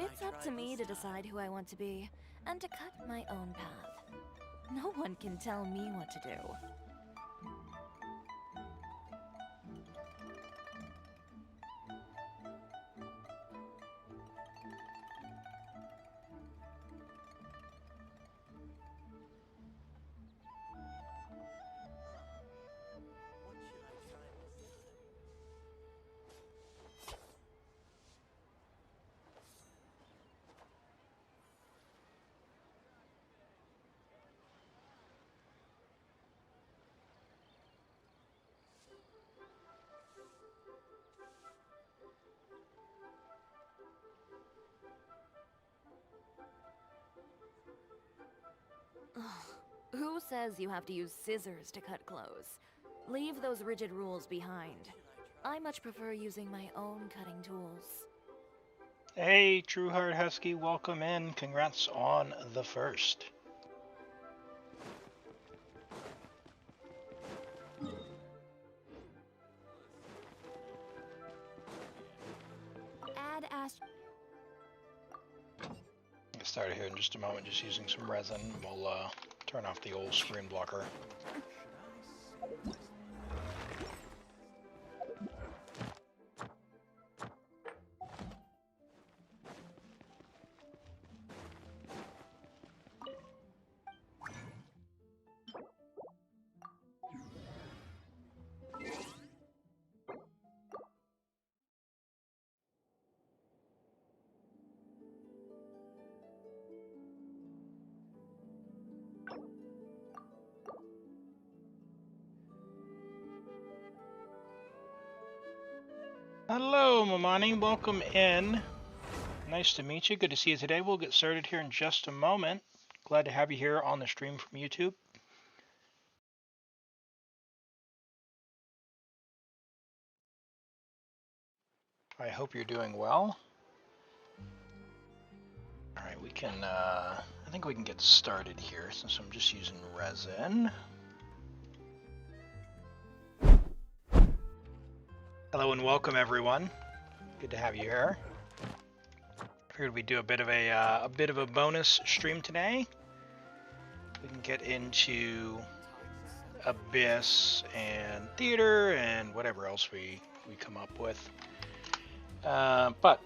It's up to me to decide who I want to be, and to cut my own path. No one can tell me what to do. Who says you have to use scissors to cut clothes? Leave those rigid rules behind. I much prefer using my own cutting tools. Hey, Trueheart Husky, welcome in. Congrats on the first. Add Get started here in just a moment, just using some resin. We'll turn off the old screen blocker. Hello, Mamani. Welcome in. Nice to meet you. Good to see you today. We'll get started here in just a moment. Glad to have you here on the stream from YouTube. I hope you're doing well. All right, we can, I think we can get started here since I'm just using resin. Hello and welcome, everyone. Good to have you here. Figured we'd do a bit of a bonus stream today. We can get into Abyss and theater and whatever else we come up with. But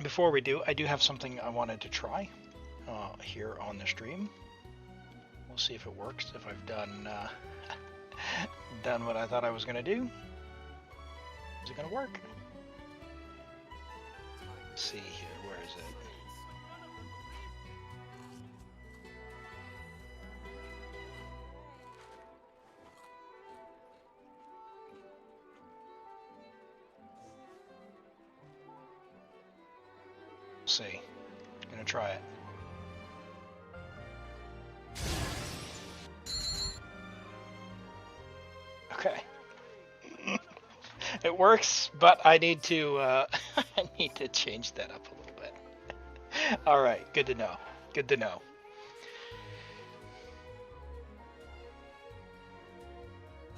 before we do, I do have something I wanted to try here on the stream. We'll see if it works. If I've done done what I thought I was going to do. Is it going to work? Let's see here. Where is it? Let's see. I'm going to try it. Okay. It works, but I need to I need to change that up a little bit. All right, good to know. Good to know.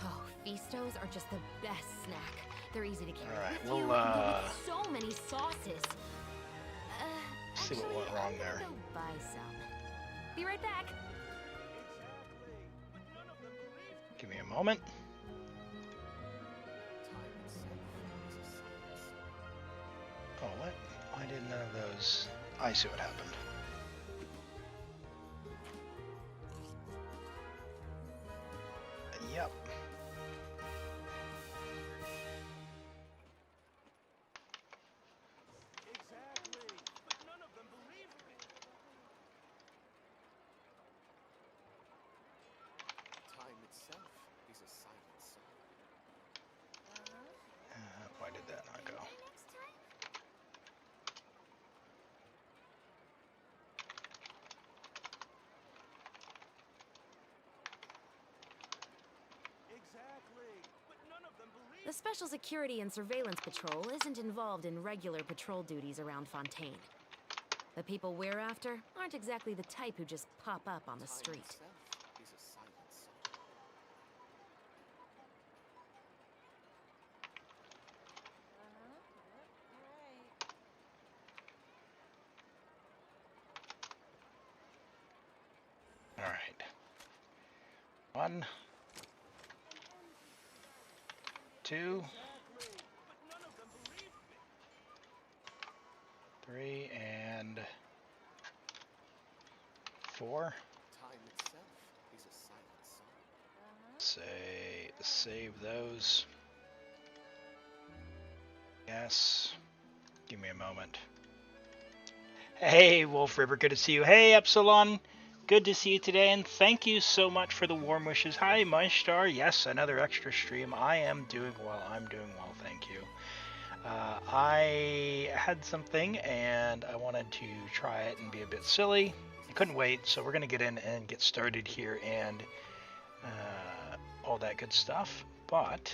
Oh, Feastos are just the best snack. They're easy to carry. All right, with we'll so many sauces. See what went wrong there. I'll go buy some. Be right back. Give me a moment. Oh, what? Why did none of those? I see what happened. Yep. Exactly, but none of them believed me. Time itself is a silent song. Why did that not go? The Special Security and Surveillance Patrol isn't involved in regular patrol duties around Fontaine. The people we're after aren't exactly the type who just pop up on the street. 1, 2, 3, and 4. Time itself is a silent song. Save those. Yes. Give me a moment. Hey, Wolf River, good to see you. Hey, Epsilon, good to see you today, and thank you so much for the warm wishes. Hi, my star. Yes, another extra stream. I am doing well. I'm doing well, thank you. I had something, and I wanted to try it and be a bit silly. I couldn't wait, so we're going to get in and get started here and all that good stuff. But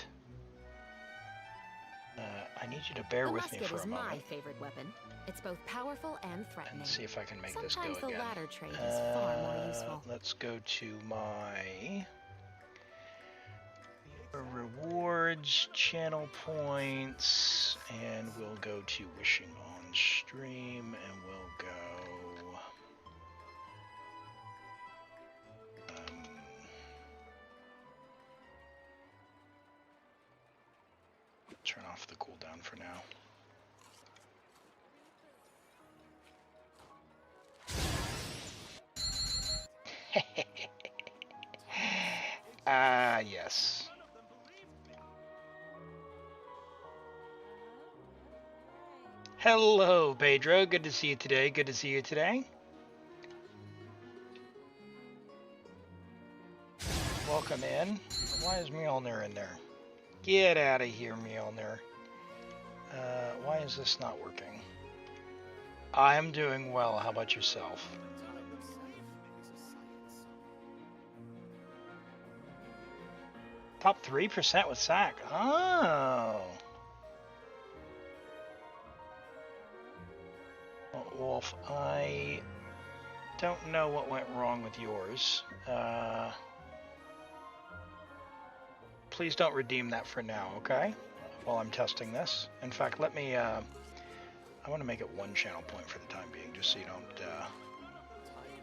I need you to bear with me for a moment. The musket is my favorite weapon. It's both powerful and threatening. And see if I can make this go Sometimes again. the latter trait is far more useful. Let's go to my rewards, channel points, and we'll go to wishing on stream, and we'll go turn off the cooldown for now. Yes. Hello, Pedro. Good to see you today. Good to see you today. Welcome in. Why is Mjolnir in there? Get out of here, Mjolnir. Why is this not working? I'm doing well. How about yourself? Time itself is a silent song. Top 3% with SAC. Oh. Well, Wolf, I don't know what went wrong with yours. Please don't redeem that for now, okay? While I'm testing this. In fact, let me, I want to make it 1 channel point for the time being, just so you don't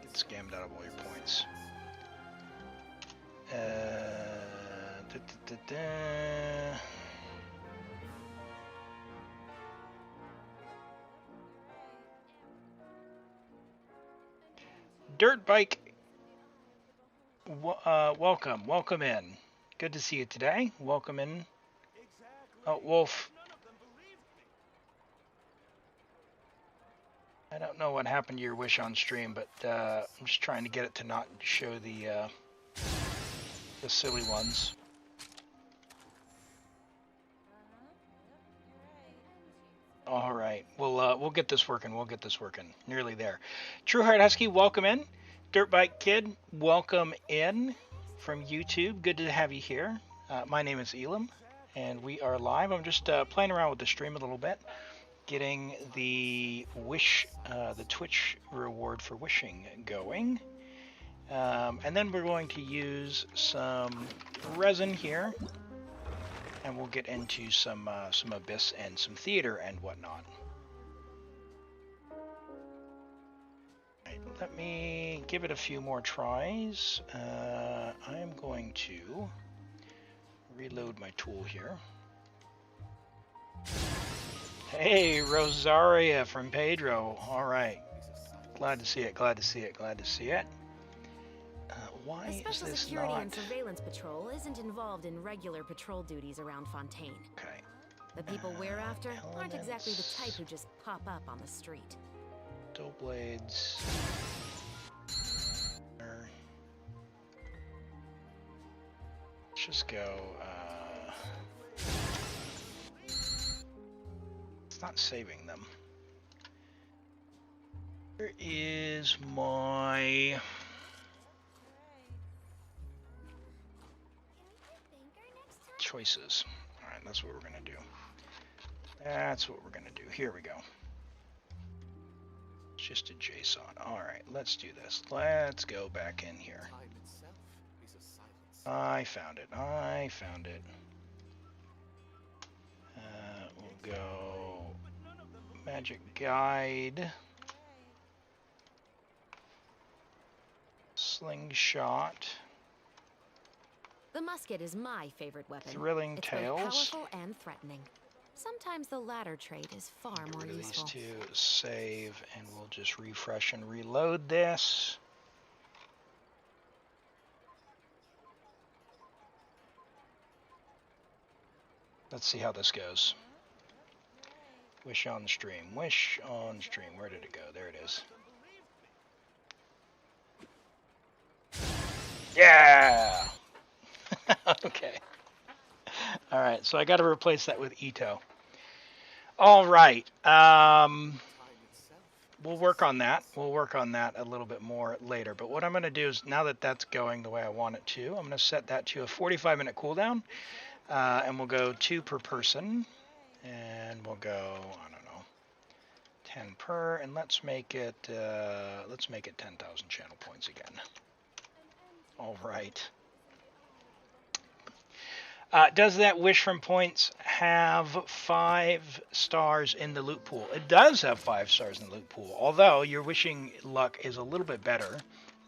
get scammed out of all your points. Dirt Bike, welcome in. Good to see you today. Welcome in. Oh, Wolf. I don't know what happened to your wish on stream, but I'm just trying to get it to not show the silly ones. All right, we'll get this working. We'll get this working. Nearly there. True Heart Husky, welcome in. Dirt Bike Kid, welcome in from YouTube. Good to have you here. My name is Elim, and we are live. I'm just playing around with the stream a little bit, getting the the Twitch reward for wishing going. And then we're going to use some resin here, and we'll get into some Abyss and some theater and whatnot. Right, let me give it a few more tries. I'm going to reload my tool here. Hey, Rosaria from Pedro. All right. Glad to see it. Glad to see it. Glad to see it. Why The Special is this Security not... and Surveillance Patrol isn't involved in regular patrol duties around Fontaine. Okay. The people we're after aren't exactly the elements. type who just pop up on the street. Dual blades. Let's just go. It's not saving them. Where is my... choices? All right, that's what we're gonna do. That's what we're gonna do. Here we go. It's just a JSON. All right, let's do this. Let's go back in here. Time itself is a silent song. I found it. I found it. We'll go Magic Guide. Slingshot. The musket is my favorite weapon. Thrilling it's Tales. both powerful and threatening. Sometimes the latter trait is far more Get rid of these useful. two, save, and we'll just refresh and reload this. Let's see how this goes. Wish on stream. Wish on stream. Where did it go? There it is. Yeah! Okay. Alright, so I got to replace that with Itto. Alright. We'll work on that. We'll work on that a little bit more later. But what I'm going to do is, now that that's going the way I want it to, I'm going to set that to a 45-minute cooldown. And we'll go 2 per person. And we'll go, I don't know, 10 per. And let's make it 10,000 channel points again. Alright. Does that Wish from Points have 5 stars in the loot pool? It does have 5 stars in the loot pool, although your wishing luck is a little bit better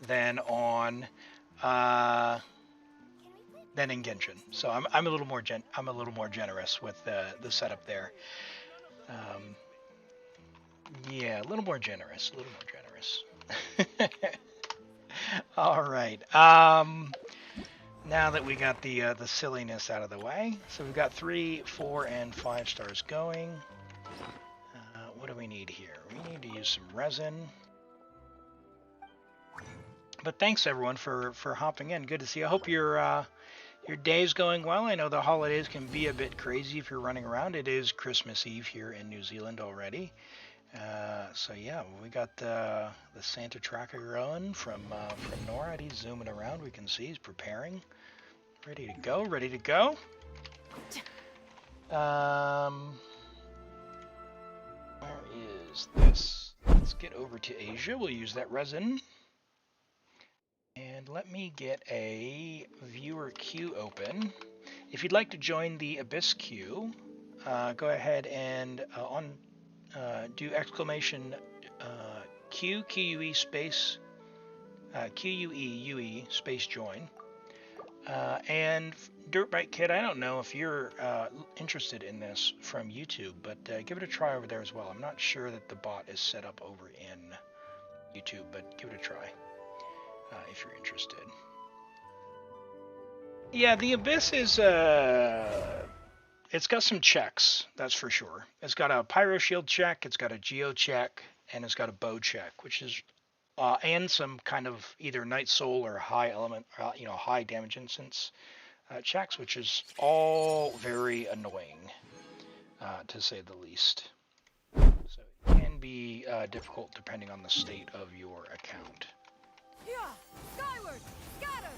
than on than in Genshin. So I'm a little more generous with the setup there. Yeah, a little more generous. All right. Now that we got the silliness out of the way, so we've got 3, 4, and 5 stars going. What do we need here? We need to use some resin. But thanks everyone for hopping in. Good to see you. I hope your day's going well. I know the holidays can be a bit crazy if you're running around. It is Christmas Eve here in New Zealand already. So yeah, we got the Santa tracker going from NORAD. He's zooming around. We can see he's preparing. Ready to go. Where is this? Let's get over to Asia. We'll use that resin. And let me get a viewer queue open. If you'd like to join the Abyss queue, go ahead and do exclamation QUE space QUE space join. And Dirtbike Kid, I don't know if you're interested in this from YouTube, but give it a try over there as well. I'm not sure that the bot is set up over in YouTube, but give it a try if you're interested. Yeah, the Abyss is it's got some checks, that's for sure. It's got a Pyro Shield check, it's got a Geo check, and it's got a Bow check, which is and some kind of either Night Soul or high element, high damage instance checks, which is all very annoying, to say the least. So it can be difficult depending on the state of your account. Skyward, scatter.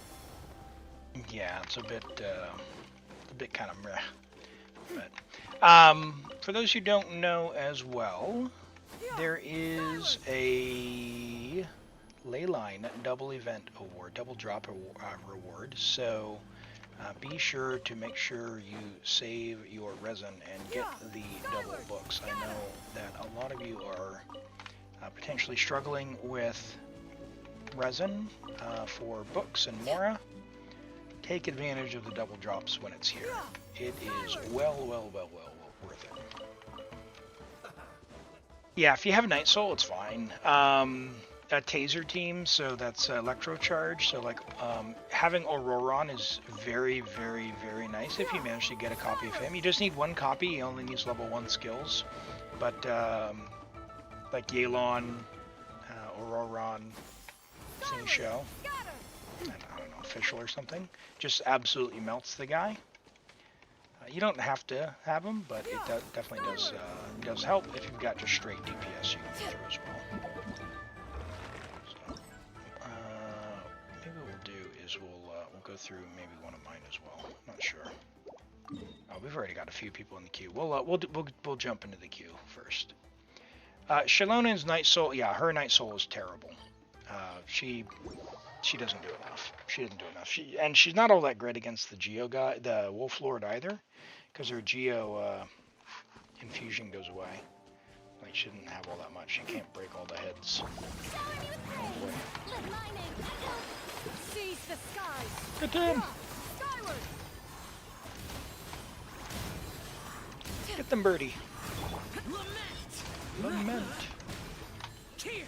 Yeah, it's a bit kind of meh. But for those who don't know as well, there is a Leyline double event award, double drop reward. So be sure to make sure you save your resin and get the double books. I know that a lot of you are potentially struggling with resin for books and Mora. Take advantage of the double drops when it's here. It is well worth it. Yeah, if you have Night Soul, it's fine. A Taser team, so that's Electro Charge. So like having Auroron is very nice if you manage to get a copy of him. You just need 1 copy. He only needs level 1 skills. But like Yelan, Auroron, Sing Show, I don't know, Official or something, just absolutely melts the guy. You don't have to have him, but it definitely does help if you've got just straight DPS you can get through as well. So, maybe what we'll do is we'll go through maybe one of mine as well. Not sure. Oh, we've already got a few people in the queue. We'll jump into the queue first. Shalonen's Night Soul, yeah, her Night Soul is terrible. She doesn't do enough. And she's not all that great against the Geo guy, the Wolf Lord either, because her Geo infusion goes away. Like she didn't have all that much. She can't break all the heads. Oh boy. Good damn. them, birdie. Lament! Lament. Here!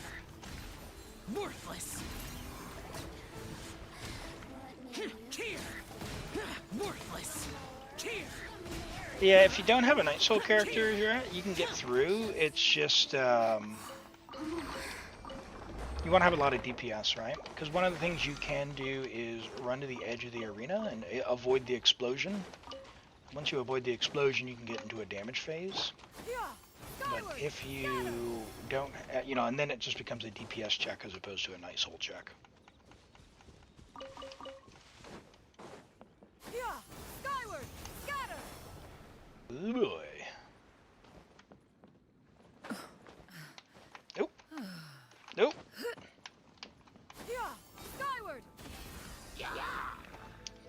Worthless! Here! Worthless! Here! Yeah, if you don't have a Night Soul character, you can get through. It's just, you want to have a lot of DPS, right? Because one of the things you can do is run to the edge of the arena and avoid the explosion. Once you avoid the explosion, you can get into a damage phase. But if you don't, you know, and then it just becomes a DPS check as opposed to a Night Soul check. Skyward! Scatter! Ooh boy. Nope. Nope. Skyward!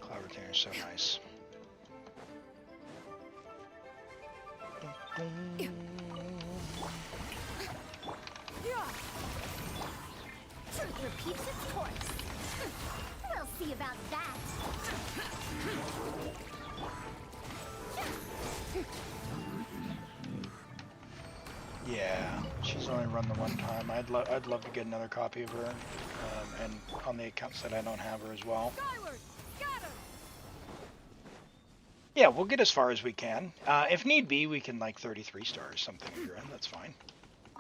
Clover Thing is so nice. Truth repeats its course. We'll see about that. Yeah, she's only run the one time. I'd love to get another copy of her, and on the accounts that I don't have her as well. Skyward! Scatter! Yeah, we'll get as far as we can. If need be, we can like 33 stars something if you're in. That's fine.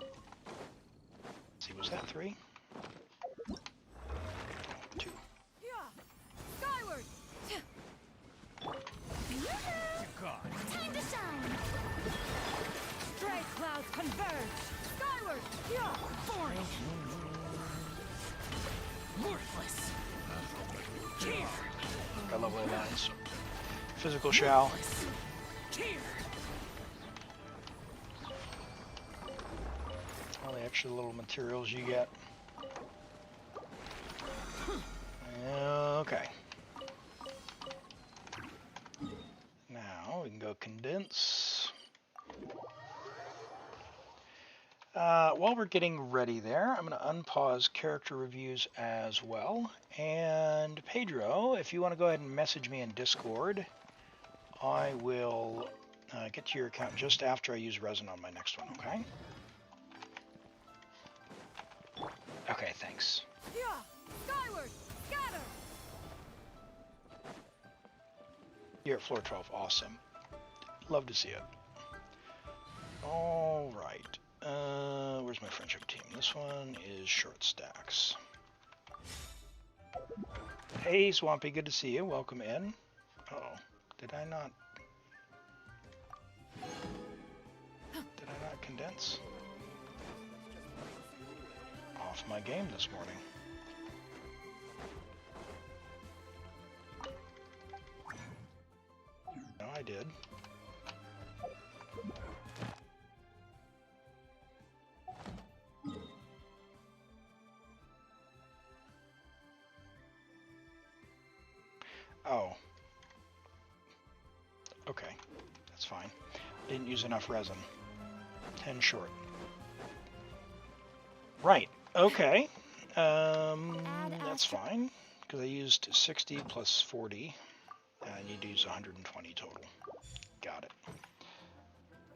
Let's see, was that 3? 2. Skyward! Time to shine. Stray clouds converge! Skyward! Forge! Worthless! Here! I love all lines. Physical shell. Here! All the extra little materials you get. Okay. Now we can go condense. While we're getting ready there, I'm going to unpause character reviews as well. And Pedro, if you want to go ahead and message me in Discord, I will get to your account just after I use resin on my next one, okay? Okay, thanks. Skyward! Scatter! You're at floor 12, awesome. Love to see it. All right. Where's my friendship team? This one is short stacks. Hey, Swampy, good to see you. Welcome in. Uh-oh, did I not condense? Off my game this morning. No, I did. Oh. Okay, that's fine. Didn't use enough resin. 10 short. Right, okay. That's fine, because I used 60 plus 40. I need to use 120 total. Got it.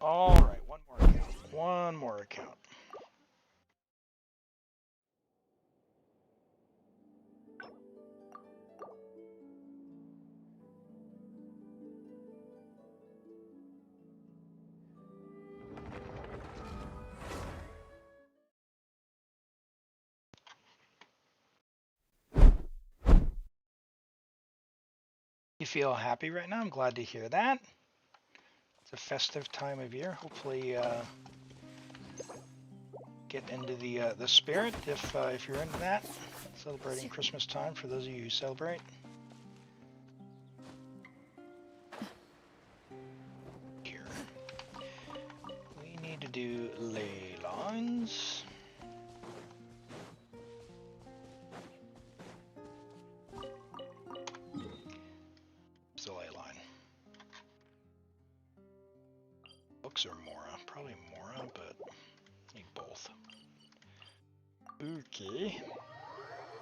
Alright, one more account. One more account. You feel happy right now? I'm glad to hear that. It's a festive time of year. Hopefully, get into the spirit if you're into that. Celebrating Christmas time for those of you who celebrate. Here, we need to do ley lines. The ley line. Books or Mora? Probably Mora, but need both. Okay.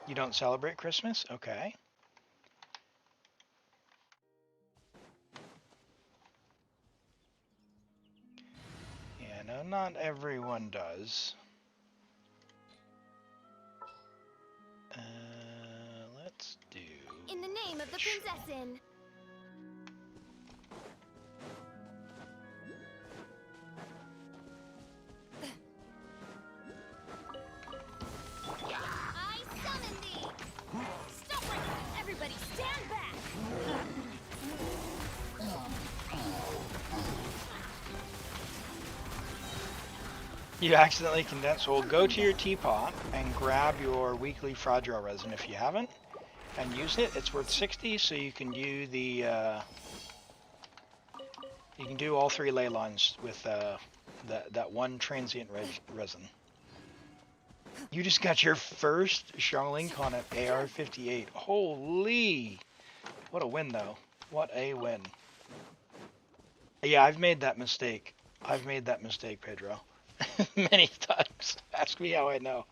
You don't celebrate Christmas? Okay. know not everyone does. Let's do... In the name of the Prinzessin. I summon thee! Stop right there! Everybody stand back! You accidentally condense. Well, go to your teapot and grab your weekly fragile resin if you haven't, and use it. It's worth 60, so you can do the you can do all 3 ley lines with that one transient resin. You just got your first Xianglink on an AR-58. Holy! What a win, though. What a win. Yeah, I've made that mistake. Pedro. Many times. Ask me how I know.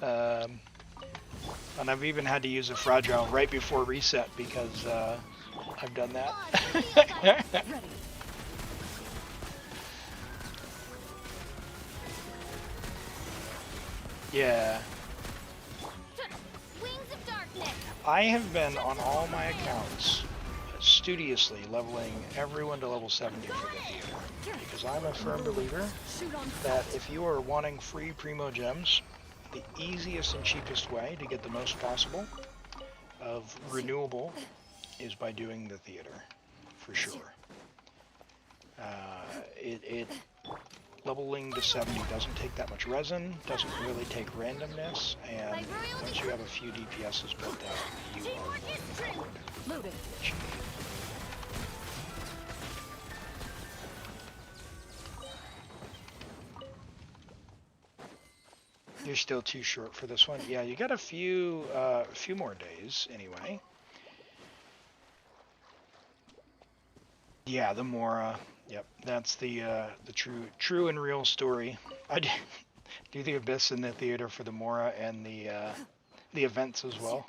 And I've even had to use a fragile right before reset because I've done that. Yeah. Wings of darkness. I have been on all my accounts studiously leveling everyone to level 70 for the theater, because I'm a firm believer that if you are wanting free primo gems, the easiest and cheapest way to get the most possible of renewable is by doing the theater, for sure. Leveling to 70 doesn't take that much resin, doesn't really take randomness, and once you have a few DPSs built out, you are loaded. You're still too short for this one. Yeah, you got a few more days anyway. Yeah, the Mora. Yep, that's the true and real story. I do the Abyss in the theater for the Mora and the events as well.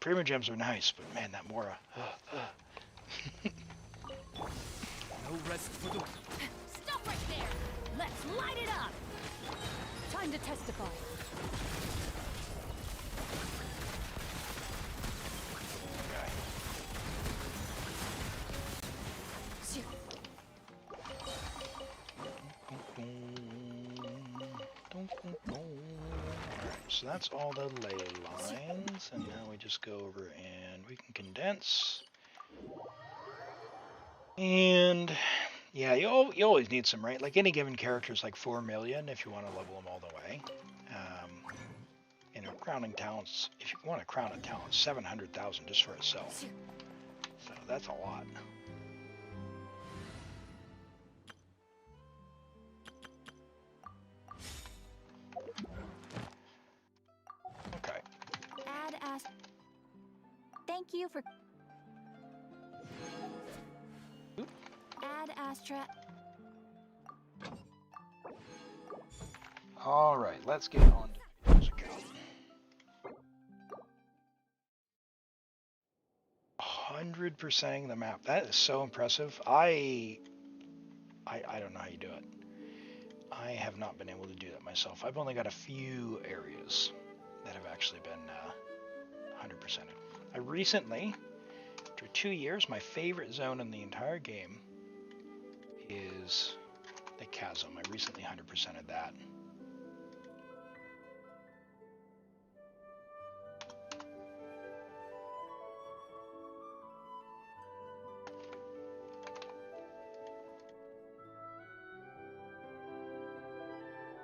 Primo gems are nice, but man, that Mora. No rest for the... Stop right there! Let's light it up! Time to testify. So that's all the ley lines, and now we just go over and we can condense. And yeah, you always need some, right? Like any given character is like 4 million if you want to level them all the way. You know, crowning talents, if you want to crown a talent, 700,000 just for itself. So that's a lot. Okay. Thank you for... Oop. Add Astra... All right, let's get on to Pedro's account. 100%ing the map. That is so impressive. I don't know how you do it. I have not been able to do that myself. I've only got a few areas that have actually been 100%ed. I recently, after 2 years, my favorite zone in the entire game is the chasm. I recently 100%ed that.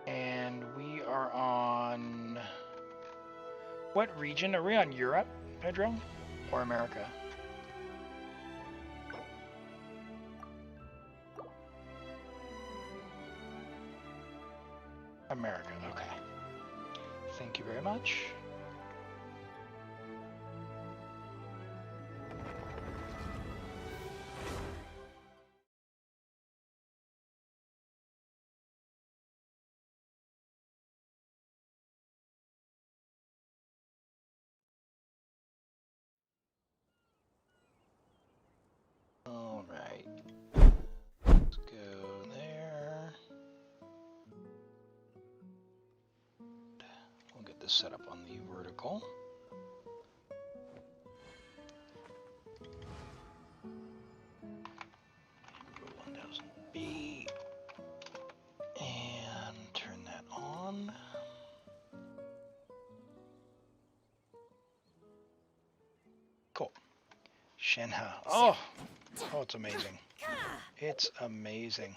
And we are on... What region? Are we on Europe, Pedro? Or America? America, okay. Thank you very much. All right. Let's go this set up on the vertical. Go 1000B and turn that on. Cool. Shenhe. Oh, it's amazing. It's amazing.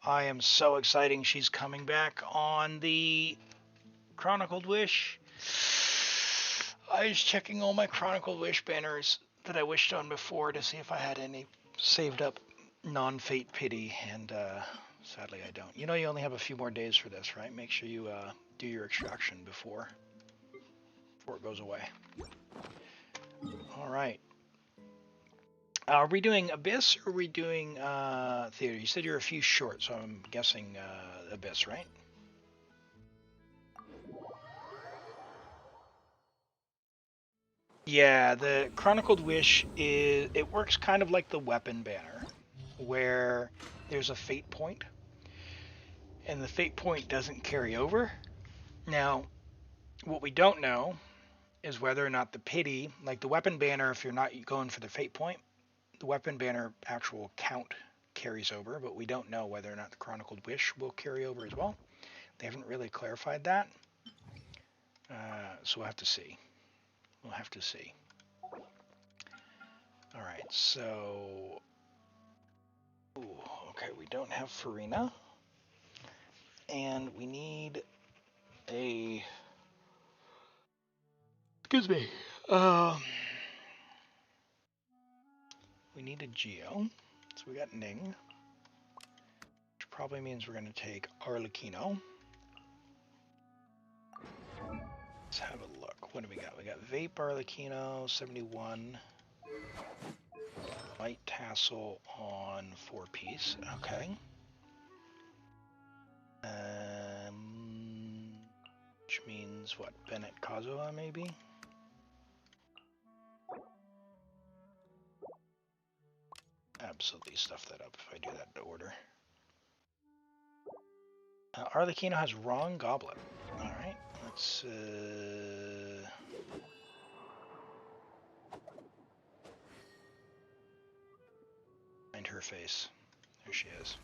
I am so excited she's coming back on the Chronicled Wish. I was checking all my Chronicled Wish banners that I wished on before to see if I had any saved up non-Fate Pity, and sadly I don't. You know you only have a few more days for this, right? Make sure you do your extraction before it goes away. Alright. Are we doing Abyss or are we doing Theater? You said you're a few short, so I'm guessing Abyss, right? Yeah, the Chronicled Wish it works kind of like the weapon banner, where there's a fate point, and the fate point doesn't carry over. Now, what we don't know is whether or not the pity, like the weapon banner, if you're not going for the fate point, the weapon banner actual count carries over, but we don't know whether or not the Chronicled Wish will carry over as well. They haven't really clarified that, so we'll have to see. We'll have to see. All right, so okay, we don't have Furina, and we need a. Excuse me. We need a Geo, so we got Ning, which probably means we're going to take Arlecchino. Let's have a look. What do we got? We got Vape Arlecchino, 71. White Tassel on 4-piece. Okay. Which means what? Bennett Kazuha, maybe? Absolutely stuff that up if I do that to order. Arlecchino has wrong goblet. Alright, let's find her face. There she is.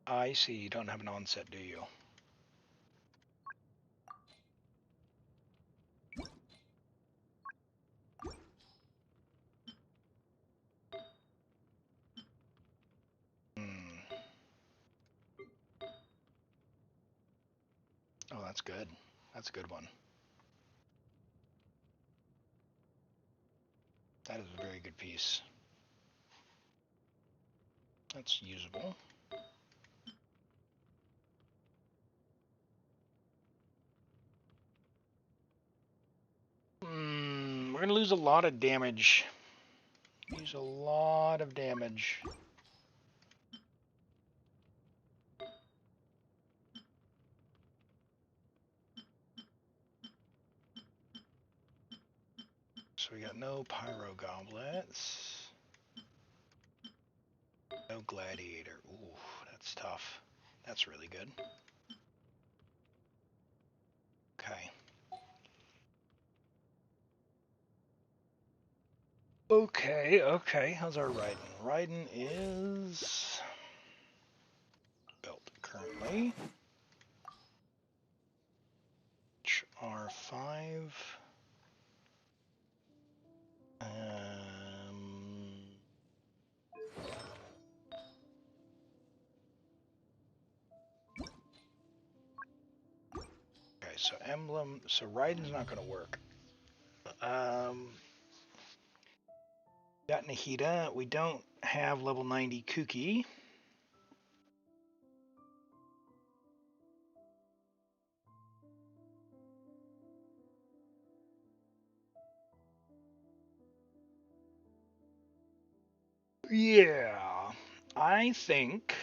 I see, you don't have an onset, do you? Oh, that's good. That's a good one. That is a very good piece. That's usable. We're going to lose a lot of damage. Use a lot of damage. So we got no Pyro Goblets. No Gladiator. Ooh, that's tough. That's really good. Okay. Okay. How's our Raiden? Raiden is built currently. HR5. Okay, so emblem. So Raiden's not going to work. Got Nahida. We don't have level 90 Kuki. Yeah, I think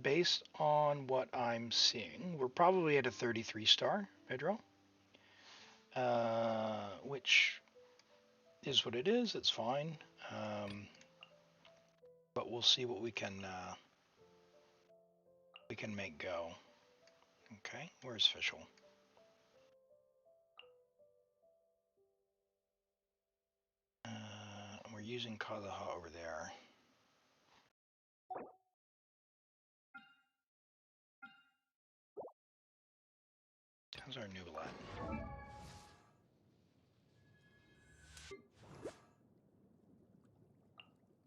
based on what I'm seeing, we're probably at a 33 star, Pedro. which is what it is. It's fine. But we'll see what we can make go. Okay, where's Fischl? We're using Kazaha over there. How's our Neuvillette?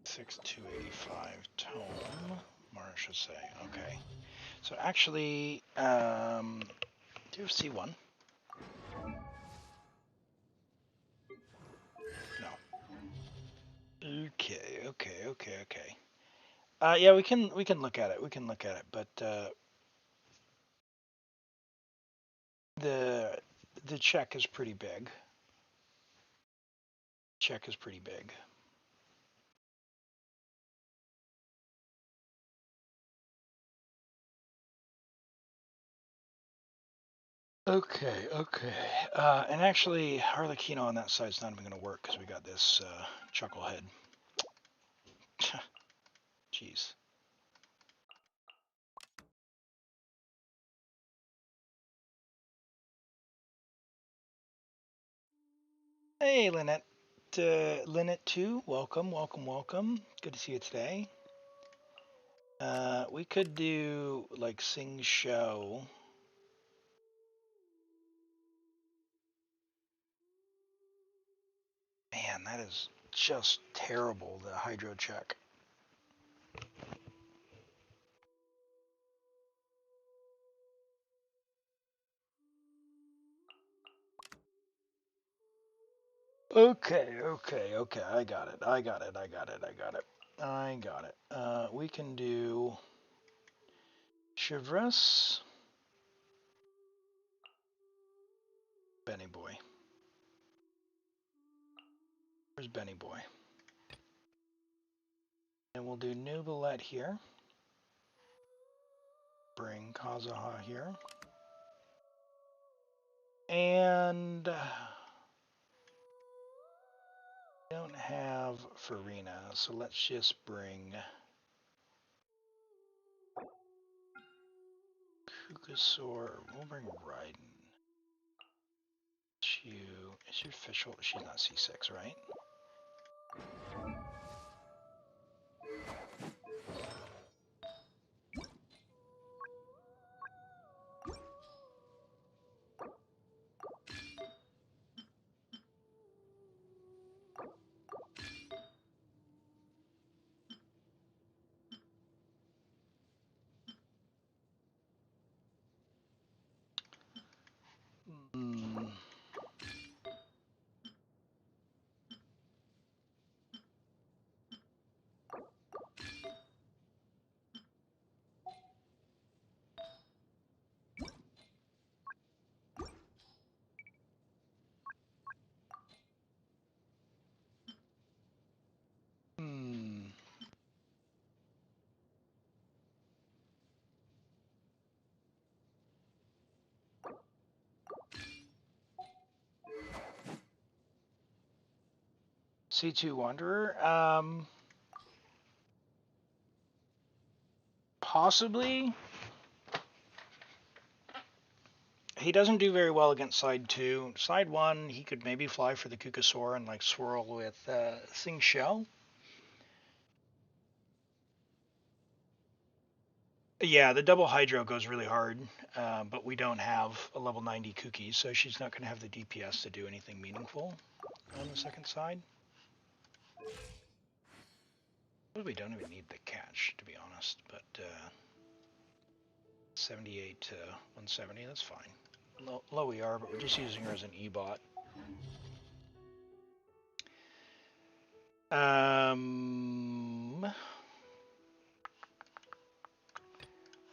6285 tome. Marsha say, okay. So actually, do you have C1? No. Okay. Yeah, we can look at it. But the check is pretty big. Okay. And actually, Harlequino on that side's not even going to work because we got this chucklehead. Jeez. Hey, Lynette. Lynette 2, welcome. Good to see you today. We could do like Sing Show. Man, that is just terrible, the hydro check. Okay. I got it. We can do Chevreuse, Benny Boy. Where's Benny Boy? And we'll do Neuvillette here. Bring Kazaha here. And don't have Furina, so let's just bring Kukasaur. We'll bring Raiden. Is your official? She's not C6, right? C2 Wanderer. Possibly. He doesn't do very well against side 2. Side 1, he could maybe fly for the Kukasaur and like swirl with Sing Shell. Yeah, the double Hydro goes really hard, but we don't have a level 90 Kookie, so she's not going to have the DPS to do anything meaningful on the second side. We don't even need the catch, to be honest, but 78 to 170, that's fine. Low ER, but we're just using her as an E-bot.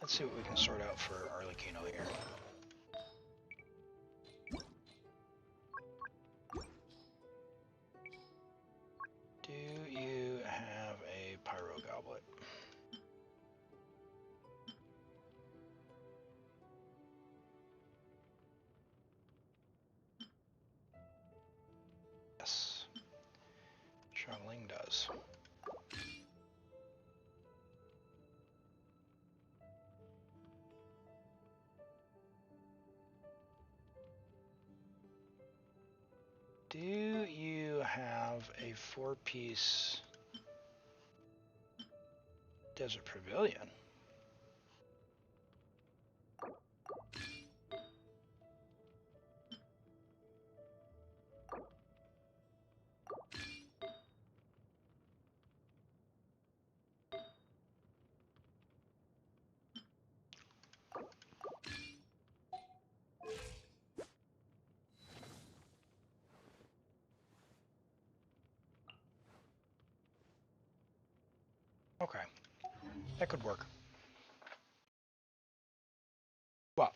Let's see what we can sort out for Arlecchino here. Do you have a Pyro Goblet? Yes. Shoveling does. Do you have a 4-piece desert pavilion? Okay, that could work. Well,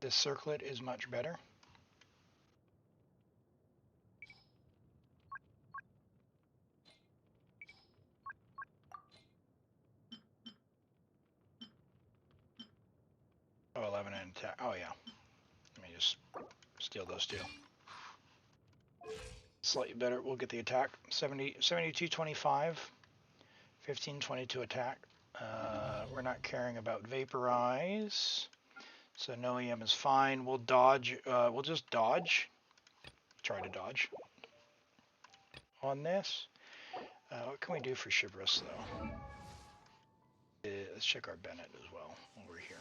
this circlet is much better. Oh, 11 and attack. Oh, yeah. Let me just steal those two. Slightly better. We'll get the attack. 72-25. 15-22 attack. We're not caring about vaporize. So no EM is fine. We'll dodge. We'll just dodge. Try to dodge on this. What can we do for Chivalrous, though? Let's check our Bennett as well while we're here.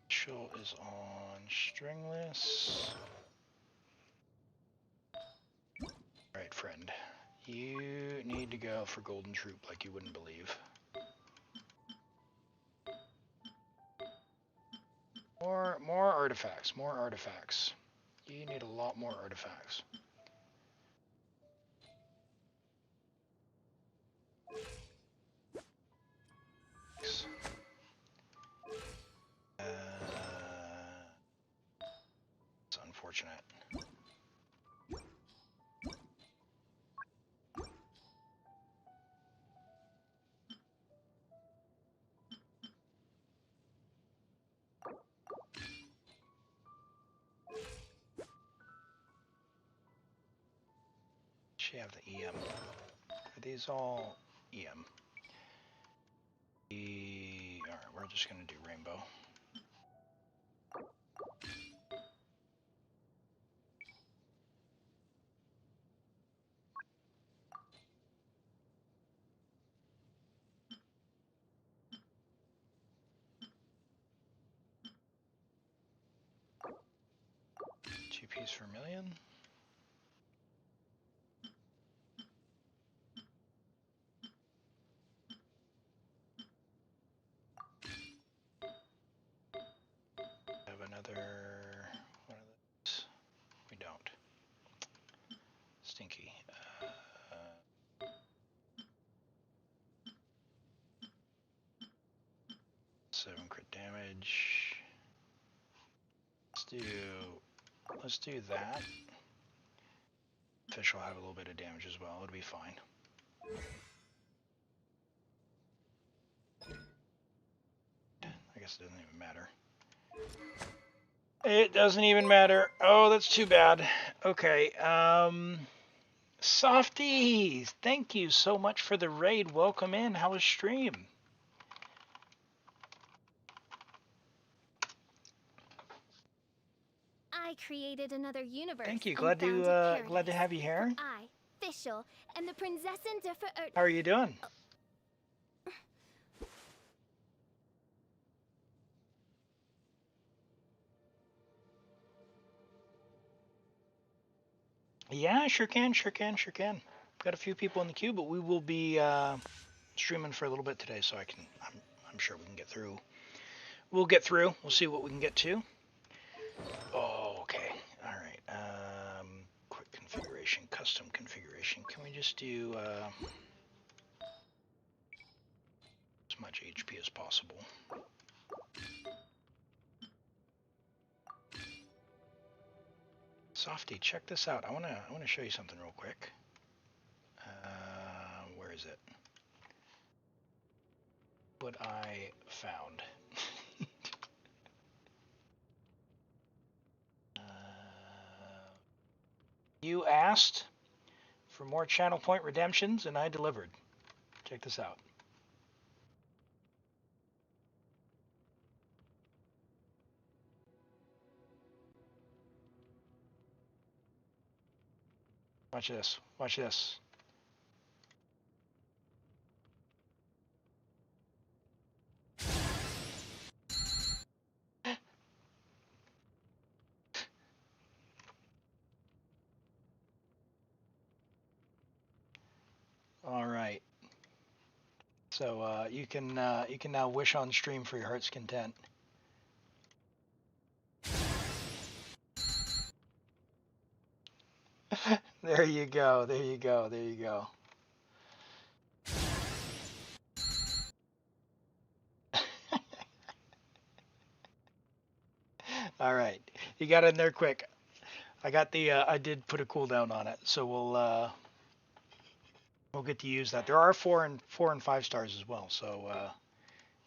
Chill is on stringless. Alright, friend. You need to go for Golden Troop like you wouldn't believe. More artifacts, more artifacts. You need a lot more artifacts. It's unfortunate. She have the EM. Are these all EM? Alright, we're just gonna do rainbow. Two-piece vermilion. Have another one of those. We don't. Stinky. 7 crit damage. Let's do that. Fish will have a little bit of damage as well. It'll be fine. I guess it doesn't even matter. It doesn't even matter. Oh, that's too bad. Okay. Softies, thank you so much for the raid. Welcome in. How was stream? I created another universe. Thank you. and Glad founded to have you here. I, Fischl, and the Prinzessin de How are you doing? Yeah, sure can. Got a few people in the queue, but we will be streaming for a little bit today, so I'm sure we can get through. We'll get through. We'll see what we can get to. Oh, okay. All right. Quick configuration, custom configuration. Can we just do as much HP as possible? Softy, check this out. I wanna show you something real quick. Where is it? What I found. You asked for more channel point redemptions, and I delivered. Check this out. Watch this. Watch this. All right. So you can now wish on stream for your heart's content. There you go. There you go. There you go. All right, you got in there quick. I got the I did put a cooldown on it, so we'll get to use that. There are 4 and 5 stars as well, so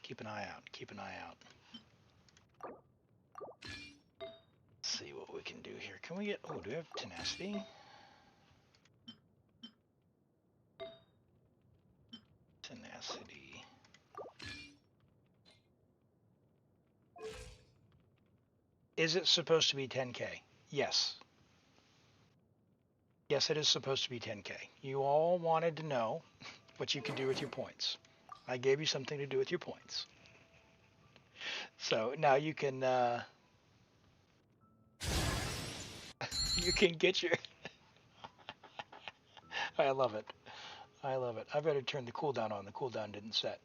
keep an eye out. Keep an eye out. Let's see what we can do here. Can we get? Oh, do we have tenacity? Tenacity. Is it supposed to be 10k? Yes. Yes, it is supposed to be 10k. You all wanted to know what you can do with your points. I gave you something to do with your points. So now you can you can get your I love it. I love it. I better turn the cooldown on. The cooldown didn't set.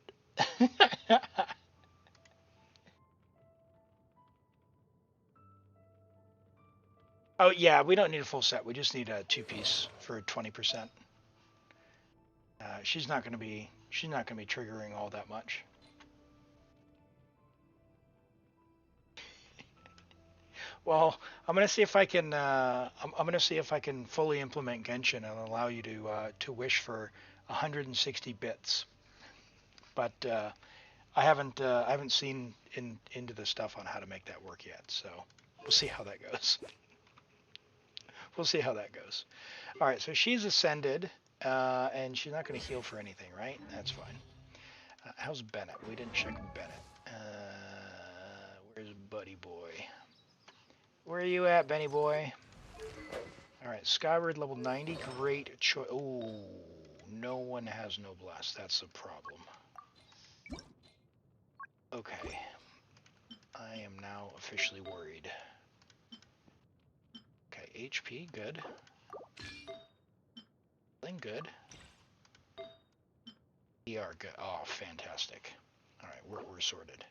Oh yeah, we don't need a full set. We just need a 2-piece for 20%. She's not going to be triggering all that much. Well, I'm going to see if I can I'm going to see if I can fully implement Genshin and allow you to wish for 160 bits. But I haven't seen into the stuff on how to make that work yet. So we'll see how that goes. We'll see how that goes. All right, so she's ascended, and she's not going to heal for anything, right? That's fine. How's Bennett? We didn't check Bennett. Where's Buddy Boy? Where are you at, Benny Boy? All right, Skyward level 90. Great choice. Oh, no one has no blast. That's a problem. Okay. I am now officially worried. Okay, HP, good. Good. ER, good. Oh, fantastic. All right, we're sorted.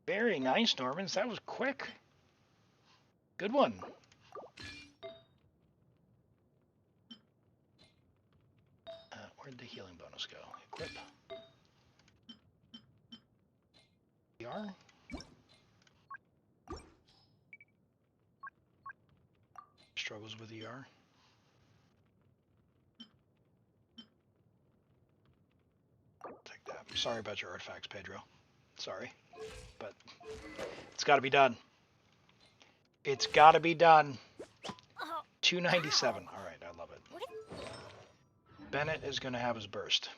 Very nice, Normans. That was quick. Good one. Where'd the healing bonus go? Equip. ER. Struggles with ER. Take that. Sorry about your artifacts, Pedro. Sorry. But it's got to be done. It's got to be done. 297. All right, I love it. Bennett is going to have his burst.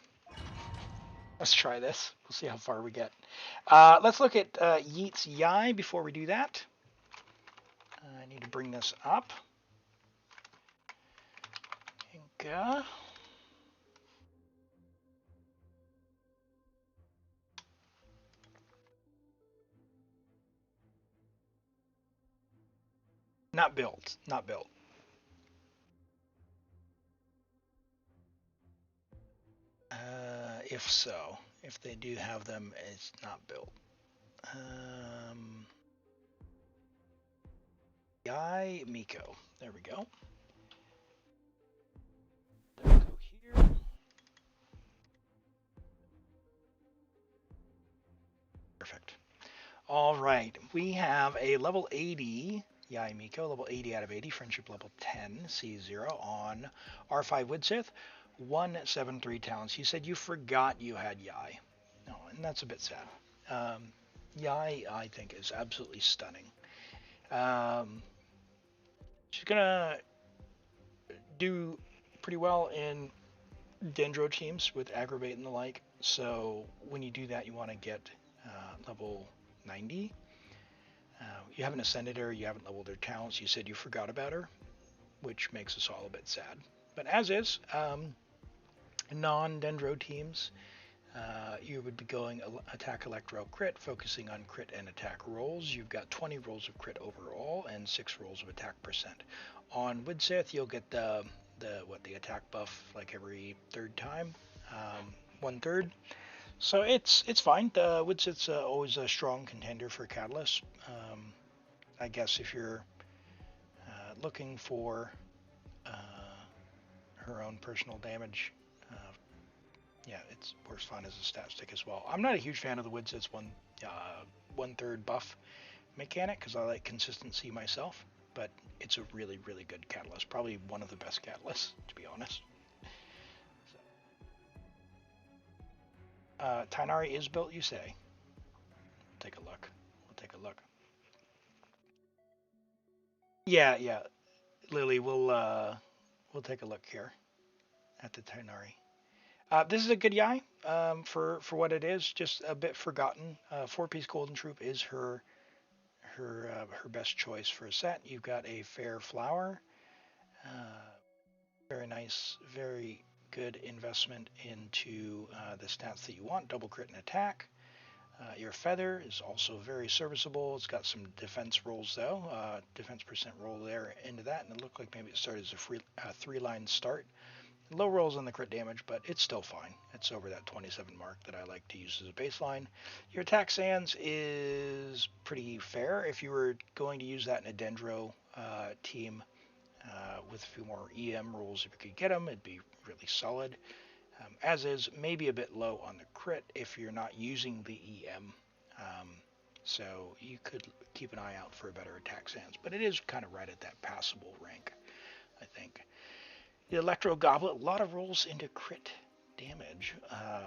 Let's try this. We'll see how far we get. Let's look at Yeet's Yai before we do that. I need to bring this up. Inca. Not built. Not built. If so, if they do have them, it's not built. Yai Miko. There we go. There we go here. All right, we have a level 80 Yai Miko, level 80 out of 80, friendship level 10, C0 on R5 Woodsith, 173 talents. You said you forgot you had Yai. No, and that's a bit sad. Yai, I think, is absolutely stunning. She's gonna do pretty well in Dendro teams with Aggravate and the like. So when you do that, you want to get level 90. You haven't ascended her, you haven't leveled her talents. You said you forgot about her, which makes us all a bit sad. But as is, non-Dendro teams, you would be going attack, electro, crit, focusing on crit and attack rolls. You've got 20 rolls of crit overall and 6 rolls of attack percent. On Woodsith, you'll get the attack buff like every third time, 1/3. So it's fine. The Woodsith's always a strong contender for Catalyst. I guess if you're looking for her own personal damage, yeah, it works fine as a stat stick as well. I'm not a huge fan of the Woodsith's 1/3 buff mechanic because I like consistency myself, but it's a really, really good catalyst. Probably one of the best catalysts, to be honest. So. Tainari is built, you say? Take a look. We'll take a look. Yeah, Lily, we'll take a look here at the Tainari. This is a good Yai for what it is. Just a bit forgotten. 4-piece Golden Troop is her best choice for a set. You've got a fair flower. Very nice, very good investment into the stats that you want. Double crit and attack. Your feather is also very serviceable. It's got some defense rolls though. Defense percent roll there into that, and it looked like maybe it started as a 3-line start. Low rolls on the crit damage, but it's still fine. It's over that 27 mark that I like to use as a baseline. Your attack sands is pretty fair. If you were going to use that in a Dendro team with a few more EM rolls, if you could get them, it'd be really solid. As is, maybe a bit low on the crit if you're not using the EM. So you could keep an eye out for a better attack sands, but it is kind of right at that passable rank, I think. The Electro Goblet, a lot of rolls into crit damage,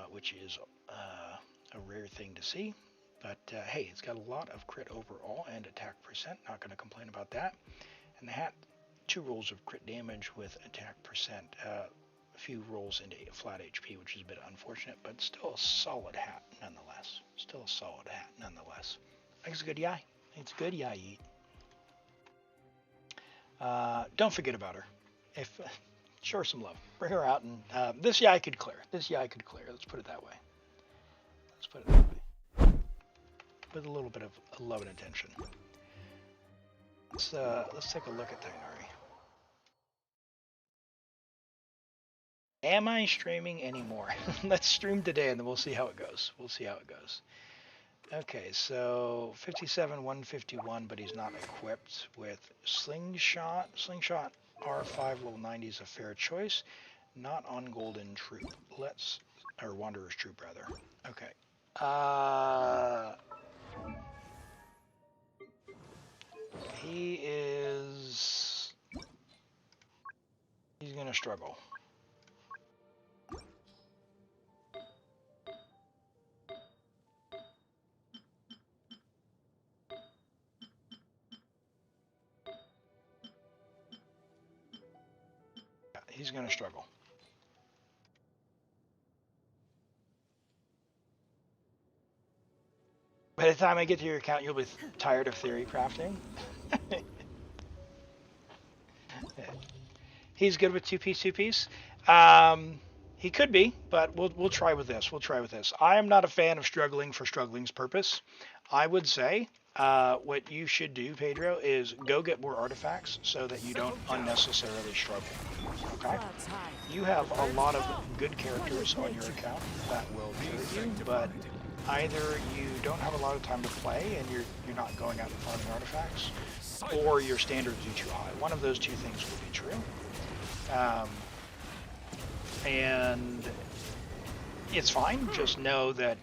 which is a rare thing to see. But hey, it's got a lot of crit overall and attack percent. Not going to complain about that. And the hat, 2 rolls of crit damage with attack percent. A few rolls into flat HP, which is a bit unfortunate, but still a solid hat nonetheless. Still a solid hat nonetheless. I think it's a good Yai. It's a good Yai. Don't forget about her. If show her some love. Bring her out, and this Yai could clear. This Yai could clear. Let's put it that way. Let's put it that way. With a little bit of love and attention. Let's take a look at Tainari. Am I streaming anymore? Let's stream today, and then we'll see how it goes. We'll see how it goes. Okay, so 57, 151, but he's not equipped with Slingshot. Slingshot R5 level 90 is a fair choice. Not on Golden Troop. Or Wanderer's Troop rather. Okay. He's gonna struggle. He's going to struggle. By the time I get to your account, you'll be tired of theory crafting. He's good with 2-piece. He could be, but we'll try with this. We'll try with this. I am not a fan of struggling for struggling's purpose. I would say what you should do, Pedro, is go get more artifacts so that you don't unnecessarily struggle. Okay? You have a lot of good characters on your account that will carry you, but either you don't have a lot of time to play and you're not going out and farming artifacts, or your standards are too high. One of those two things will be true. And it's fine. Just know that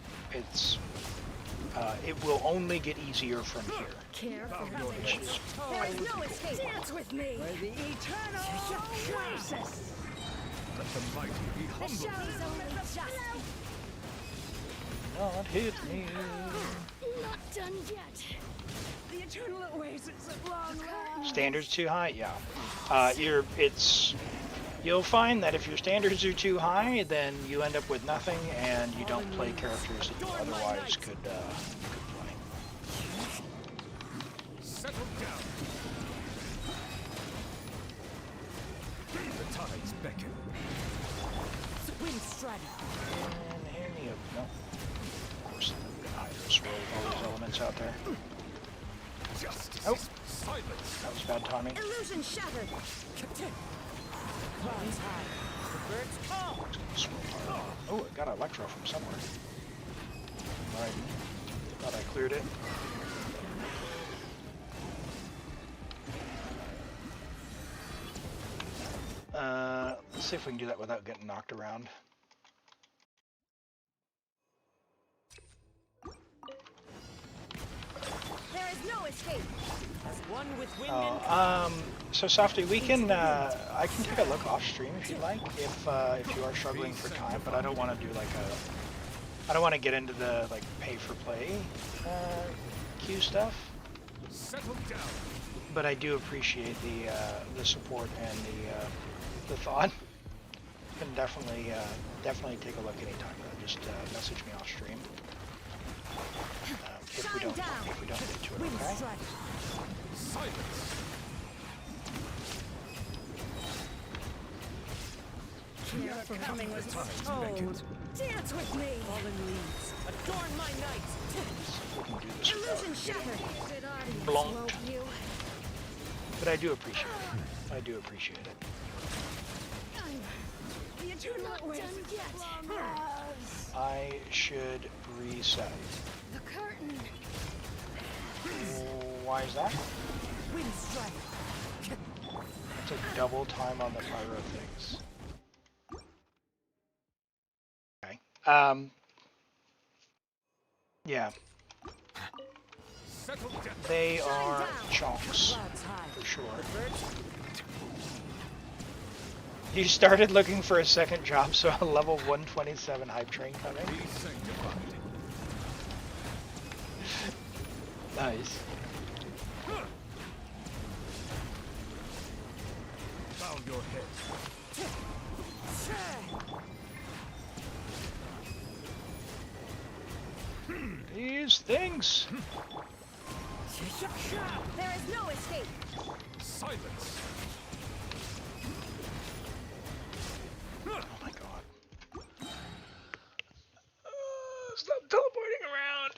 it will only get easier from here. Careful. Which is There is no escape. Dance with me. By the eternal process. Let the mighty be The humble. show is only just. not hit me. Not done yet. The eternal oasis at long last. Standards too high? Yeah. You'll find that if your standards are too high, then you end up with nothing, and you don't play characters that you otherwise could play. Settle down. The tides beckon. Wind strike. And hand me a no. Of course, Hydro swirl with all these elements out there. Justice. Oh. Silence. That was bad timing. Illusion shattered. Clouds high. The birds call. Swirl hard. Oh, I got an Electro from somewhere. Right. Thought I cleared it. Let's see if we can do that without getting knocked around. There is no escape. As one with wind So Softy, we can I can take a look off stream if you like, if you are struggling for time, but I don't want to do like I don't want to get into the like pay for play queue stuff. Settle down. But I do appreciate the support and the thought. You can definitely take a look anytime. Just message me off stream. If we don't get to it, okay? silence. Your coming was Tides told. beckon. Dance with me. Fallen leaves. Adorn my night. We can do this Illusion without getting shattered. Good audience, blonked. won't you? But I do appreciate it. I do appreciate it. The eternal Not oasis done at yet. long last. I should reset. The curtain. Why is that? Wind strike. It's a double time on the pyro things. Okay. Yeah. Settle down. They are chunks, Clouds high. for sure. The birds You started looking for a second job, so a level 127 hype train coming. Be sanctified. Nice. Bow your head. These things. There is no escape. Silence. Oh my god. Stop teleporting around.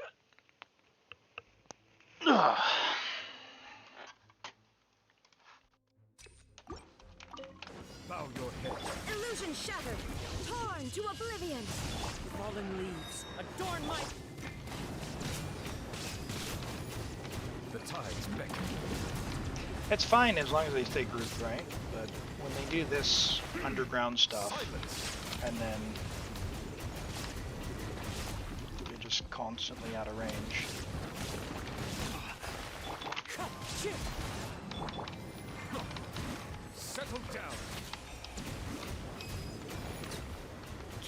Bow your head. Illusion shattered. Torn to oblivion. Fallen leaves. Adorn my... The tides beckon. It's fine as long as they stay grouped, right? But when they do this underground stuff, Silence. and then you're just constantly out of range. Settle down.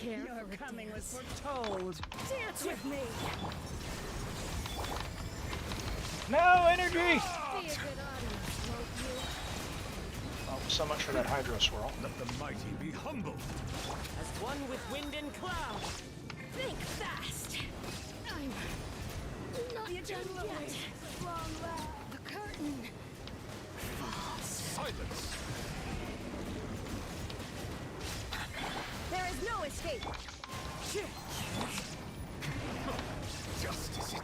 Your coming was foretold. Dance with me. No energy! Be a good audience, won't you? Oh, so much for that hydro swirl. Let the mighty be humble. As one with wind and cloud. Think fast. I'm not The eternal done yet. oasis at long last. The curtain. Silence. There is no escape. Justice.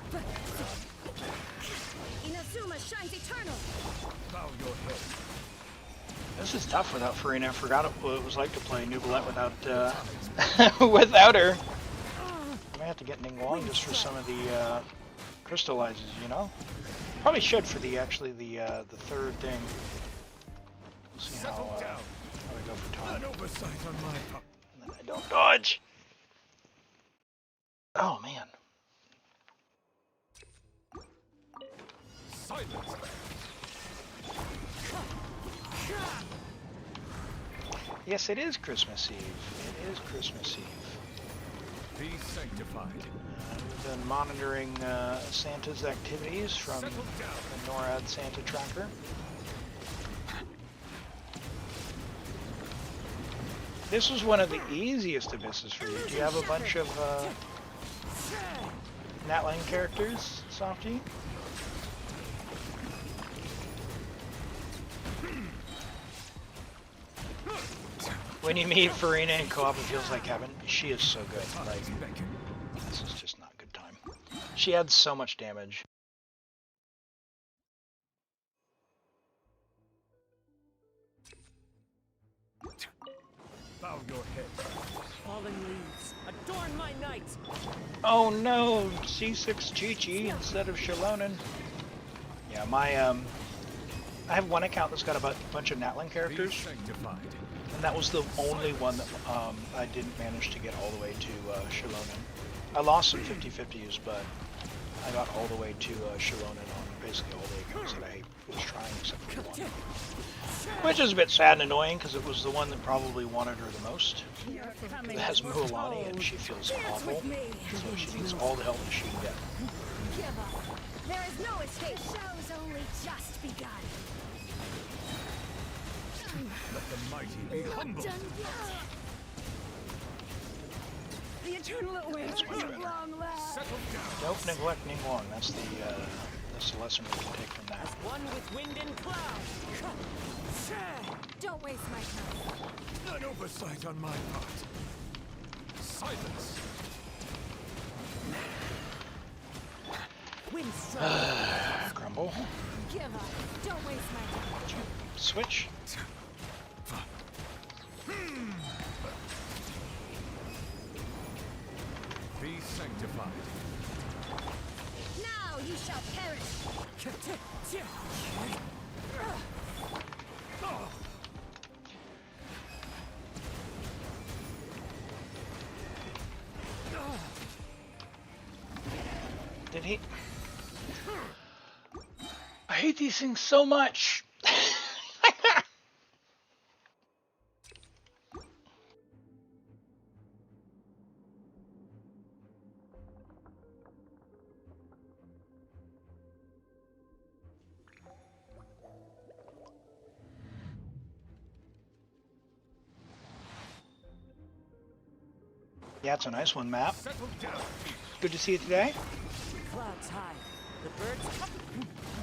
Inazuma shines eternal. Bow your head. This is tough without Furina. I forgot what it was like to play Neuvillette without without her. I may have to get Ningguang just for some of the crystallizes, you know? Probably should for the the third thing. We'll see how Settle down. I go for time. An oversight on my part. And then I don't dodge. Oh man. Yes, it is Christmas Eve. It is Christmas Eve. Be sanctified. We've been monitoring Santa's activities from the NORAD Santa tracker. This was one of the easiest abysses for you. Do you have a bunch of Natlang characters, Softy? When you meet Furina in co-op, it feels like heaven. She is so good. Like, this is just not a good time. She adds so much damage. Bow your head. Fallen leaves, adorn my night. Oh no, C6 Chi-Chi instead of Shilonen. Yeah, my I have one account that's got a bunch of Natlang characters. Be sanctified. And that was the only one that I didn't manage to get all the way to Shilonen. I lost some 50-50s, but I got all the way to Shilonen on basically all the accounts that I was trying, except for one. Which is a bit sad and annoying, because it was the one that probably wanted her the most. It has Mualani, and she feels awful, so she needs all the help that she can get. Give up. There is no escape. The show's only just begun. Let the mighty be humble. Done yet. The eternal awaits at long last. Settle down. Don't neglect Ningguang, that's the lesson we can take from that. One with wind and cloud. Don't waste my time. An oversight on my part. Silence. Wind strike. Grumble. Give up. Don't waste my time. Switch. Be sanctified. Now you shall perish. Did he? I hate these things so much. Yeah, it's a nice one, Map. Settle down. Good to see you today. Clouds high. The birds come.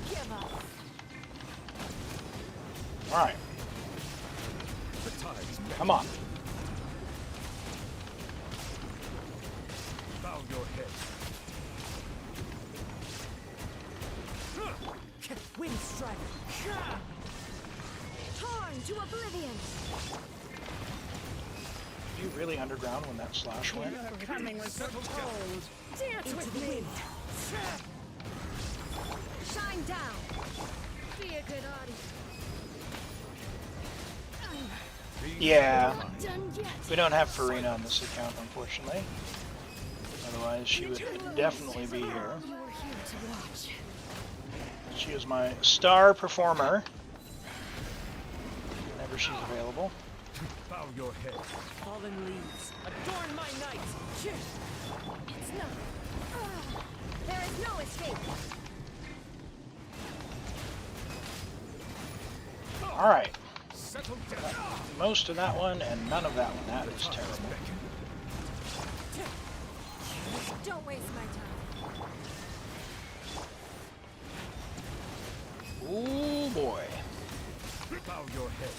Give up. All right, The tide's back. come on. Bow your head. Wind strike. Torn to oblivion. You really underground when that slash went? Your coming was foretold. Dance with me. Shine down. Be a good audience. Yeah, Done yet. we don't have Furina on this account, unfortunately. Otherwise, she would definitely be here. You are here to watch. She is my star performer whenever she's available. Bow your head. Fallen leaves, adorn my night. It's not. There is no escape. All right, Settle down. most of that one and none of that one. That is terrible. Don't waste my time. Ooh boy. Bow your head.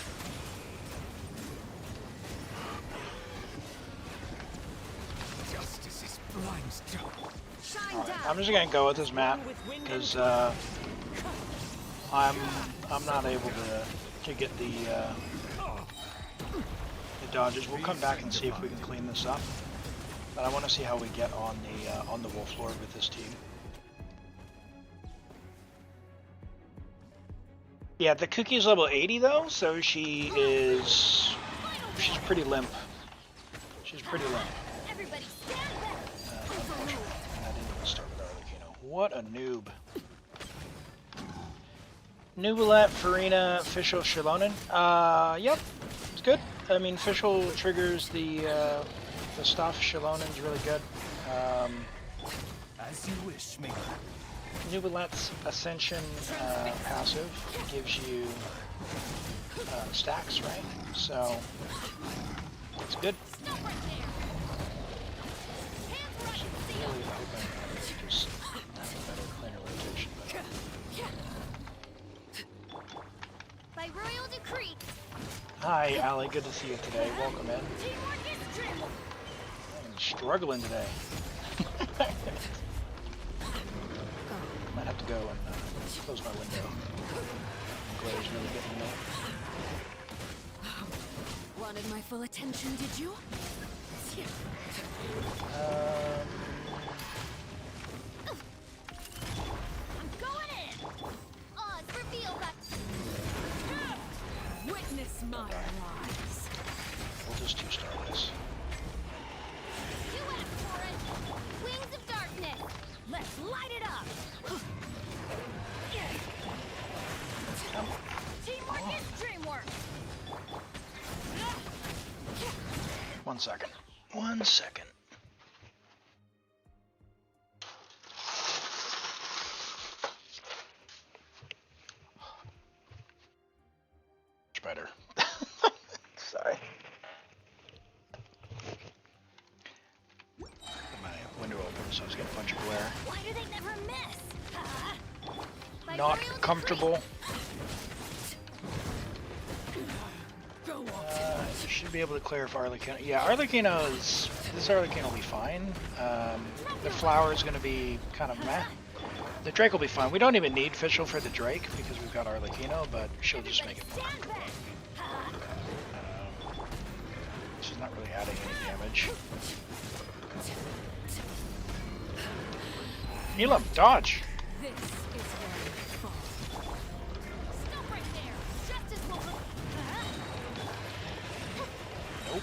Justice is blind. Shine All right, down. I'm just gonna go with this map because I'm not able to get the dodges. We'll come back and see if we can clean this up. But I want to see how we get on the Wolf Lord with this team. Yeah, the cookie's level 80 though, so she's pretty limp. She's pretty limp. Everybody stand back. Unfortunately. And I didn't even start with Arlecchino. What a noob. Neuvillette, Furina, Fischl, Shilonen. Yep, it's good. I mean, Fischl triggers the stuff. Shilonen's really good. As you wish, me. Neuvillette's Ascension passive gives you stacks, right? So it's good. Really hoping I could just have a better, cleaner rotation. By royal decree. Hi, Allie. Good to see you today. Welcome in. Teamwork is strength. I'm struggling today. Might have to go and close my window. Glare's really getting me. Wanted my full attention, did you? I'm going in. Odds reveal that. Witness my rise. We'll just two-star this. You asked for it. Wings of darkness. Let's light it up. Teamwork is dreamwork. 1 second. 1 second. Much better. Sorry. Put my window open so I was getting a bunch of glare. Why do they never miss? By Not royal comfortable. Should be able to clear if Arlecchino. Yeah, Arlecchino's. This Arlecchino will be fine. The flower is going to be kind of meh. The Drake will be fine. We don't even need Fischl for the Drake because we've got Arlecchino, but she'll just make it more stand comfortable. back. She's not really adding any damage. Elim, dodge! This is where it falls. Stop right there. Justice will. Nope.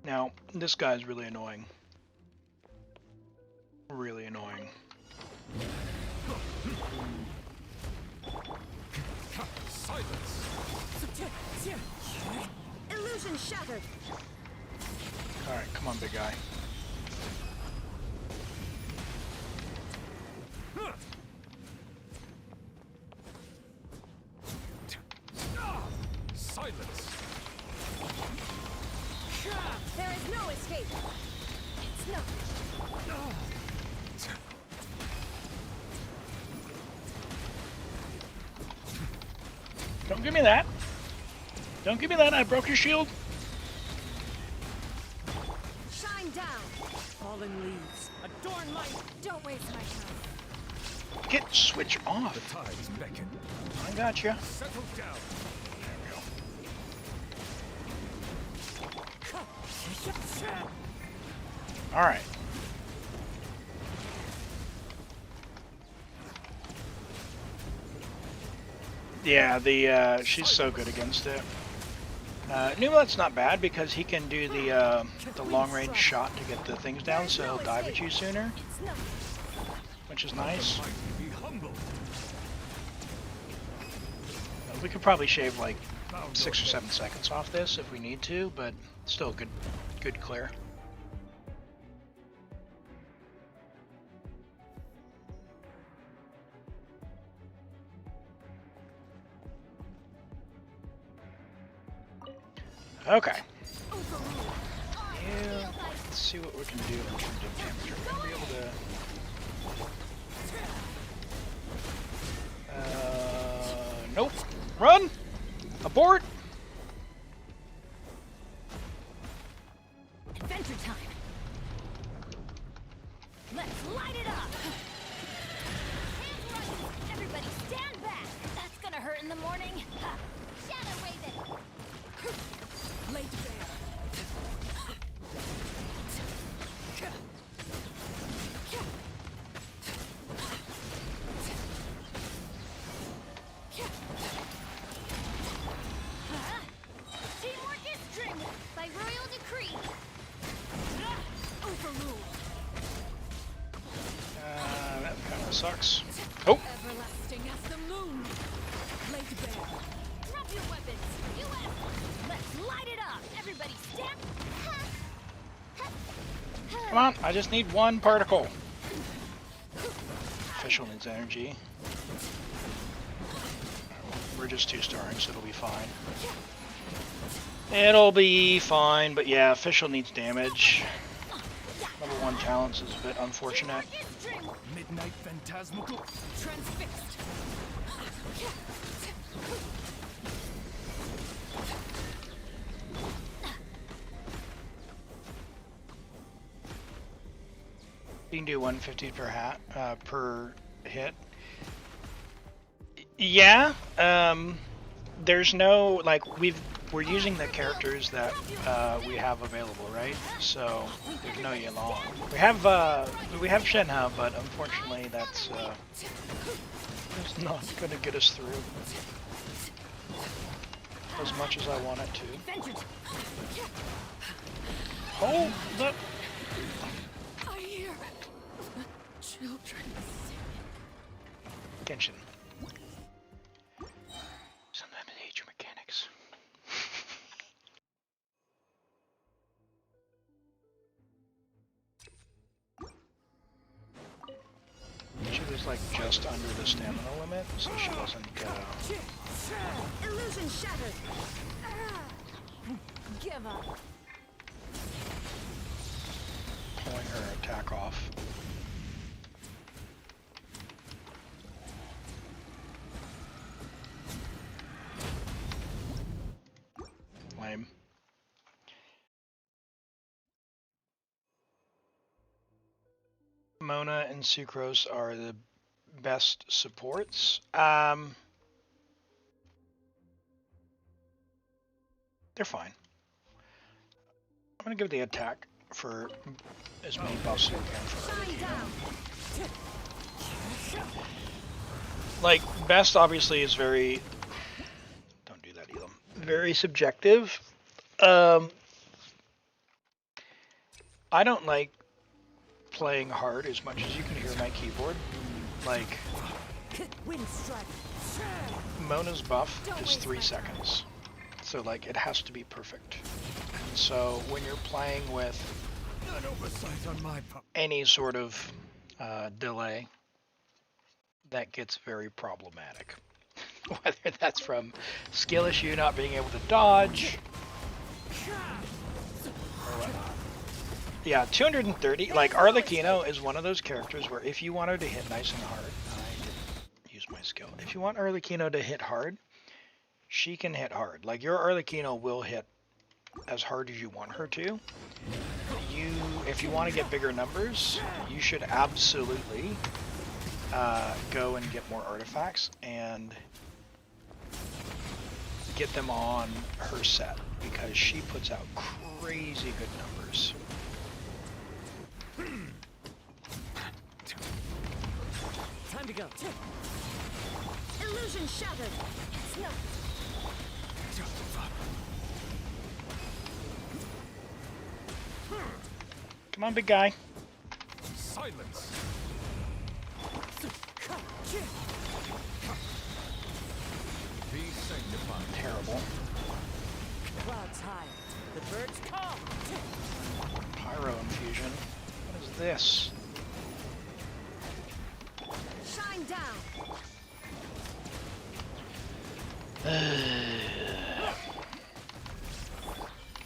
Now, this guy's really annoying. Really annoying. Silence. Illusion shattered. Alright, come on, big guy. Silence. There is no escape. It's no. Don't give me that. Don't give me that. I broke your shield. Shine down. Fallen leaves. Adorn my. Don't waste my time. Get switch off. The tides beckon. I got you. Settle down. All right. Yeah, she's so good against it. Neuvillette's not bad because he can do the long range shot to get the things down, so he'll dive at you sooner, which is nice. The mighty be humble. We could probably shave like 6 or 7 seconds off this if we need to, but still good clear. Okay. Yeah, let's see what we can do in terms of damage. We're gonna be able to. Nope. Run! Abort! Adventure time. Let's light it up. Hands rising. Everybody stand back. That's gonna hurt in the morning. Ha. Shadow Raven. Laid bare. That sucks. Oh! Everlasting as the moon. Laid bare. Drop your weapons. Let's light it up. Everybody stand. Come on, I just need one particle. Official needs energy. We're just 2-starring, so it'll be fine. It'll be fine, but yeah, official needs damage. Level 1 talents is a bit unfortunate. Midnight phantasmical. Transfixed. You can do 150 per hit. Yeah, there's no, like, we're using the characters that we have available, right? So there's no Yalong. We have Shenhe, but unfortunately that's not gonna get us through as much as I want it to. Hold the I hear children. Genshin. Sometimes I hate your mechanics. She was like just under the stamina limit, so she wasn't Illusion shattered. Give up. pulling her attack off. Lame. Mona and Sucrose are the best supports. They're fine. I'm gonna give the attack for as many buffs as we can for Arataki. Like, best obviously is very... Don't do that, Elim. Very subjective. I don't like playing hard as much as you can hear my keyboard. Like, Wind strike. Mona's buff is 3 seconds. So, like, it has to be perfect. And so, when you're playing with An oversight on my part. any sort of delay, that gets very problematic. Whether that's from skill issue, not being able to dodge, or whatnot. Yeah, 230, like, Arlecchino is one of those characters where if you want her to hit nice and hard, I didn't use my skill. If you want Arlecchino to hit hard, she can hit hard. Like, your Arlecchino will hit as hard as you want her to. If you want to get bigger numbers, you should absolutely go and get more artifacts and get them on her set, because she puts out crazy good numbers. Time to go. Illusion shattered. Come on, big guy. Silence. Be sanctified. Terrible. Clouds high. The birds call. Pyro infusion. What is this? Shine down.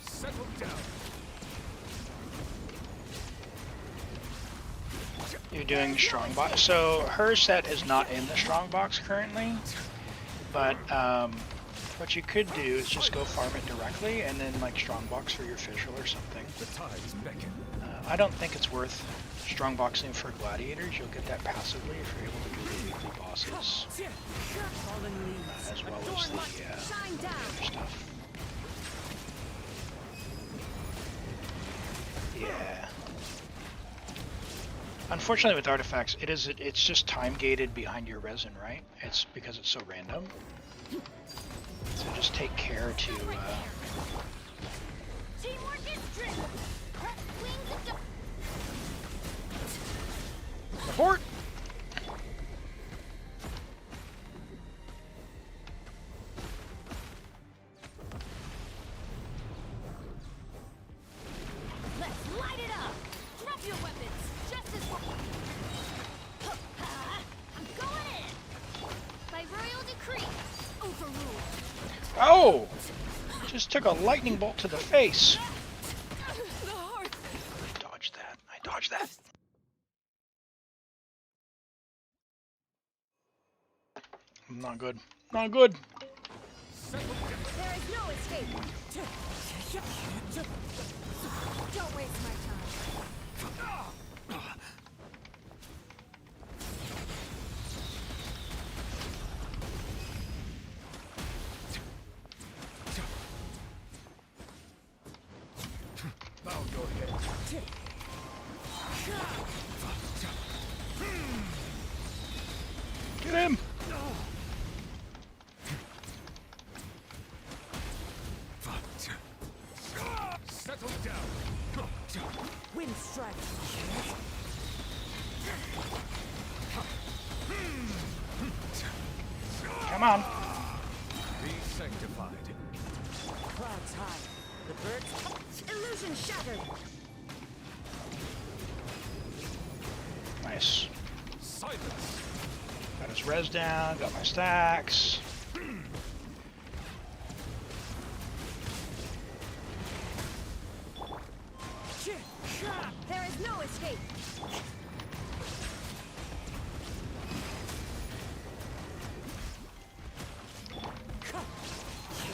Settle down. You're doing strongbox. So her set is not in the strongbox currently, but what you could do is just go farm it directly and then like strongbox for your official or something. The tides beckon. I don't think it's worth strongboxing for gladiators. You'll get that passively if you're able to do the weekly bosses, Fallen leaves. as well as the Shine down. other stuff. Yeah. Unfortunately with artifacts, it's just time gated behind your resin, right? It's because it's so random. So just take care to Teamwork is true. Press wings of abort. Whoa! Just took a lightning bolt to the face. I dodged that. I dodged that. Not good. Not good. There is no escape. Don't waste my time. Bow your head. Get him! Settle down. Wind strike. Come on. Be sanctified. Clouds high. The birds. Illusion shattered. Nice. Silence. Got his res down, got my stacks. There is no escape.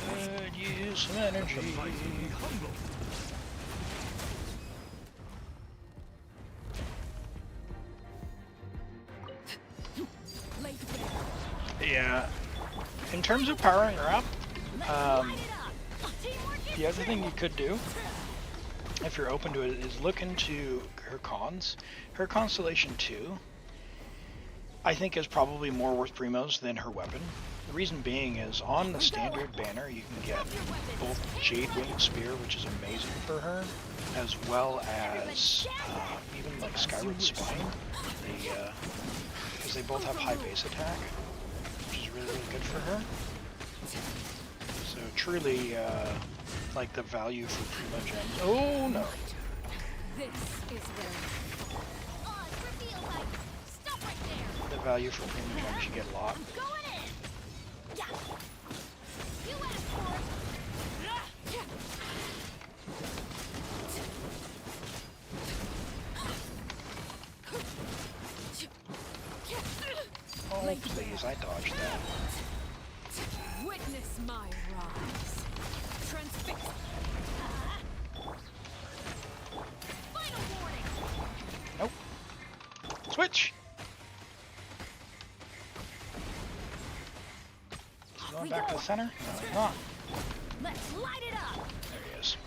Could use some energy. The mighty be humble. Yeah. In terms of powering her up, the other thing you could do, if you're open to it, is look into her cons. Her Constellation 2, I think, is probably more worth primos than her weapon. The reason being is on the standard banner you can get both Jade Winged Spear, which is amazing for her, as well as even like Skyward Spine, because they both have high base attack, which is really, really good for her. So truly, like the value for primo gems. Oh no! This is where. Reveal light. Stop right there. The value for primo gems you get a lot. Going in. Yeah. You asked for it. Oh please, I dodged that. Witness my rise. Transfix. Final warning. Nope. Switch! Is he going back to the center? No, he's not. Let's light it up. There he is.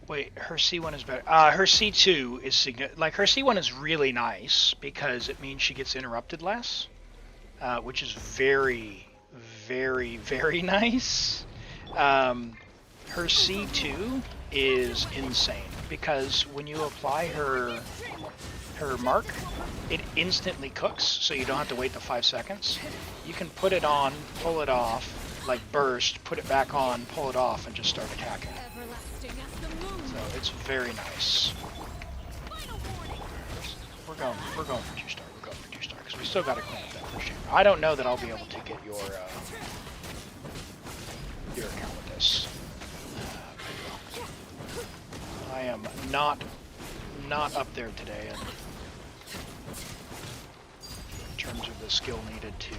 Wait, her C1 is better. Her C2 is like her C1 is really nice because it means she gets interrupted less, which is very, very, very nice. Her C2 is insane because when you apply her mark, it instantly cooks, so you don't have to wait the 5 seconds. You can put it on, pull it off, like burst, put it back on, pull it off, and just start attacking. Everlasting as the moon. So it's very nice. We're going for 2-star. We're going for 2-star because we still got to clean up that first chamber. I don't know that I'll be able to get your account with this. I am not up there today in terms of the skill needed to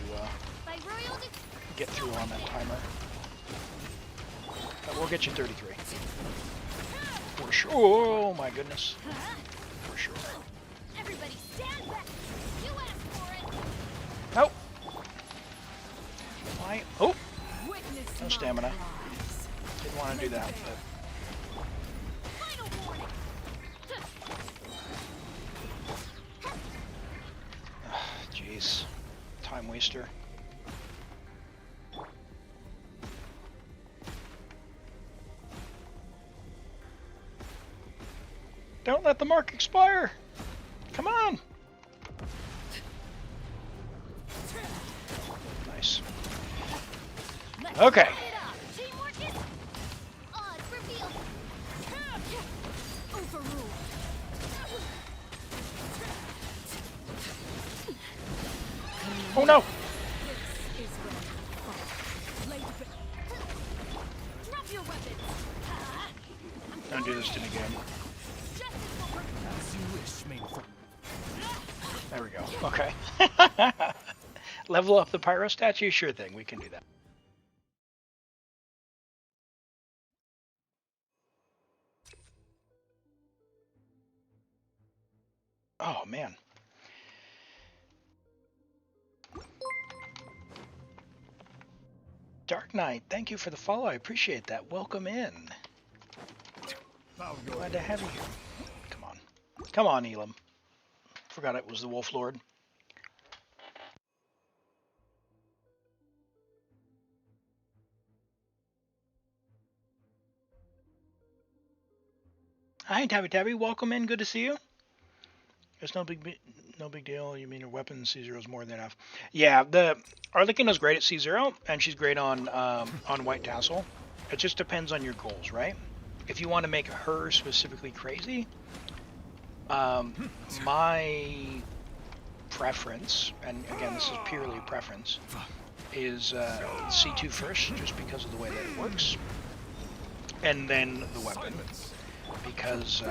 get through on that timer. But we'll get you 33. For sure. Oh my goodness. For sure. Everybody stand back. You asked for it. Nope. Why? Oh! Witness No my stamina. rise. Didn't want to do that, but... Final warning. Jeez. Time waster. Don't let the mark expire! Come on! Nice. Okay. Teamwork is odds revealed. Overruled. Oh no! in a game. As you wish, main friend. There we go. Okay. Level up the pyro statue? Sure thing, we can do that. Oh, man. Dark Knight, thank you for the follow. I appreciate that. Welcome in. Glad to have you here. Come on. Come on, Elim. Forgot it was the Wolf Lord. Hi, Tabby Tabby. Welcome in. Good to see you. There's no big deal. You mean your weapon C0 is more than enough. Yeah, the Arlecchino's great at C0, and she's great on White Tassel. It just depends on your goals, right? If you want to make her specifically crazy, my preference, and again this is purely preference, is C2 first, just because of the way that it works, and then the weapon, because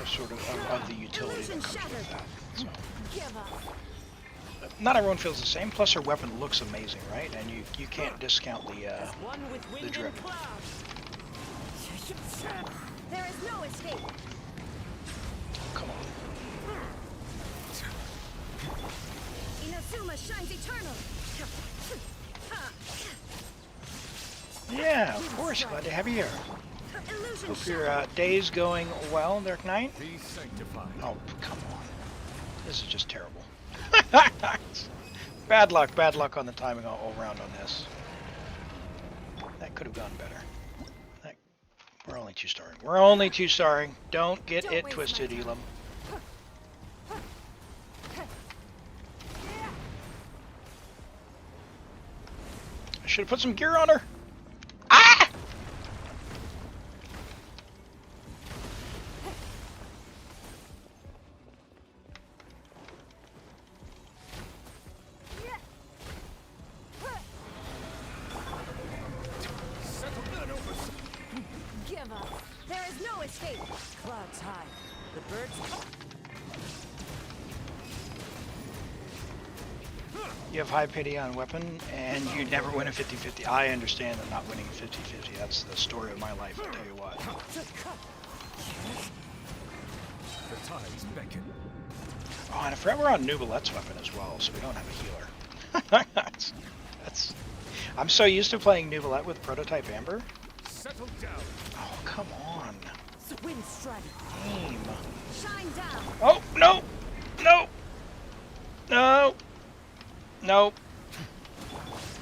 sort of the utility that comes with that. So. Not everyone feels the same. Plus, her weapon looks amazing, right? And you can't discount the drip. There is no escape. Come on. Inazuma shines eternal. Yeah, of course. Glad to have you here. Hope your day's going well, Dark Knight. Be sanctified. Oh, come on. This is just terrible. Bad luck on the timing all around on this. That could have gone better. We're only two-starring. We're only two-starring. Don't get it twisted, Elim. I should have put some gear on her. Ah! Give up. There is no escape. Clouds high. The birds. You have high pity on weapon, and you never win a 50-50. I understand that not winning a 50-50. That's the story of my life, I'll tell you what. The tides beckon. Oh, and I forgot we're on Neuvillette's weapon as well, so we don't have a healer. that's... I'm so used to playing Neuvillette with Prototype Amber. Settle down. Oh, come on. Wind strike. Game. Shine down. Oh, no! No! No! No.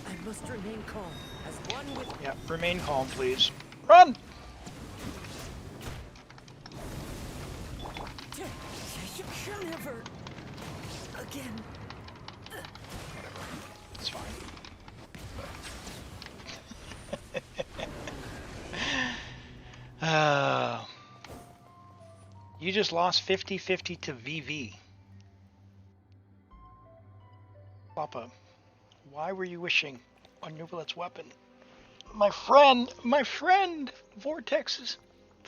I must remain calm as one with. Yeah, remain calm, please. Run! Never again. It's fine. You just lost 50-50 to VV. Papa, why were you wishing on Neuvillette's weapon? My friend, Vortexes.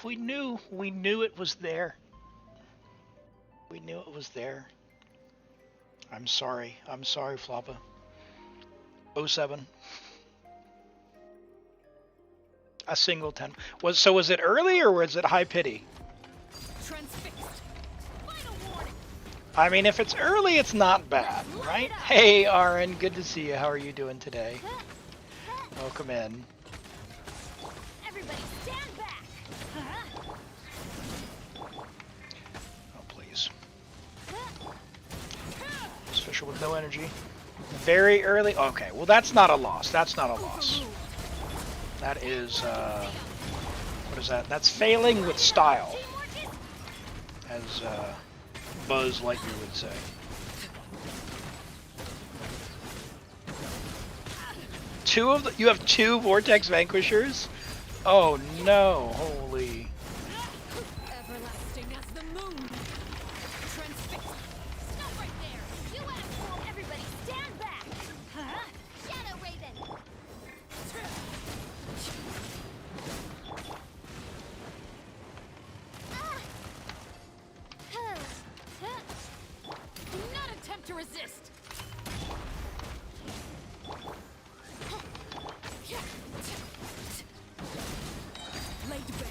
We knew it was there. We knew it was there. I'm sorry, Floppa. 07. A single 10. Was it early or was it high pity? Transfixed. Final warning. I mean, if it's early, it's not bad, right? Hey, Aaron, good to see you. How are you doing today? Welcome in. Everybody stand back. Oh, please. Special with no energy. Very early. Okay, well, that's not a loss. That's not a loss. That is, what is that? That's failing with style, as Buzz Lightyear would say. You have two Vortex Vanquishers? Oh no, holy. Everlasting as the moon. Transfixed. Stop right there. You asshole. Everybody stand back. Shadow Raven. to resist. Laid bare.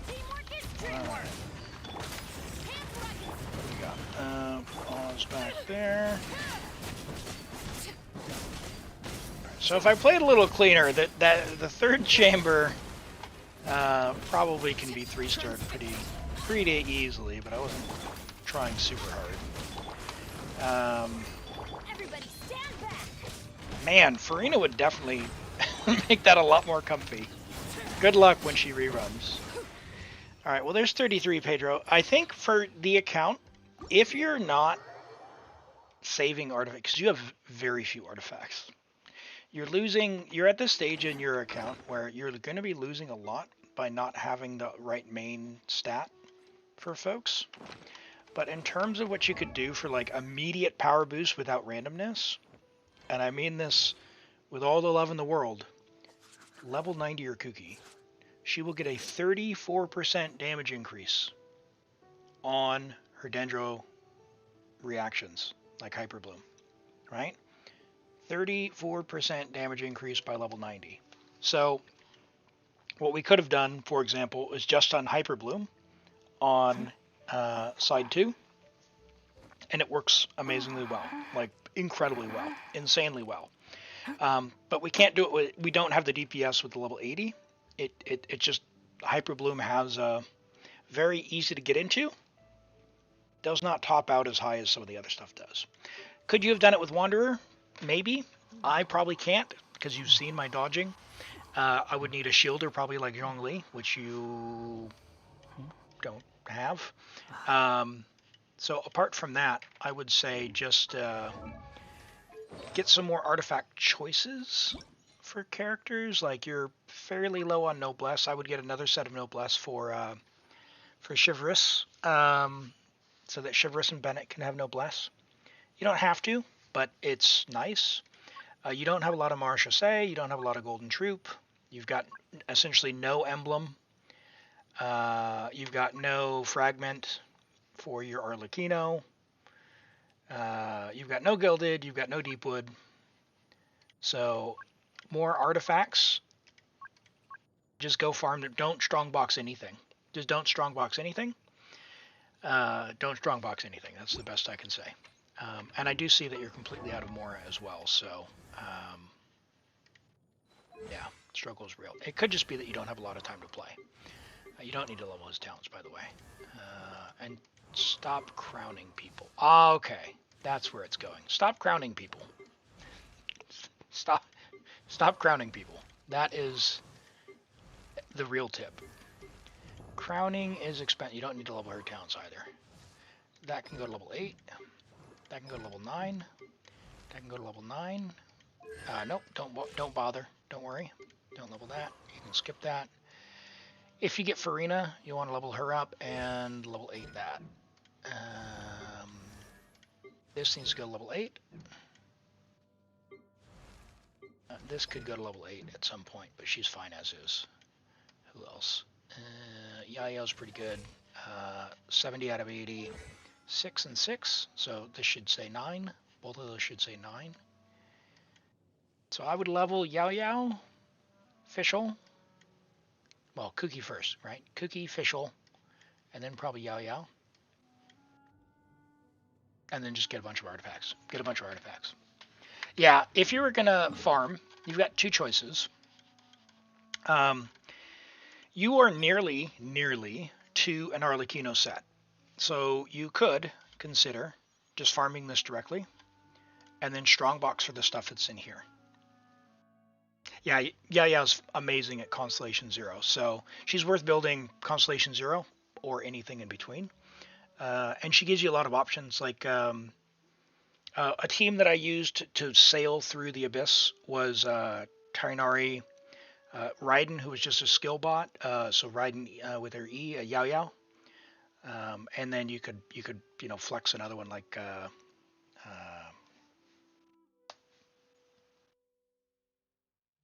Teamwork is All dreamwork. right. Hands right. What do we got? Pause back there. So if I played a little cleaner, that the third chamber probably can be 3-starred pretty easily, but I wasn't trying super hard. Everybody stand back. Man, Furina would definitely make that a lot more comfy. Good luck when she reruns. All right, well there's 33, Pedro. I think for the account, if you're not saving artifacts, because you have very few artifacts, you're at this stage in your account where you're going to be losing a lot by not having the right main stat for folks. But in terms of what you could do for like immediate power boost without randomness, and I mean this with all the love in the world, level 90 or Kuki, she will get a 34% damage increase on her Dendro reactions, like Hyper Bloom, right? 34% damage increase by level 90. So what we could have done, for example, is just on Hyper Bloom on side 2, and it works amazingly well, like incredibly well, insanely well. But we can't do it we don't have the DPS with the level 80. It just, Hyper Bloom has very easy to get into, does not top out as high as some of the other stuff does. Could you have done it with Wanderer? Maybe. I probably can't, because you've seen my dodging. I would need a shielder, probably like Zhongli, which you don't have. So apart from that, I would say just get some more artifact choices for characters. Like you're fairly low on Noblesse. I would get another set of Noblesse for Chivalrous, so that Chivalrous and Bennett can have Noblesse. You don't have to, but it's nice. You don't have a lot of Marechaussee, you don't have a lot of Golden Troop, you've got essentially no Emblem, you've got no Fragment for your Arlecchino, you've got no Gilded, you've got no Deepwood, so more artifacts. Just go farm them. Don't strongbox anything. Just don't strongbox anything. Don't strongbox anything. That's the best I can say. And I do see that you're completely out of Mora as well, so yeah, struggle is real. It could just be that you don't have a lot of time to play. You don't need to level his talents, by the way. And stop crowning people. Okay, that's where it's going. Stop crowning people. Stop crowning people. That is the real tip. Crowning is expensive. You don't need to level her talents either. That can go to level 8. That can go to level 9. That can go to level 9. Nope, don't bother. Don't worry. Don't level that. You can skip that. If you get Furina, you want to level her up and level 8 that. This needs to go to level 8. This could go to level 8 at some point, but she's fine as is. Who else? Yayao's pretty good. 70 out of 80. 6 and 6, so this should say 9. Both of those should say 9. So I would level Yao Yao, Fischl. Well, Kuki first, right? Kuki, Fischl, and then probably Yao Yao. And then just get a bunch of artifacts. Get a bunch of artifacts. Yeah, if you were going to farm, you've got two choices. You are nearly to an Arlecchino set. So you could consider just farming this directly and then strongbox for the stuff that's in here. Yeah, Yaya's amazing at Constellation 0. So she's worth building Constellation 0 or anything in between. And she gives you a lot of options. Like a team that I used to sail through the Abyss was Tarinari, Raiden, who was just a skill bot. So Raiden with her E, Yao Yao. And then you could flex another one like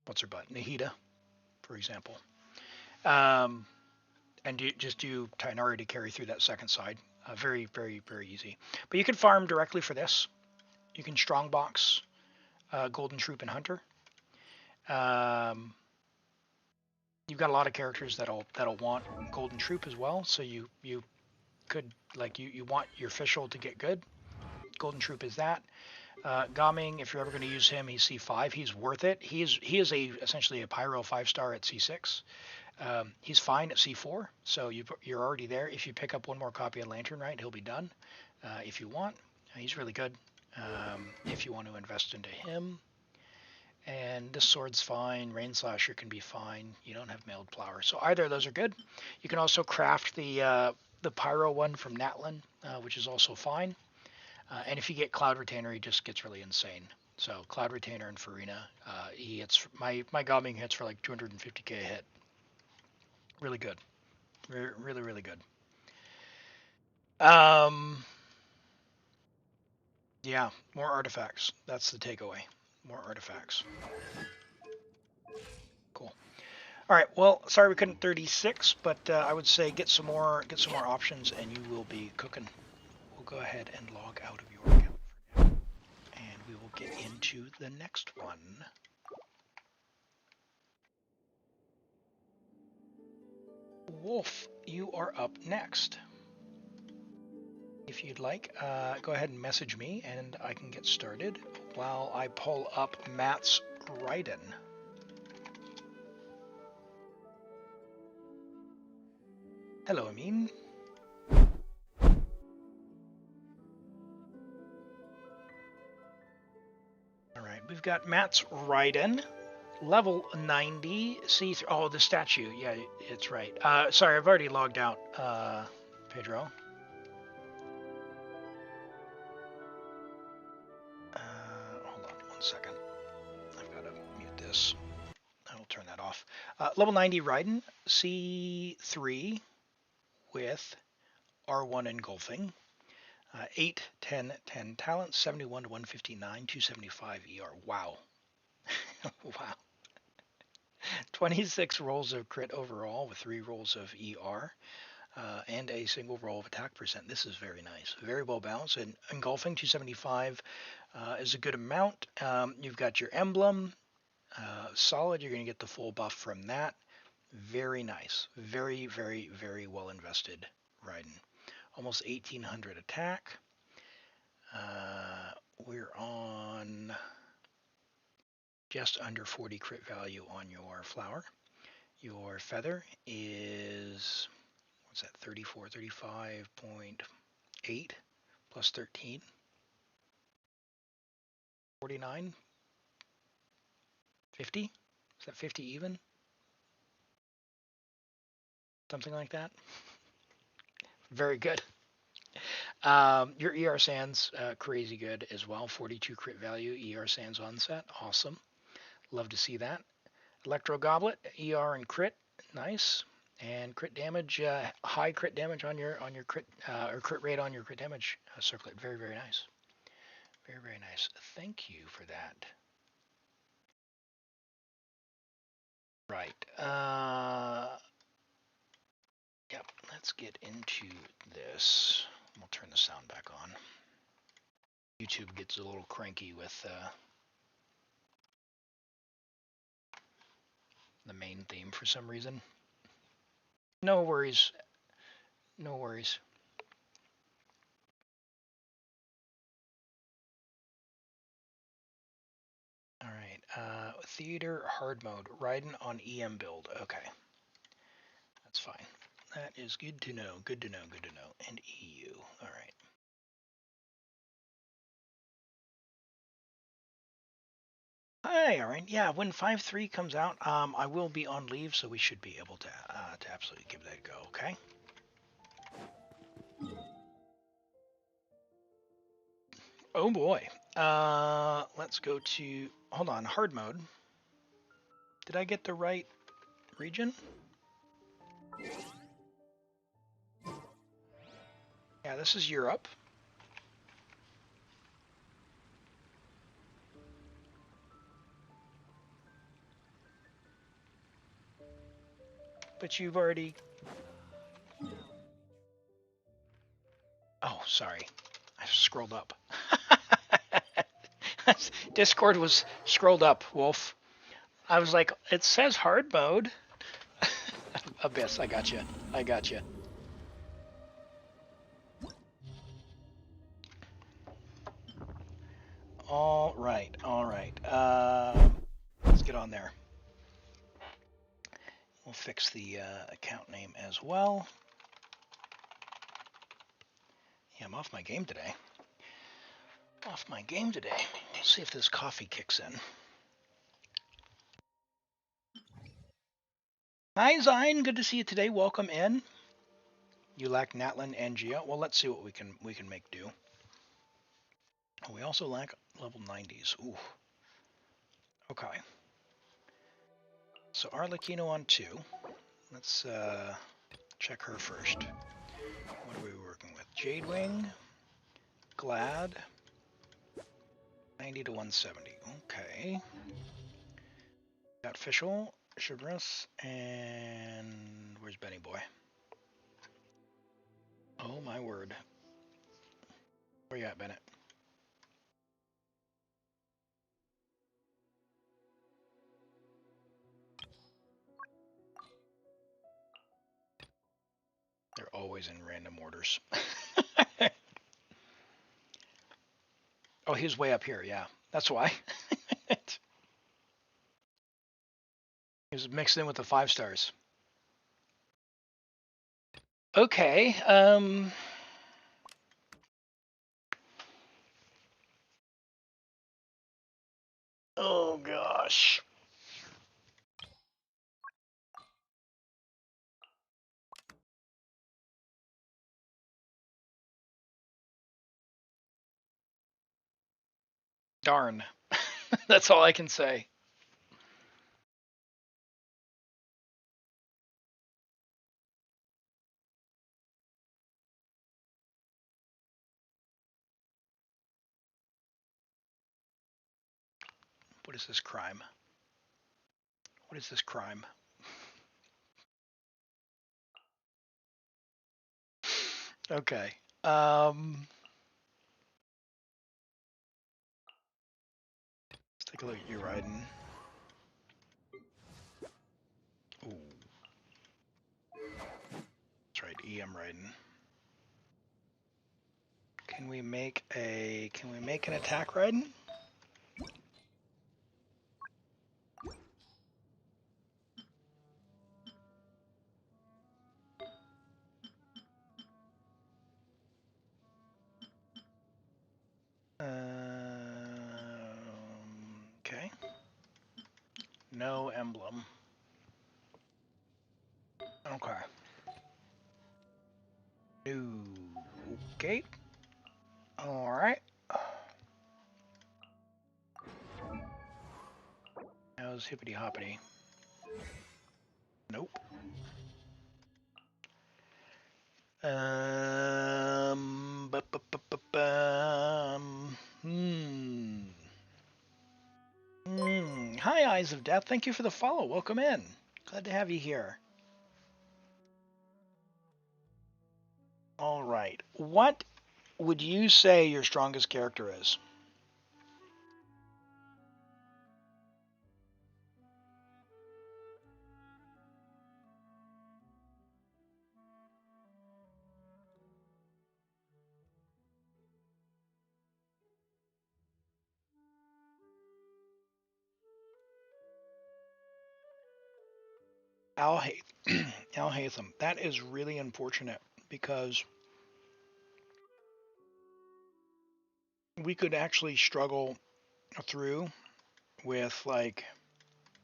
what's her butt, Nahida, for example. And and just do Tainari to carry through that second side. Very, very, very easy. But you can farm directly for this. You can strongbox Golden Troop and Hunter. You've got a lot of characters that'll want Golden Troop as well. So you could, like, you want your official to get good. Golden Troop is that. Gaming, if you're ever going to use him, he's C5. He's worth it. He is essentially a Pyro 5-star at C6. He's fine at C4, so you're already there. If you pick up one more copy of Lantern Rite, he'll be done. If you want, he's really good. If you want to invest into him. And this sword's fine. Rain Slasher can be fine. You don't have Mailed Flower, so either of those are good. You can also craft the Pyro one from Natlin, which is also fine. And if you get Cloud Retainer, he just gets really insane. So Cloud Retainer and Furina, he hits my Gaming hits for like 250k a hit. Really good, really, really good. Yeah, more artifacts. That's the takeaway. More artifacts. Cool. All right. Well, sorry we couldn't 36, but I would say get some more options, and you will be cooking. We'll go ahead and log out of your account for now, and we will get into the next one. Wolf, you are up next. If you'd like, go ahead and message me, and I can get started while I pull up Matt's Raiden. Hello, Amin. All right, we've got Matt's Raiden, level 90, C3. Oh, the statue. Yeah, it's right. Sorry, I've already logged out, Pedro. Hold on 1 second. I've got to mute this. I will turn that off. Level 90 Raiden, C3 with R1 engulfing. 8, 10, 10 talent, 71 to 159, 275 ER. Wow. Wow. 26 rolls of crit overall with 3 rolls of ER. And a single roll of attack percent. This is very nice. Very well balanced. And engulfing 275 is a good amount. You've got your emblem. Solid. You're going to get the full buff from that. Very nice. Very, very, very well invested Raiden. Almost 1800 attack. We're on just under 40 crit value on your flower. Your feather is, what's that, 34, 35.8 plus 13. 49? 50? Is that 50 even? Something like that. Very good. Your ER Sands, crazy good as well. 42 crit value, ER Sands onset. Awesome. Love to see that. Electro Goblet, ER and crit. Nice. And crit damage, high crit damage on your crit, or crit rate on your crit damage circlet. Very, very nice. Very, very nice. Thank you for that. Right. Yep. Let's get into this. We'll turn the sound back on. YouTube gets a little cranky with the main theme for some reason. No worries. No worries. All right. Theater hard mode. Raiden on EM build. Okay. That's fine. That is good to know. Good to know. Good to know. And EU. All right. Hi, all right. Yeah, when 5.3 comes out, I will be on leave, so we should be able to absolutely give that a go. Okay. Oh boy. Let's go to, hold on, hard mode. Did I get the right region? Yeah, this is Europe. But you've already sorry. I scrolled up. Discord was scrolled up, Wolf. I was like, it says hard mode. Abyss, I got you. I got you. All right, all right. Let's get on there. We'll fix the account name as well. Yeah, I'm off my game today. Off my game today. Let's see if this coffee kicks in. Hi, Zine. Good to see you today. Welcome in. You lack Natlin and Gia. Well, let's see what we can make do. We also lack level 90s. Ooh. Okay. So Arlecchino on 2. Let's check her first. What are we working with? Jadewing, Glad, 90 to 170. Okay. Got Fischl, Chivalrous, and where's Benny Boy? Oh my word. Where you at, Bennett? They're always in random orders. Oh, he's way up here, yeah. That's why. He was mixed in with the 5 stars. Okay, oh gosh. Darn. That's all I can say. What is this crime? What is this crime? Okay. Let's take a look at you, Raiden. Ooh. That's right, EM Raiden. Can we make an attack, Raiden? Okay. No emblem. Okay. New gate. All right. How's hippity hoppity? Nope. Hi, Eyes of Death. Thank you for the follow. Welcome in. Glad to have you here. All right. What would you say your strongest character is? Al Hatham. That is really unfortunate because we could actually struggle through with like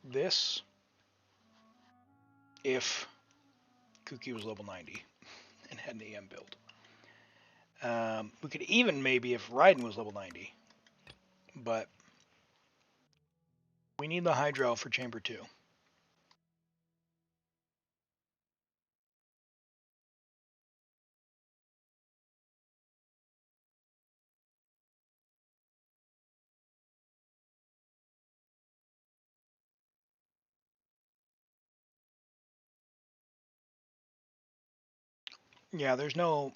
this if Kuki was level 90 and had an EM build. We could even maybe if Raiden was level 90, but we need the Hydro for Chamber 2. Yeah, there's no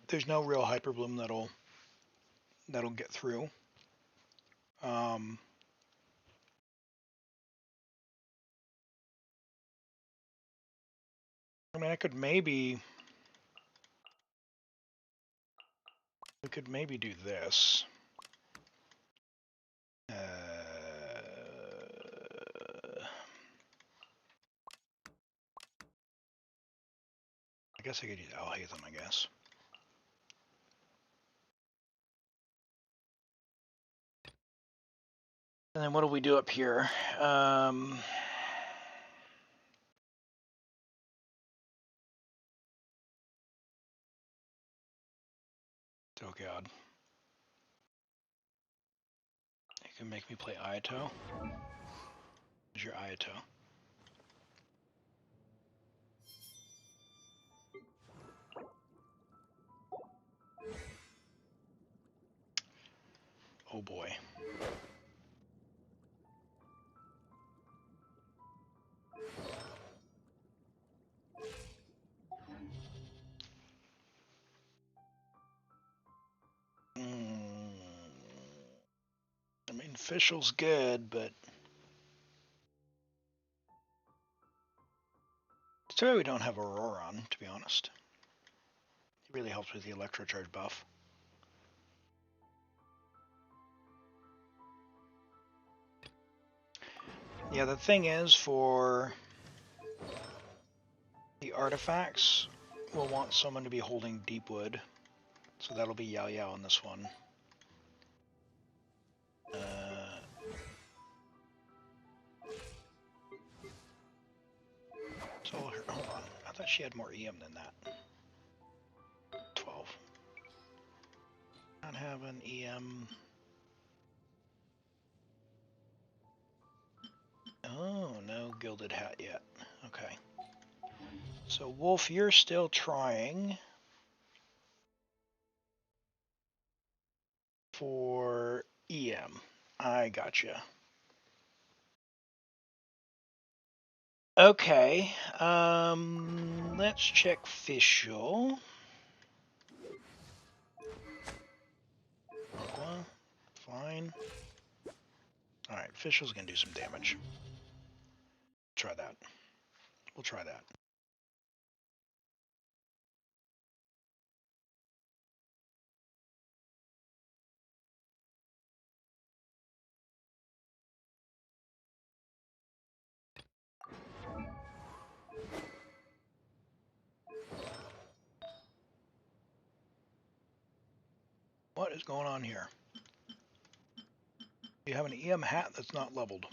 there's no real Hyper Bloom that'll get through. I mean, we could maybe do this. I guess I could use Alhaitham, I guess. And then what do we do up here? Oh god. You can make me play Ayato. Where's your Ayato? Oh boy. I mean, Fischl's good, but it's too bad we don't have Auroron, to be honest. It really helps with the Electrocharge buff. Yeah, the thing is, for the artifacts, we'll want someone to be holding Deepwood. So that'll be Yao Yao on this one. So, hold on. I thought she had more EM than that. 12. Not have an EM. Oh, no Gilded Hat yet. Okay. So, Wolf, you're still trying for EM. I gotcha. Okay. Let's check Fischl. Aqua. Fine. Alright, Fischl's gonna do some damage. Try that. We'll try that. What is going on here? You have an EM hat that's not leveled.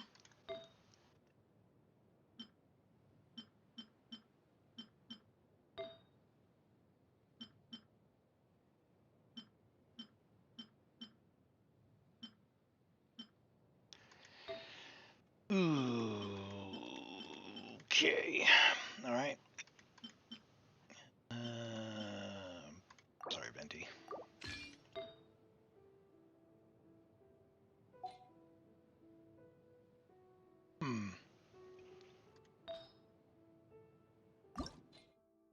Ooh. Okay. All right. Sorry, Venti.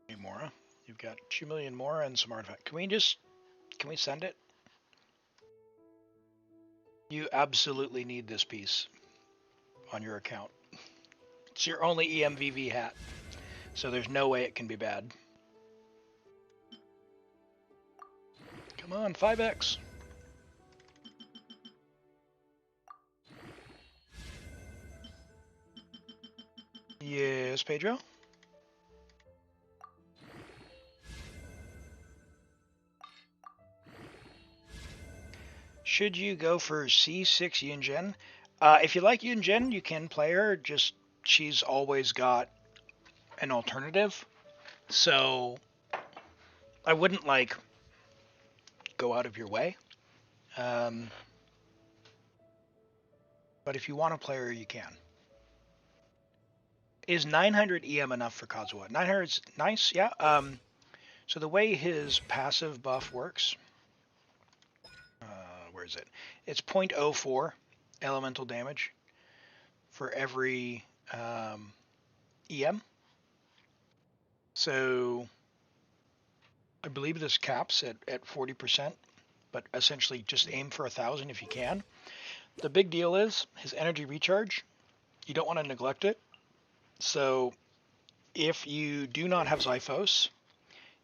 Hey, Mora. You've got 2 million more and some artifact. Can we send it? You absolutely need this piece on your account. It's your only EMVV hat, so there's no way it can be bad. Come on, 5x. Yes, Pedro? Should you go for C6 Yunjin? If you like Yunjin, you can play her. Just she's always got an alternative, so I wouldn't like go out of your way. But if you want to play her, you can. Is 900 EM enough for Kazuha? 900 is nice, yeah. So the way his passive buff works, where is it? It's 0.04 elemental damage for every EM. So I believe this caps at 40%, but essentially just aim for 1,000 if you can. The big deal is his energy recharge. You don't want to neglect it. So if you do not have Zyphos,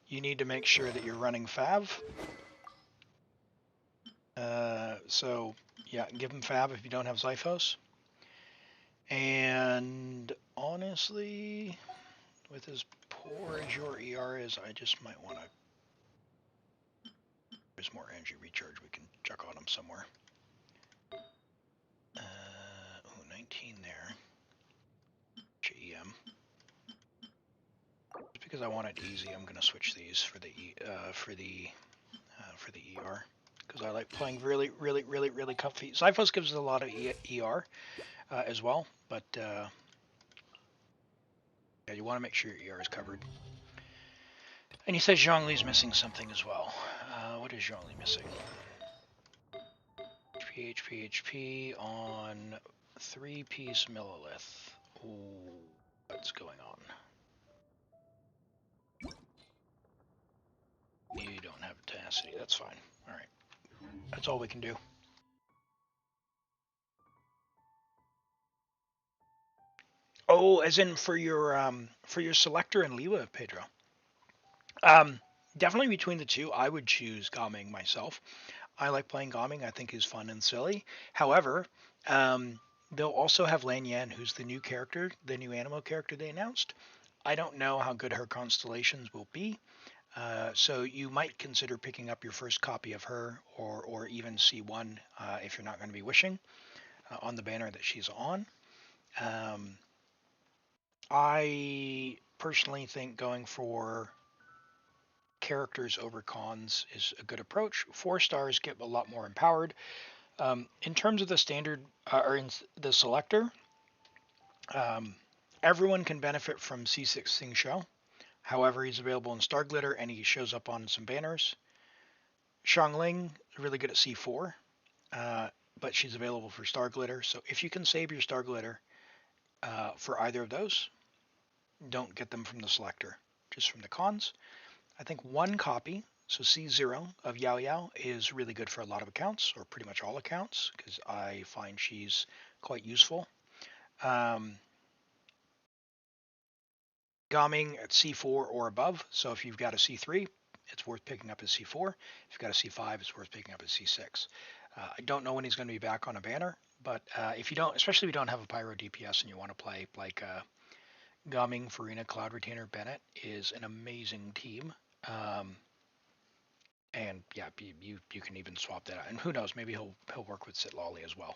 you need to make sure that you're running Fav. So yeah, give him Fav if you don't have Zyphos. And honestly, with as poor as your ER is, I just might want to... There's more energy recharge we can chuck on him somewhere. 19 there. EM. Just because I want it easy, I'm going to switch these for the ER. Because I like playing really comfy. Zyphos gives us a lot of ER as well, but yeah, you want to make sure your ER is covered. And he says Zhongli's missing something as well. What is Zhongli missing? HP on 3-piece Millilith. Ooh, what's going on? You don't have tenacity. That's fine. All right, that's all we can do. Oh, as in for your Selector and Liwa, Pedro. Definitely between the two, I would choose Gaming myself. I like playing Gaming. I think he's fun and silly. However, they'll also have Lan Yan, who's the new character, the new Animo character they announced. I don't know how good her constellations will be. So you might consider picking up your first copy of her, or even C1 if you're not going to be wishing on the banner that she's on. I personally think going for characters over cons is a good approach. 4 stars get a lot more empowered. In terms of the standard or in the Selector, everyone can benefit from C6 Xingqiu. However, he's available in Star Glitter and he shows up on some banners. Xiangling is really good at C4, but she's available for Star Glitter. So if you can save your Star Glitter for either of those, don't get them from the Selector, just from the cons. I think 1 copy, so C0 of Yao Yao, is really good for a lot of accounts, or pretty much all accounts, because I find she's quite useful. Gaming at C4 or above, so if you've got a C3, it's worth picking up as C4. If you've got a C5, it's worth picking up as C6. I don't know when he's going to be back on a banner, but if you don't, especially if you don't have a Pyro DPS and you want to play like Gaming, Furina, Cloud Retainer, Bennett is an amazing team. And yeah, you can even swap that out. And who knows, maybe he'll work with Sitlali as well.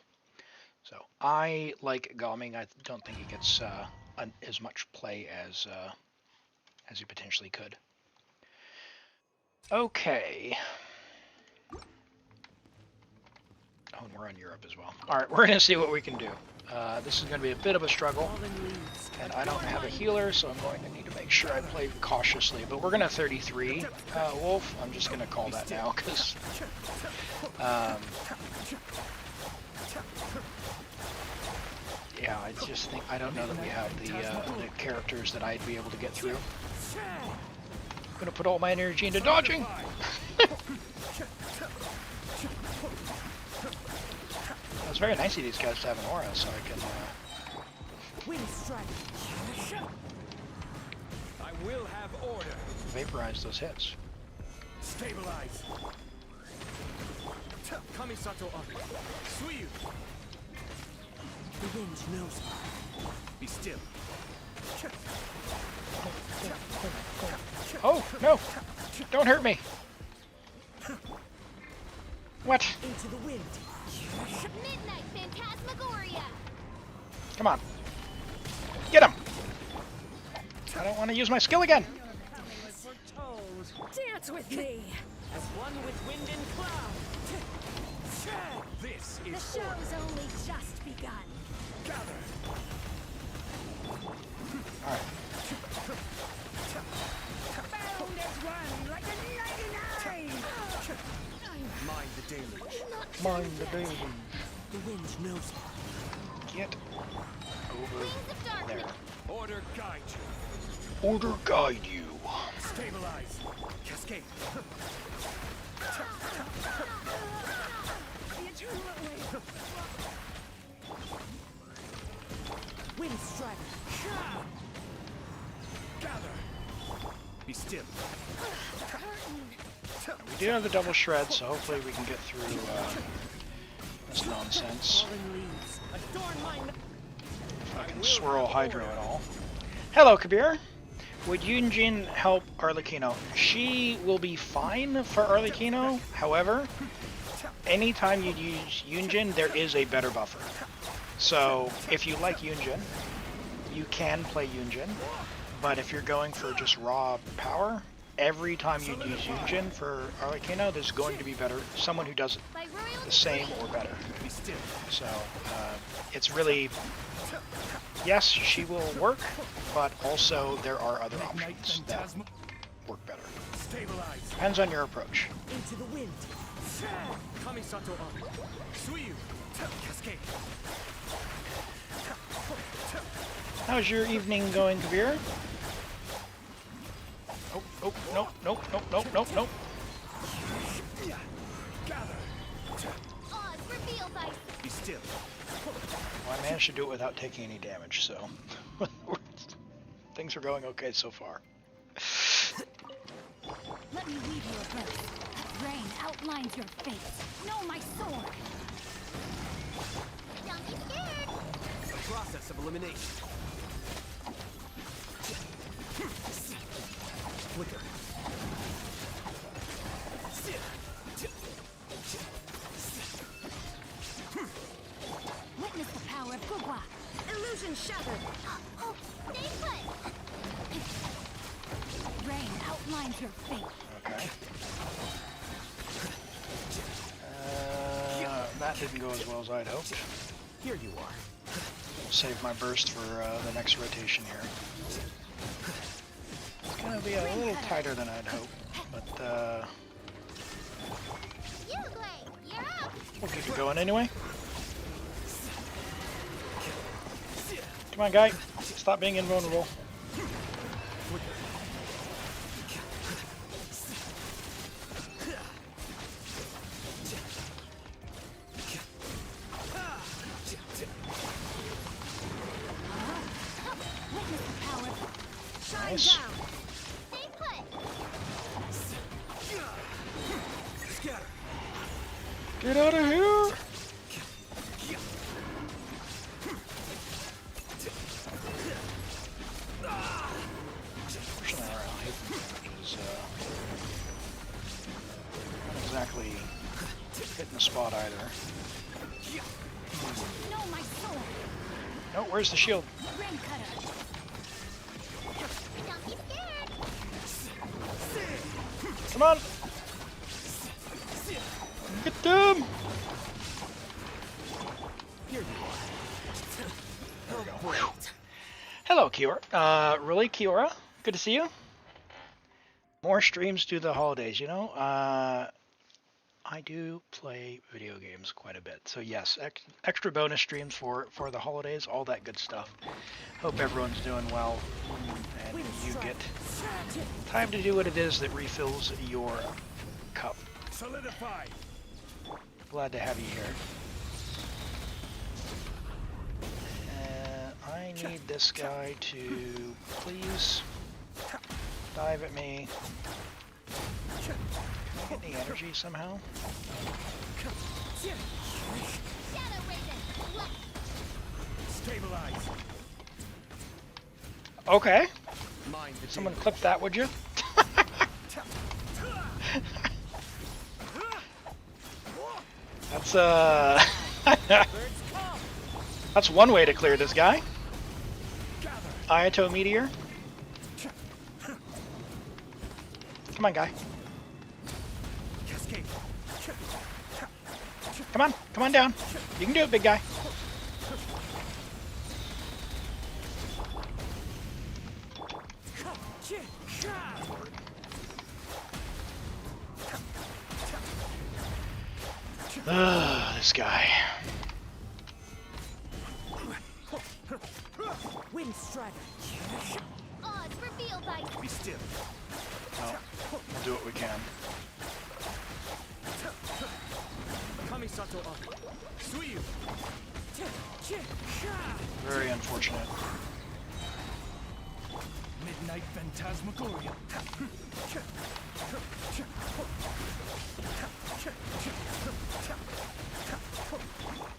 So I like Gaming. I don't think he gets as much play as he potentially could. Okay. Oh, and we're on Europe as well. All right, we're going to see what we can do. This is going to be a bit of a struggle, and I don't have a healer, so I'm going to need to make sure I play cautiously. But we're going to 33 Wolf. I'm just going to call that now, because yeah, I just think I don't know that we have the characters that I'd be able to get through. I'm going to put all my energy into dodging. It's very nice of these guys to have an aura, so I can I will have order. Vaporize those hits. Stabilize. Kamisato up. Suyu. The wind knows. Be still. Oh, no! Don't hurt me! What? Into the wind. Midnight Phantasmagoria! Come on. Get him! I don't want to use my skill again! Dance with me! As one with wind and cloud! This The is show's only just begun. gather. Alright. Bound as one like a 99! Mind the deluge. Mind the deluge. The wind knows. Get over Wings of there. Darkness! Order guide you. Order guide you. Stabilize. Cascade. The eternal away. Wind strider. Gather. Be still. We do have the double shred, so hopefully we can get through this nonsense. Fallen leaves. Adorn my If I can swirl Hydro at all. Hello, Kabir. Would Yunjin help Arlecchino? She will be fine for Arlecchino. However, anytime you use Yunjin, there is a better buffer. So if you like Yunjin, you can play Yunjin. But if you're going for just raw power, every time you use Yunjin for Arlecchino, there's going to be someone who does By royal the same or better. Be still. So it's really, yes, she will work, but also there are other options that work better. Stabilize. Depends on your approach. Into the wind. Kamisato on. Suyu. Cascade. How's your evening going, Kabir? Oh, oh, nope, nope, nope, nope, nope, nope. Gather. odds reveal by Be still. Well, I managed to do it without taking any damage, so things are going okay so far. Let me weave you a bow. Rain outlines your fate. Know my sword. Don't be scared. Process of elimination. Flicker. Witness the power of Gugwa. Illusion shattered. Oh, stay put. Rain outlines your fate. Okay. That didn't go as well as I'd hoped. Here you are. Save my burst for the next rotation here. It's gonna be a little tighter than I'd hoped, but You're up. we'll keep it going anyway. Come on, guy. Stop being invulnerable. Witness the power. Nice. Stay put. Scatter. Get out of here! Unfortunately, our hit damage is not exactly hitting the spot either. Know my sword. No, where's the shield? Rain cutter. Don't be scared. Come on! Get them! Here you There we go. Whew. Hello, Kiora. Really, Kiora? Good to see you. More streams through the holidays, you know? I do play video games quite a bit. So yes, extra bonus streams for the holidays, all that good stuff. Hope everyone's doing well, and you get time to do what it is that refills your cup. Solidify. Glad to have you here. I need this guy to please dive at me. Can I get any energy somehow? Shadow Raven. Left. Stabilize. Okay. Mind the Someone danger. clip that, would you? That's that's one way to clear this guy. Itto meteor. Come on, guy. Cascade. Come on down. You can do it, big guy. This guy. Wind strider. Odds reveal by Be still. Well, we'll do what we can. Kamisato up. Suiyu. Very unfortunate. Midnight Phantasmagoria.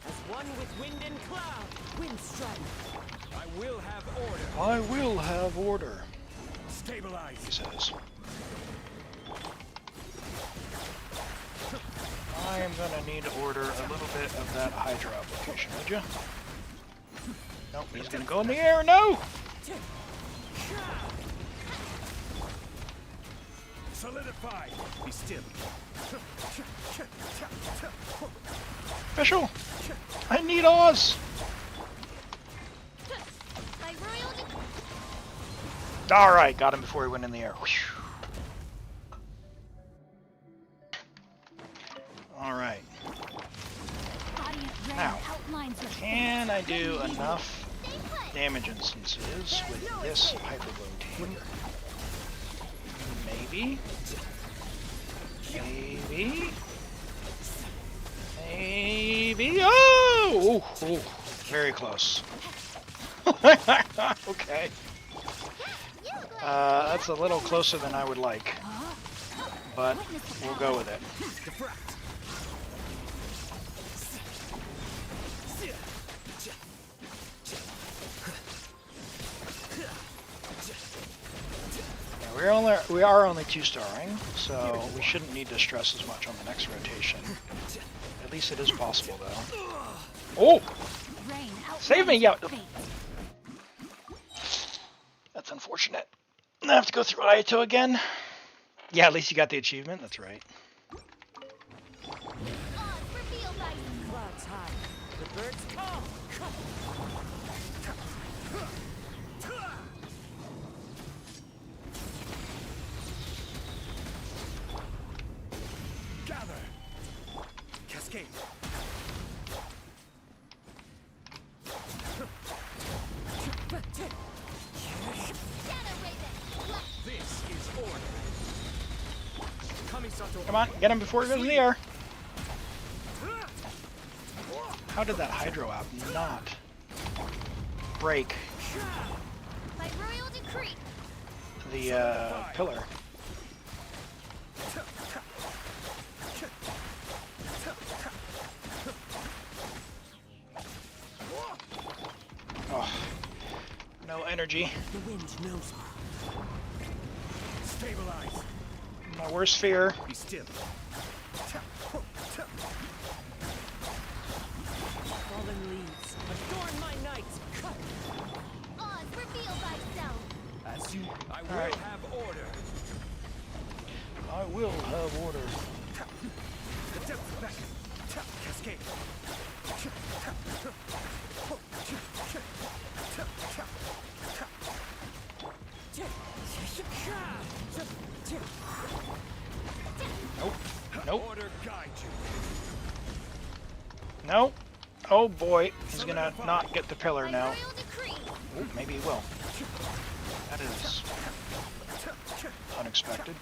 As one with wind and cloud, wind strike. I will have order. I will have order, Stabilize. he says. I am gonna need to order a little bit of that Hydra application, would you? Nope, he's gonna go in the air, no! Solidify. Be still. Official! I need Oz! My royal Alright, got him before he went in the air. Alright. Now, can I do enough damage instances with this hyperload here? Maybe. Maybe. Maybe. Oh! Oh, very close. Okay. That's a little closer than I would like. But we'll go with it. We are only 2-starring, so we shouldn't need to stress as much on the next rotation. At least it is possible, though. Oh! Save me, yo! That's unfortunate. I have to go through Itto again. Yeah, at least you got the achievement. That's right. Clouds high, the birds come. Gather. Cascade. This is order. Kamisato. Come on, get him before he goes in the air. How did that Hydro app not break By royal decree. the pillar? Oh, no energy. The wind knows. Stabilize. My worst fear. Be still. Fallen leaves, adorn my night. Oz, reveal thyself. As you, I will Alright. have order. I will have order. The depth back. Cascade. Nope. Nope. Order guide you. Nope. Oh boy, he's gonna not get the pillar By now. royal decree. Oh, maybe he will. That is unexpected.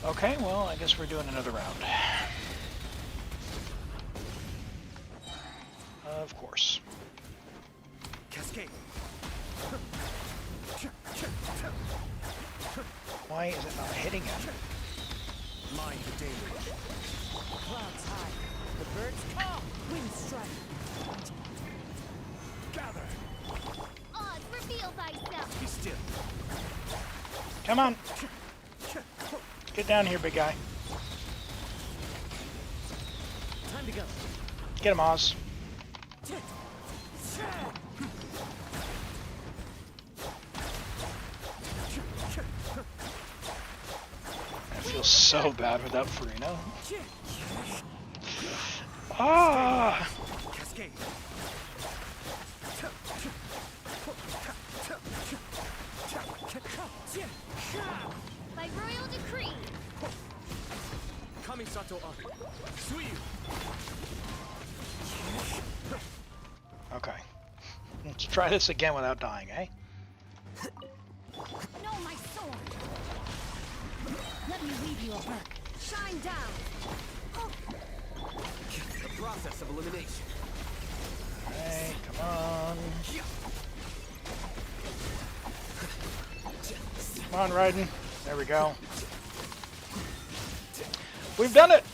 Okay, well, I guess we're doing another round. Of course. Cascade. Why is it not hitting him? Mind the danger. Clouds high, the birds come. Wind strike. Gather. Oz, reveal thyself. Be still. Come on. Get down here, big guy. Time to go. Get him, Oz. I feel so bad without Furina. Ah! Cascade. By royal decree. Kamisato up. Suiyu. Okay. Let's try this again without dying, eh? No, my sword. me weave you a book. Shine down. The process of elimination. Hey, come on. Come on, Raiden. There we go. We've done it!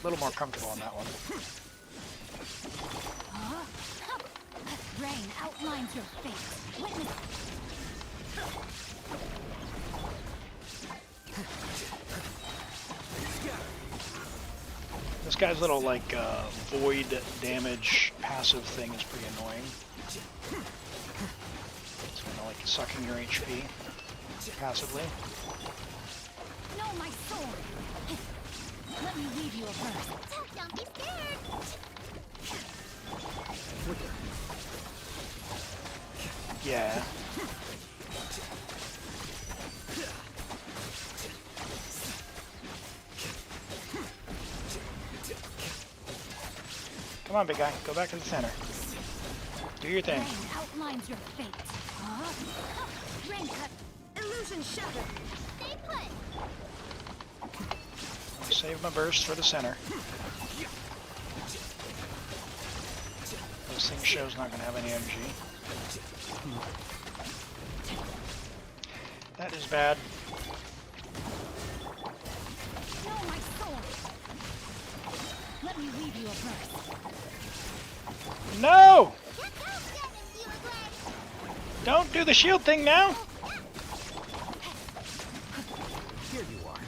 A little more comfortable on that one. Rain outlines your fate. Witness. This guy's little, like, void damage passive thing is pretty annoying. It's kind of like sucking your HP passively. No, my sword. Let me weave you a verse. Don't be scared. Yeah. Come on, big guy. Go back to the center. Do your thing. Rain outlines your fate. Rain cut. Illusion shattered. Stay put. I'll save my burst for the center. This thing show's not going to have any energy. That is bad. No, my sword. Let me weave you a verse. No! Don't do the shield thing now! Here you are.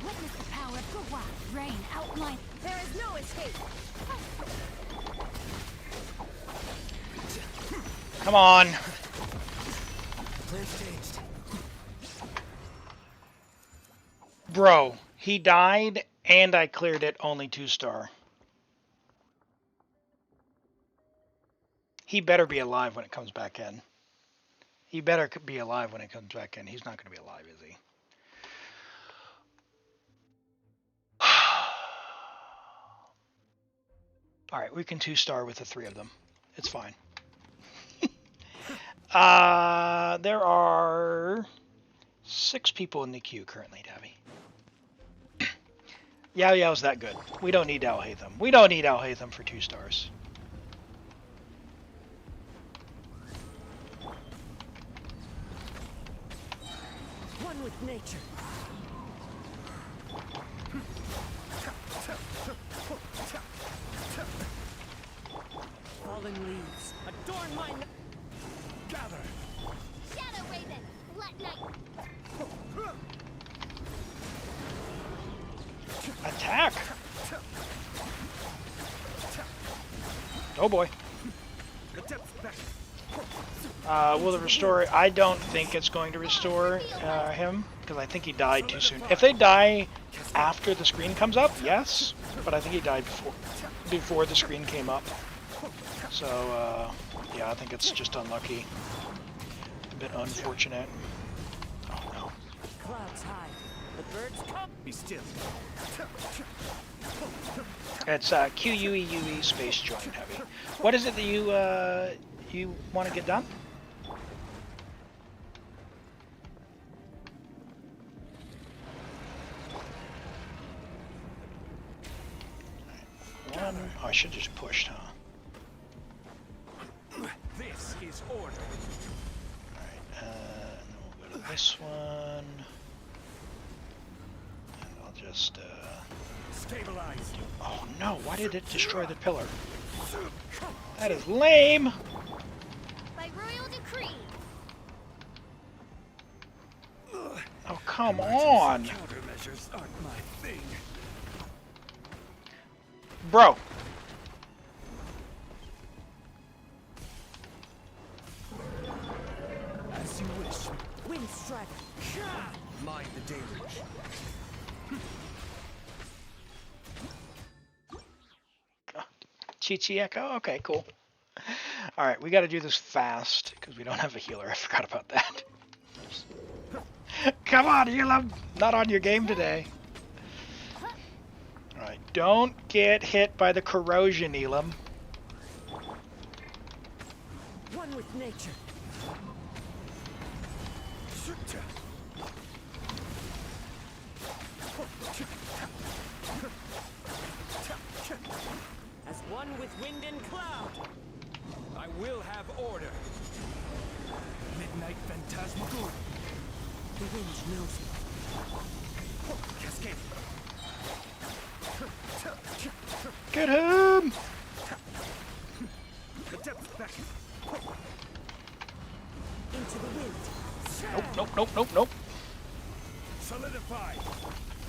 Witness the power of Gua. Rain outline. There is no escape. Come on! Plans changed. Bro, he died and I cleared it only 2-star. He better be alive when it comes back in. He better be alive when it comes back in. He's not going to be alive, is he? Alright, we can 2-star with the 3 of them. It's fine. There are 6 people in the queue currently, Tabby. Yao Yao's that good. We don't need Al Haytham. We don't need Al Haytham for 2 stars. One with nature. Fallen leaves adorn my. Gather. Shadow Raven. Let night. Attack! Oh boy. The depth's back. Will it restore? I don't think it's going to restore him, because I think he died too soon. If they die after the screen comes up, yes, but I think he died before the screen came up. So, yeah, I think it's just unlucky. A bit unfortunate. Oh no. Clouds high. The birds come. Be still. It's QUEUE space joint heavy. What is it that you want to get done? One. Oh, I should just pushed, huh? This is order. Alright, and then we'll go to this one. And I'll just, Stabilize. oh no, why did it destroy the pillar? That is lame! By royal decree. Oh, come on! Countermeasures aren't my thing. Bro! As you wish. Wind strider. Mind the deluge. Chi-Chi Echo? Okay, cool. Alright, we gotta do this fast, because we don't have a healer. I forgot about that. Come on, Elam! Not on your game today. Alright, don't get hit by the corrosion, Elam. One with nature. As one with wind and cloud. I will have order. Midnight Phantasmagoria. The wind knows me. Cascade. Get him! The depth back. Into the wind. Nope, nope, nope, nope, nope. Solidify.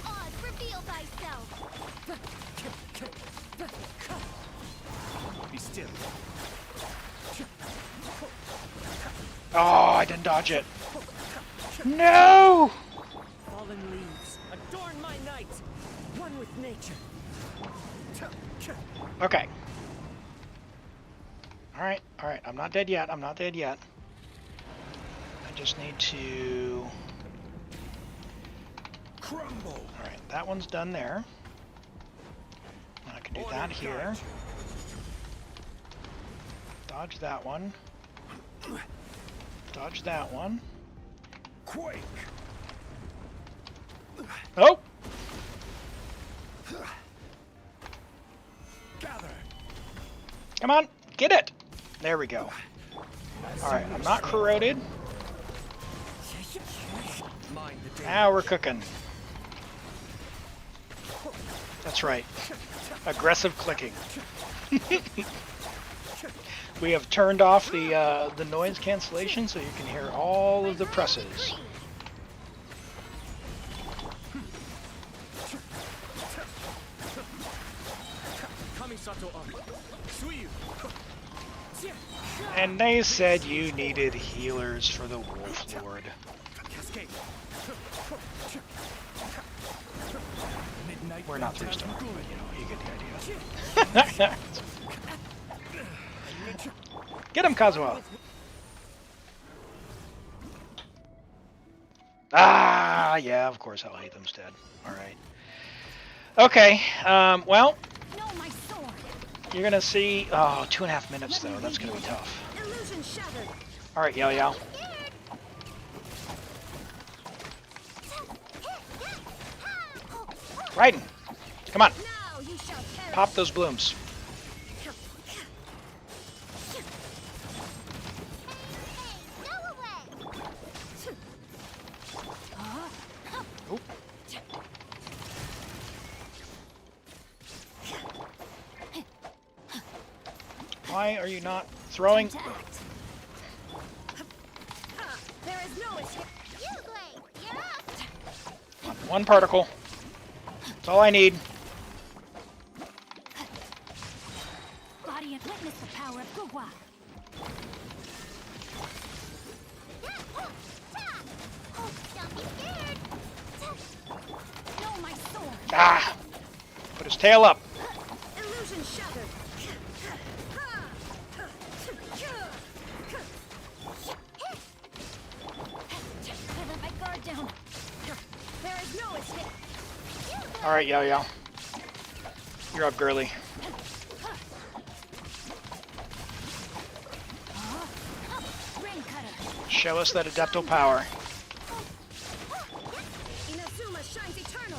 Oz, reveal thyself. Be still. Oh, I didn't dodge it. No! Fallen leaves. Adorn my night. One with nature. Okay. Alright, alright. I'm not dead yet. I'm not dead yet. I just need to... Crumble. Alright, that one's done there. I can do that here. Dodge that one. Dodge that one. Quake. Oh! Gather. Come on, get it! There we go. Alright, I'm not corroded. Mind the day. Now we're cooking. That's right. Aggressive clicking. We have turned off the noise cancellation so you can hear all of the presses. Kamisato on. Suiyu. And they said you needed healers for the Wolf Lord. Cascade. Midnight We're not through Storm, but Phantasmagoria. you know, you get the idea. Get him, Kazuo! Ah, yeah, of course I'll hate them's dead. Alright. Okay, well, No, my sword. you're gonna see... Oh, 2.5 minutes though, that's gonna be tough. Illusion shattered. Alright, Yao Yao. Raiden! Come on, Now you shall perish. pop those blooms. Go away. Oop. Why are you not throwing? To act. There is no escape. Uglay, you're up. One particle. That's all I need. Body and witness the power of Gugwa. Don't be scared. No, my sword. Ah! Put his tail up. Illusion shattered. I let my guard down. There is no escape. Alright, Yao Yao. You're up, girly. Ring cutter. Show us that adeptal power. Inazuma shines eternal.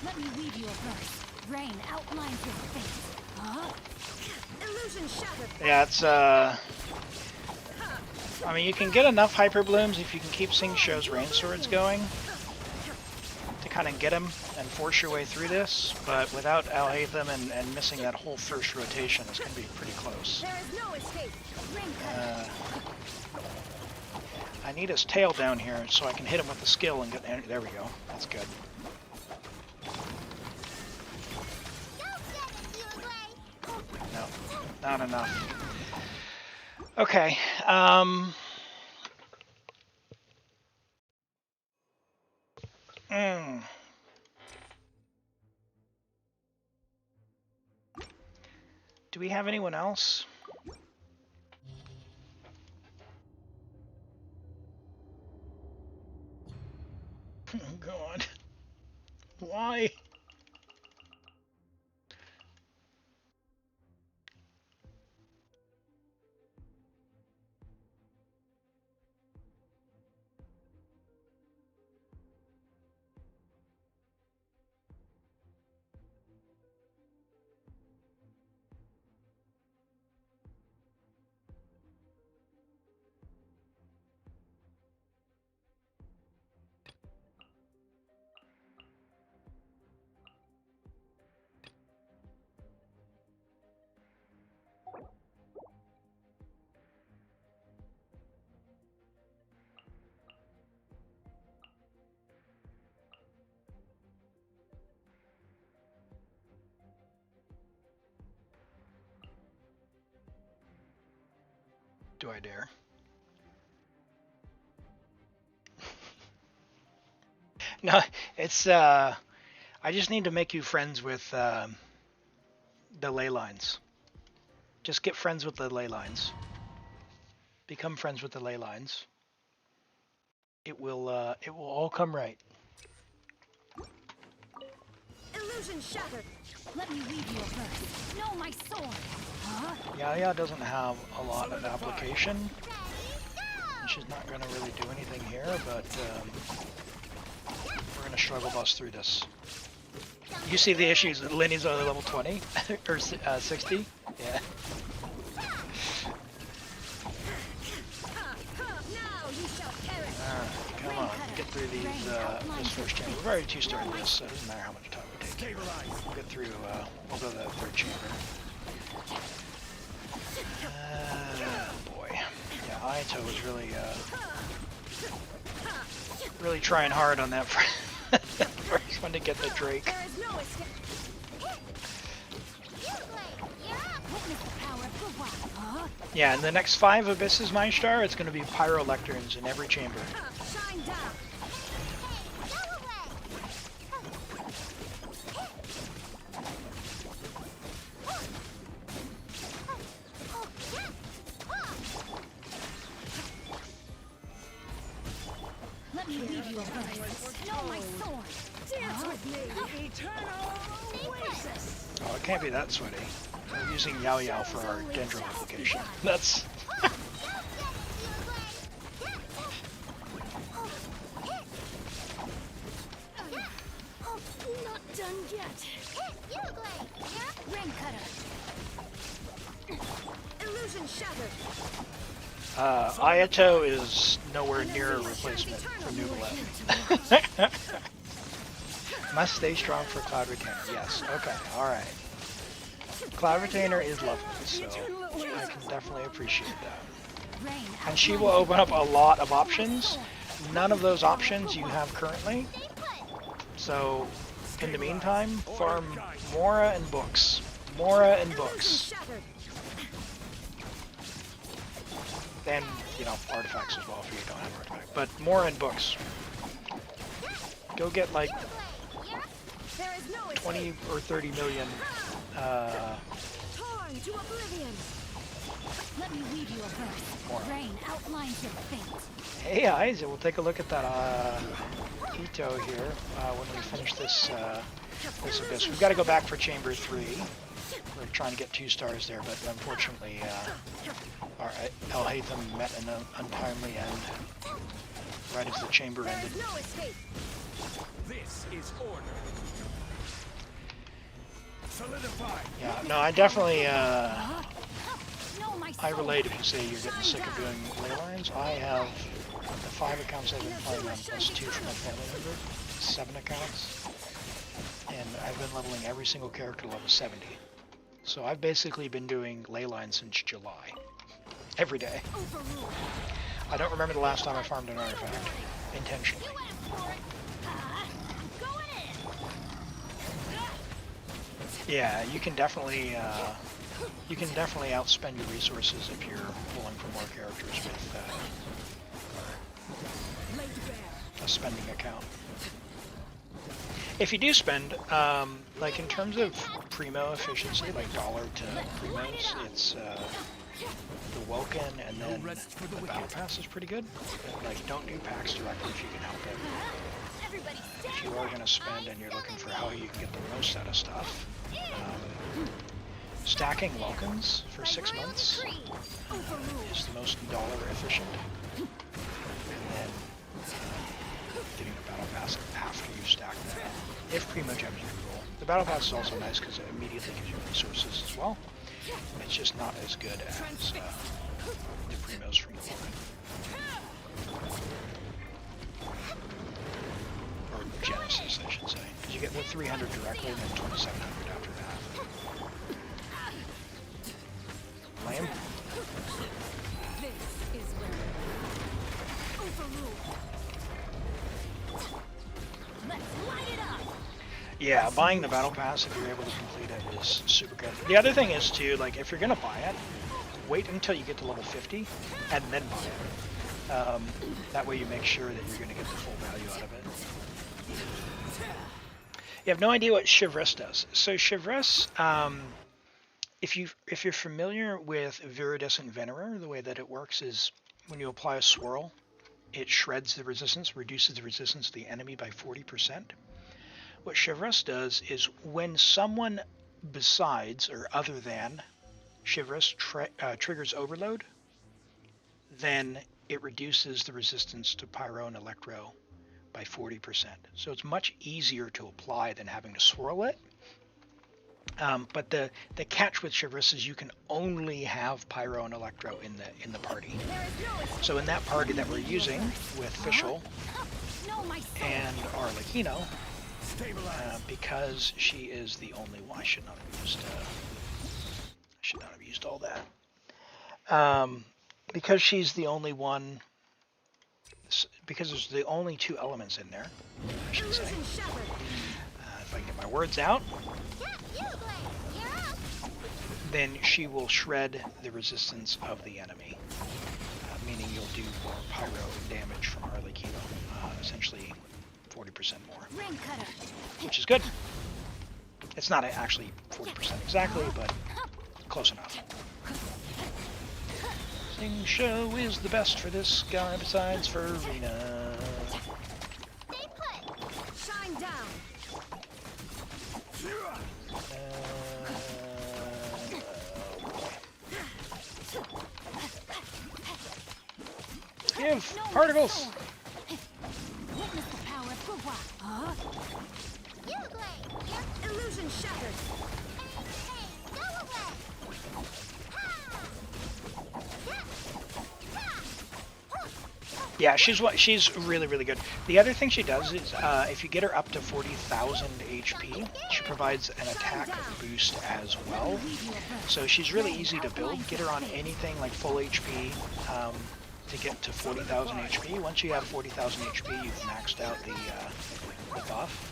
Let me weave you a verse. Rain outlines your fate. Huh? Illusion shattered. Yeah, it's I mean, you can get enough hyper blooms if you can keep Sing Show's rain swords going to kind of get them and force your way through this, but without Alhaitham and missing that whole first rotation, it's going to be pretty close. There is no escape. Ring cutter. I need his tail down here so I can hit him with the skill and get... There we go. That's good. No, not enough. Okay, Do we have anyone else? God. Why? Do I dare? No, it's I just need to make you friends with the ley lines. Just get friends with the ley lines. Become friends with the ley lines. It will all come right. Illusion shattered. Let me leave you a verse. No, my sword. Huh? Yaya doesn't have a lot of application. And she's not going to really do anything here, but we're going to struggle bus through this. You see the issues that Linny's only level 20 or 60? Yeah. Come on, get through these this first chamber. We've already 2-starred this, so it doesn't matter how much time we take. We'll get through. We'll go to that third chamber. Boy, yeah, Itto was really trying hard on that first one to get the Drake. There is no escape. Yeah, in the next 5 Abysses Meister, it's going to be Pyrolectrons in every chamber. Shine down. Let me leave you a verse. No, my sword. Dance with me. Eternal oasis. Oh, it can't be that sweaty. We're using Yao Yao for our Dendro application. That's... Not done yet. Ring cutter. Illusion shattered. Itto is nowhere near a replacement for Neuvillette. Must stay strong for Cloud Retainer. Yes. Okay. All right. Cloud Retainer is lovely, so I can definitely appreciate that. And she will open up a lot of options. None of those options you have currently. So, in the meantime, farm Mora and books. Mora and books. And, you know, artifacts as well if you don't have artifacts. But Mora and books. Go get like 20 or 30 million Torn to oblivion. Let me leave you a verse. Rain outlines your fate. Hey guys, we'll take a look at that Itto here when we finish this this Abyss. We've got to go back for Chamber 3. We're trying to get 2 stars there, but unfortunately our El Haytham met an untimely end right as the chamber ended. No escape. This is order. Solidify. Yeah, no, I definitely No, my I sword. relate if you say you're getting sick of doing ley lines. I have the 5 accounts I've been playing on plus 2 from my family member, 7 accounts, and I've been leveling every single character to level 70. So I've basically been doing ley lines since July, every day. I don't remember the last time I farmed an artifact intentionally. Yeah, you can definitely outspend your resources if you're pulling for more characters with a spending account. If you do spend, like in terms of primo efficiency, like dollar to primos, it's the Welkin and then the battle pass is pretty good. Like, don't do packs directly if you can help it. if you are going to spend and you're looking for how you can get the most out of stuff, stacking Welkins for 6 months is the most dollar efficient. And then getting the battle pass after you stack that, if Primo Gems are cool. The battle pass is also nice because it immediately gives you resources as well. It's just not as good as the Primos from the line. Or Genesis, I should say. Because you get the 300 directly and then 2700 after that. Lame. This is where overrule. Let's light it up. Yeah, buying the battle pass if you're able to complete it is super good. The other thing is too, like if you're gonna buy it, wait until you get to level 50 and then buy it. That way you make sure that you're gonna get the full value out of it. You have no idea what Chevreuse does. So Chevreuse, if you're familiar with Viridescent Venerer, the way that it works is when you apply a swirl, it shreds the resistance, reduces the resistance to the enemy by 40%. What Chevreuse does is when someone besides or other than Chevreuse triggers Overload, then it reduces the resistance to Pyro and Electro by 40%. So it's much easier to apply than having to swirl it. But the catch with Chevreuse is you can only have Pyro and Electro in the party. So in that party that we're using with Fischl and Arlecchino, because she is the only one, I should not have used all that. Because she's the only one, because there's the only two elements in there, I should say. If I can get my words out, then she will shred the resistance of the enemy, meaning you'll do more pyro damage from Arlecchino, essentially 40% more, which is good. It's not actually 40% exactly, but close enough. Sing Show is the best for this guy besides Furina. Shine down. Give particles. Witness the power of Gubwa. Illusion shattered. Yeah, she's really, really good. The other thing she does is if you get her up to 40,000 HP, she provides an attack boost as well. So she's really easy to build. Get her on anything like full HP to get to 40,000 HP. Once you have 40,000 HP, you've maxed out the buff.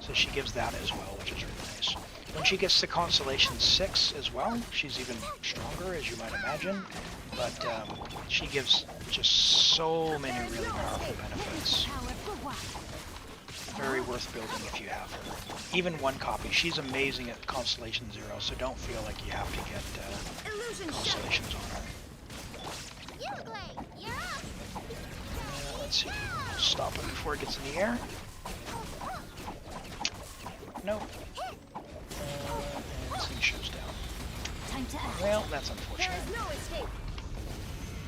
So she gives that as well, which is really nice. When she gets to Constellation 6 as well, she's even stronger, as you might imagine. But she gives just so many really powerful benefits. Very worth building if you have her. Even one copy. She's amazing at Constellation 0, so don't feel like you have to get Constellations on her. Let's see. Stop it before it gets in the air. Nope. And Sing Show's down. Well, that's unfortunate. There is no escape.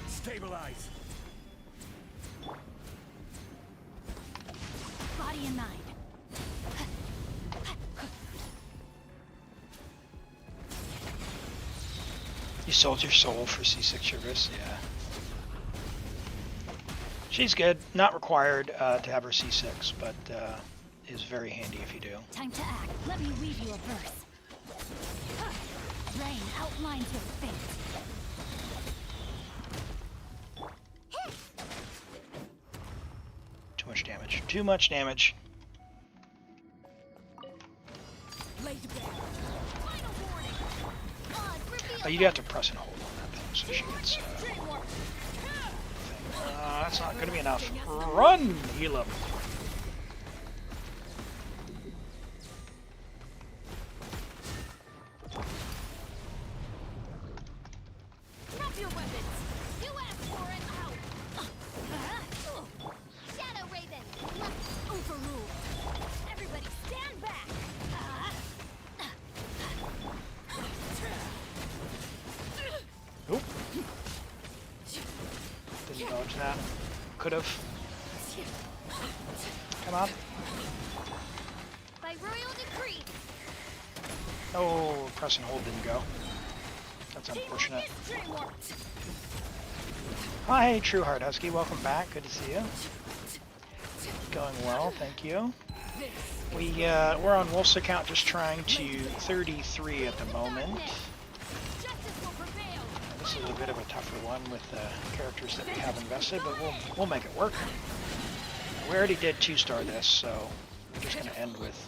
Stabilize. Body and mind. You sold your soul for C6 Chevreuse? Yeah. She's good. Not required to have her C6, but is very handy if you do. Time to act. Let me read you a verse. Rain outlines your fate. Too much damage. Too much damage. Oh, you do have to press and hold on that thing, so she gets. That's not going to be enough. Run, Elim. Drop your weapons. You asked for it. Out. Shadow Raven. overruled. Everybody stand back. Oop. Didn't dodge that. Could have. Come on. By royal decree. Oh, press and hold didn't go. That's unfortunate. Hi, True Heart Husky. Welcome back. Good to see you. Going well, thank you. We're on Wolf's account, just trying to 33 at the moment. This is a bit of a tougher one with the characters that we have invested, but we'll make it work. We already did 2-star this, so we're just going to end with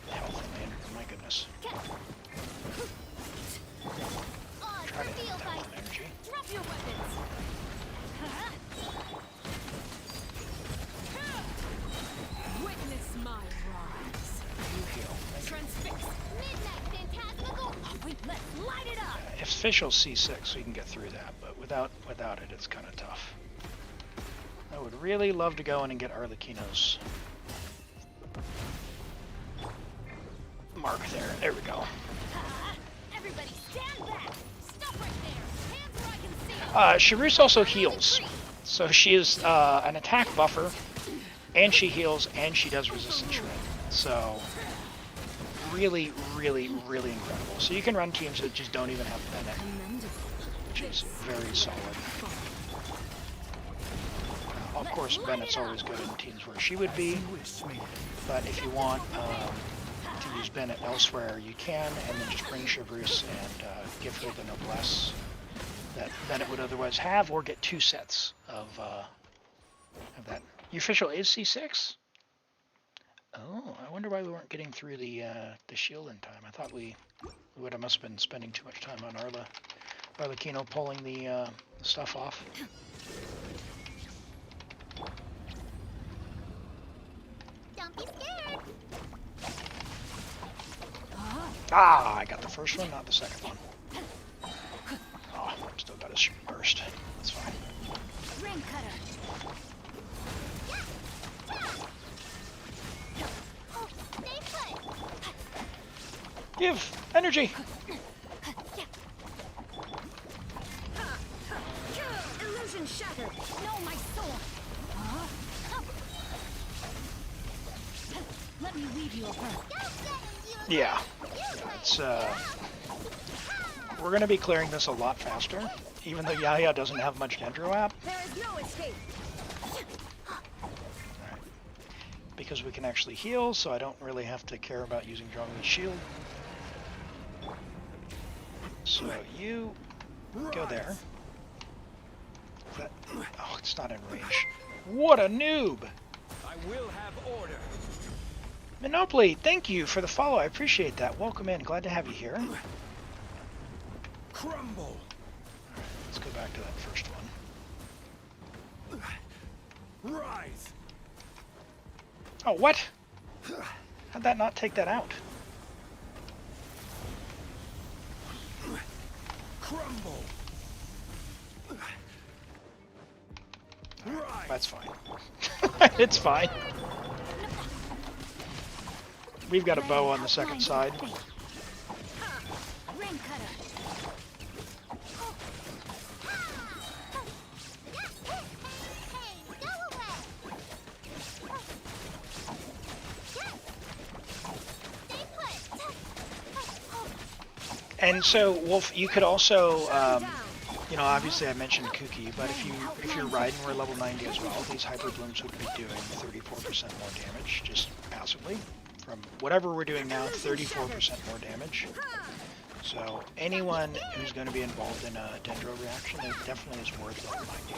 health and my goodness. Try to hit that one energy. Drop your weapons. Witness my rise. You heal. Thank you. Transfix. Midnight phantasmical. Let's light it up. Official C6, we can get through that, but without it, it's kind of tough. I would really love to go in and get Arlecchino's mark there. There we go. Everybody stand back. Stop right there. Hands where I can see. Charisse also heals. So she is an attack buffer, and she heals, and she does resistance shred. So really, really, really incredible. So you can run teams that just don't even have Bennett, which is very solid. Of course, Bennett's always good in teams where she would be, but if you want to use Bennett elsewhere, you can, and then just bring Charisse and give her the noblesse that Bennett would otherwise have, or get 2 sets of that. Your official is C6? Oh, I wonder why we weren't getting through the shield in time. I thought we would have must have been spending too much time on Arlecchino pulling the stuff off. Don't be scared. Ah, I got the first one, not the second one. Oh, still got his burst. That's fine. Ring cutter. Oh, stay put. Give energy. Illusion shattered. No, my sword. Let me leave you a birth. Yeah, it's we're gonna be clearing this a lot faster, even though Yaya doesn't have much Dendro app. There is no escape. Right. Because we can actually heal, so I don't really have to care about using Zhongli's shield. So you go there. Oh, it's not in range. What a noob! I will have order. Monopoly, thank you for the follow. I appreciate that. Welcome in. Glad to have you here. Crumble. Let's go back to that first one. Rise. Oh, what? How'd that not take that out? Crumble. Rise. That's fine. It's fine. We've got a bow on the second side. Ring cutter. Hey, go away. Stay put. And so, Wolf, you could also, you know, obviously I mentioned Kuki, but if you're riding, we're level 90 as well. These hyper blooms would be doing 34% more damage, just passively. From whatever we're doing now, 34% more damage. So anyone who's going to be involved in a Dendro reaction, it definitely is worth level 90.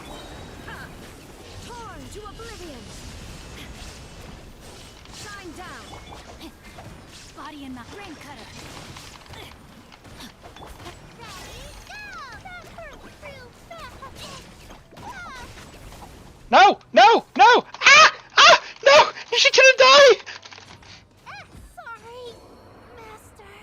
Torn to oblivion. Shine down. Body in the ring cutter. No! No! No! Ah! Ah! No! She's gonna die! Sorry, Master.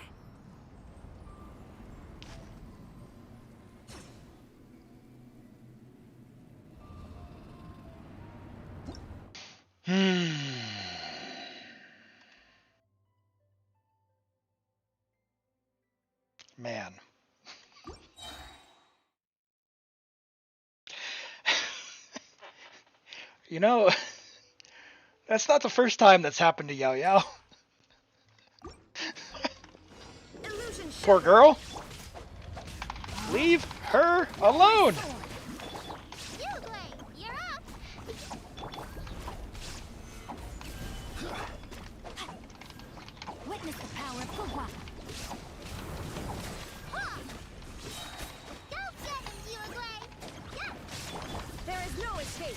You know, that's not the first time that's happened to Yao Yao. Poor girl. Leave her alone. You're up. Witness the power of Fuhua. Go get him, Yugui. There is no escape.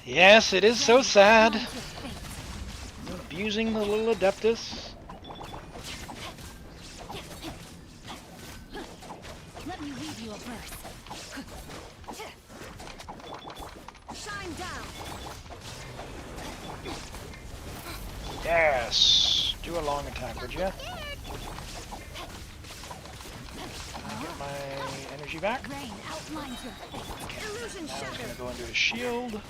Yes, it is so sad. Abusing the little Adeptus. Let me weave you a verse. Shine down. Yes. Do a long attack, would ya? Get my energy back. Rain outlines your fate. Illusion Now he's shattered. gonna go into his shield.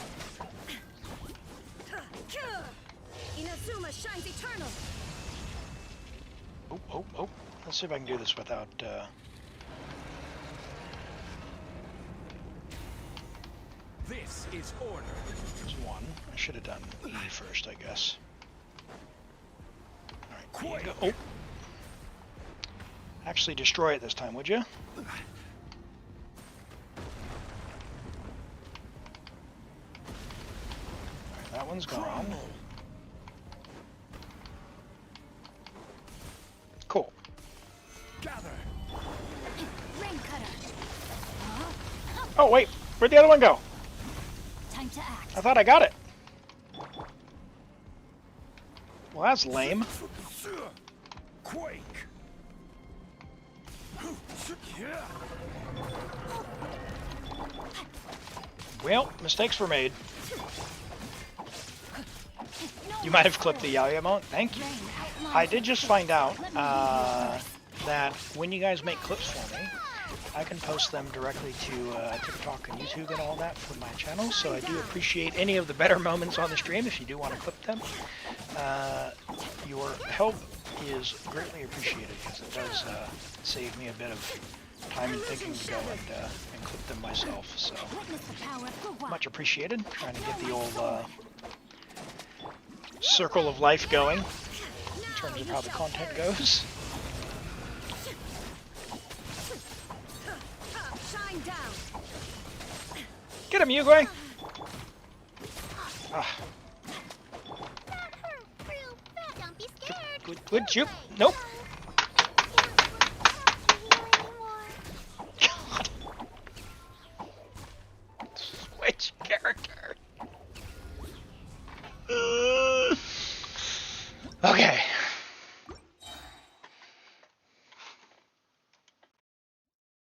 Inazuma shines eternal. Oh, oh, oh. Let's see if I can do this without, This is order. there's one. I should have done E first, I guess. Alright, there you go. Oh! Actually destroy it this time, would you? Alright, that one's gone. Cool. Gather. Rain cutter. Oh, wait! Where'd the other one go? Time to act. I thought I got it. Well, that's lame. Quake. Well, mistakes were made. You might have clipped the Yaya mount. Thank you. I did just find out that when you guys make clips for me, I can post them directly to TikTok and YouTube and all that from my channel. So I do appreciate any of the better moments on the stream if you do want to clip them. Your help is greatly appreciated because it does save me a bit of time and thinking to go and clip them myself. So Witness the power of Fuhua. much appreciated. Trying to get the old circle of life going in terms of how the content goes. Shine down. Get him, Yugui! Ah, Not her. Real fat. Don't be scared. good juke. Nope. God. Switch character. Okay.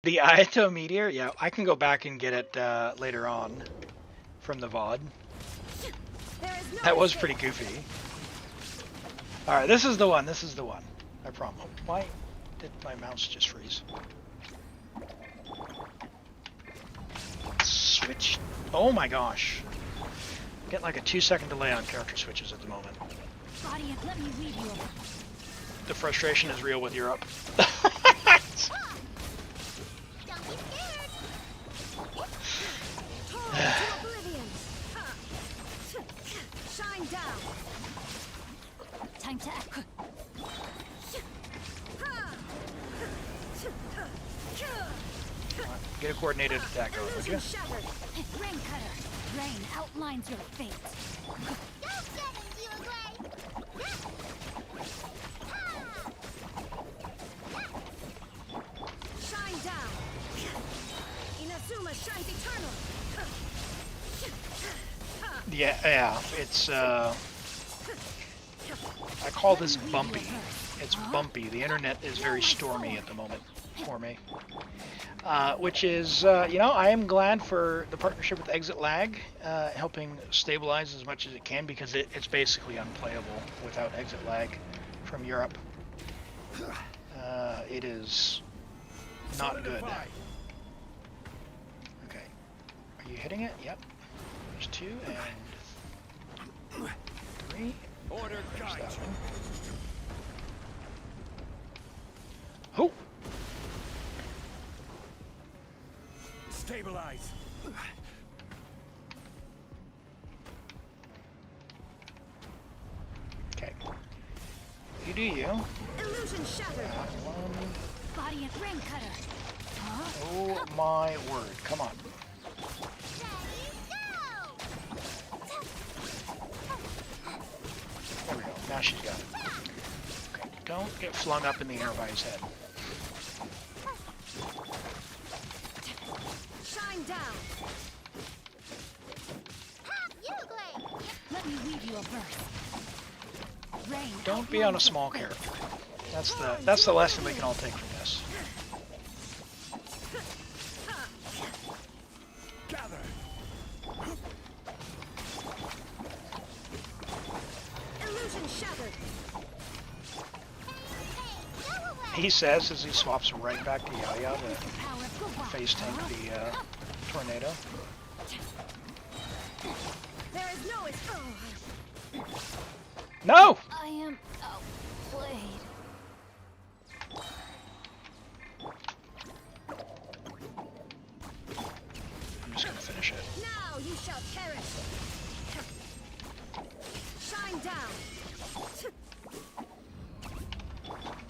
The Itto meteor, yeah, I can go back and get it later on from the VOD. That was pretty goofy. Alright, this is the one, this is the one. I promise. Why did my mouse just freeze? Switch. Oh my gosh. Get like a 2-second delay on character switches at the moment. Body, let me weave you a The frustration is real with Europe. Don't be scared. to oblivion. Shine down. Time to act. Get a coordinated attack going, would you? Illusion shattered. Rain cutter. Rain outlines your fate. Go get him, Yugui. Shine down. Inazuma shines eternal. Yeah, it's I call this bumpy. It's bumpy. The internet is very stormy at the moment for me. Which is, you know, I am glad for the partnership with exitlag, helping stabilize as much as it can, because it's basically unplayable without exitlag from Europe. It is not good. Okay. Are you hitting it? Yep. There's 2 and 3. Order There's guide that you. one. Oh! Stabilize. do you. Illusion shattered. One. Body and rain cutter. Oh my word. Come on. There we go. Now she's got it. Okay. Don't get flung up in the air by his head. Shine down. Let me weave you a verse. Rain. Don't be on a small character. That's the lesson we can all take from this. Gather. Illusion shattered. He says as he swaps right back to Yaya to Power of good luck. face tank the tornado. There is no No! I am outplayed. I'm just gonna finish it. Now you shall perish. Shine down.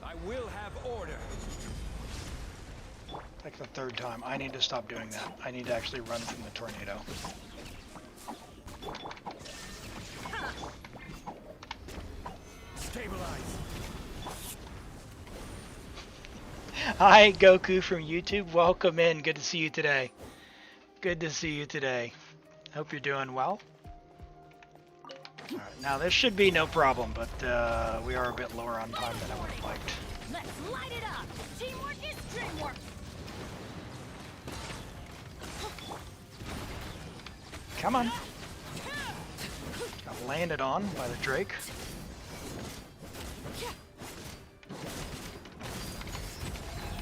I will have order. Like the third time. I need to stop doing that. I need to actually run from the tornado. Stabilize. Hi, Goku from YouTube. Welcome in. Good to see you today. Good to see you today. Hope you're doing well. Alright, now this should be no problem, but we are a bit lower on time than I would have liked. Let's light it up. Teamwork is dreamwork. Come on. Got landed on by the Drake.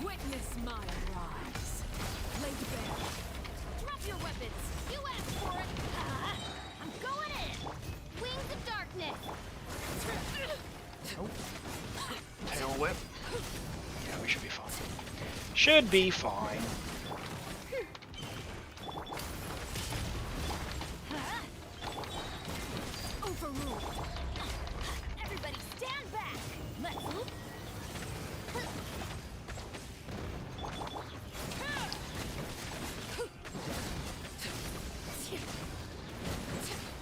Witness my rise. Laid bare. Drop your weapons. You asked for it. I'm going in. Wings of darkness. Oh. Tail whip. Yeah, we should be fine. Should be fine. Overruled. Everybody stand back. Let's move.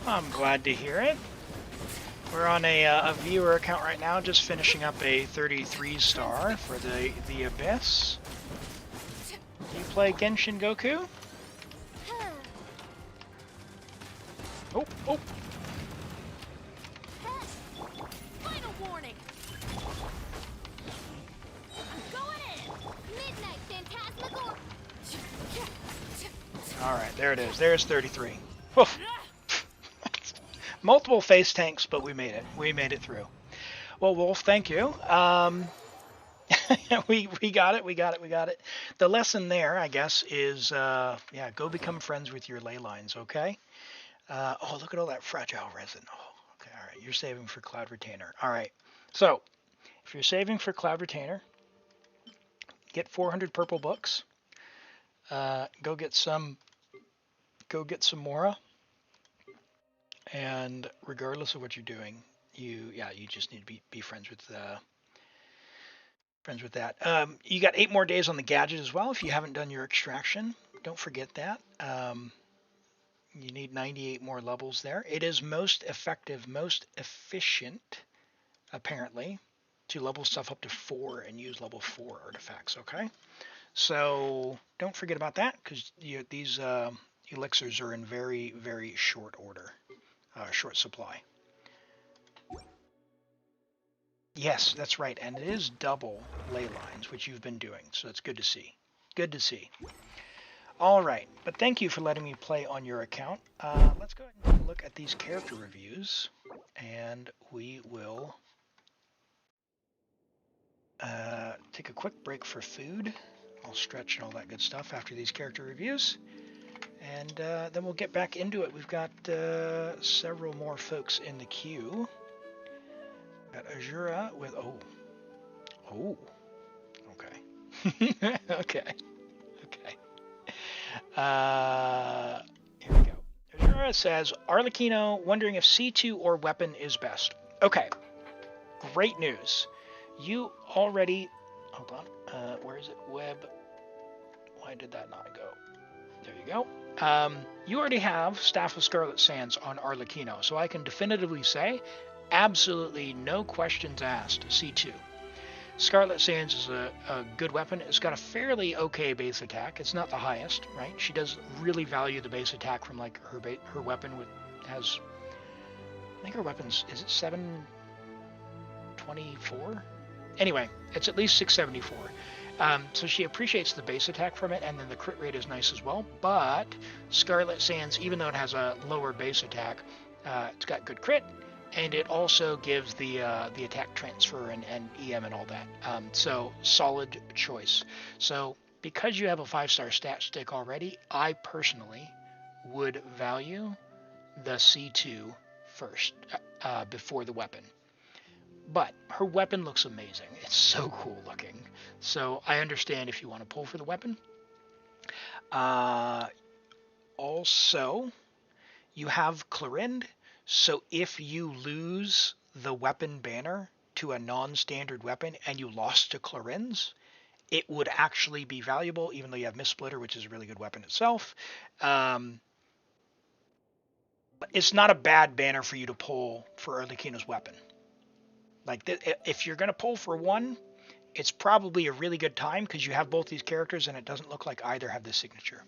I'm glad to hear it. We're on a viewer account right now, just finishing up a 33 star for the Abyss. You play Genshin, Goku? Oh, oh. Final warning. I'm going in. Midnight Phantasmagor. All right, there it is. There's 33. Woof. Multiple face tanks, but we made it. We made it through. Well, Wolf, thank you. We got it. We got it. We got it. The lesson there, I guess, is yeah, go become friends with your ley lines. Okay. Oh, look at all that fragile resin. Oh, okay. All right. You're saving for Cloud Retainer. All right. So, if you're saving for Cloud Retainer, get 400 purple books. Go get some Mora. And regardless of what you're doing, you just need to be friends with that. You got 8 more days on the gadget as well. If you haven't done your extraction, don't forget that. You need 98 more levels there. It is most effective, most efficient, apparently, to level stuff up to 4 and use level 4 artifacts. Okay, so don't forget about that, because these elixirs are in very, very short order. Short supply. Yes, that's right, and it is double ley lines, which you've been doing, so it's good to see. Good to see. All right, but thank you for letting me play on your account. Let's go ahead and take a look at these character reviews, and we will take a quick break for food. I'll stretch and all that good stuff after these character reviews. And then we'll get back into it. We've got several more folks in the queue. Got Azura with okay. okay. Here we go. Azura says, Arlecchino wondering if C2 or weapon is best. Okay. great news. You already, hold on, where is it? Web, why did that not go? There you go. You already have Staff of Scarlet Sands on Arlecchino, so I can definitively say, absolutely no questions asked, C2. Scarlet Sands is a good weapon. It's got a fairly okay base attack. It's not the highest, right? She does really value the base attack from like her weapon has, I think her weapon's, is it 724? Anyway, it's at least 674. So she appreciates the base attack from it, and then the crit rate is nice as well. But Scarlet Sands, even though it has a lower base attack, it's got good crit, and it also gives the attack transfer and EM and all that. So solid choice. So because you have a 5-star stat stick already, I personally would value the C2 first before the weapon. But her weapon looks amazing. It's so cool looking. So I understand if you want to pull for the weapon. Also, you have Clorinde. So if you lose the weapon banner to a non-standard weapon and you lost to Clorinde's, it would actually be valuable, even though you have Mistsplitter, which is a really good weapon itself. But it's not a bad banner for you to pull for Arlecchino's weapon. Like, if you're going to pull for one, it's probably a really good time because you have both these characters and it doesn't look like either have this signature.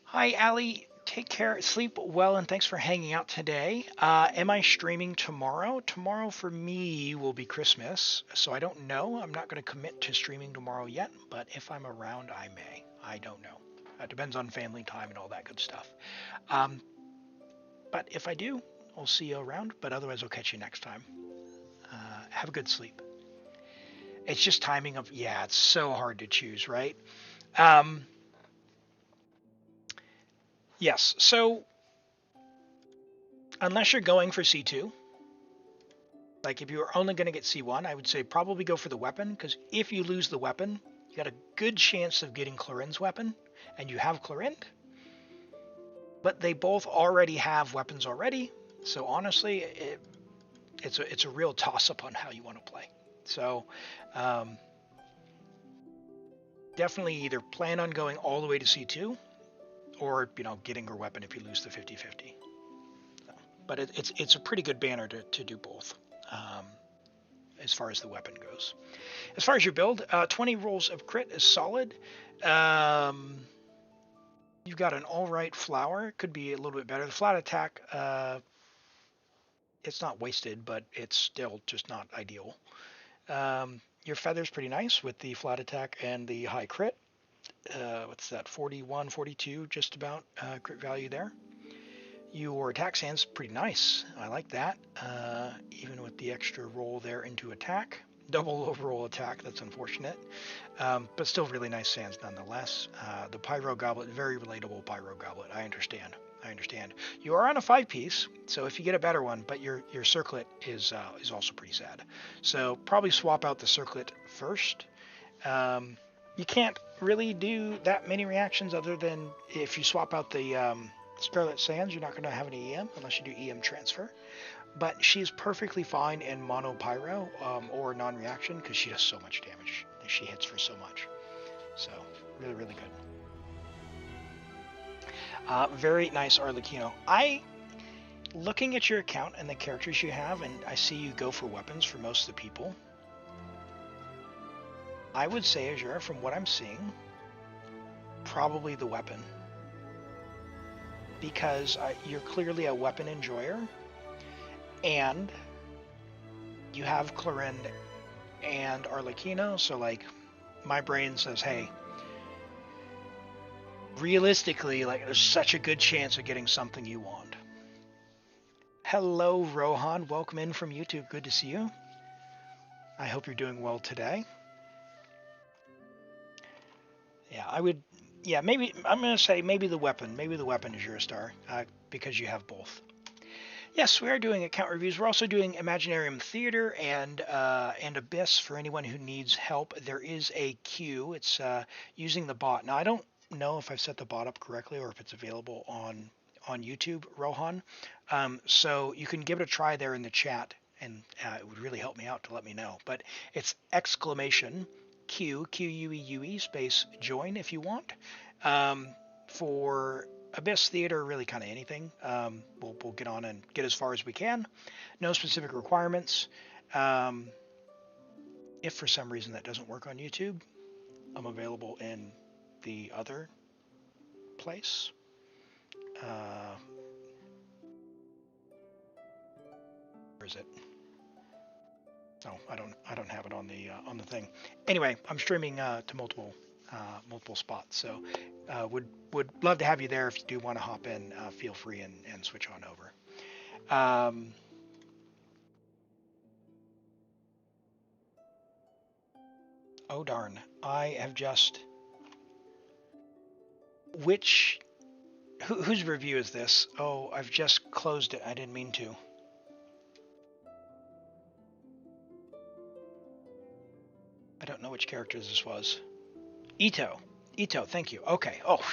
Hi, Ali. Take care. Sleep well, and thanks for hanging out today. Am I streaming tomorrow? Tomorrow for me will be Christmas, so I don't know. I'm not going to commit to streaming tomorrow yet, but if I'm around, I may. I don't know. It depends on family time and all that good stuff. But if I do, I'll see you around, but otherwise I'll catch you next time. Have a good sleep. It's just timing of, yeah, it's so hard to choose, right? Yes, so unless you're going for C2, like if you were only going to get C1, I would say probably go for the weapon, because if you lose the weapon, you got a good chance of getting Clorinde's weapon, and you have Clorinde, but they both already have weapons already, so honestly, it's a real toss-up on how you want to play. So definitely either plan on going all the way to C2, or getting her weapon if you lose the 50-50. So, but it's a pretty good banner to do both, as far as the weapon goes. As far as your build, 20 rolls of crit is solid. You've got an alright flower. It could be a little bit better. The flat attack, it's not wasted, but it's still just not ideal. Your feather's pretty nice with the flat attack and the high crit. What's that? 41, 42, just about crit value there. Your attack stand's pretty nice. I like that. Even with the extra roll there into attack. Double overall attack, that's unfortunate. But still really nice sands nonetheless. The Pyro Goblet, very relatable Pyro Goblet. I understand. You are on a 5-piece, so if you get a better one, but your circlet is also pretty sad. So probably swap out the circlet first. You can't really do that many reactions other than if you swap out the Scarlet Sands, you're not going to have any EM unless you do EM transfer. But she's perfectly fine in mono pyro or non-reaction because she does so much damage. She hits for so much. So really, really good. Very nice Arlecchino. Looking at your account and the characters you have, and I see you go for weapons for most of the people. I would say, Azure, from what I'm seeing, probably the weapon. Because you're clearly a weapon enjoyer, and you have Clorinde and Arlecchino, so like, my brain says, hey, realistically, like, there's such a good chance of getting something you want. Hello, Rohan. Welcome in from YouTube. Good to see you. I hope you're doing well today. Yeah, maybe, I'm going to say maybe the weapon. Maybe the weapon is your star, because you have both. Yes, we are doing account reviews. We're also doing Imaginarium Theater and Abyss for anyone who needs help. There is a queue. It's using the bot. Now, I don't know if I've set the bot up correctly or if it's available on YouTube, Rohan. So you can give it a try there in the chat and it would really help me out to let me know. But it's exclamation Q-U-E-U-E space join if you want. For Abyss Theater, really kind of anything. We'll get on and get as far as we can. No specific requirements. If for some reason that doesn't work on YouTube, I'm available in the other place. Where is it? Oh, I don't have it on the thing. Anyway, I'm streaming to multiple spots, so would love to have you there. If you do want to hop in, feel free and switch on over. Oh darn, I have just whose review is this? Oh, I've just closed it. I didn't mean to. I don't know which character this was. Itto, thank you. Okay. Oh,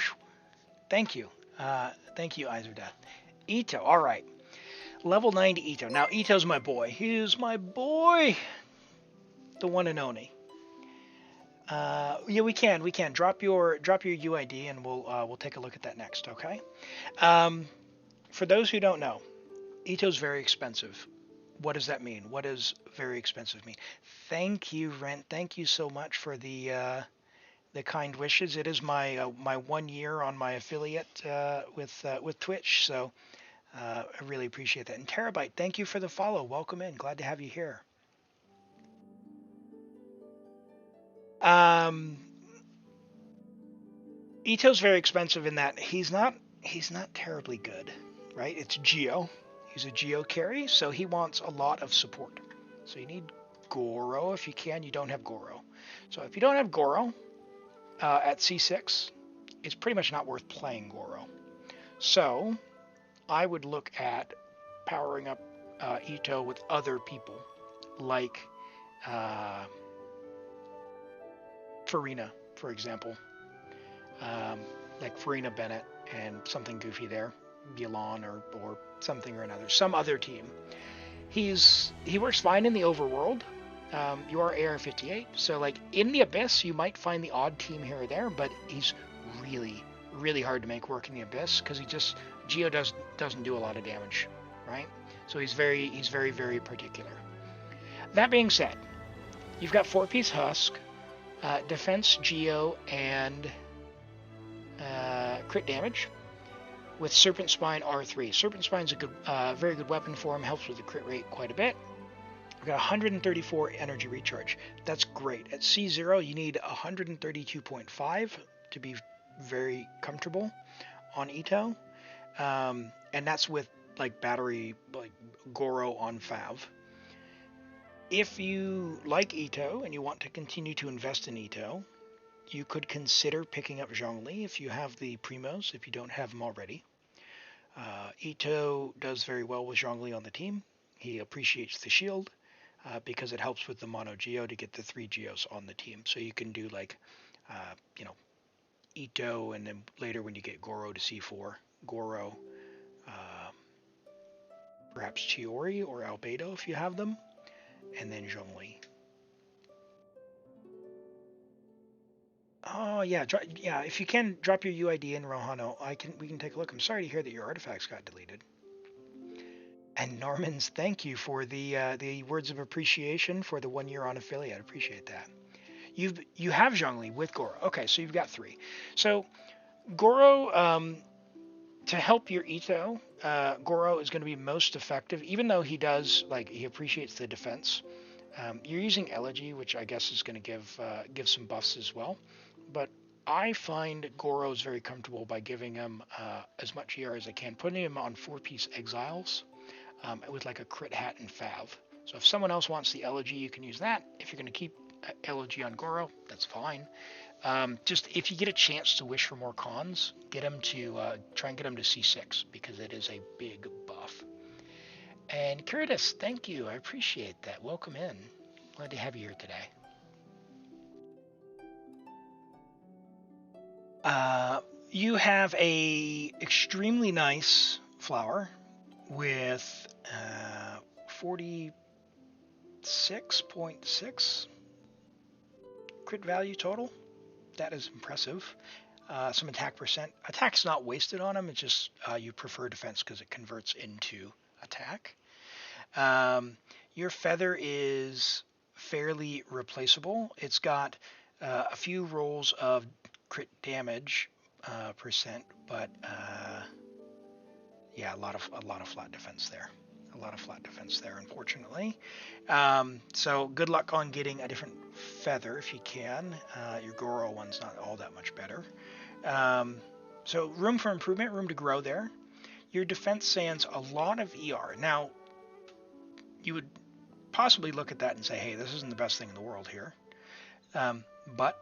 thank you. Thank you, Eyes of Death. Itto, all right. Level 90 Itto. Now, Itto's my boy. He's my boy. The one and only. Yeah, we can. Drop your UID and we'll take a look at that next, okay? For those who don't know, Itto's very expensive. What does that mean? What does very expensive mean? Thank you, Rent. Thank you so much for the kind wishes. It is my my 1 year on my affiliate with Twitch, so I really appreciate that. And Terabyte, thank you for the follow. Welcome in. Glad to have you here. Itto's very expensive in that he's not terribly good, right? It's Geo. He's a Geo carry, so he wants a lot of support. So you need Goro if you can. You don't have Goro. So if you don't have Goro at C6, it's pretty much not worth playing Goro. So I would look at powering up Itto with other people, like Furina, for example. Like Furina Bennett and something goofy there, Milan or something or another, some other team. He works fine in the overworld. You are AR-58, so like in the Abyss, you might find the odd team here or there, but he's really, really hard to make work in the Abyss because Geo doesn't do a lot of damage, right? So he's very, very particular. That being said, you've got 4-piece Husk, defense Geo, and crit damage with Serpent Spine R3. Serpent Spine's a good, very good weapon for him, helps with the crit rate quite a bit. We've got 134 energy recharge. That's great. At C0, you need 132.5 to be very comfortable on Itto. And that's with like battery, like Goro on Fav. If you like Itto and you want to continue to invest in Itto, you could consider picking up Zhongli if you have the Primos, if you don't have them already. Itto does very well with Zhongli on the team. He appreciates the shield because it helps with the mono Geo to get the 3 Geos on the team. So you can do like, Itto, and then later when you get Goro to C4, Goro, perhaps Chiori or Albedo if you have them, and then Zhongli. Oh yeah, if you can drop your UID in Rohano, we can take a look. I'm sorry to hear that your artifacts got deleted. And Norman's, thank you for the words of appreciation for the 1 year on affiliate. I appreciate that. You have Zhongli with Goro. Okay, so you've got 3. So Goro, to help your Itto, Goro is going to be most effective, even though he appreciates the defense. You're using Elegy, which I guess is going to give some buffs as well. But I find Goro is very comfortable by giving him as much ER as I can, putting him on 4-piece Exiles with like a crit hat and Fav. So if someone else wants the Elegy, you can use that. If you're going to keep Elegy on Goro, that's fine. Just if you get a chance to wish for more cons, try and get him to C6 because it is a big buff. And Curtis, thank you. I appreciate that. Welcome in. Glad to have you here today. You have a extremely nice flower with 40 6.6 crit value total. That is impressive. Some attack percent. Attack's not wasted on him. It's just you prefer defense because it converts into attack. Your feather is fairly replaceable. It's got a few rolls of crit damage percent, but yeah, a lot of flat defense there. A lot of flat defense there, unfortunately. So good luck on getting a different feather if you can. Your Goro one's not all that much better. So room for improvement, room to grow there. Your defense sans a lot of ER. Now, you would possibly look at that and say, hey, this isn't the best thing in the world here. But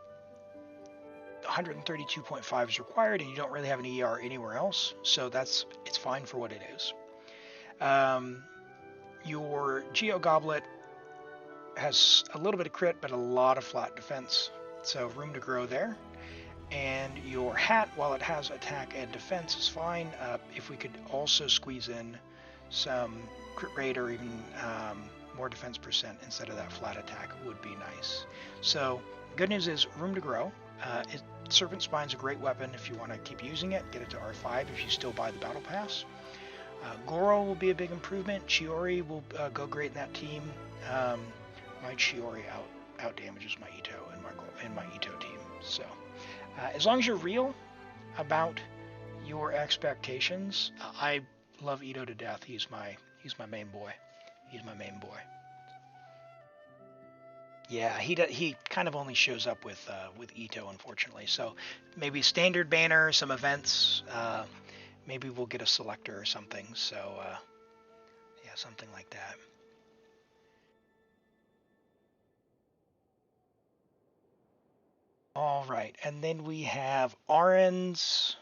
132.5 is required, and you don't really have an ER anywhere else, so it's fine for what it is. Your Geo Goblet has a little bit of crit, but a lot of flat defense, so room to grow there. And your hat, while it has attack and defense, is fine. If we could also squeeze in some crit rate or even more defense percent instead of that flat attack would be nice. So good news is room to grow. Serpent Spine's a great weapon if you want to keep using it. Get it to R5 if you still buy the Battle Pass. Goro will be a big improvement. Chiori will go great in that team. My Chiori out damages my Itto and my Itto team. So as long as you're real about your expectations, I love Itto to death. He's my main boy. He's my main boy. Yeah, he kind of only shows up with Itto, unfortunately. So maybe standard banner, some events. Maybe we'll get a selector or something. So yeah, something like that. All right, and then we have Aran's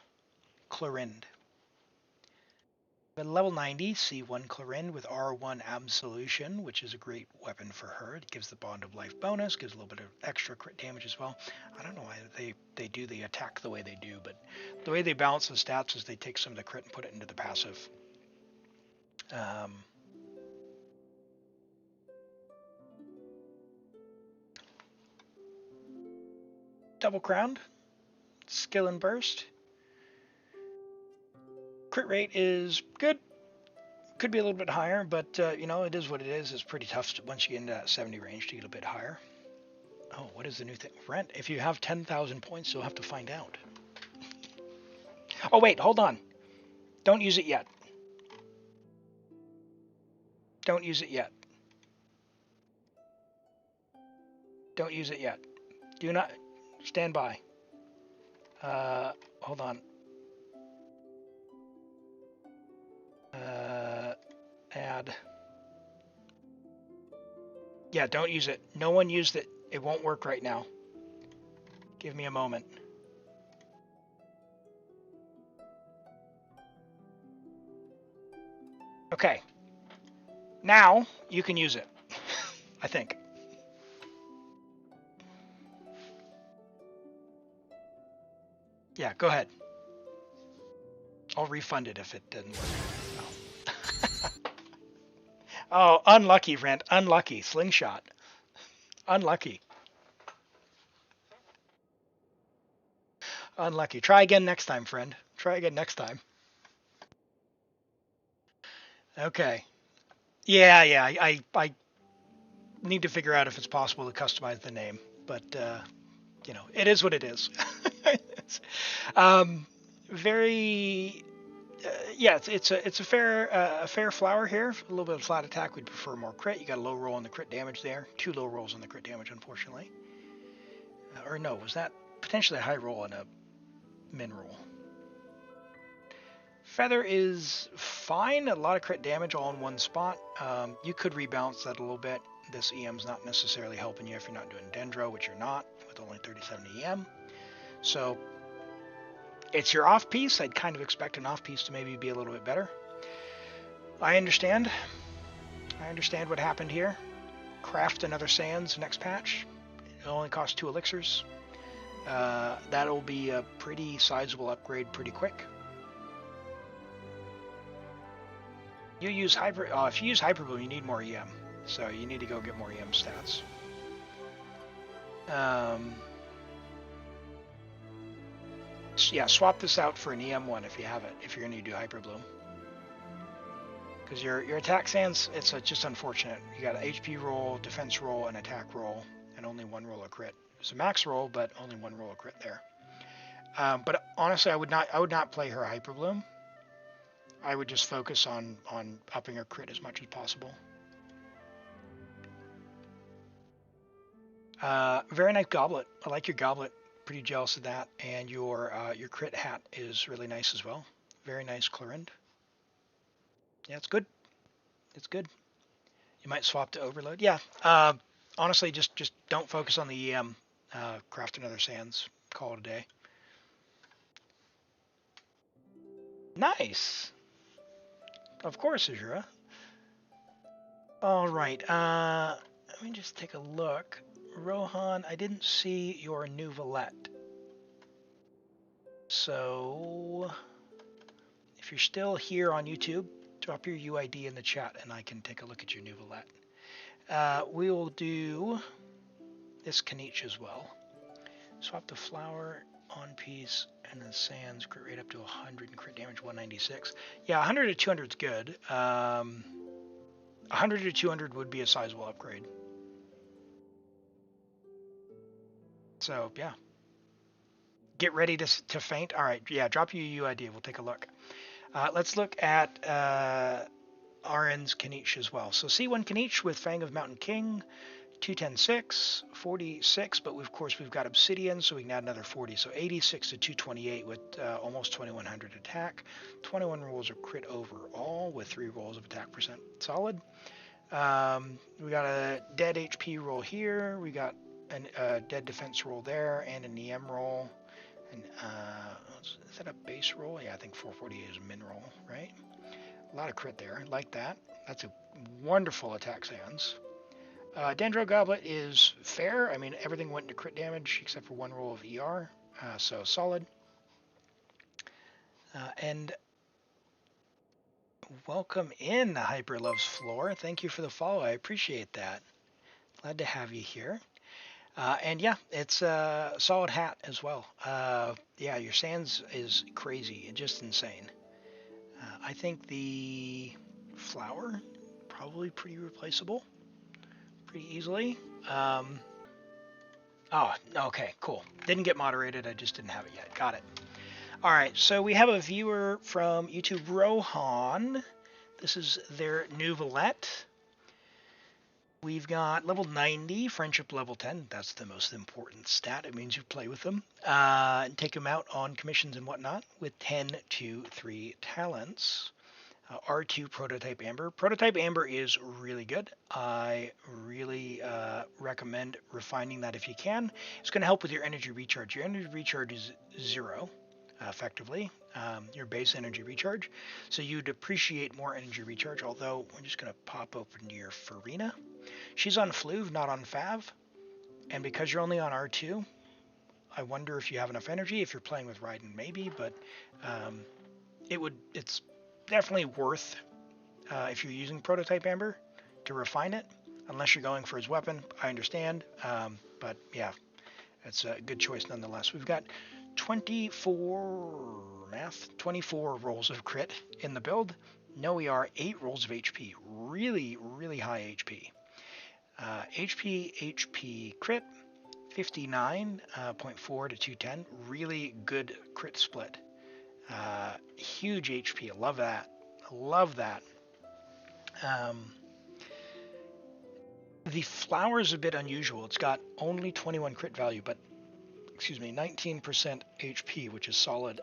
Clorind. At level 90, C1 Clorind with R1 Absolution, which is a great weapon for her. It gives the Bond of Life bonus, gives a little bit of extra crit damage as well. I don't know why they do the attack the way they do, but the way they balance the stats is they take some of the crit and put it into the passive. Double Crowned, Skill and Burst. Crit rate is good. Could be a little bit higher, but you know, it is what it is. It's pretty tough once you get into that 70 range to get a bit higher. Oh, what is the new thing? Rent. If you have 10,000 points, you'll have to find out. Oh, wait, hold on. Don't use it yet. Don't use it yet. Don't use it yet. Do not stand by. Hold on. Add. Yeah, don't use it. No one used it. It won't work right now. Give me a moment. Okay. Now you can use it. I think. Yeah, go ahead. I'll refund it if it didn't work. No. Oh, unlucky, Rent. Unlucky. Slingshot. Unlucky. Unlucky. Try again next time, friend. Try again next time. Okay. Yeah. I need to figure out if it's possible to customize the name, but you know, it is what it is. Very. Yeah, it's a fair flower here. A little bit of flat attack. We'd prefer more crit. You got a low roll on the crit damage there. 2 low rolls on the crit damage, unfortunately. Or no, was that potentially a high roll and a min roll? Feather is fine. A lot of crit damage all in one spot. You could rebalance that a little bit. This EM's not necessarily helping you if you're not doing Dendro, which you're not, with only 37 EM. So it's your off piece. I'd kind of expect an off piece to maybe be a little bit better. I understand. I understand what happened here. Craft another Sans next patch. It only costs 2 elixirs. That'll be a pretty sizable upgrade pretty quick. You use Hyper. If you use Hyper Bloom, you need more EM. So you need to go get more EM stats. Yeah, swap this out for an EM one if you have it, if you're going to do Hyper Bloom. Because your attack sands, it's just unfortunate. You got an HP roll, defense roll, and attack roll, and only one roll of crit. It's a max roll, but only one roll of crit there. But honestly, I would not play her Hyper Bloom. I would just focus on upping her crit as much as possible. Very nice goblet. I like your goblet. Pretty jealous of that. And your crit hat is really nice as well. Very nice Clorinde. Yeah, it's good. It's good. You might swap to Overload. Yeah. Honestly, just don't focus on the EM. Craft another Sands. Call it a day. Nice. Of course, Azura. All right. Let me just take a look. Rohan, I didn't see your Neuvillette. So, if you're still here on YouTube, drop your UID in the chat and I can take a look at your Neuvillette. We will do this Kaniche as well. Swap the flower on piece and then sands, crit rate up to 100 and crit damage 196. Yeah, 100 to 200 is good. 100 to 200 would be a sizable upgrade. So, yeah. Get ready to faint. All right, yeah, drop your UID. We'll take a look. Let's look at RN's Kaniche as well. So C1 Kaniche with Fang of Mountain King, 210-6, 46, but of course we've got Obsidian, so we can add another 40. So 86 to 228 with almost 2100 attack. 21 rolls of crit overall with 3 rolls of attack percent. Solid. We got a dead HP roll here. We got a dead defense roll there and an EM roll. And is that a base roll? Yeah, I think 448 is a min roll, right? A lot of crit there. I like that. That's a wonderful attack sands. Dendro Goblet is fair. I mean, everything went into crit damage except for one roll of ER, so solid. And welcome in, Hyper Loves Floor. Thank you for the follow. I appreciate that. Glad to have you here. And yeah, it's a solid hat as well. Yeah, your sands is crazy, just insane. I think the flower probably pretty replaceable, pretty easily. Oh, okay, cool. Didn't get moderated. I just didn't have it yet. Got it. All right, so we have a viewer from YouTube, Rohan. This is their Neuvillette. We've got level 90, friendship level 10. That's the most important stat. It means you play with them. And take them out on commissions and whatnot with 10 to 3 talents. R2 Prototype Amber. Prototype Amber is really good. I really recommend refining that if you can. It's going to help with your energy recharge. Your energy recharge is 0, effectively. Your base energy recharge. So you'd appreciate more energy recharge, although we're just going to pop open your Furina. She's on Fluve, not on Fav. And because you're only on R2, I wonder if you have enough energy. If you're playing with Raiden, maybe, but it's definitely worth, if you're using Prototype Amber, to refine it. Unless you're going for his weapon, I understand. But yeah, it's a good choice nonetheless. We've got 24 rolls of crit in the build. No ER, 8 rolls of HP. Really, really high HP. HP crit, 59.4 to 210. Really good crit split. Huge HP. I love that. I love that. The flower is a bit unusual. It's got only 21 crit value, but 19% HP, which is solid.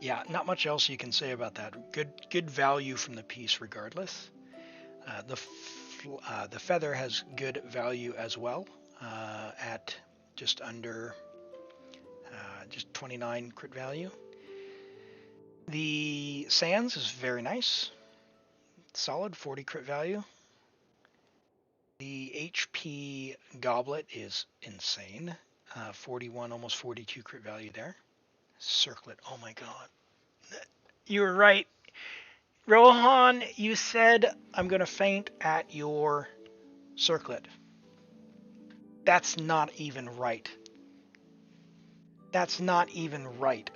Yeah, not much else you can say about that. Good value from the piece, regardless. The feather has good value as well, at just under just 29 crit value. The sands is very nice, solid 40 crit value. The HP goblet is insane, 41, almost 42 crit value there. Circlet, oh my god, you were right. Rohan, you said I'm going to faint at your circlet. That's not even right. That's not even right.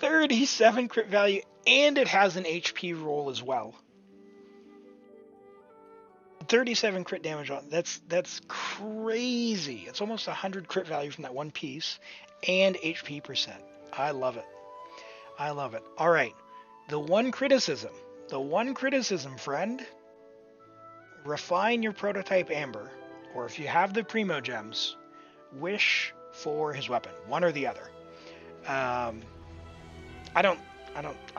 37 crit value, and it has an HP roll as well. 37 crit damage on that's crazy. It's almost 100 crit value from that one piece, and HP percent. I love it. I love it. All right, the one criticism, friend. Refine your prototype Amber, or if you have the Primo gems, wish for his weapon, one or the other. I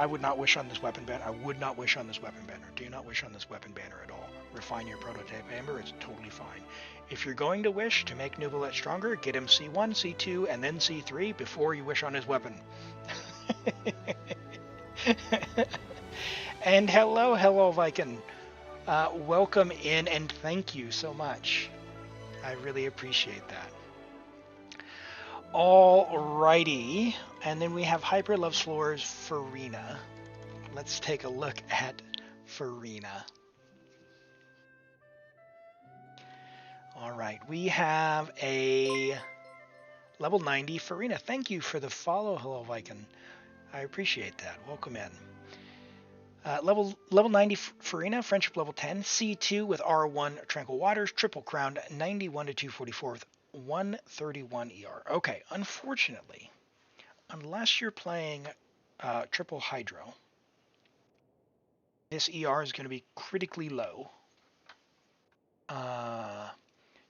would not wish on this weapon banner. I would not wish on this weapon banner. Do not wish on this weapon banner at all. Refine your prototype Amber, it's totally fine. If you're going to wish to make Neuvillette stronger, get him C1, C2, and then C3 before you wish on his weapon. And hello, Viking. Welcome in, and thank you so much. I really appreciate that. Alrighty, and then we have Hyper Loves Floors Furina. Let's take a look at Furina. Alright, we have a level 90 Furina. Thank you for the follow, hello Viking. I appreciate that. Welcome in. Level 90 Furina, Friendship level 10, C2 with R1 Tranquil Waters, Triple Crowned, 91 to 244 with 131 ER. Okay, unfortunately, unless you're playing Triple Hydro, this ER is going to be critically low.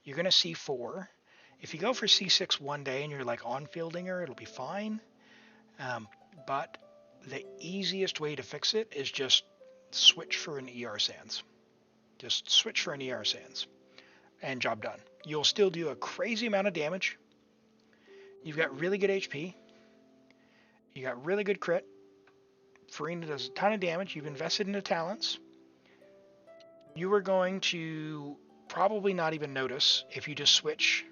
You're going to see 4. If you go for C6 one day and you're like on-fielding her, it'll be fine. But the easiest way to fix it is just switch for an ER Sands. Just switch for an ER Sands. And job done. You'll still do a crazy amount of damage. You've got really good HP. You got really good crit. Furina does a ton of damage. You've invested in the talents. You are going to probably not even notice if you just switch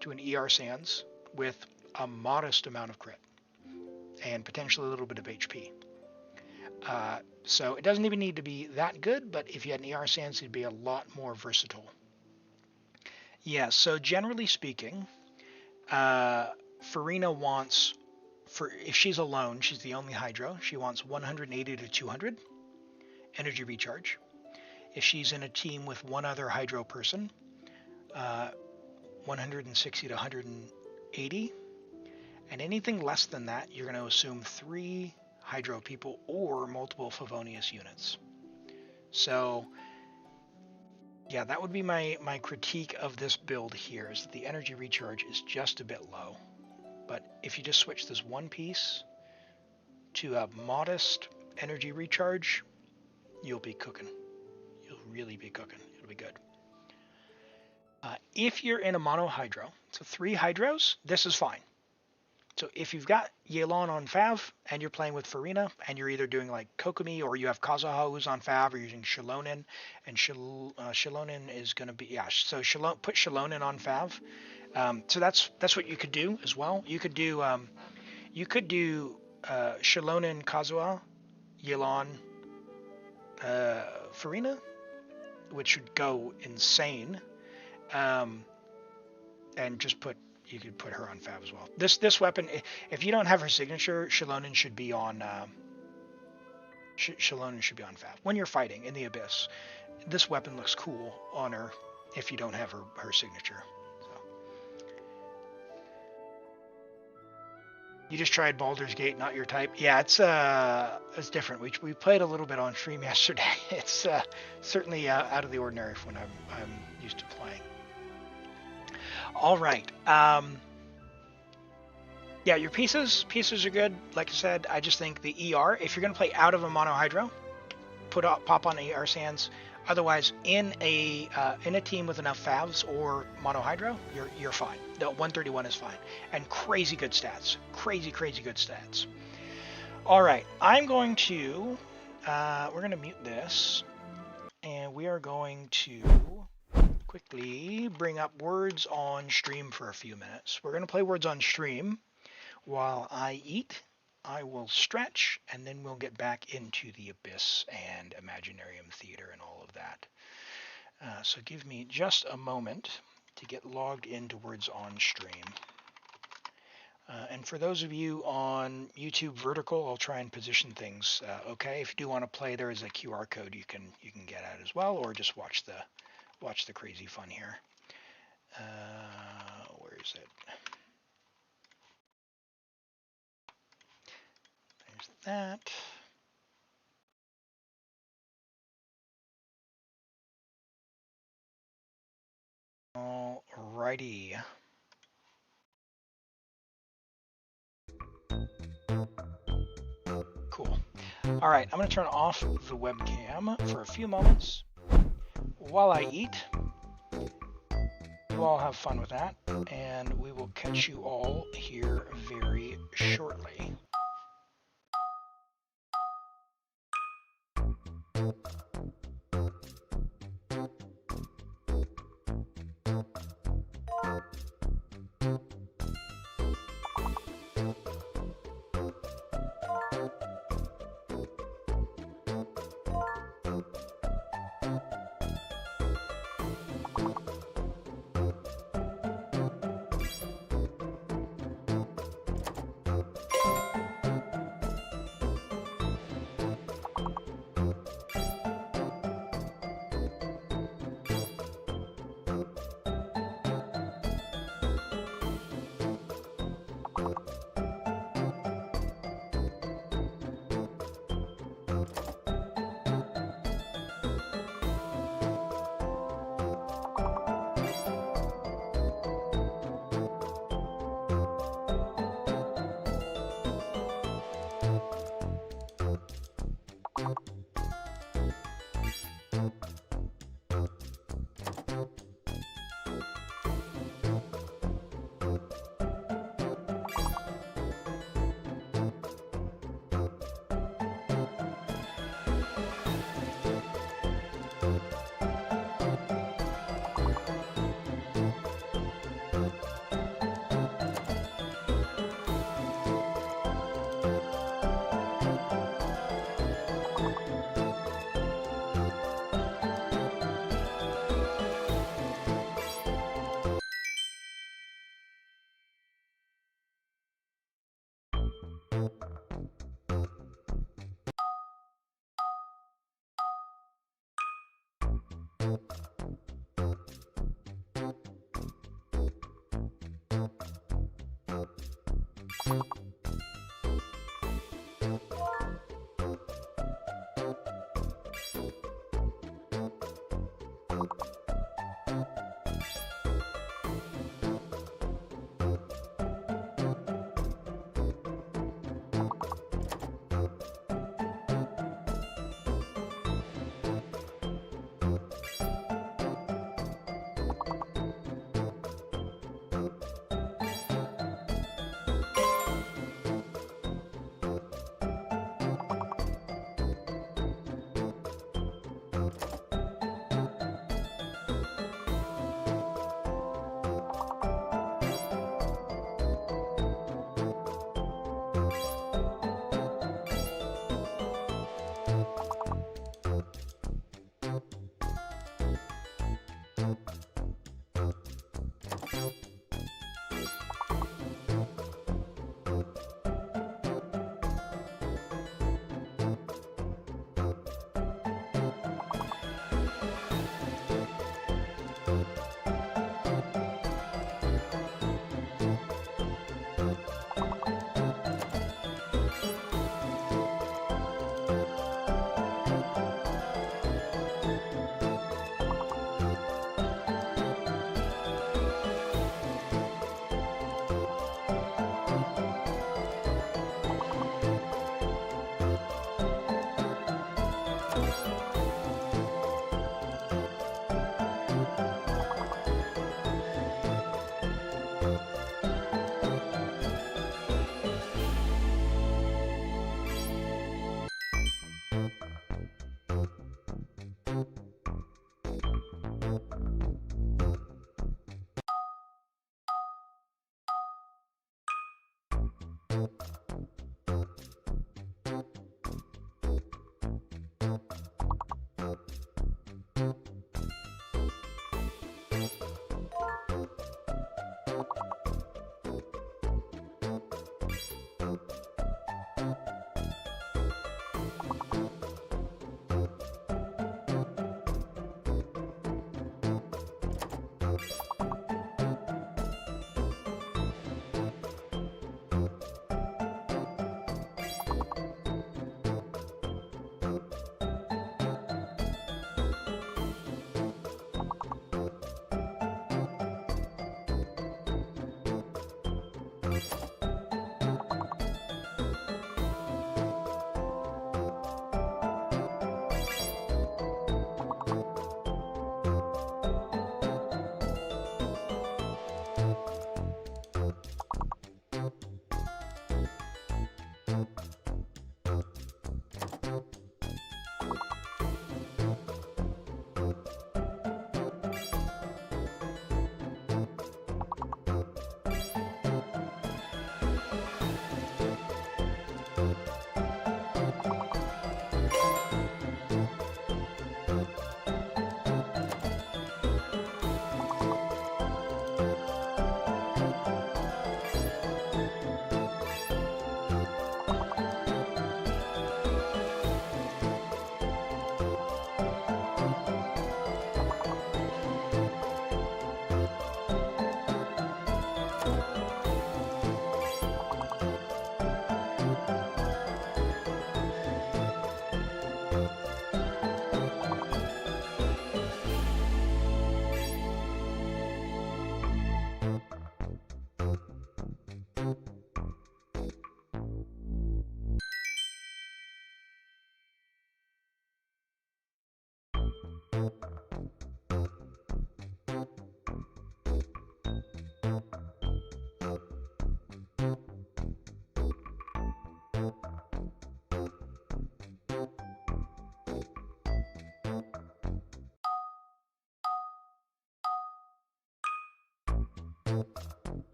to an ER Sands with a modest amount of crit and potentially a little bit of HP. So it doesn't even need to be that good, but if you had an ER Sands, it'd be a lot more versatile. Yeah, so generally speaking, Furina wants, if she's alone, she's the only Hydro, she wants 180 to 200 energy recharge. If she's in a team with one other Hydro person, 160 to 180. And anything less than that, you're going to assume 3 Hydro people or multiple Favonius units. So, yeah, that would be my critique of this build here, is that the energy recharge is just a bit low. But if you just switch this one piece to a modest energy recharge, you'll be cooking. You'll really be cooking. It'll be good. If you're in a mono Hydro, so 3 Hydros, this is fine. So if you've got Yelan on Fav and you're playing with Furina and you're either doing like Kokomi or you have Kazuha who's on Fav or you're using Shilonen, and Shilonen is going to be, yeah, so put Shilonen on Fav. So that's what you could do as well. You could do Shilonen, Kazuha, Yelan, Furina, which would go insane. And just you could put her on Fab as well. This weapon, if you don't have her signature, Shilonen should be on Fab. When you're fighting in the Abyss, this weapon looks cool on her if you don't have her signature. So. You just tried Baldur's Gate, not your type. Yeah, it's different. We played a little bit on stream yesterday. It's certainly out of the ordinary from when I'm used to playing. All right. Yeah, your pieces are good. Like I said, I just think the ER, if you're going to play out of a mono Hydro, pop on ER Sands. Otherwise, in a team with enough Favs or mono Hydro, you're fine. The 131 is fine. And crazy good stats. Crazy good stats. All right. I'm going to we're going to mute this, and we are going to quickly bring up Words on Stream for a few minutes. We're going to play Words on Stream while I eat I will stretch, and then we'll get back into the Abyss and Imaginarium Theater and all of that. So give me just a moment to get logged in towards on stream. And for those of you on YouTube vertical, I'll try and position things okay. If you do want to play, there is a QR code you can get at as well, or just watch the crazy fun here. Where is it? There's that. Alrighty. Cool. All right, I'm going to turn off the webcam for a few moments while I eat. You all have fun with that, and we will catch you all here very shortly.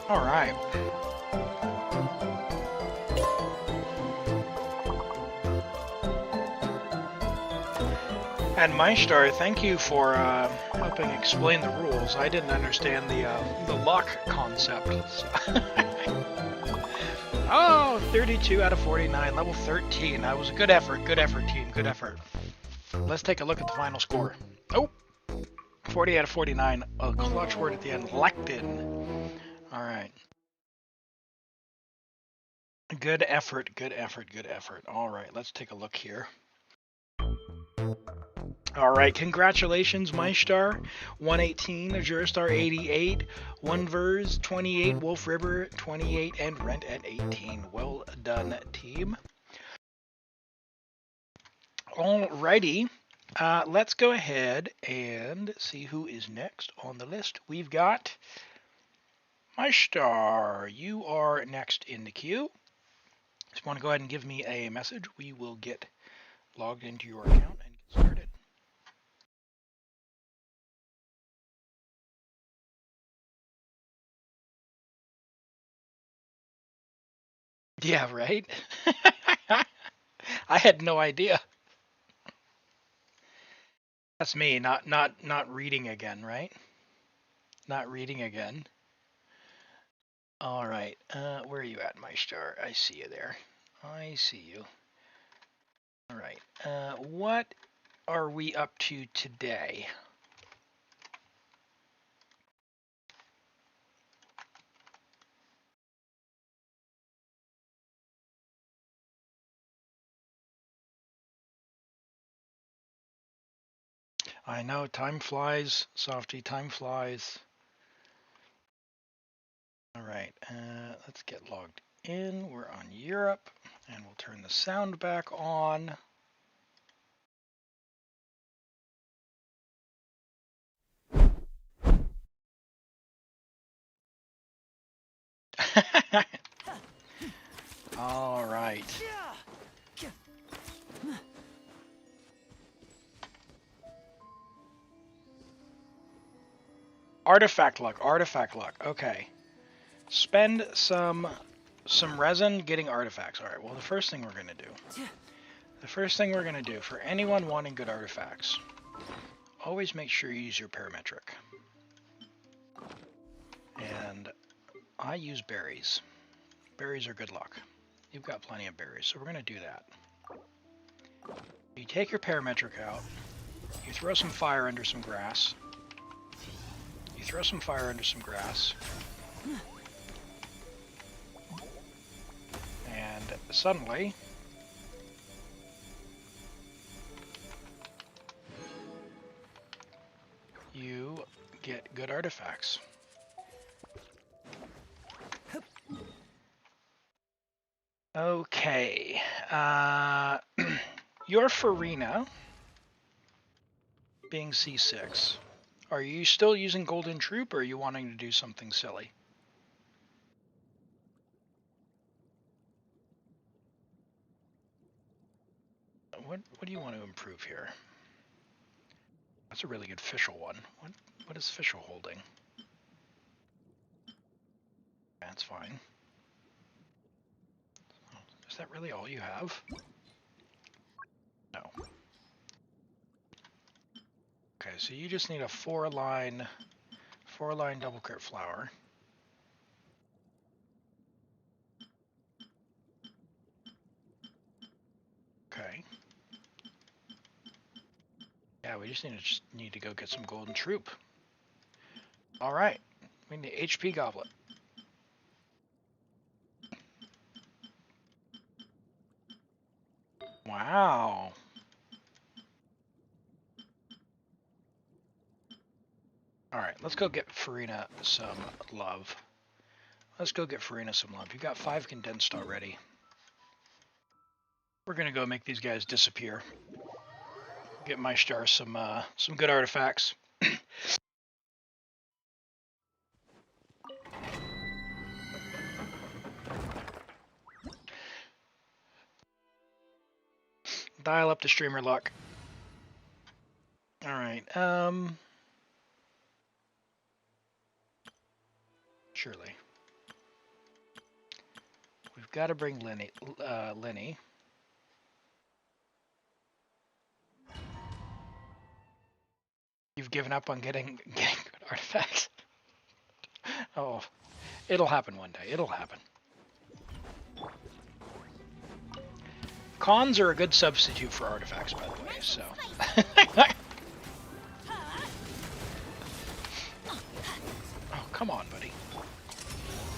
All right. And Maestar, thank you for helping explain the rules. I didn't understand the lock concept. So. Oh, 32 out of 49, level 13. That was a good effort, team, good effort. Let's take a look at the final score. Oh, 40 out of 49. A clutch word at the end, lectin. All right. Good effort, good effort, good effort. All right, let's take a look here. All right, congratulations, Maestar, 118, Juristar 88, Oneverse 28, Wolf River 28, and Rent at 18. Well done, team. Alrighty, let's go ahead and see who is next on the list. We've got Maestar. You are next in the queue. If you want to go ahead and give me a message, we will get logged into your account and get started. Yeah, right? I had no idea. That's me, not reading again, right? Not reading again. All right. Where are you at, Maestar? I see you there. I see you. All right. What are we up to today? I know, time flies, Softy, time flies. All right, let's get logged in. We're on Europe, and we'll turn the sound back on. All right. Artifact luck, artifact luck. Okay. Spend some resin getting artifacts. All right, well, the first thing we're going to do for anyone wanting good artifacts, always make sure you use your parametric. And I use berries. Berries are good luck. You've got plenty of berries, so we're going to do that. You take your parametric out, you throw some fire under some grass, and suddenly you get good artifacts. Okay, your Furina, being C6. Are you still using Golden Troop, or are you wanting to do something silly? What do you want to improve here? That's a really good Fischl one. What is Fischl holding? That's fine. Is that really all you have? No. Okay, so you just need a four-line double crit flower. Okay. Yeah, we just need to go get some Golden Troop. All right. We need the HP goblet. Wow. All right, let's go get Furina some love. Let's go get Furina some love. You got 5 condensed already. We're gonna go make these guys disappear. Get my star some good artifacts. Dial up the streamer luck. All right. Surely. We've got to bring Lenny. You've given up on getting good artifacts. Oh, it'll happen one day. It'll happen. Cons are a good substitute for artifacts, by the way, so. Oh, come on, buddy.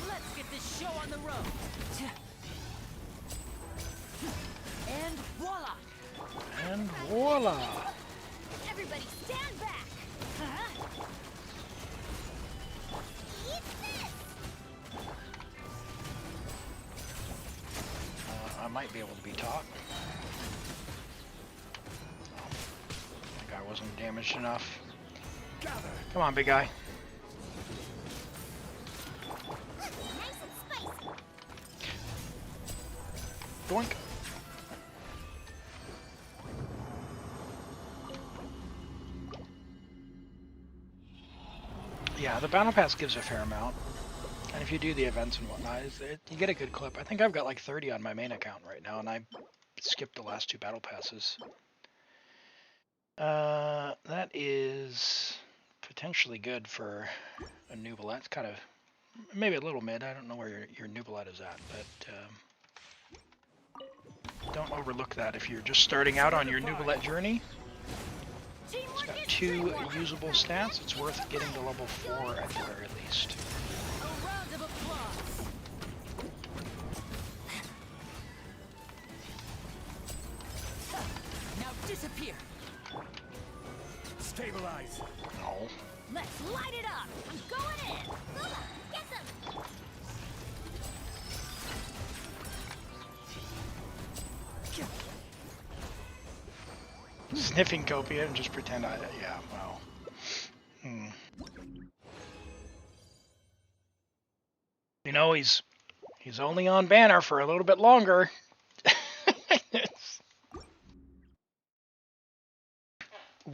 Let's get this show on the road. And voila! And voila! Everybody stand back! Eat this! I might be able to be taught. Oh, that guy wasn't damaged enough. Gather. Come on, big guy. Nice and spicy! Doink. Yeah, the battle pass gives a fair amount, and if you do the events and whatnot, you get a good clip. I think I've got like 30 on my main account right now, and I skipped the last 2 battle passes. That is potentially good for a Neuvillette. It's kind of maybe a little mid. I don't know where your Neuvillette is at, but don't overlook that if you're just starting out on your Neuvillette journey. It's got 2 usable stats. It's worth getting to level 4 at the very least. A round of applause. Now disappear. Stabilize. No. Let's light it up! I'm going in! Lula, get them! Sniffing Copia and just pretend yeah, well. You know, he's only on banner for a little bit longer.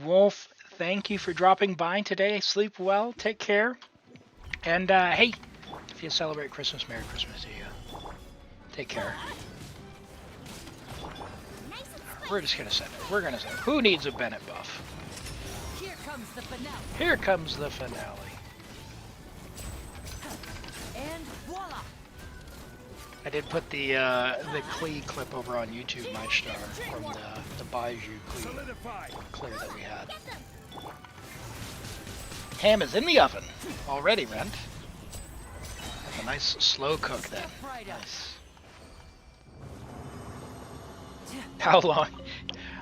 Wolf, thank you for dropping by today. Sleep well, take care. And hey, if you celebrate Christmas, Merry Christmas to you. Take care. We're just gonna send it. We're gonna send it. Who needs a Bennett buff? Here comes the finale. Here comes the finale. And voila! I did put the Klee clip over on YouTube, my star, from the Baiju Klee Solidify. clear that we had. Ham is in the oven already, Rent. That's a nice slow cook then. Nice. How long?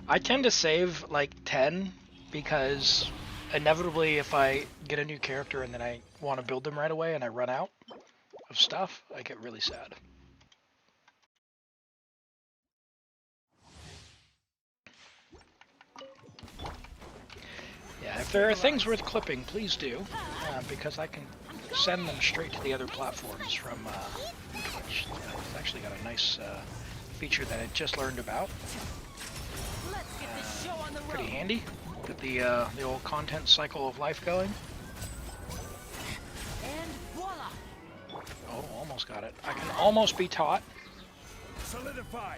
I tend to save like 10 because inevitably if I get a new character and then I want to build them right away and I run out of stuff, I get really sad. if there are things worth clipping, please do, because I can send them straight to the other platforms from Twitch. It's actually got a nice feature that I just learned about. Pretty handy. Get the old content cycle of life going. And voila! Oh, almost got it. I can almost be taught. Solidify.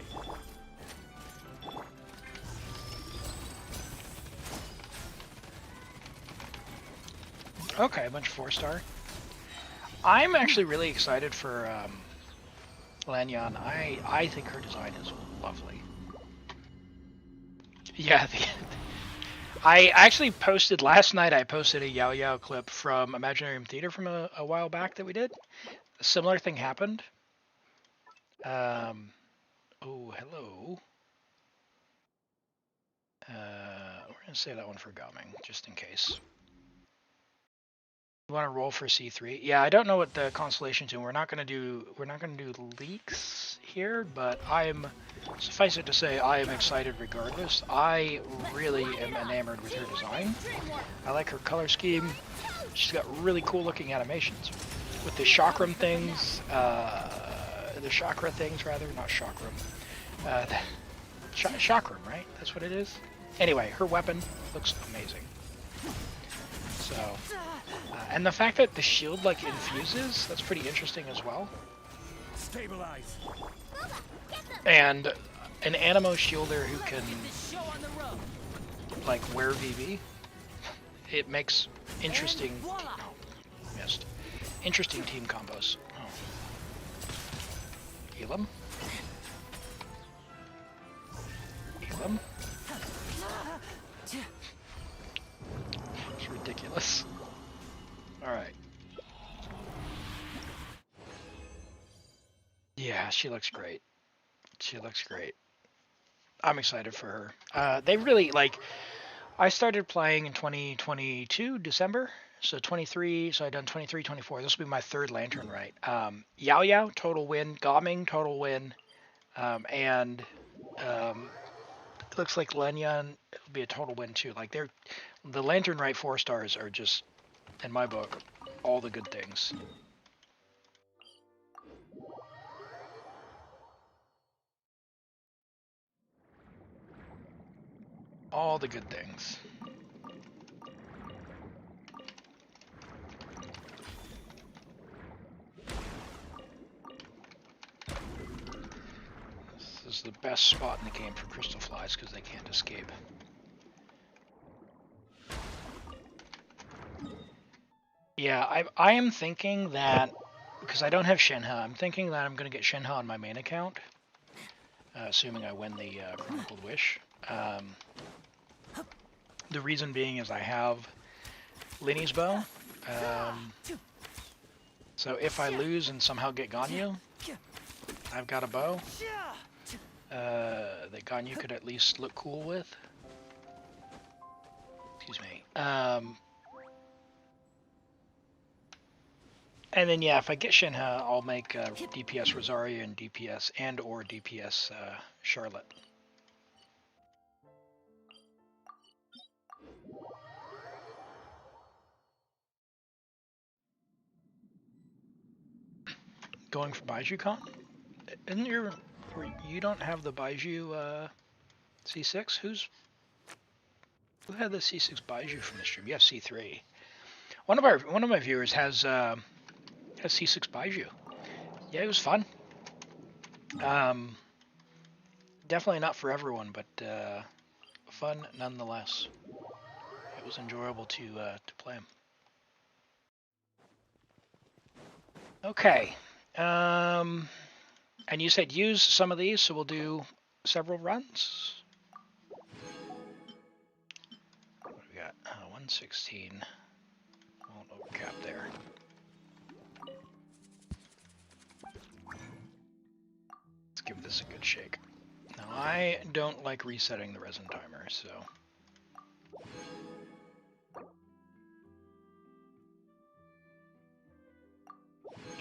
Okay, a bunch of 4-star. I'm actually really excited for Lanyan. I think her design is lovely. Yeah, I actually posted last night. I posted a Yao Yao clip from Imaginarium Theater from a while back that we did. A similar thing happened. Oh, hello. We're gonna save that one for Gaming, just in case. You want to roll for C3? Yeah, I don't know what the constellation's doing. We're not gonna do leaks here, but suffice it to say, I am excited regardless. I really am enamored with her design. I like her color scheme. She's got really cool looking animations with the chakram things, the chakra things rather, not chakram. Chakram, right? That's what it is. Anyway, her weapon looks amazing. So, and the fact that the shield like infuses, that's pretty interesting as well. Stabilize. And an Animo shielder who can like wear VV, it makes interesting. Oh, missed. Interesting team combos. Oh. Elim. Elim. It's ridiculous. Alright. Yeah, she looks great. She looks great. I'm excited for her. They really, like, I started playing in 2022, December. So 23, so I've done 23, 24. This will be my third Lantern Rite. Yao Yao, total win. Gaming, total win. And it looks like Lenyan will be a total win too. Like, the Lantern Rite 4 stars are just, in my book, all the good things. All the good things. This is the best spot in the game for crystal flies because they can't escape. Yeah, I am thinking that, because I don't have Shenhe, I'm thinking that I'm going to get Shenhe on my main account, assuming I win the Chronicled Wish. The reason being is I have Linny's bow, so if I lose and somehow get Ganyu, I've got a bow that Ganyu could at least look cool with. Excuse me. And then yeah, if I get Shenhe, I'll make DPS Rosaria and DPS or DPS Charlotte. Going for Baiju Con? Isn't you don't have the Baiju C6? Who had the C6 Baiju from the stream? You have C3. One of my viewers has C6 Baiju. Yeah, it was fun. Definitely not for everyone, but fun nonetheless. It was enjoyable to play him. Okay. And you said use some of these, so we'll do several runs. What do we got? 116. Won't overcap there. Let's give this a good shake. Now, I don't like resetting the resin timer, so...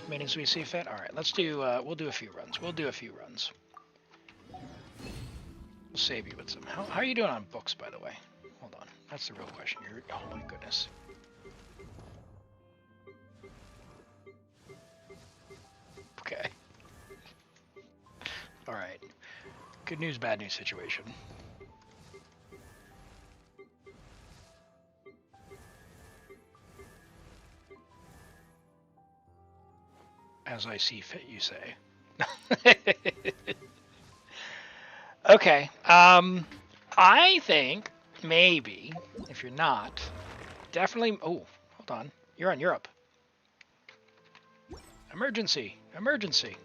Meetings we see fit? Alright, let's do, we'll do a few runs. We'll save you with some. How are you doing on books, by the way? Hold on. That's the real question. Oh my goodness. Okay. Alright. Good news, bad news situation. As I see fit, you say. Okay. I think maybe, if you're not, definitely. Oh, hold on. You're on Europe. Emergency! Emergency!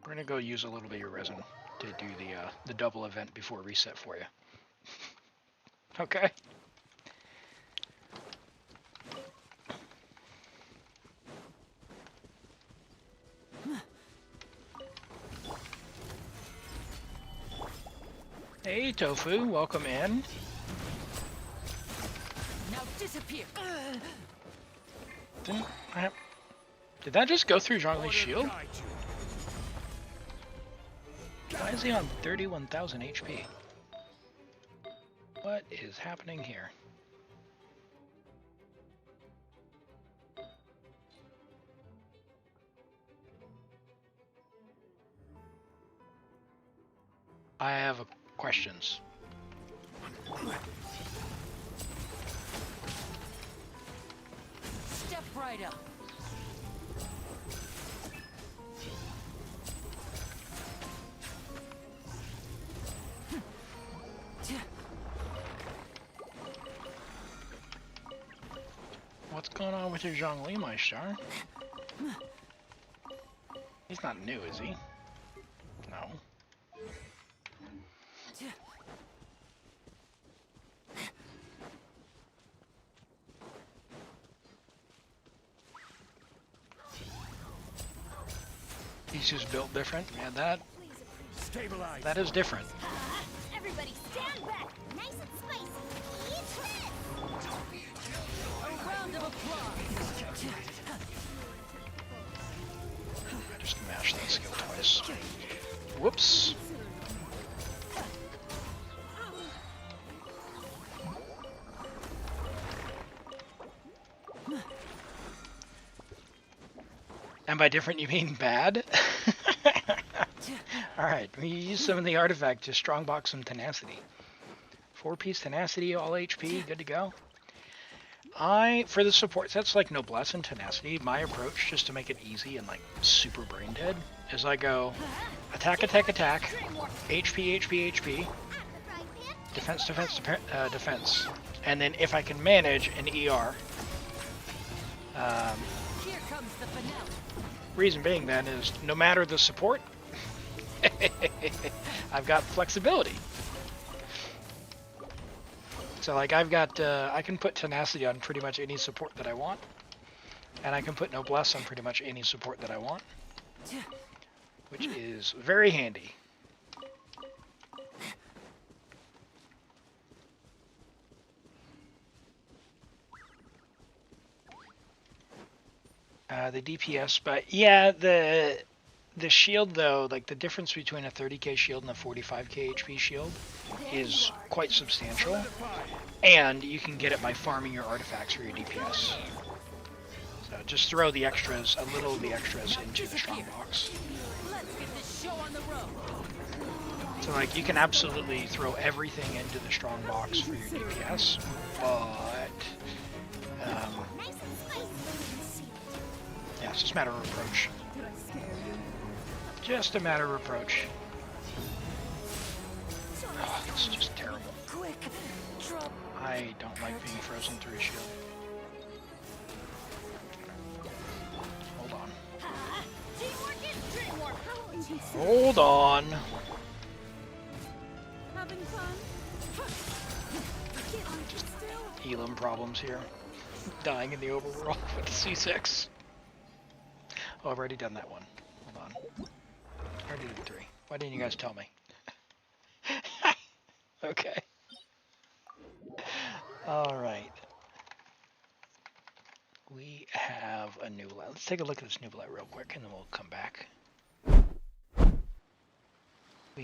We're gonna go use a little bit of your resin to do the double event before reset for you. Okay. Hey, Tofu, welcome in. Now disappear. Did that just go through Zhongli's shield? Why is he on 31,000 HP? What is happening here? I have questions. Step right up. What's going on with your Zhongli, my star? He's not new, is he? No. He's just built different. Yeah, that is different. Everybody stand back. Nice and spicy. Eat this. A round of applause. I just mashed that skill twice. Whoops. And by different, you mean bad? Alright, we use some of the artifact to strongbox some tenacity. 4-piece tenacity, all HP, good to go. For the support sets like Noblesse and Tenacity, my approach, just to make it easy and like super brain dead, is I go attack, attack, attack, HP, HP, HP, defense, defense, defense. And then if I can manage an ER. Here comes the finale. Reason being then is no matter the support, I've got flexibility. So like I've got, I can put Tenacity on pretty much any support that I want. And I can put Noblesse on pretty much any support that I want. Which is very handy. The DPS, but yeah, the shield though, like the difference between a 30k shield and a 45k HP shield is quite substantial, and you can get it by farming your artifacts for your DPS. So just throw the extras, a little of the extras into the strongbox. Let's get this show on the road. So like you can absolutely throw everything into the strongbox for your DPS, but yeah, it's just a matter of approach. Just a matter of approach. Oh, this is just terrible. Quick, drop. I don't like being frozen through a shield. Hold on. Teamwork is dreamwork. Hold on. Having fun? Elim problems here. Dying in the overworld with the C6. Oh, I've already done that one. Hold on. I already did 3. Why didn't you guys tell me? Okay. Alright. We have a Neuvillette. Let's take a look at this Neuvillette real quick and then we'll come back. We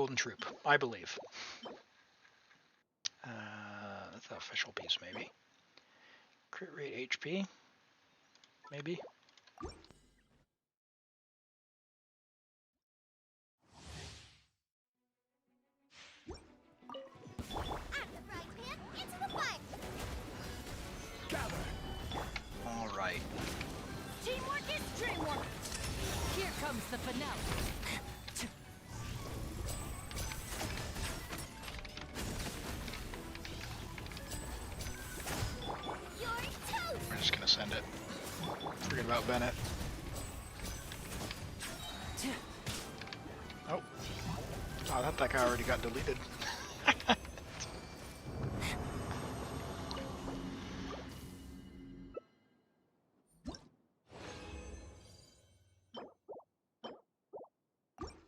golden troop, I believe. That's the official piece, maybe. Crit rate HP, maybe. All right. Teamwork is dreamwork. Here comes the finale. We're just gonna send it. Forget about Bennett. Oh. Oh, I thought that guy already got deleted.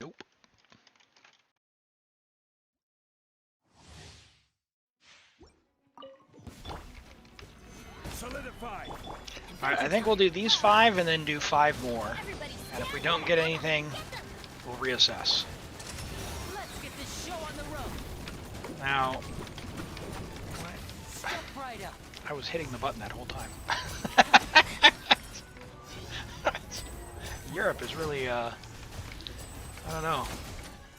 Nope. Solidify. Alright, I think we'll do these 5 and then do 5 more. And if we don't get anything, we'll reassess. Let's get this show on the road. Now, Step right up. I was hitting the button that whole time. Europe is really, I don't know.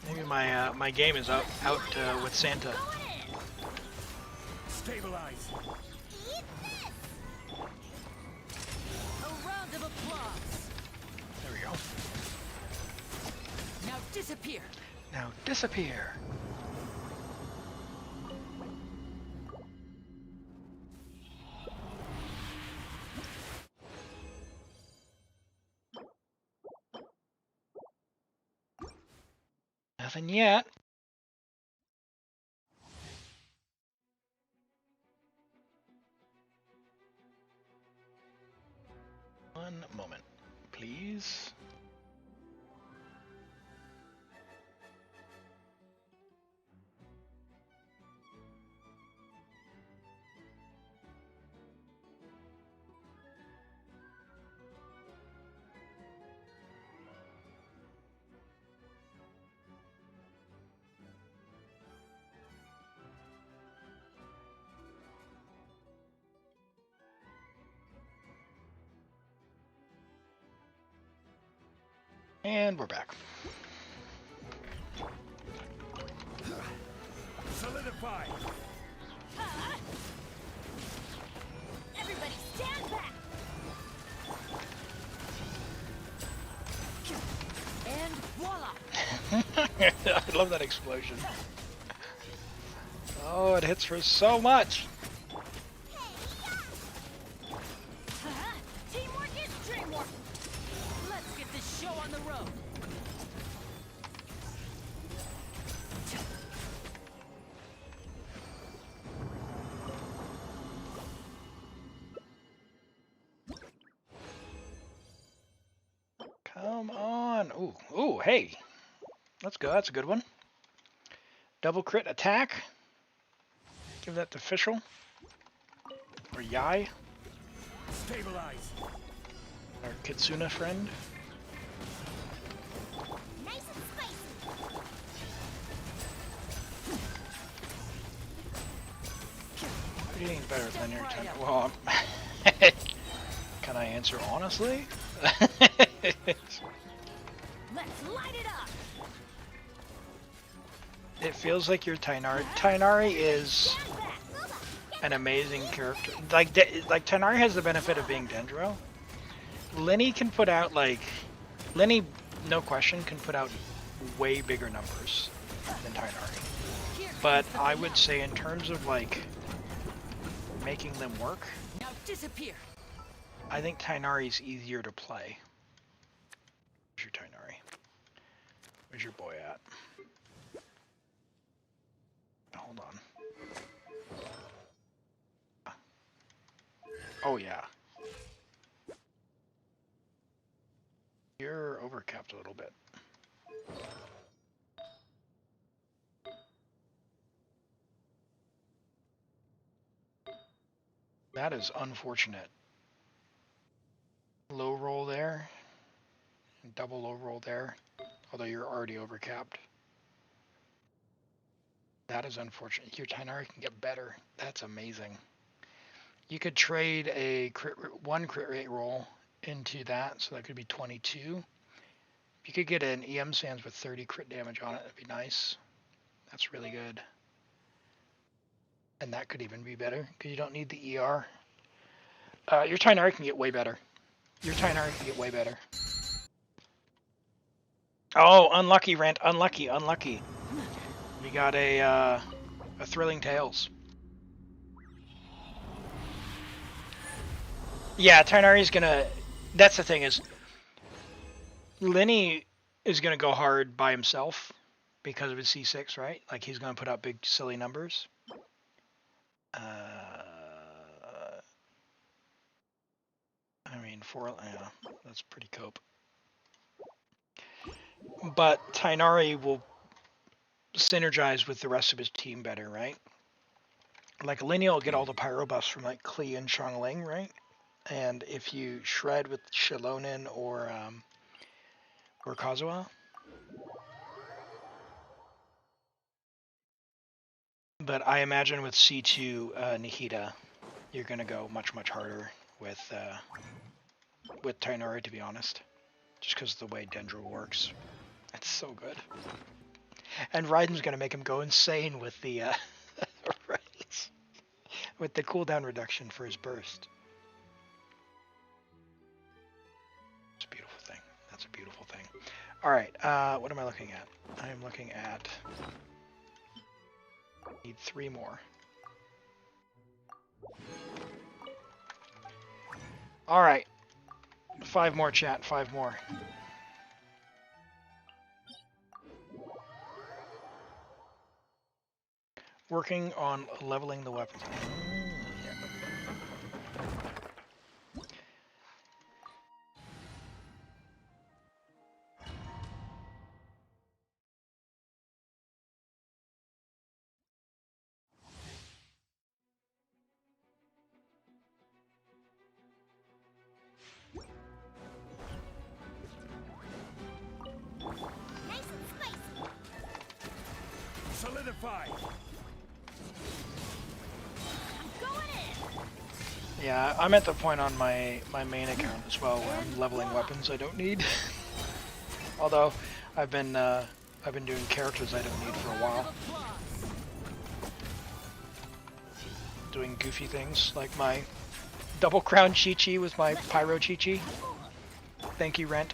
Maybe my game is out with Santa. Stabilize. A round of applause. There we go. Now disappear. Now disappear. Nothing yet. One moment, please. And we're back. Solidify. Everybody stand back! And voila. I love that explosion. Oh, it hits for so much. Teamwork is dreamwork. Let's get this show on the road. Come on. Ooh, ooh, hey. Let's go. That's a good one. Double crit attack. Give that to Fischl. Or Yai. Stabilize. Our Kitsuna friend. Nice and spicy! Everything's better than your time. Well, can I answer honestly? Let's light it up. It feels like your Tainari. Tainari is an amazing character. Like Tainari has the benefit of being Dendro. Lenny can put out Lenny, no question, can put out way bigger numbers than Tainari. But I would say in terms of making them work, Now disappear. I think Tainari's easier to play. Where's your Tainari? Where's your boy at? Hold on. Oh yeah. You're overcapped a little bit. That is unfortunate. Low roll there. Double low roll there. Although you're already overcapped. That is unfortunate. Your Tainari can get better. That's amazing. You could trade a one crit rate roll into that, so that could be 22. If you could get an EM Sands with 30 crit damage on it, that'd be nice. That's really good. And that could even be better, because you don't need the ER. Your Tainari can get way better. Your Tainari can get way better. Oh, unlucky, Rent. Unlucky, unlucky. We got a Thrilling Tales. Yeah, Tainari's gonna... That's the thing is... Lenny is gonna go hard by himself because of his C6, right? Like, he's gonna put up big, silly numbers. I mean, yeah, that's pretty cope. But Tainari will synergize with the rest of his team better, right? Like, Lenny will get all the pyro buffs from, like, Klee and Xiangling, right? And if you shred with Shilonen or Kazuha. But I imagine with C2 Nihita, you're going to go much, much harder with Tainari, to be honest. Just because of the way Dendro works. It's so good. And Raiden's going to make him go insane with the with the cooldown reduction for his burst. It's a beautiful thing. That's a beautiful thing. Alright, what am I looking at? I am looking at... Need 3 more. Alright. 5 more, chat. 5 more. Working on leveling the weapons. Nice and spicy. Solidify. Going in. Yeah, I'm at the point on my main account as well where I'm leveling weapons I don't need. Although I've been doing characters I don't need for a while. Doing goofy things like my double crown Chi-Chi with my pyro Chi-Chi. Thank you, Rent.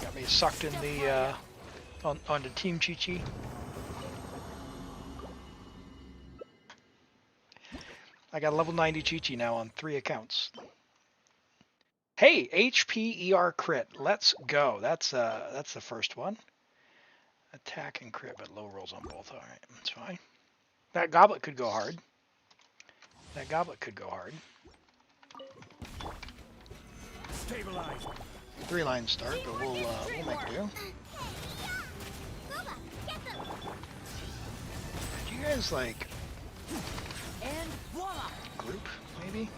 Got me sucked in the onto Team Chi-Chi. I got level 90 Chi-Chi now on 3 accounts. Hey, HP ER crit. Let's go. That's the first one. Attack and crit, but low rolls on both. Alright, that's fine. That goblet could go hard. That goblet could go hard. Stabilize. 3 line start, but we'll make do. Could you guys like And voila! group maybe?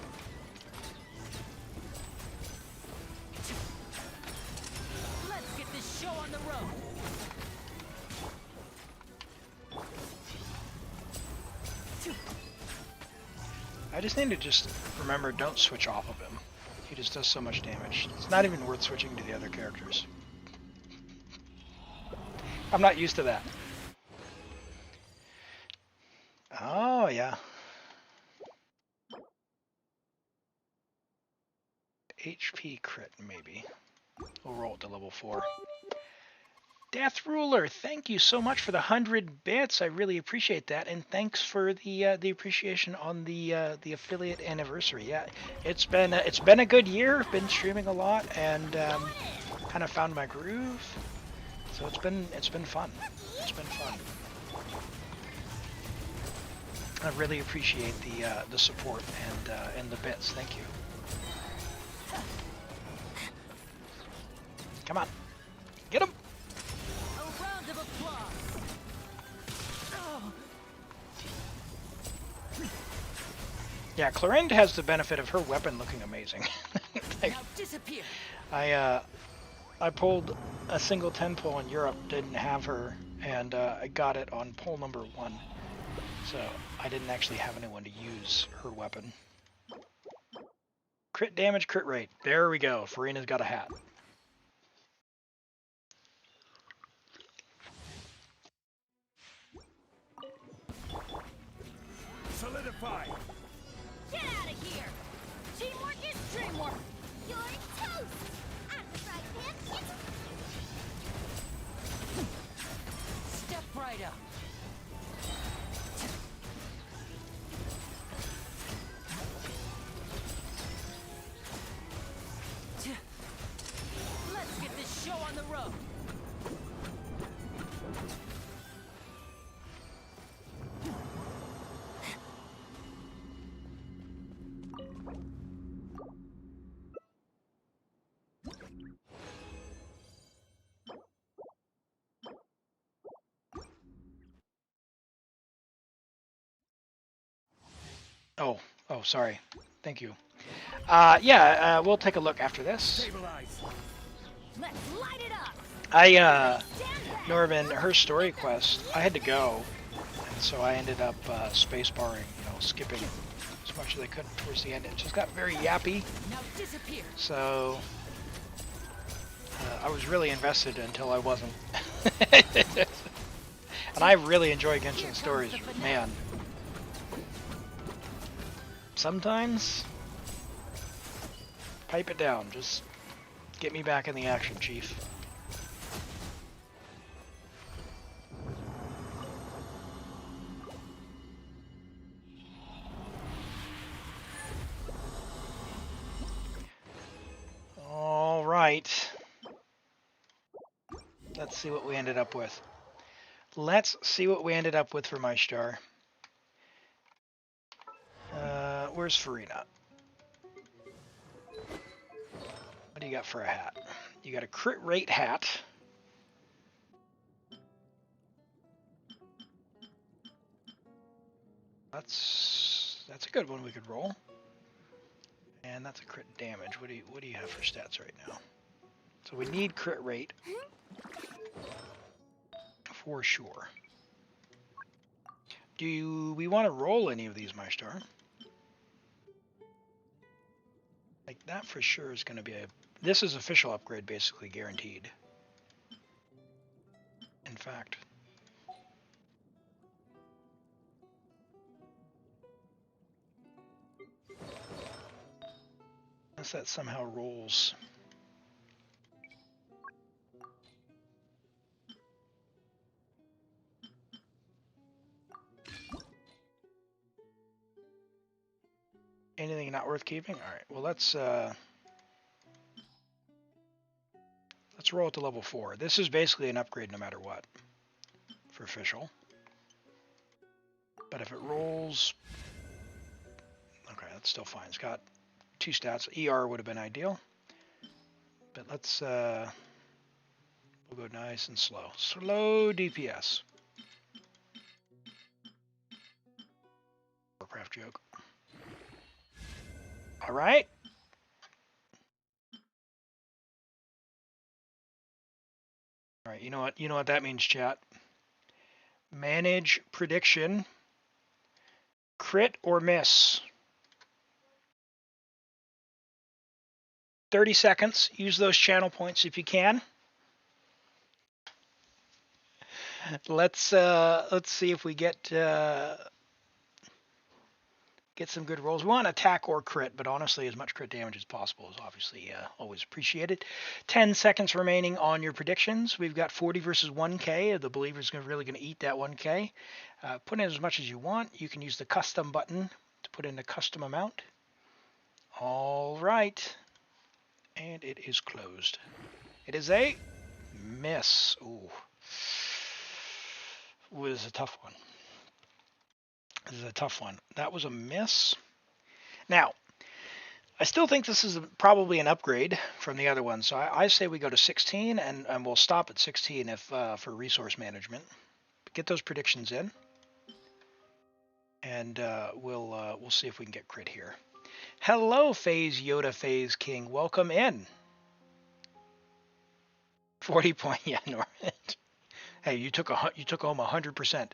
Let's get this show on the road. I just need to just remember, don't switch off of him. He just does so much damage. It's not even worth switching to the other characters. I'm not used to that. Oh, yeah. HP crit, maybe. We'll roll it to level 4. Death Ruler, thank you so much for the 100 bits. I really appreciate that, and thanks for the appreciation on the affiliate anniversary. Yeah, it's been a good year. Been streaming a lot and kind of found my groove. So it's been fun. It's been fun. I really appreciate the support and the bits. Thank you. Come on, get him. A round of applause. Oh. Yeah, Clorinde has the benefit of her weapon looking amazing. Like, Now disappear. I I pulled a single 10 pull in Europe, didn't have her, and I got it on pull number 1. So I didn't actually have anyone to use her weapon. Crit damage, crit rate. There we go. Furina's got a hat. Solidify. Get out of here! Teamwork is dreamwork! You're toast! I'm the fried pan. Step right up. Let's get this show on the road. Oh, sorry. Thank you. Yeah, we'll take a look after this. Stabilize. Let's light it up! Norman, her story quest, I had to go, and so I ended up spacebarring, skipping as much as I could towards the end. It just got very yappy, Now disappear. so I was really invested until I wasn't. And I really enjoy Genshin stories, man. Sometimes, pipe it down, just get me back in the action, Chief. All right. Let's see what we ended up with. Let's see what we ended up with for my star. Where's Furina? What do you got for a hat? You got a crit rate hat. That's a good one we could roll. And that's a crit damage. What do you have for stats right now? So we need crit rate for sure. Do we want to roll any of these, my star? Like that for sure is going to be a... This is official upgrade, basically guaranteed. In fact. Unless that somehow rolls. Anything not worth keeping? All right. Well, let's roll it to level 4. This is basically an upgrade no matter what for official. But if it rolls, okay, that's still fine. It's got 2 stats. ER would have been ideal. But let's we'll go nice and slow. Slow DPS. Warcraft joke. All right. All right, you know what that means, chat. Manage prediction. Crit or miss. 30 seconds. Use those channel points if you can. Let's see if we get some good rolls. We want attack or crit, but honestly, as much crit damage as possible is obviously always appreciated. 10 seconds remaining on your predictions. We've got 40 versus 1K. The believer's really going to eat that 1K. Put in as much as you want. You can use the custom button to put in a custom amount. All right. And it is closed. It is a miss. Ooh. Ooh, this is a tough one. This is a tough one. That was a miss. Now, I still think this is probably an upgrade from the other one. So I say we go to 16, and we'll stop at 16 if for resource management. Get those predictions in, and we'll see if we can get crit here. Hello, Phase Yoda, Phase King. Welcome in. 40 point, yeah, Norman. Hey, you took home 100%.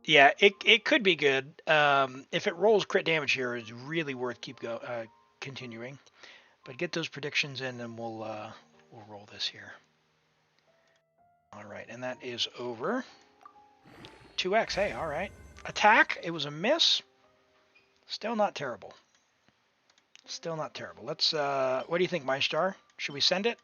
Yeah, it could be good. If it rolls crit damage here, it's really worth continuing. But get those predictions in, and we'll roll this here. All right, and that is over. 2x. Hey, all right. Attack. It was a miss. Still not terrible. Still not terrible. Let's. What do you think, MyStar? Should we send it?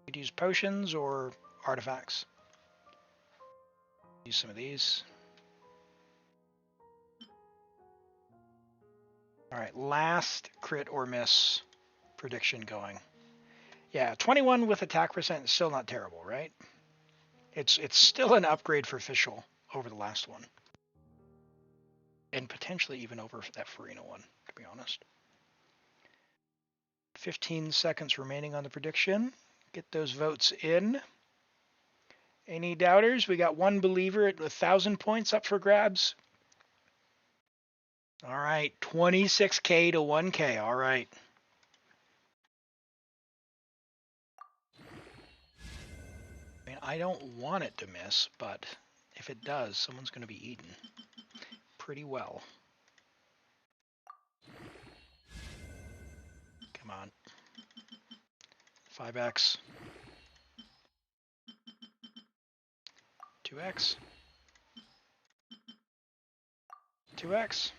We'd use potions or artifacts. Use some of these. All right, last crit or miss prediction going. Yeah, 21 with attack percent is still not terrible, right? It's still an upgrade for Fischl over the last one. And potentially even over that Furina one, to be honest. 15 seconds remaining on the prediction. Get those votes in. Any doubters? We got one believer at 1,000 points up for grabs. All right, 26K to 1K. All right. I mean, I don't want it to miss, but if it does, someone's going to be eaten pretty well. Come on. 5x. 2x. 2x.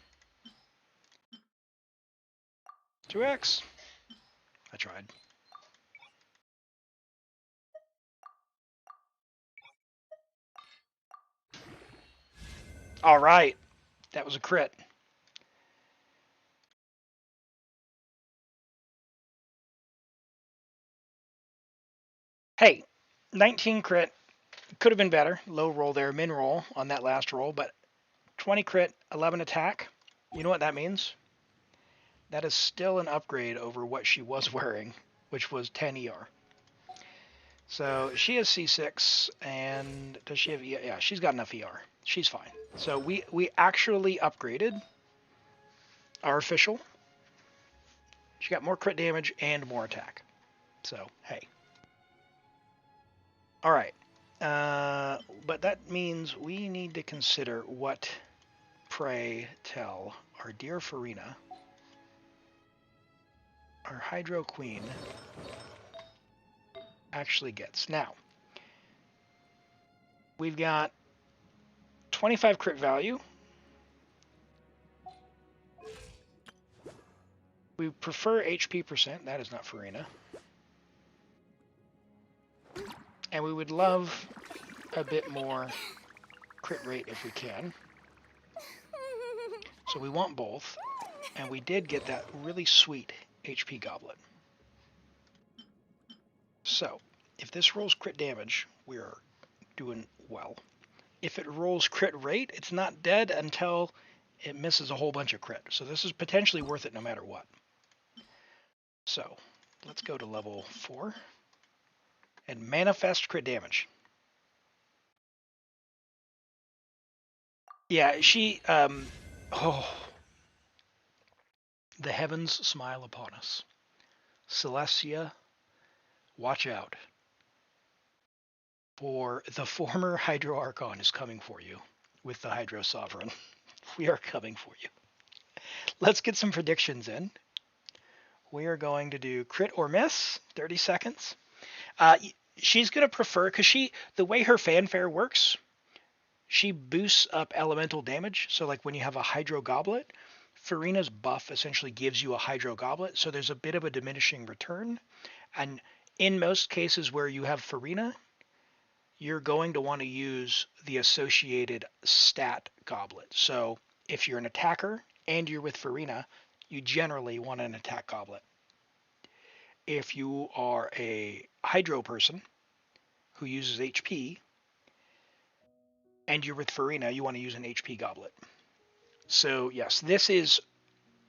2x. I tried. All right. That was a crit. Hey, 19 crit. Could have been better. Low roll there, min roll on that last roll, but 20 crit, 11 attack. You know what that means? That is still an upgrade over what she was wearing, which was 10 ER. So she has C6, and does she have ER? Yeah, she's got enough ER. She's fine. So we actually upgraded our Fischl. She got more crit damage and more attack. So, hey. All right. But that means we need to consider what, pray tell, our dear Furina, our Hydro Queen, actually gets. Now, we've got 25 crit value. We prefer HP percent. That is not Furina. And we would love a bit more crit rate if we can. So we want both. And we did get that really sweet HP goblet. So, if this rolls crit damage, we're doing well. If it rolls crit rate, it's not dead until it misses a whole bunch of crit. So this is potentially worth it no matter what. So, let's go to level 4 and manifest crit damage. Yeah, she, oh, the heavens smile upon us. Celestia, watch out. For the former Hydro Archon is coming for you with the Hydro Sovereign. We are coming for you. Let's get some predictions in. We are going to do crit or miss, 30 seconds. She's going to prefer, because the way her fanfare works, she boosts up elemental damage. So like when you have a Hydro Goblet, Furina's buff essentially gives you a Hydro Goblet. So there's a bit of a diminishing return. And in most cases where you have Furina, you're going to want to use the associated stat goblet. So if you're an attacker and you're with Furina, you generally want an attack goblet. If you are a Hydro person who uses HP and you're with Furina, you want to use an HP goblet. So yes, this is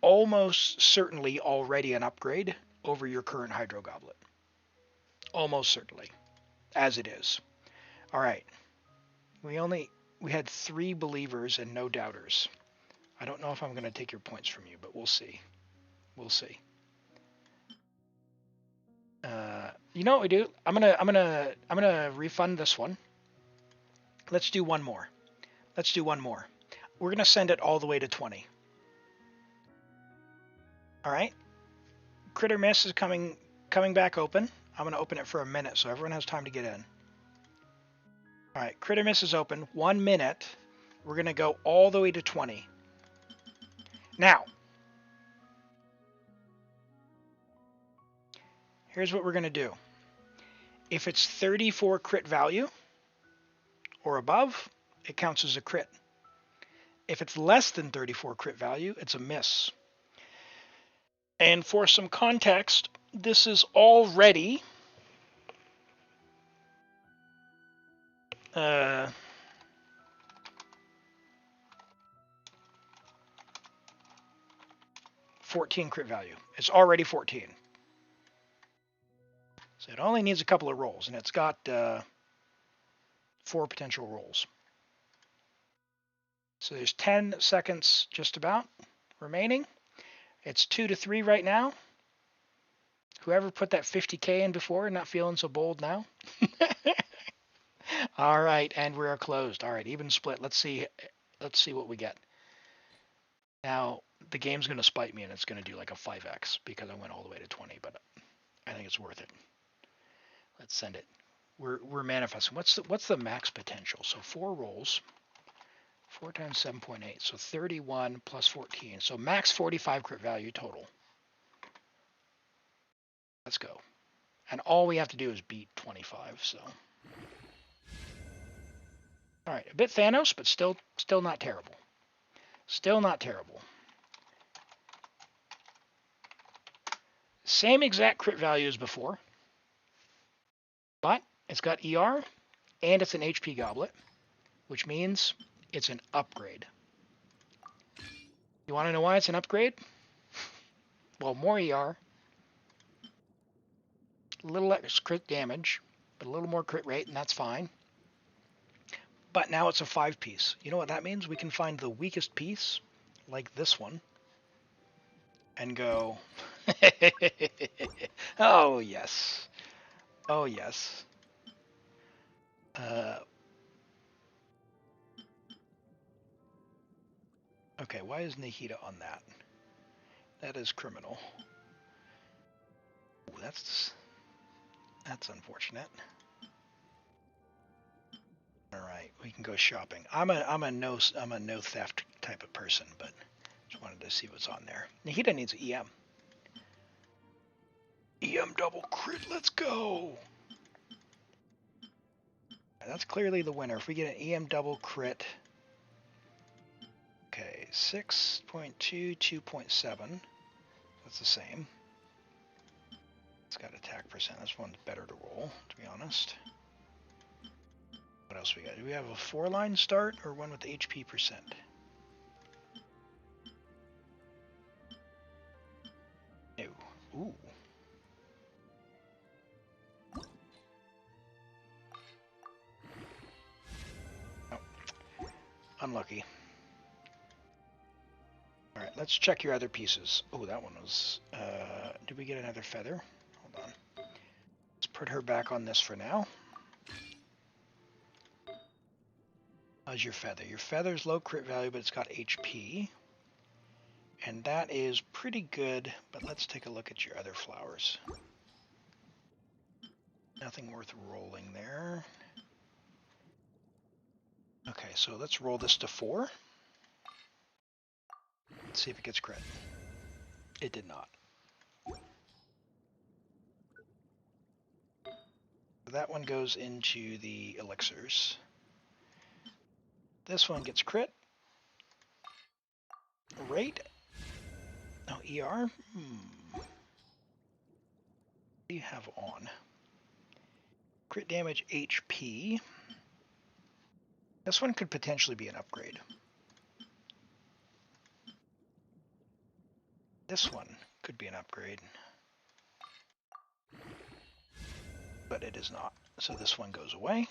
almost certainly already an upgrade over your current Hydro goblet. Almost certainly, as it is. All right. We had 3 believers and no doubters. I don't know if I'm going to take your points from you, but we'll see. We'll see. You know what we do? I'm gonna refund this one. Let's do one more. Let's do one more. We're gonna send it all the way to 20. All right. Critter Miss is coming back open. I'm gonna open it for a minute so everyone has time to get in. All right. Critter Miss is open. 1 minute. We're gonna go all the way to 20. Now, here's what we're gonna do. If it's 34 crit value or above, it counts as a crit. If it's less than 34 crit value, it's a miss. And for some context, this is already 14 crit value. It's already 14. So it only needs a couple of rolls, and it's got 4 potential rolls. So there's 10 seconds just about remaining. It's 2 to 3 right now. Whoever put that 50k in before, not feeling so bold now. All right, and we are closed. All right, even split. Let's see what we get. Now the game's going to spite me, and it's going to do like a 5x because I went all the way to 20, but I think it's worth it. Let's send it. We're manifesting. What's the max potential? So 4 rolls. 4 times 7.8, so 31 plus 14. So max 45 crit value total. Let's go. And all we have to do is beat 25, so. All right, a bit Thanos, but still not terrible. Still not terrible. Same exact crit value as before, but it's got ER, and it's an HP goblet, which means it's an upgrade. You want to know why it's an upgrade? Well, more ER, a little less crit damage, but a little more crit rate, and that's fine. But now it's a 5-piece. You know what that means? We can find the weakest piece, like this one, and go, oh yes, oh yes. Okay, why is Nahida on that? That is criminal. Ooh, that's unfortunate. All right, we can go shopping. I'm a no theft type of person, but just wanted to see what's on there. Nahida needs an EM. EM double crit. Let's go. That's clearly the winner. If we get an EM double crit. Okay, 6.2, 2.7. That's the same. It's got attack percent. This one's better to roll, to be honest. What else we got? Do we have a 4-line start or one with HP percent? No. Ooh. Oh. Unlucky. Alright, let's check your other pieces. Oh, that one was... did we get another feather? Hold on. Let's put her back on this for now. How's your feather? Your feather's low crit value, but it's got HP. And that is pretty good, but let's take a look at your other flowers. Nothing worth rolling there. Okay, so let's roll this to 4. Let's see if it gets crit. It did not. That one goes into the elixirs. This one gets crit. Rate. No, ER? What do you have on? Crit damage, HP. This one could potentially be an upgrade. This one could be an upgrade. But it is not. So this one goes away.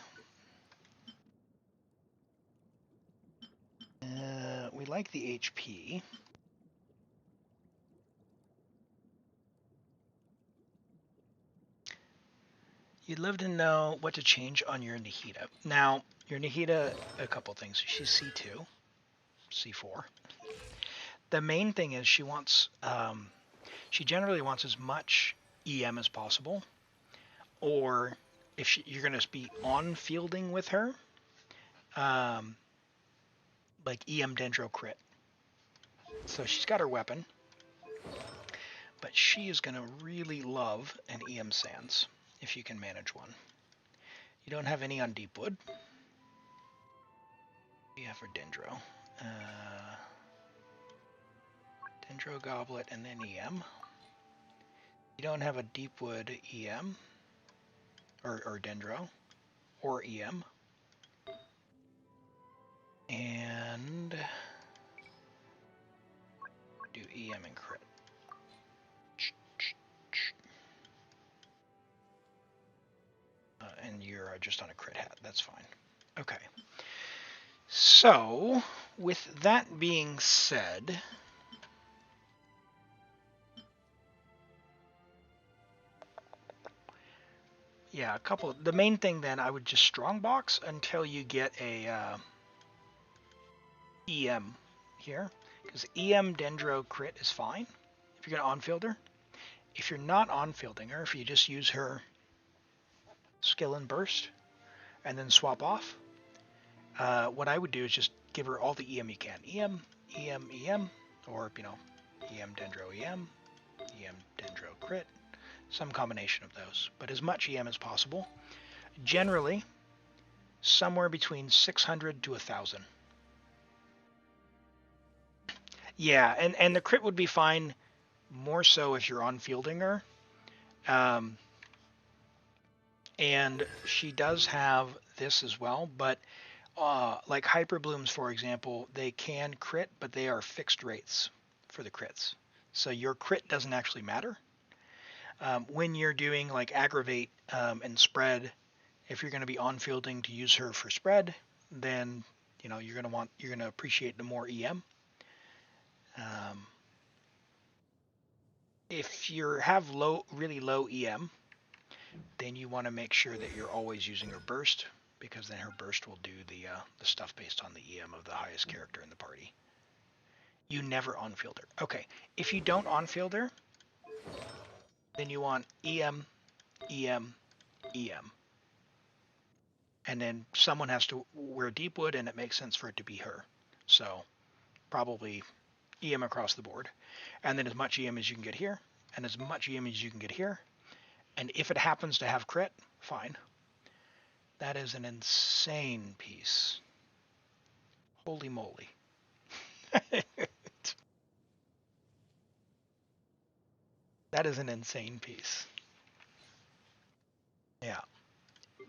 We like the HP. You'd love to know what to change on your Nahida. Now, your Nahida, a couple things. She's C2, C4. The main thing is she wants, she generally wants as much EM as possible. Or if you're going to be on fielding with her, like EM Dendro crit. So she's got her weapon, but she is going to really love an EM Sans if you can manage one. You don't have any on Deepwood. You have for Dendro. Dendro Goblet and then EM. You don't have a Deepwood EM or Dendro or EM. And do EM and crit. And you're just on a crit hat. That's fine. Okay. So, with that being said, yeah, a couple. The main thing then, I would just strongbox until you get a EM here, because EM Dendro crit is fine if you're going to on-field her. If you're not on-fielding her, if you just use her skill and burst and then swap off, what I would do is just give her all the EM you can. EM, EM, EM, or, you know, EM Dendro EM, EM Dendro crit, some combination of those, but as much EM as possible. Generally, somewhere between 600 to 1,000. Yeah, and the crit would be fine, more so if you're on fielding her. And she does have this as well, but like Hyper Blooms, for example, they can crit, but they are fixed rates for the crits. So your crit doesn't actually matter. When you're doing like Aggravate and Spread, if you're going to be on fielding to use her for Spread, then you know you're going to appreciate the more EM. If you have really low EM, then you want to make sure that you're always using her burst, because then her burst will do the stuff based on the EM of the highest character in the party. You never on-field her. Okay, if you don't on-field her, then you want EM, EM, EM. And then someone has to wear Deepwood, and it makes sense for it to be her. So probably EM across the board. And then as much EM as you can get here, and as much EM as you can get here. And if it happens to have crit, fine. That is an insane piece. Holy moly. That is an insane piece. Yeah.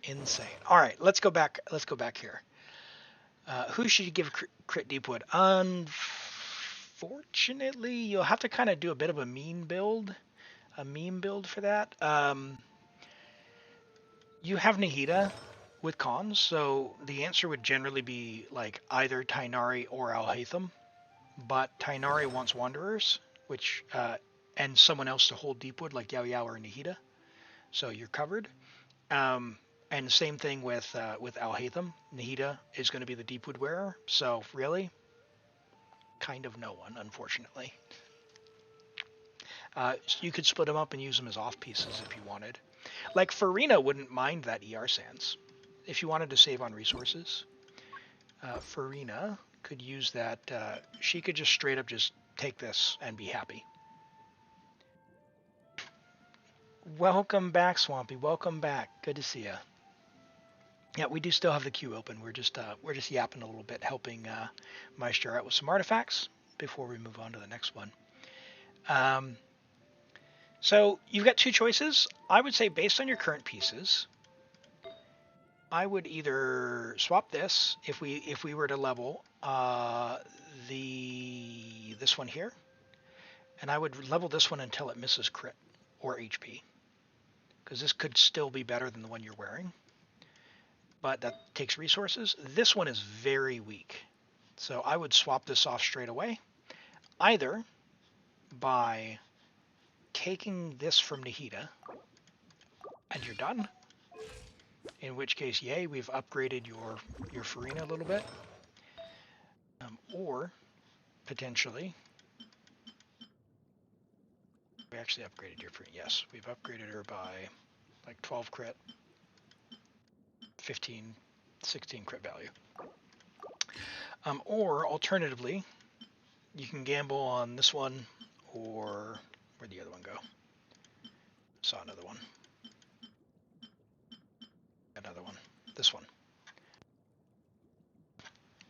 Insane. All right, let's go back here. Who should you give crit Deepwood? Unfortunately, you'll have to kind of do a bit of a meme build for that. You have Nahida with cons, so the answer would generally be like either Tainari or Alhaitham, but Tainari wants Wanderers, which and someone else to hold Deepwood like Yao Yao or Nahida, so you're covered. And same thing with Alhaitham. Nahida is going to be the Deepwood wearer, so really, kind of no one, unfortunately. You could split them up and use them as off pieces if you wanted. Like Furina wouldn't mind that ER Sans. If you wanted to save on resources, Furina could use that. She could just straight up just take this and be happy. Welcome back, Swampy. Welcome back. Good to see you. Yeah, we do still have the queue open. We're just yapping a little bit, helping Meister out with some artifacts before we move on to the next one. So you've got two choices. I would say based on your current pieces, I would either swap this if we were to level this one here, and I would level this one until it misses crit or HP, because this could still be better than the one you're wearing, but that takes resources. This one is very weak, so I would swap this off straight away, either by taking this from Nahida, and you're done, in which case, yay, we've upgraded your Furina a little bit. Or, potentially, we actually upgraded your Furina. Yes, we've upgraded her by like 12 crit, 15, 16 crit value. Or, alternatively, you can gamble on this one, or where'd the other one go? Saw another one. Another one. This one.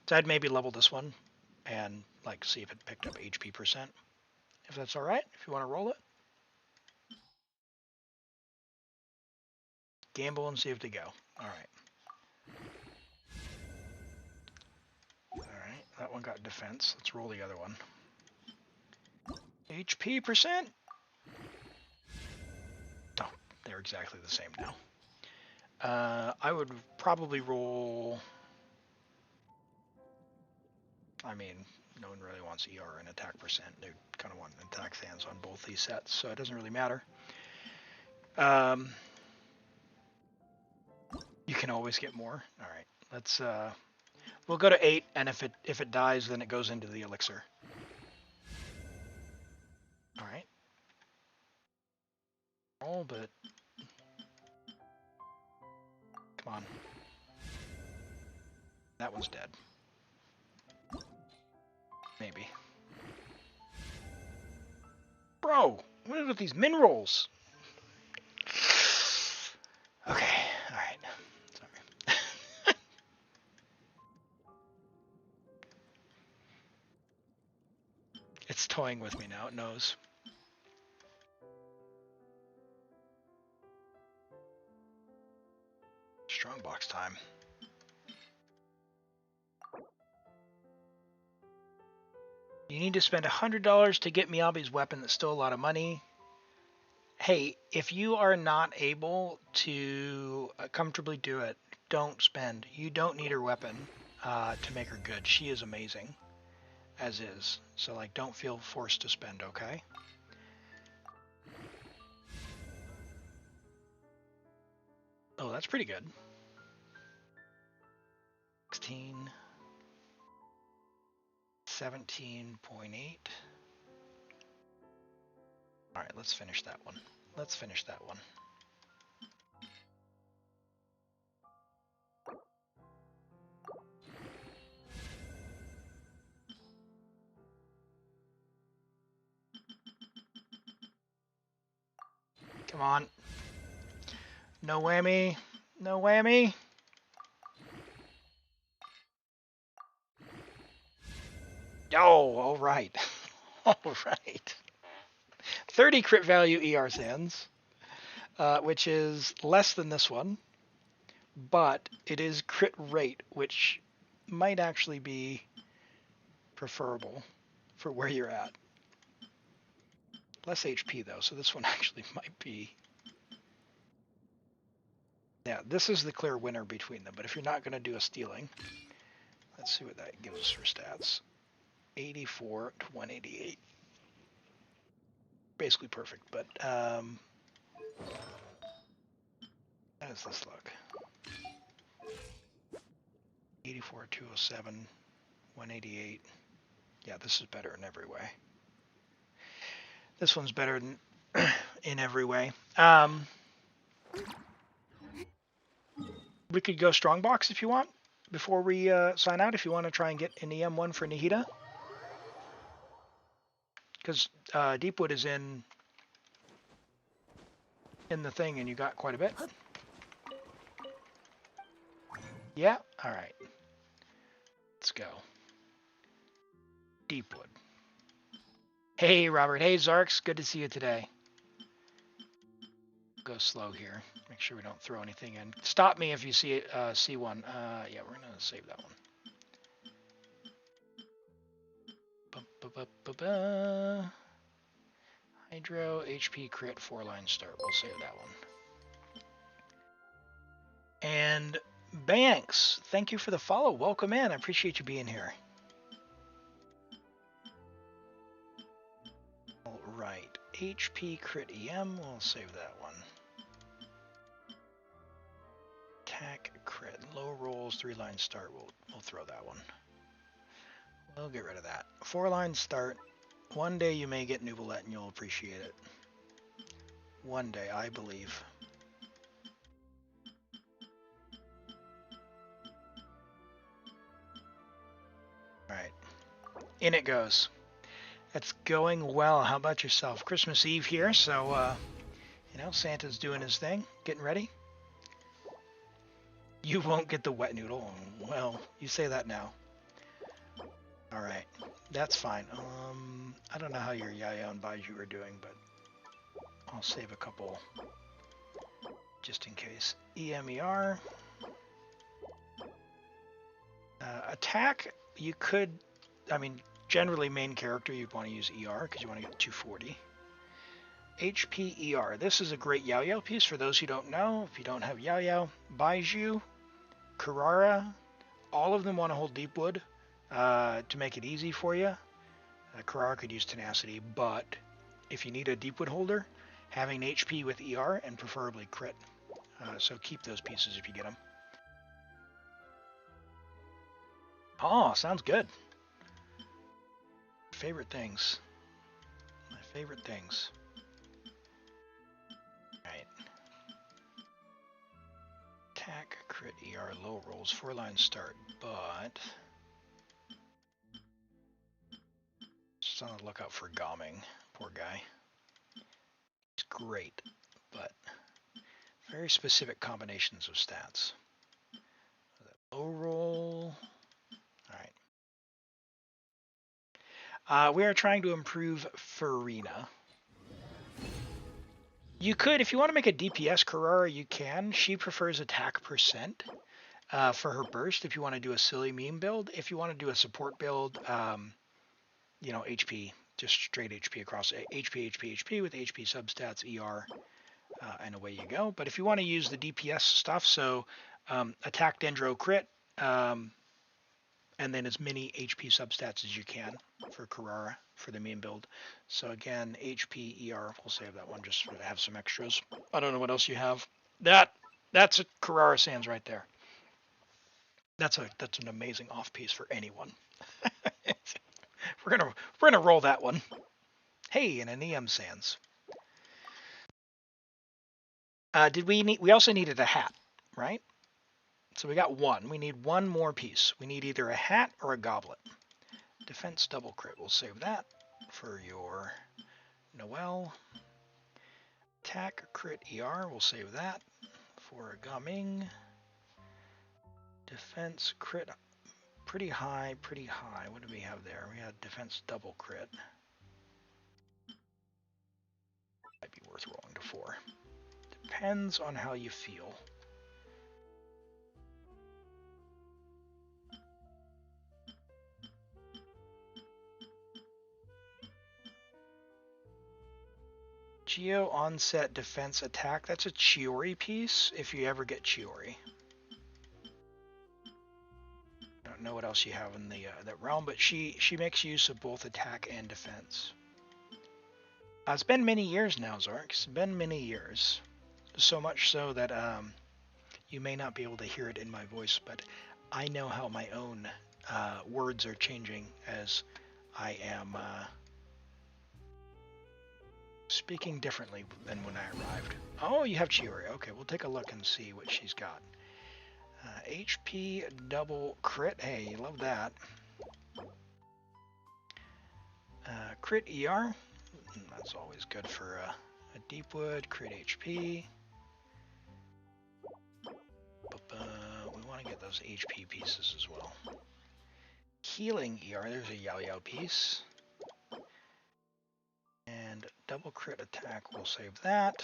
So I'd maybe level this one and like see if it picked up HP percent. If that's alright, if you want to roll it. Gamble and see if they go. Alright. Alright, that one got defense. Let's roll the other one. HP percent? Oh, they're exactly the same now. I would probably roll... I mean, no one really wants ER and attack percent. They kind of want attack sands on both these sets, so it doesn't really matter. You can always get more. All right, let's. We'll go to 8, and if it dies, then it goes into the elixir. All right. Oh, but come on. That one's dead. Maybe. Bro, what is with these min rolls? Okay, alright. Sorry. It's toying with me now, it knows. Strongbox time. You need to spend $100 to get Miyabi's weapon. That's still a lot of money. Hey, if you are not able to comfortably do it, don't spend. You don't need her weapon to make her good. She is amazing, as is. So, like, don't feel forced to spend, okay? Oh, that's pretty good. 16... 17.8. Alright, let's finish that one. Let's finish that one. Come on. No whammy. No whammy. Oh, all right. All right. 30 crit value ER Sands, which is less than this one, but it is crit rate, which might actually be preferable for where you're at. Less HP though, so this one actually might be... Yeah, this is the clear winner between them, but if you're not going to do a stealing, let's see what that gives us for stats. 84 to 188. Basically perfect, but how does this look? 84, 207, 188. Yeah, this is better in every way. This one's better in every way. We could go Strongbox if you want, before we sign out, if you want to try and get an EM1 for Nihida. Because Deepwood is in the thing, and you got quite a bit. Yeah? Alright. Let's go. Deepwood. Hey, Robert. Hey, Zarks. Good to see you today. Go slow here. Make sure we don't throw anything in. Stop me if you see one. Yeah, we're going to save that one. Hydro, HP, crit, 4-line start. We'll save that one. And Banks, thank you for the follow. Welcome in. I appreciate you being here. All right. HP, crit, EM. We'll save that one. Attack, crit, low rolls, 3-line start. We'll throw that one. We'll get rid of that. 4-line start. One day you may get Neuvillette and you'll appreciate it. One day, I believe. Alright. In it goes. It's going well. How about yourself? Christmas Eve here, so, you know, Santa's doing his thing. Getting ready. You won't get the wet noodle. Well, you say that now. Alright. That's fine. I don't know how your Yaya and Baiju are doing, but I'll save a couple just in case. EMER. Attack, you could, I mean, generally main character you'd want to use ER because you want to get 240. HP ER. This is a great Yao Yao piece for those who don't know. If you don't have Yao Yao, Baiju, Carrara, all of them want to hold Deepwood to make it easy for you. Carrara could use Tenacity, but if you need a Deepwood holder, having HP with ER and preferably crit. So keep those pieces if you get them. Oh, sounds good. Favorite things. My favorite things. Right. Attack, crit, ER, low rolls, 4-line start, but just on the lookout for Gomming. Poor guy. He's great, but very specific combinations of stats. Low roll. Alright. We are trying to improve Furina. You could, if you want to make a DPS Carrara, you can. She prefers attack percent for her burst if you want to do a silly meme build. If you want to do a support build, you know, HP, just straight HP across HP with HP substats, ER, and away you go. But if you want to use the DPS stuff, so attack Dendro crit, and then as many HP substats as you can for Carrara for the meme build. So again, HP, ER, we'll save that one just to have some extras. I don't know what else you have. That's a Carrara Sans right there. That's an amazing off piece for anyone. we're gonna roll that one. Hey, and an EM Sans. We also needed a hat, right? So we got one. We need one more piece. We need either a hat or a goblet. Defense double crit. We'll save that for your Noel. Attack crit ER. We'll save that for a Gumming. Defense crit. Pretty high, pretty high. What do we have there? We had defense double crit. Might be worth rolling to 4. Depends on how you feel. Geo onset defense attack. That's a Chiori piece if you ever get Chiori. I don't know what else you have in the that realm, but she makes use of both attack and defense. It's been many years now, Zork. It's been many years. So much so that you may not be able to hear it in my voice, but I know how my own words are changing as I am speaking differently than when I arrived. Oh, you have Chiori. Okay, we'll take a look and see what she's got. HP double crit. Hey, you love that. Crit ER. That's always good for a Deepwood. Crit HP. We want to get those HP pieces as well. Healing ER. There's a Yao Yao piece. And double crit attack, we'll save that.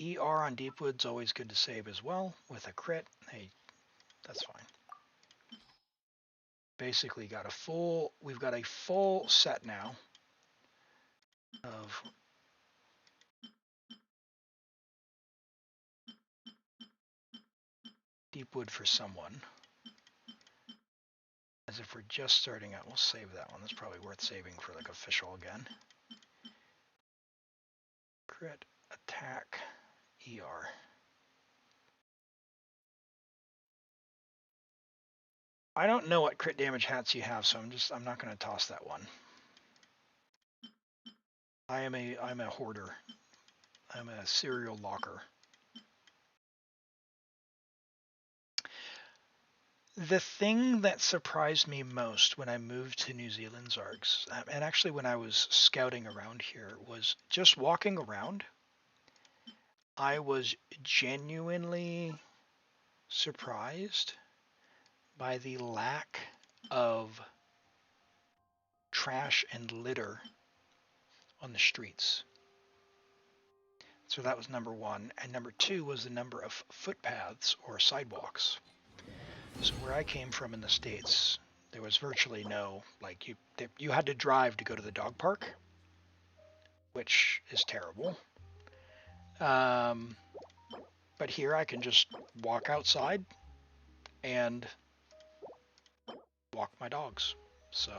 ER on Deepwood's always good to save as well with a crit. Hey, that's fine. Basically we've got a full set now of Deepwood for someone. As if we're just starting out, we'll save that one. That's probably worth saving for like official again. Crit, attack, ER. I don't know what crit damage hats you have, so I'm not going to toss that one. I'm a hoarder. I'm a serial locker. The thing that surprised me most when I moved to New Zealand, Zargs, and actually when I was scouting around here, was just walking around. I was genuinely surprised by the lack of trash and litter on the streets. So that was number one. And number two was the number of footpaths or sidewalks. So where I came from in the States, there was virtually no, like you had to drive to go to the dog park, which is terrible. But here I can just walk outside and walk my dogs. So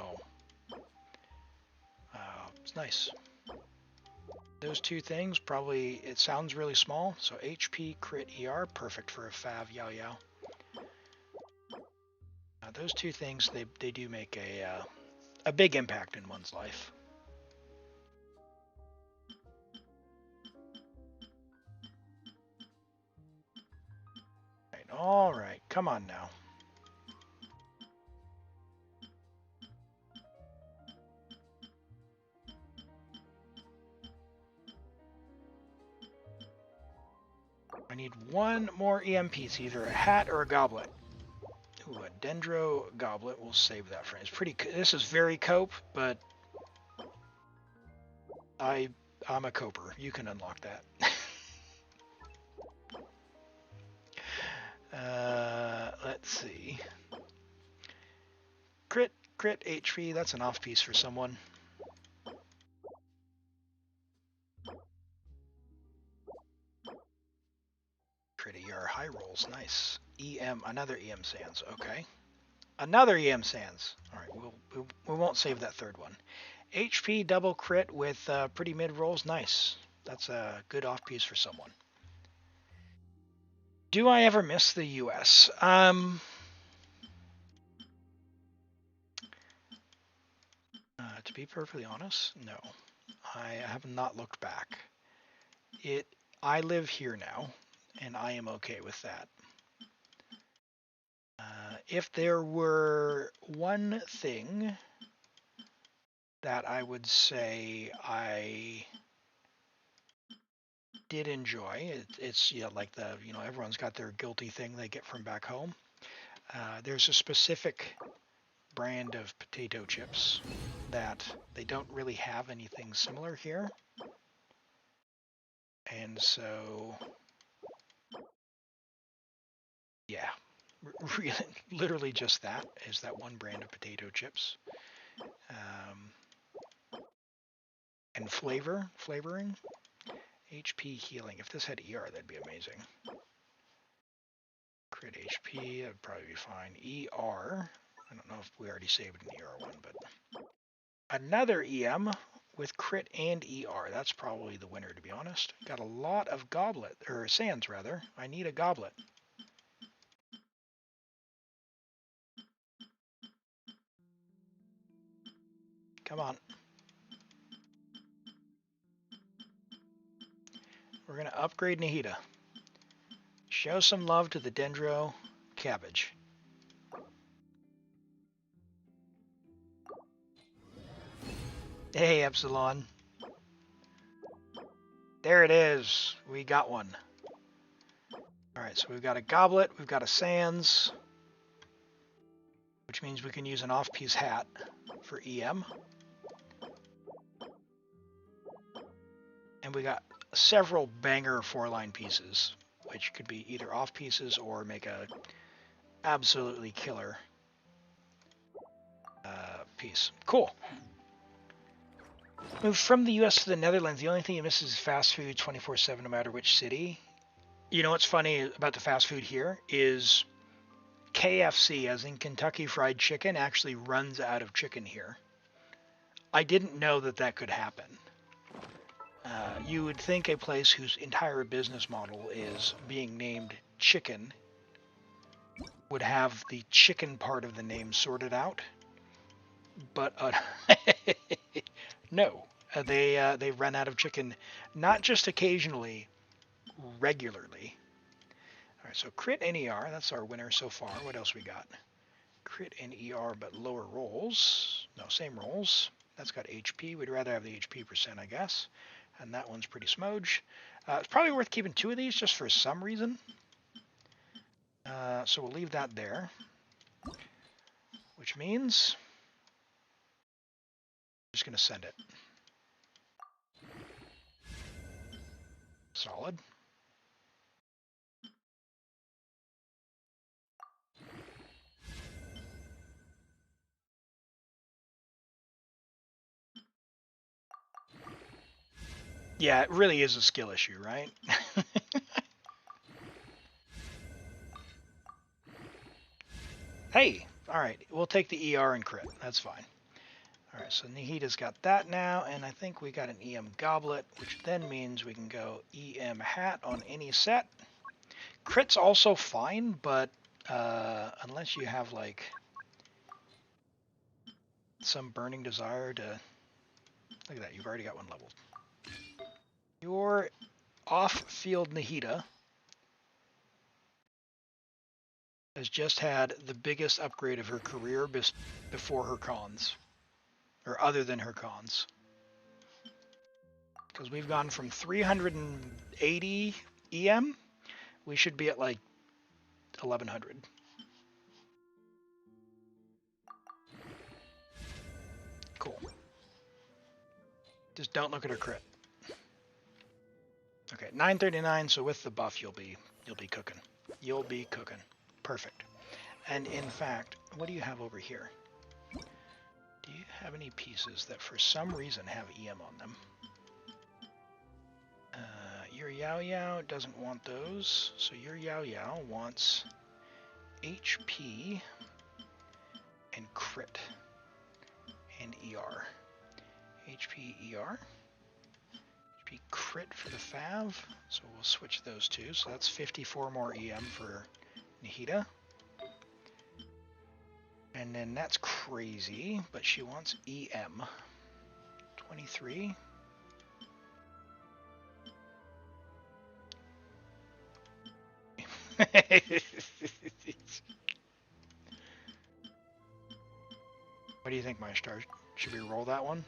it's nice. Those two things, probably, it sounds really small. So HP, crit, ER, perfect for a Fav Yao Yao. Those two things, they do make a big impact in one's life. All right, come on now. I need one more EM piece, either a hat or a goblet. Ooh, a Dendro goblet. We'll save that for. It's pretty. This is very cope, but I'm a coper. You can unlock that. Let's see. Crit HP. That's an off piece for someone. Crit ER high rolls. Nice. EM. Another EM Sands. Okay. Another EM Sands. All right. We won't save that third one. HP double crit with pretty mid rolls. Nice. That's a good off piece for someone. Do I ever miss the US? To be perfectly honest, no. I have not looked back. I live here now, and I am okay with that. If there were one thing that I would say I did enjoy, it's like everyone's got their guilty thing they get from back home. There's a specific brand of potato chips that they don't really have anything similar here. And so, yeah, really, literally just that is that one brand of potato chips. And flavoring, HP healing. If this had ER, that'd be amazing. Crit HP, that'd probably be fine. ER, I don't know if we already saved an ER one, but another EM with crit and ER. That's probably the winner, to be honest. Got a lot of goblet, or sands rather. I need a goblet. Come on. We're going to upgrade Nahida. Show some love to the Dendro cabbage. Hey, Epsilon. There it is. We got one. Alright, so we've got a goblet, we've got a sands, which means we can use an off-piece hat for EM. And we got several banger 4-line pieces, which could be either off pieces or make a absolutely killer piece. Cool. Move from the US to the Netherlands. The only thing you miss is fast food 24/7 no matter which city. You know what's funny about the fast food here is KFC, as in Kentucky Fried Chicken, actually runs out of chicken here. I didn't know that could happen. You would think a place whose entire business model is being named chicken would have the chicken part of the name sorted out, but no, they run out of chicken, not just occasionally, regularly. All right, so crit and ER, that's our winner so far. What else we got? Crit and ER, but lower rolls. No, same rolls. That's got HP. We'd rather have the HP percent, I guess. And that one's pretty smooge. It's probably worth keeping 2 of these just for some reason. So we'll leave that there. Which means I'm just going to send it. Solid. Yeah, it really is a skill issue, right? Hey, all right, we'll take the ER and crit. That's fine. All right, so Nihita's got that now, and I think we got an EM goblet, which then means we can go EM hat on any set. Crit's also fine, but unless you have like some burning desire to... Look at that, you've already got one leveled. Your off-field Nihita has just had the biggest upgrade of her career before her cons, or other than her cons. Because we've gone from 380 EM, we should be at like 1100. Cool. Just don't look at her crit. Okay, 939, so with the buff you'll be cooking. You'll be cooking. Perfect. And in fact, what do you have over here? Do you have any pieces that for some reason have EM on them? Your Yao Yao doesn't want those, so your Yao Yao wants HP and crit and ER. HP, ER. HP crit for the Fav, so we'll switch those two. So that's 54 more EM for Nihita. And then that's crazy, but she wants EM. 23. What do you think, Maestar? Should we roll that one?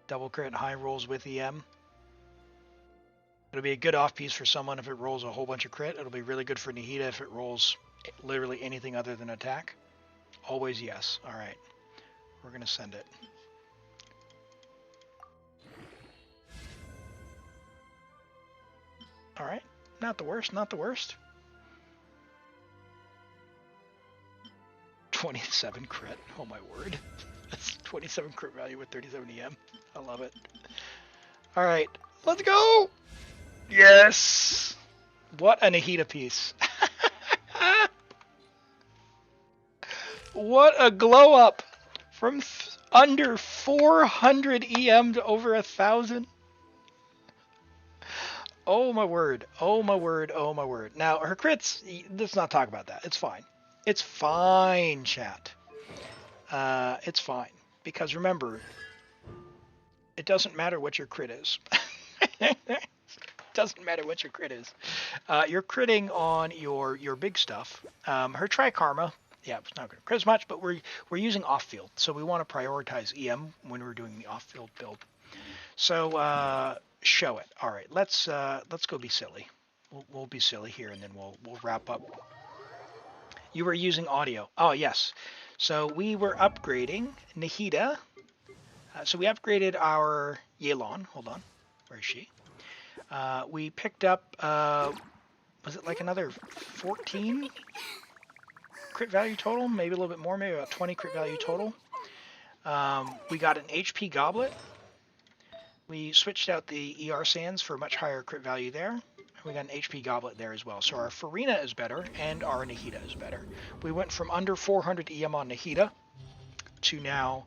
Double crit, high rolls with EM. It'll be a good off piece for someone if it rolls a whole bunch of crit. It'll be really good for Nihita if it rolls literally anything other than attack. Always yes. All right. We're going to send it. All right. Not the worst, not the worst. 27 crit. Oh my word. That's 27 crit value with 37 EM. I love it. All right. Let's go. Yes. What a Nihita piece. What a glow up from under 400 EM to over 1,000. Oh my word. Oh my word. Oh my word. Now her crits, let's not talk about that. It's fine. It's fine, chat. It's fine. Because remember, it doesn't matter what your crit is. Doesn't matter what your crit is. You're critting on your big stuff. Her Tri-Karma, yeah, it's not going to crit as much, but we're using off-field, so we want to prioritize EM when we're doing the off-field build. So show it. All right, let's go be silly. We'll be silly here, and then we'll wrap up. You were using audio. Oh yes. So we were upgrading Nihita. So we upgraded our Yelan. Hold on. Where is she? We picked up, was it like another 14 crit value total? Maybe a little bit more, maybe about 20 crit value total. We got an HP goblet. We switched out the ER sands for much higher crit value there. We got an HP goblet there as well. So our Furina is better and our Nihita is better. We went from under 400 EM on Nihita to now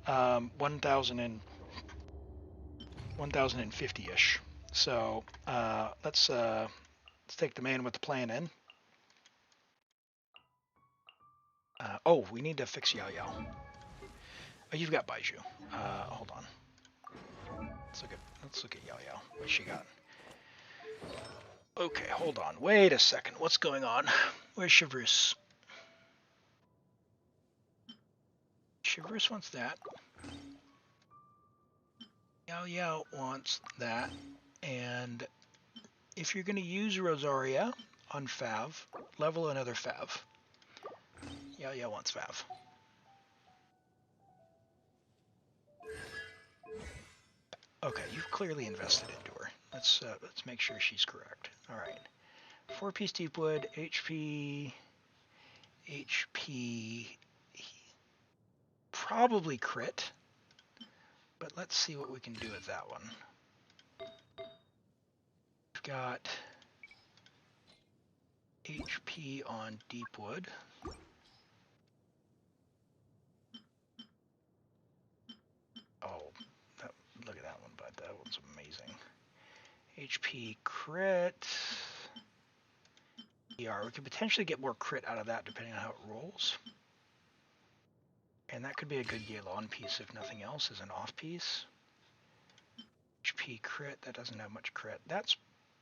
1,050-ish. So let's Let's take the man with the plan in. Oh, we need to fix Yao Yao. Oh, you've got Baiju. Hold on. Let's look at Yao Yao. What she got? Okay, hold on. Wait a second. What's going on? Where's Chevreuse? Chevreuse wants that. Yao Yao wants that. And if you're going to use Rosaria on Fav, level another Fav. Yao Yao wants Fav. Okay, you've clearly invested into her. Let's make sure she's correct. All right, 4-piece deep wood, HP, probably crit, but let's see what we can do with that one. We've got HP on deep wood. Oh, look at that one, bud. That one's amazing. HP crit. ER. We could potentially get more crit out of that depending on how it rolls. And that could be a good Yelan piece if nothing else, as an off piece. HP crit. That doesn't have much crit. That's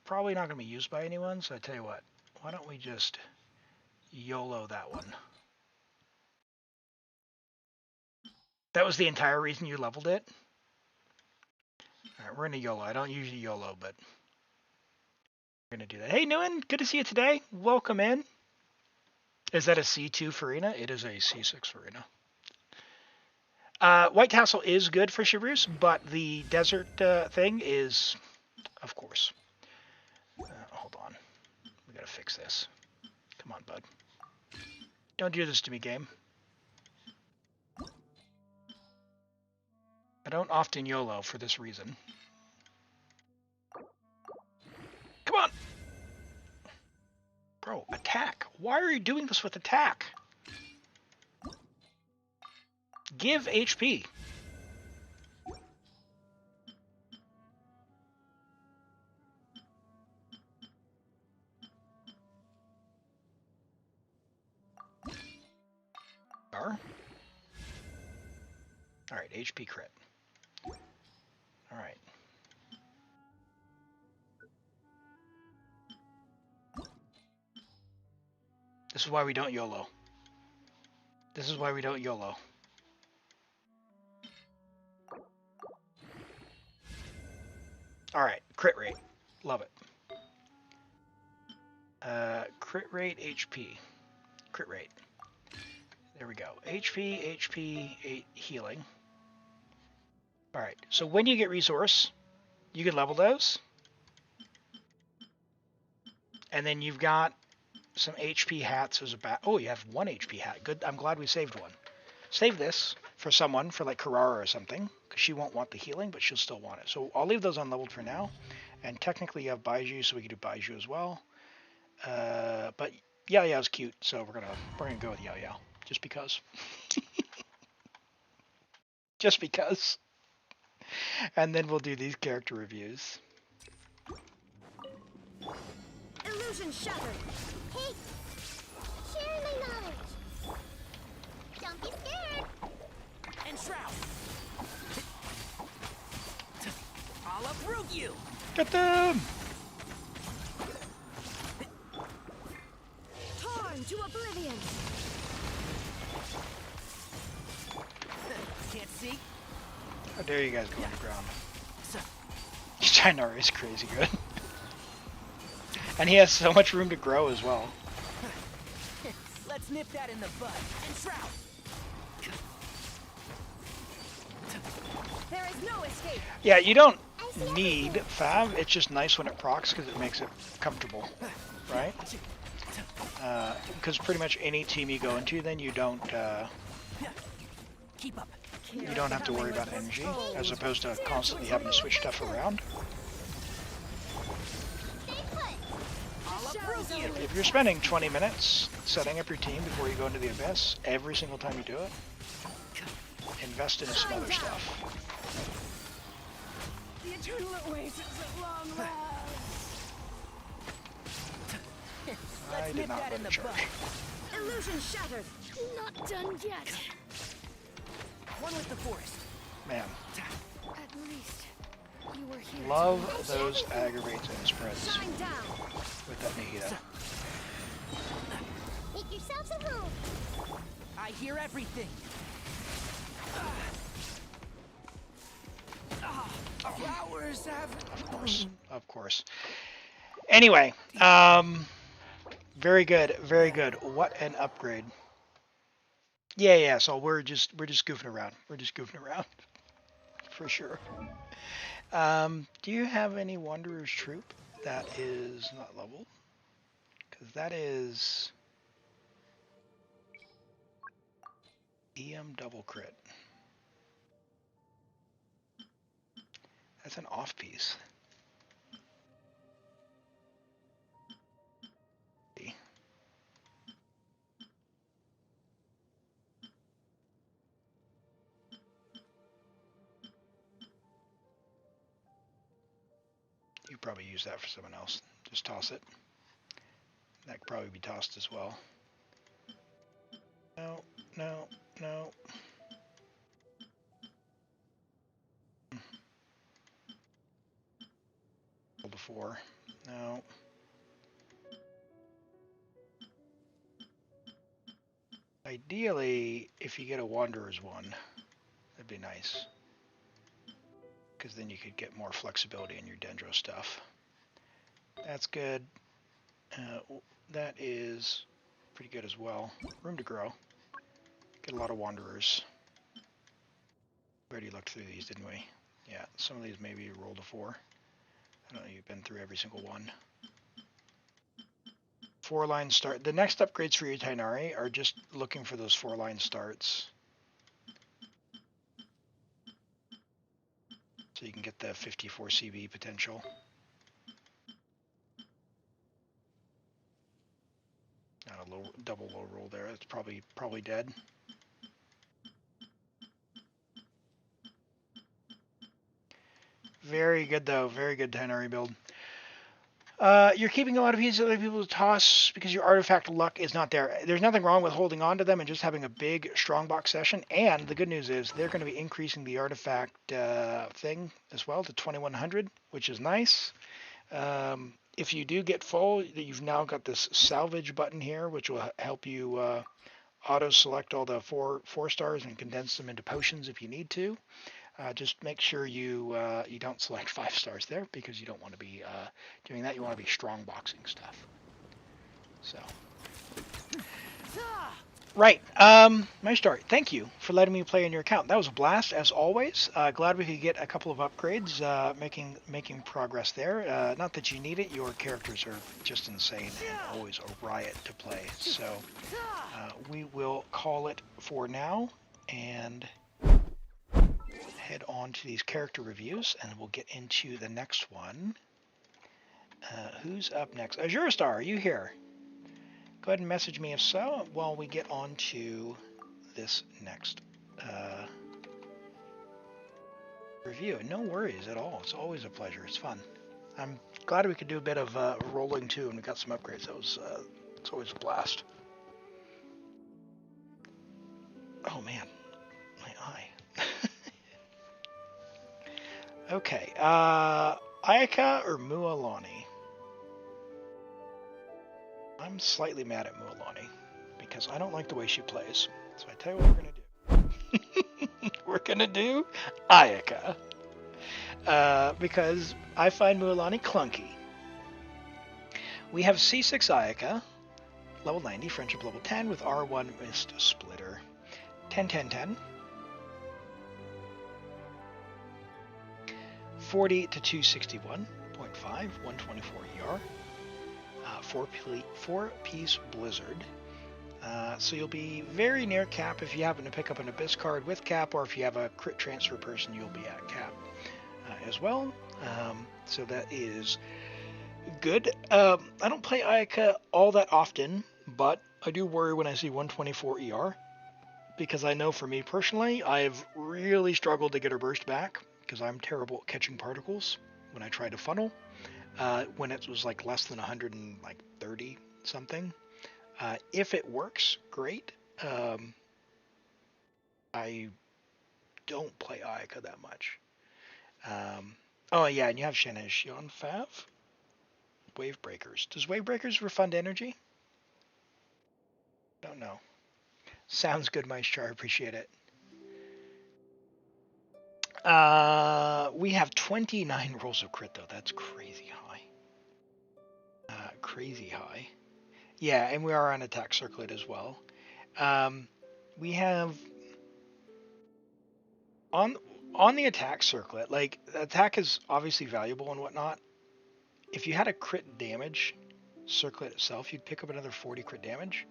probably not going to be used by anyone, so I tell you what. Why don't we just YOLO that one? That was the entire reason you leveled it? Alright, we're going to YOLO. I don't usually YOLO, but we're going to do that. Hey, Nguyen, good to see you today. Welcome in. Is that a C2 Furina? It is a C6 Furina. White Tassel is good for Chevreuse, but the desert thing is, of course. Hold on. We got to fix this. Come on, bud. Don't do this to me, game. I don't often YOLO for this reason. Come on! Bro, attack. Why are you doing this with attack? Give HP. Alright, HP crit. Alright. This is why we don't YOLO. This is why we don't YOLO. Alright, crit rate. Love it. Crit rate, HP. Crit rate. There we go. HP, healing. Alright, so when you get resource, you can level those. And then you've got some HP hats as a oh, you have 1 HP hat. Good. I'm glad we saved one. Save this for someone, for like Karara or something, because she won't want the healing, but she'll still want it. So I'll leave those unleveled for now. And technically you have Baiju, so we can do Baiju as well. But Yao Yao's cute, so we're gonna go with Yao Yao. Just because. Just because. And then we'll do these character reviews. Illusion shattered. Hey! Share my knowledge! Don't be scared! And Shroud. I'll uproot you. Get them! Torn to oblivion. Can't see. How dare you guys go underground? Shinar is crazy good. And he has so much room to grow as well. Let's nip that in the bud. And Shroud. There is no escape. Yeah, you don't need Fav. It's just nice when it procs because it makes it comfortable, right? Because pretty much any team you go into, then you don't Keep up. you don't have to worry about energy, as opposed to constantly having to switch stuff around. If you're spending 20 minutes setting up your team before you go into the Abyss, every single time you do it, invest in some other stuff. The eternal oasis at long last. did Nip not that let in it the charge. bud. Illusion shattered. Not done yet. One with the forest. Man, At least you were here. love those aggravates and spreads Shine down. with that Nihita. Make yourselves a move. I hear everything. Flowers have... Of course. Anyway, very good, very good. What an upgrade. Yeah, so we're just goofing around. We're just goofing around. For sure. Do you have any Wanderer's Troop that is not leveled? Because that is EM double crit. That's an off piece. You probably use that for someone else. Just toss it. That could probably be tossed as well. No. Roll to 4. No. Ideally, if you get a Wanderer's one, that'd be nice. Because then you could get more flexibility in your Dendro stuff. That's good. That is pretty good as well. Room to grow. Get a lot of Wanderers. We already looked through these, didn't we? Yeah, some of these maybe roll to 4. I don't know, you've been through every single one. 4-line start. The next upgrades for your Tainari are just looking for those 4-line starts. So you can get the 54 CB potential. Not a low, double low roll there. It's probably dead. Very good though. Very good Tainari build. You're keeping a lot of pieces other people to toss because your artifact luck is not there. There's nothing wrong with holding on to them and just having a big strongbox session. And the good news is they're going to be increasing the artifact thing as well to 2100, which is nice. If you do get full, you've now got this salvage button here, which will help you auto select all the four stars and condense them into potions if you need to. Just make sure you don't select 5 stars there because you don't want to be doing that. You want to be strong boxing stuff. So, right. My story. Thank you for letting me play on your account. That was a blast as always. Glad we could get a couple of upgrades, making progress there. Not that you need it. Your characters are just insane and always a riot to play. So we will call it for now and head on to these character reviews, and we'll get into the next one. Who's up next? Azure Star, are you here? Go ahead and message me if so while we get on to this next review. No worries at all. It's always a pleasure. It's fun. I'm glad we could do a bit of rolling too, and we got some upgrades. That was it's always a blast. Oh man, my eye. Okay, Ayaka or Mualani? I'm slightly mad at Mualani because I don't like the way she plays. So I tell you what we're gonna do. We're gonna do Ayaka because I find Mualani clunky. We have C6 Ayaka, level 90, friendship level 10 with R1 Mist Splitter, 10-10-10. 40 to 261.5, 124 ER, 4-piece Blizzard. So you'll be very near cap if you happen to pick up an Abyss card with cap, or if you have a crit transfer person, you'll be at cap as well. So that is good. I don't play Ayaka all that often, but I do worry when I see 124 ER, because I know for me personally, I've really struggled to get her burst back, because I'm terrible at catching particles when I try to funnel. When it was like less than 130 something. If it works, great. I don't play Ayaka that much. Oh yeah, and you have Shen and Shion Fav. Wave Breakers. Does Wave Breakers refund energy? Don't know. Sounds good, Maestro. I appreciate it. We have 29 rolls of crit though. That's crazy high. Crazy high. Yeah, and we are on attack circlet as well. We have on the attack circlet, like attack is obviously valuable and whatnot. If you had a crit damage circlet itself, you'd pick up another 40 crit damage,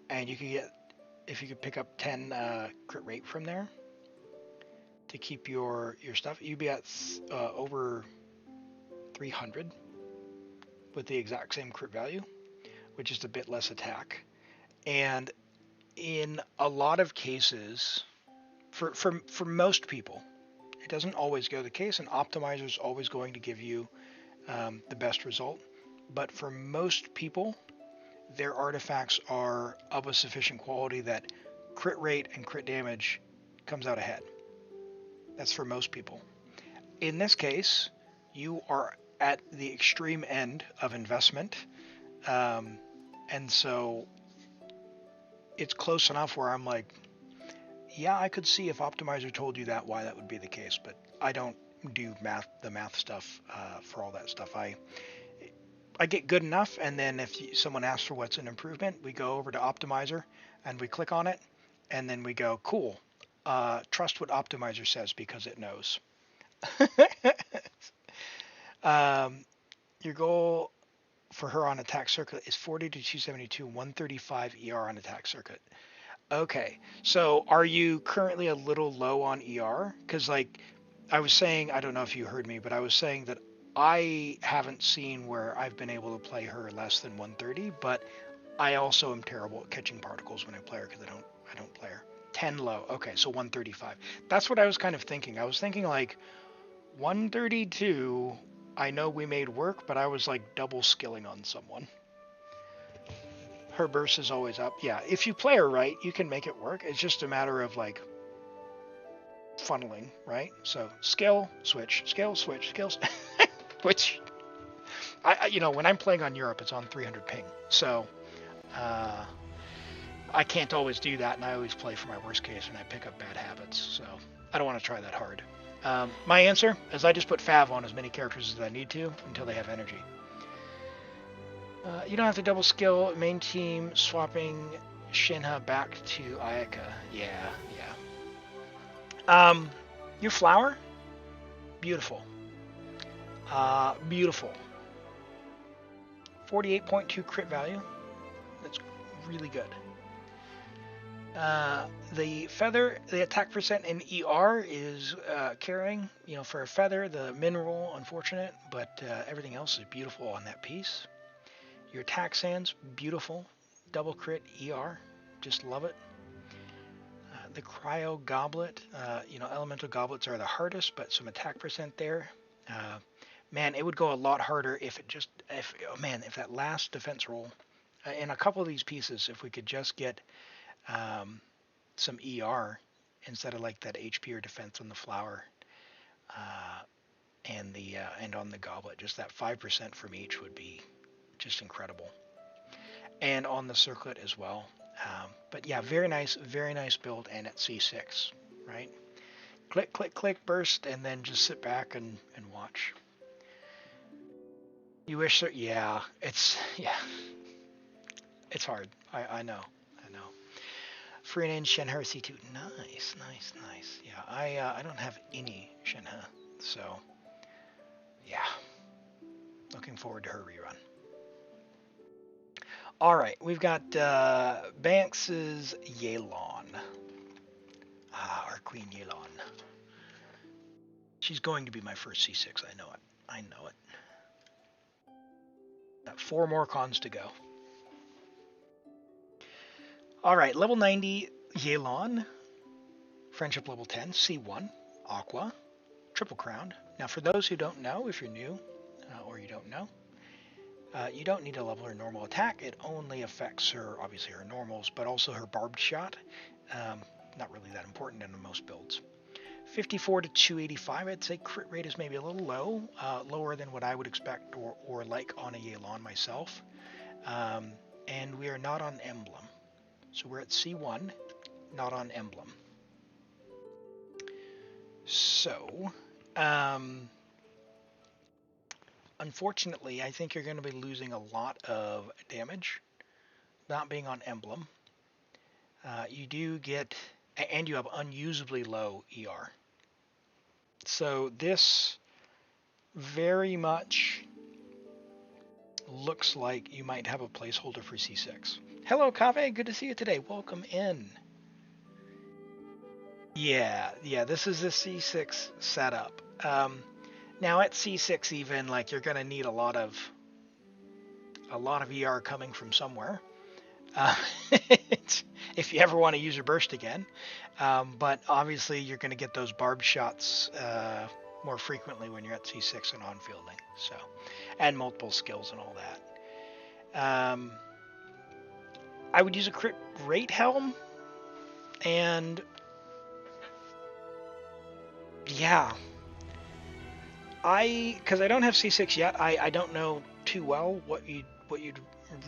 and you could get, if you could pick up 10 crit rate from there to keep your stuff, you'd be at over 300 with the exact same crit value, which is a bit less attack. And in a lot of cases, for most people, it doesn't always go the case, and optimizer is always going to give you the best result. But for most people, their artifacts are of a sufficient quality that crit rate and crit damage comes out ahead. That's for most people. In this case, you are at the extreme end of investment, and so it's close enough where I'm like, yeah, I could see if optimizer told you that, why that would be the case, but I don't do the math stuff for all that stuff. I get good enough, and then if someone asks for what's an improvement, we go over to optimizer and we click on it, and then we go, cool, trust what optimizer says because it knows. Your goal for her on attack circuit is 40 to 272, 135 ER on attack circuit. Okay, so are you currently a little low on ER? Because like I was saying, I don't know if you heard me, but I was saying that I haven't seen where I've been able to play her less than 130, but I also am terrible at catching particles when I play her because I don't play her. 10 low. Okay, so 135. That's what I was kind of thinking. I was thinking like 132. I know we made work, but I was like double skilling on someone. Her burst is always up. Yeah, if you play her right, you can make it work. It's just a matter of like funneling, right? So skill, switch, skill, switch, skills. Which, when I'm playing on Europe, it's on 300 ping. So I can't always do that, and I always play for my worst case, and I pick up bad habits. So I don't want to try that hard. My answer is I just put Fav on as many characters as I need to until they have energy. You don't have to double skill main team swapping Shinha back to Ayaka. Yeah. Your flower, beautiful. Beautiful. 48.2 crit value. That's really good. The feather, the attack percent in ER is carrying. For a feather, the mineral, unfortunate, but everything else is beautiful on that piece. Your attack sands, beautiful. Double crit ER, just love it. The cryo goblet, elemental goblets are the hardest, but some attack percent there. Man, it would go a lot harder if that last defense roll, in a couple of these pieces, if we could just get some ER instead of like that HP or defense on the flower, and on the goblet, just that 5% from each would be just incredible. And on the circlet as well. But yeah, very nice build, and at C6, right? Click, click, click, burst, and then just sit back and watch. You wish that, it's hard. I know. Furina and Shenhe C2. Nice. Yeah, I don't have any Shenhe, so yeah. Looking forward to her rerun. All right, we've got Banks's Yelan. Our Queen Yelan. She's going to be my first C6. I know it. Got 4 more cons to go. All right, level 90 Yelan. Friendship level 10, C1, Aqua, Triple Crowned. Now, for those who don't know, if you're new or you don't know, You don't need to level her normal attack. It only affects her, obviously her normals, but also her barbed shot. Not really that important in most builds. 54 to 285, I'd say crit rate is maybe a little low, lower than what I would expect or like on a Yelan myself. And we are not on emblem. So we're at C1, not on emblem. So, unfortunately, I think you're going to be losing a lot of damage, not being on emblem. You do get, and you have unusably low ER. So this very much looks like you might have a placeholder for C6. Hello, Kave. Good to see you today. Welcome in. Yeah, this is the C6 setup. Now at C6 even, like, you're going to need a lot of ER coming from somewhere. If you ever want to use your burst again. But obviously you're going to get those barbed shots more frequently when you're at C6 and on fielding. So, and multiple skills and all that. I would use a crit rate helm, and yeah, because I don't have C6 yet, I don't know too well what you'd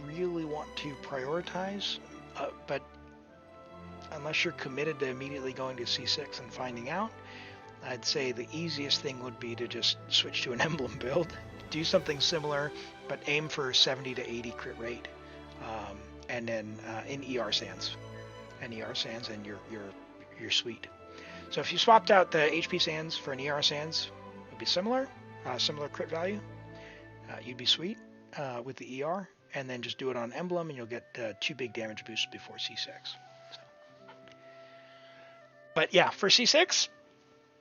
really want to prioritize, but unless you're committed to immediately going to C6 and finding out, I'd say the easiest thing would be to just switch to an emblem build, do something similar, but aim for 70 to 80 crit rate, and then in ER sands, and you're sweet. So if you swapped out the HP sands for an ER sands, it would be similar crit value. You'd be sweet with the ER, and then just do it on emblem, and you'll get 2 big damage boosts before C6. So. But yeah, for C6,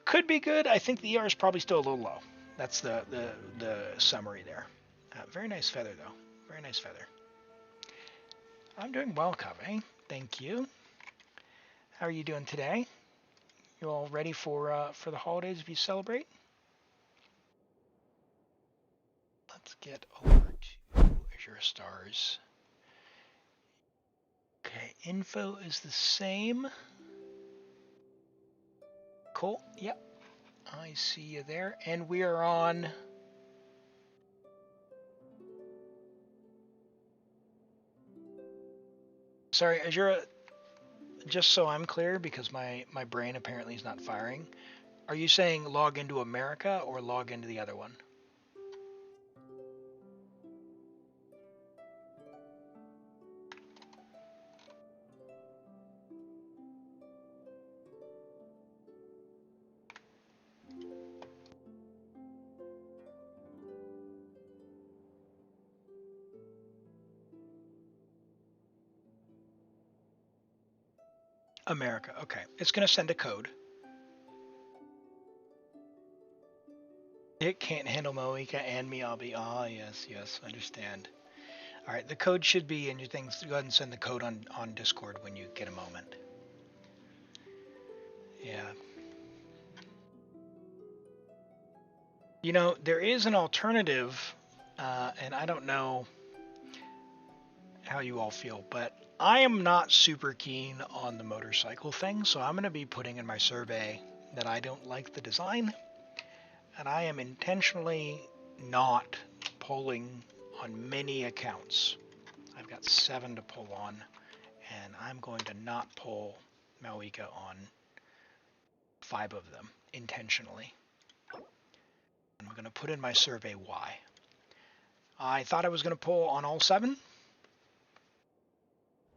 could be good. I think the ER is probably still a little low. That's the summary there. Very nice feather, though. Very nice feather. I'm doing well, Kave. Thank you. How are you doing today? You all ready for the holidays if you celebrate? Let's get over to Azure Stars. Okay, info is the same. Cool. Yep. I see you there. And we are on... Sorry, Azure, just so I'm clear, because my brain apparently is not firing. Are you saying log into America or log into the other one? America, okay. It's going to send a code. It can't handle Moika and Miyabi. Ah, yes, understand. All right, the code should be in your things. Go ahead and send the code on Discord when you get a moment. Yeah. You know, there is an alternative, and I don't know how you all feel, but I am not super keen on the motorcycle thing, so I'm going to be putting in my survey that I don't like the design, and I am intentionally not polling on many accounts. I've got 7 to pull on, and I'm going to not pull Mauika on 5 of them intentionally. I'm going to put in my survey why. I thought I was going to pull on all 7.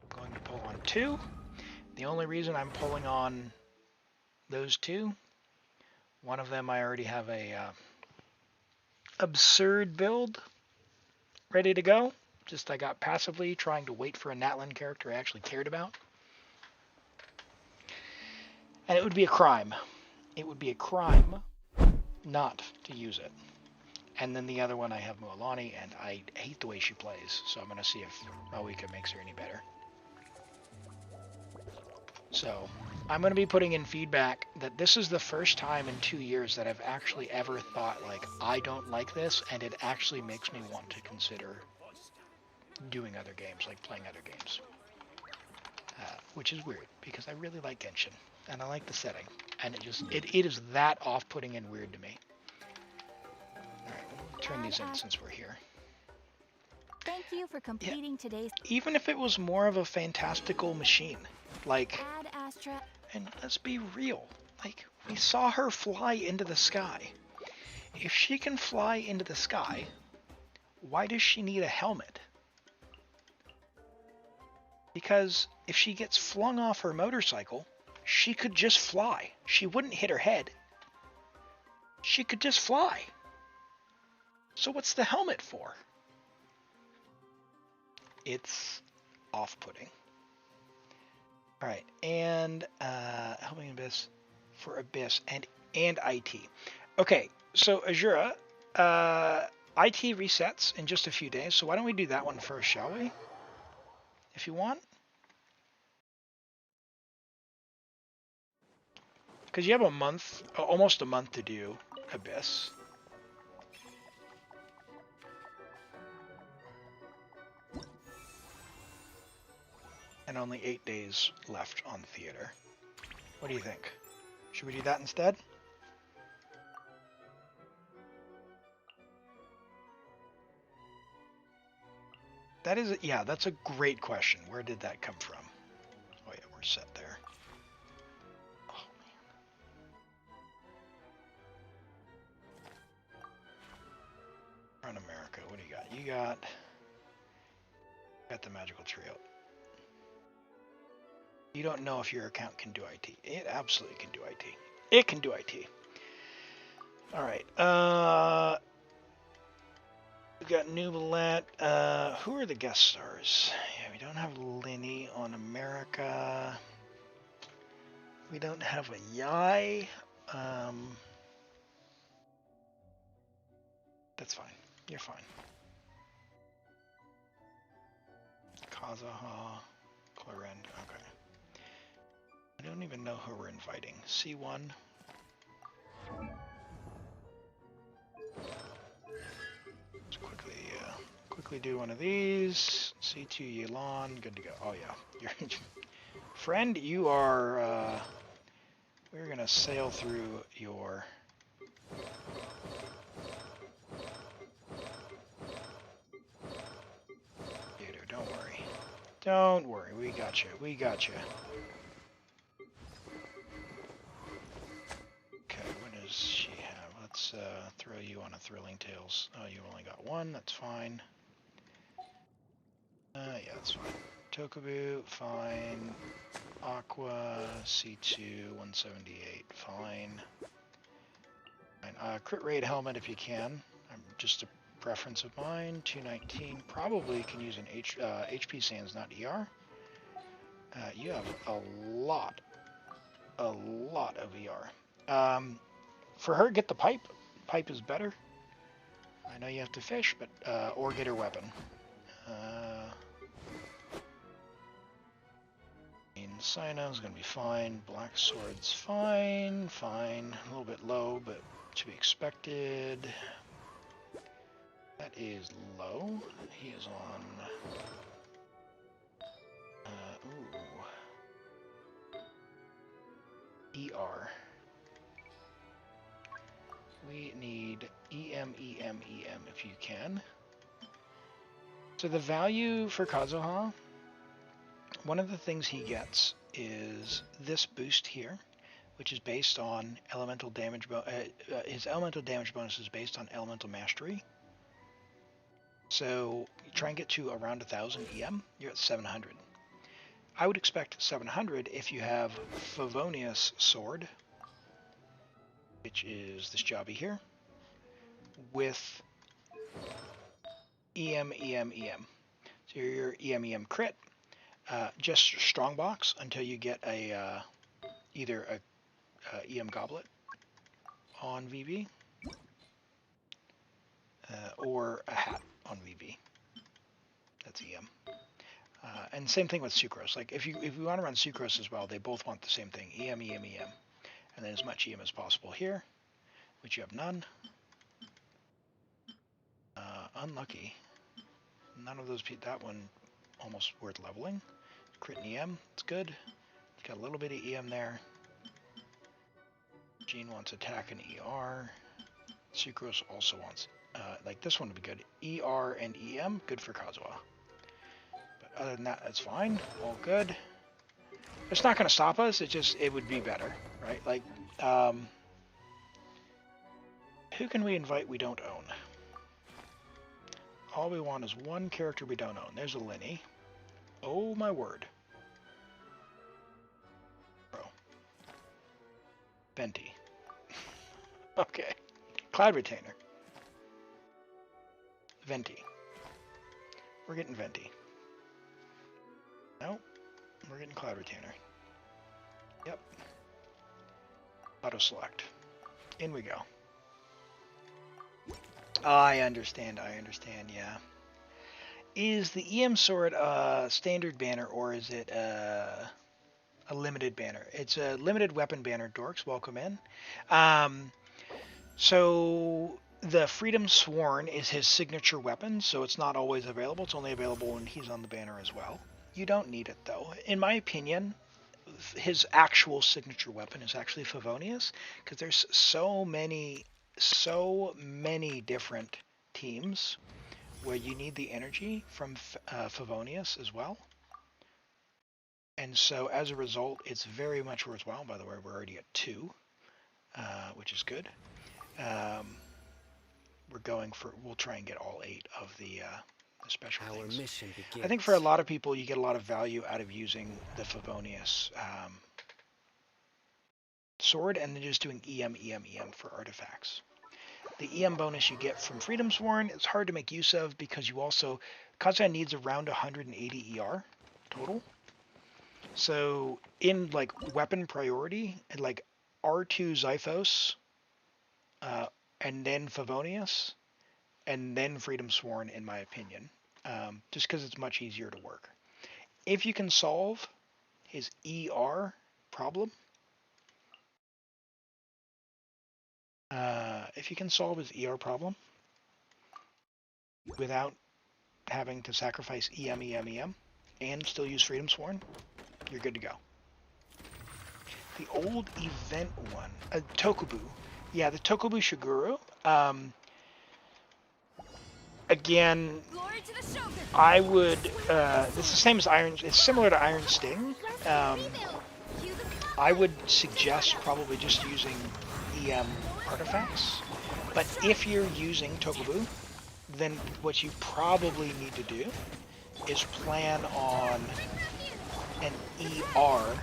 I'm going to pull on 2. The only reason I'm pulling on those 2, one of them I already have a absurd build ready to go. Just I got passively trying to wait for a Natlan character I actually cared about. And it would be a crime. It would be a crime not to use it. And then the other one I have Mualani, and I hate the way she plays, so I'm going to see if Mauika makes her any better. So I'm going to be putting in feedback that this is the first time in 2 years that I've actually ever thought, like, I don't like this, and it actually makes me want to consider doing other games, like playing other games. Which is weird, because I really like Genshin, and I like the setting, and it is that off-putting and weird to me. Alright, we'll turn these in since we're here. Thank you for completing today's Even if it was more of a fantastical machine, like, Ad Astra. and let's be real, like, we saw her fly into the sky. If she can fly into the sky, why does she need a helmet? Because if she gets flung off her motorcycle, she could just fly. She wouldn't hit her head. She could just fly. So what's the helmet for? It's off-putting. Alright, and helping Abyss for Abyss and IT. Okay, so Azura, IT resets in just a few days, so why don't we do that one first, shall we? If you want. Because you have a month, almost a month to do Abyss. And only 8 days left on theater. What do you think? Should we do that instead? That is, yeah, that's a great question. Where did that come from? Oh yeah, we're set there. Oh man. Run America, what do you got? You got the magical trio. You don't know if your account can do IT. It absolutely can do IT. It can do IT. Alright, we got Neuvillette. Who are the guest stars? Yeah, we don't have Linny on America. We don't have a Yai. That's fine. You're fine. Kazaha, Clarend. Okay. I don't even know who we're inviting. C1. Let's quickly do one of these. C2 Yelan, good to go. Oh yeah, you're friend. You are. We're gonna sail through your. Dude, don't worry. Don't worry. We got you. We got you. Okay, what does she have? Let's throw you on a Thrilling Tales. Oh, you only got one. That's fine. Yeah, that's fine. Tokabu, fine. Aqua, C2, 178, fine. Fine. Crit rate helmet if you can. Just a preference of mine. 219. Probably can use an HP Sans, not ER. You have a lot of ER. For her, get the pipe. Pipe is better. I know you have to fish, but or get her weapon. Sino's gonna be fine. Black Sword's fine. Fine. A little bit low, but to be expected. That is low. He is on. ER. We need EM if you can. So the value for Kazuha, one of the things he gets is this boost here, which is based on elemental damage. His elemental damage bonus is based on elemental mastery. So you try and get to around 1000 EM, you're at 700. I would expect 700 if you have Favonius Sword, which is this jobby here, with EM. So your EM crit, just strongbox until you get a either a EM goblet on VV or a hat on VV. That's EM. And same thing with Sucrose. Like if you want to run Sucrose as well, they both want the same thing: EM, EM, EM, and then as much EM as possible here, which you have none. Unlucky. None of those. That one almost worth leveling. Crit and EM. It's good. Got a little bit of EM there. Jean wants attack and ER. Sucrose also wants, like this one would be good. ER and EM, good for Kazuha. But other than that, that's fine. All good. It's not going to stop us. It would be better, right? Like, who can we invite we don't own? All we want is one character we don't own. There's a Linny. Oh my word. Bro. Venti. Okay. Cloud Retainer. Venti. We're getting Venti. No, we're getting Cloud Retainer. Yep. Auto select. In we go. I understand, yeah. Is the EM sword a standard banner or is it a limited banner? It's a limited weapon banner, Dorks. Welcome in. So the Freedom Sworn is his signature weapon, so it's not always available. It's only available when he's on the banner as well. You don't need it, though. In my opinion, his actual signature weapon is actually Favonius, because there's so many different teams where you need the energy from Favonius as well. And so as a result, it's very much worthwhile. By the way, we're already at 2, which is good. We'll try and get all 8 of the special things. Mission begins. I think for a lot of people, you get a lot of value out of using the Favonius sword and then just doing EM, EM, EM for artifacts. The EM bonus you get from Freedom Sworn is hard to make use of because you also, Kazuha needs around 180 ER total. So in like weapon priority, like R2 Zyphos, and then Favonius, and then Freedom Sworn, in my opinion, just because it's much easier to work. If you can solve his ER problem, without having to sacrifice EM, EM, EM, and still use Freedom Sworn, you're good to go. The old event one, Tokubu. Yeah, the Tokubu Shiguru. Again, I would, this is the same as Iron, it's similar to Iron Sting. I would suggest probably just using EM artifacts. But if you're using Tokubu, then what you probably need to do is plan on an ER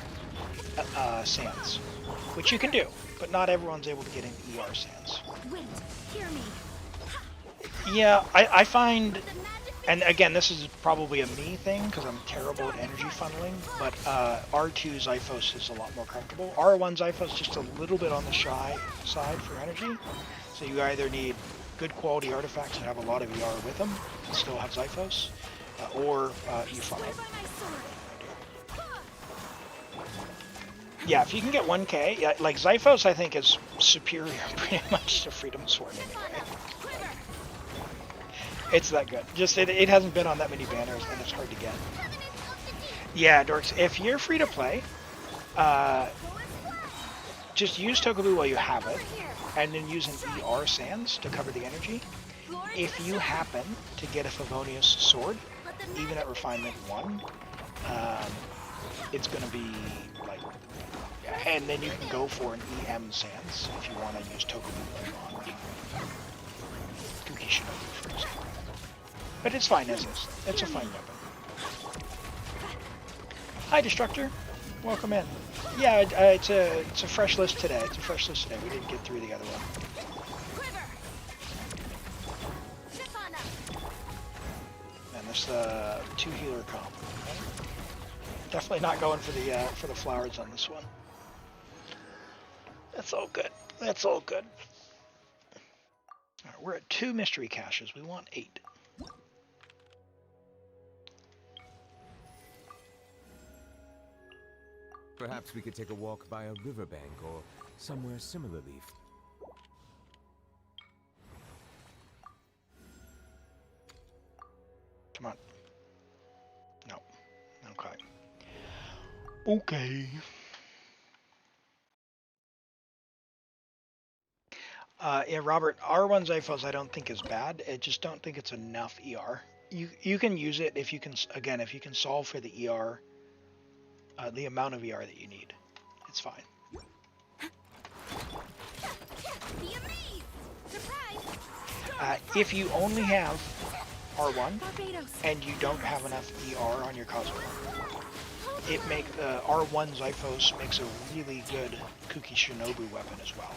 sans, which you can do, but not everyone's able to get an ER sans. Wait, hear me. Yeah, I find, and again, this is probably a me thing because I'm terrible at energy funneling, but R2 Zyphos is a lot more comfortable. R1 Zyphos just a little bit on the shy side for energy, so you either need good quality artifacts that have a lot of ER with them and still have Zyphos, or you funnel. Yeah, if you can get 1k, yeah, like Zyphos I think is superior pretty much to Freedom Sworn anyway. It's that good. Just it hasn't been on that many banners and it's hard to get. Yeah, Dorks, if you're free to play, just use Tokubu while you have it, and then use an ER sans to cover the energy. If you happen to get a Favonius sword, even at Refinement 1, it's going to be like, and then you can go for an EM sans if you want to use Tokubu on Kuki Shinobu, for example. But it's fine as is. It's a fine weapon. Hi, Destructor. Welcome in. Yeah, it's a fresh list today. It's a fresh list today. We didn't get through the other one. And there's the 2 healer comp. Okay? Definitely not going for the flowers on this one. That's all good. That's all good. All right, we're at 2 mystery caches. We want 8. Perhaps we could take a walk by a riverbank or somewhere similarly. Come on. No. Okay. Okay. Yeah, Robert, R1 Zyphos I don't think is bad. I just don't think it's enough ER. You can use it if you can, again, if you can solve for the ER, the amount of ER that you need. It's fine. Be amazed! Surprise! If you only have R1 and you don't have enough ER on your Kazuha, it make R1 Zyphos makes a really good Kuki Shinobu weapon as well.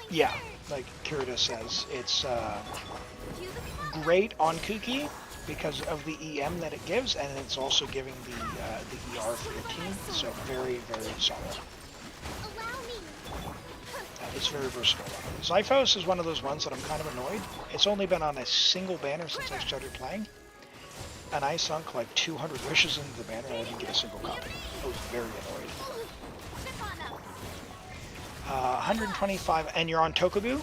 Yeah, like Kirita says, it's great on Kuki because of the EM that it gives, and it's also giving the ER for your team, so very, very solid. It's very versatile. Zyphos is one of those ones that I'm kind of annoyed. It's only been on a single banner since I started playing, and I sunk like 200 wishes into the banner and I didn't get a single copy. I was very annoyed. 125, and you're on Tokubu?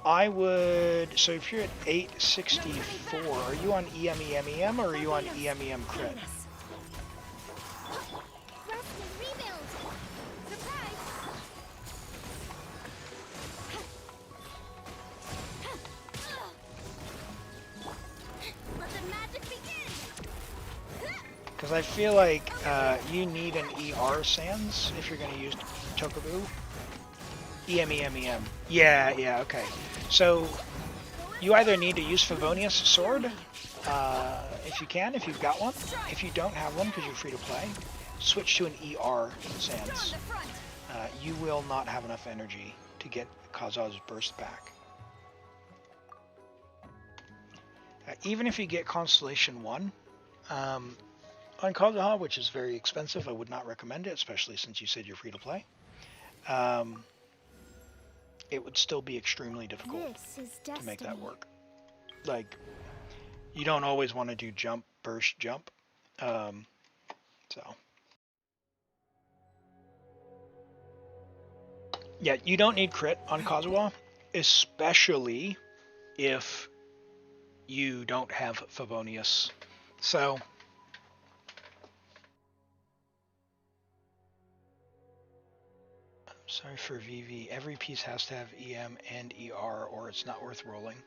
I would, so if you're at 864, are you on EM or are you on EM crit? Because I feel like you need an ER Sans if you're going to use Tokubu. EM. Yeah, okay. So you either need to use Favonius Sword, if you can, if you've got one. If you don't have one, because you're free to play, switch to an ER Sans. You will not have enough energy to get Kazuha's burst back. Even if you get Constellation 1, on Kazuha, which is very expensive, I would not recommend it, especially since you said you're free to play. It would still be extremely difficult to make that work. Like, you don't always want to do jump, burst, jump. Yeah, you don't need crit on Kazuha, especially if you don't have Favonius. So, sorry for VV. Every piece has to have EM and ER or it's not worth rolling.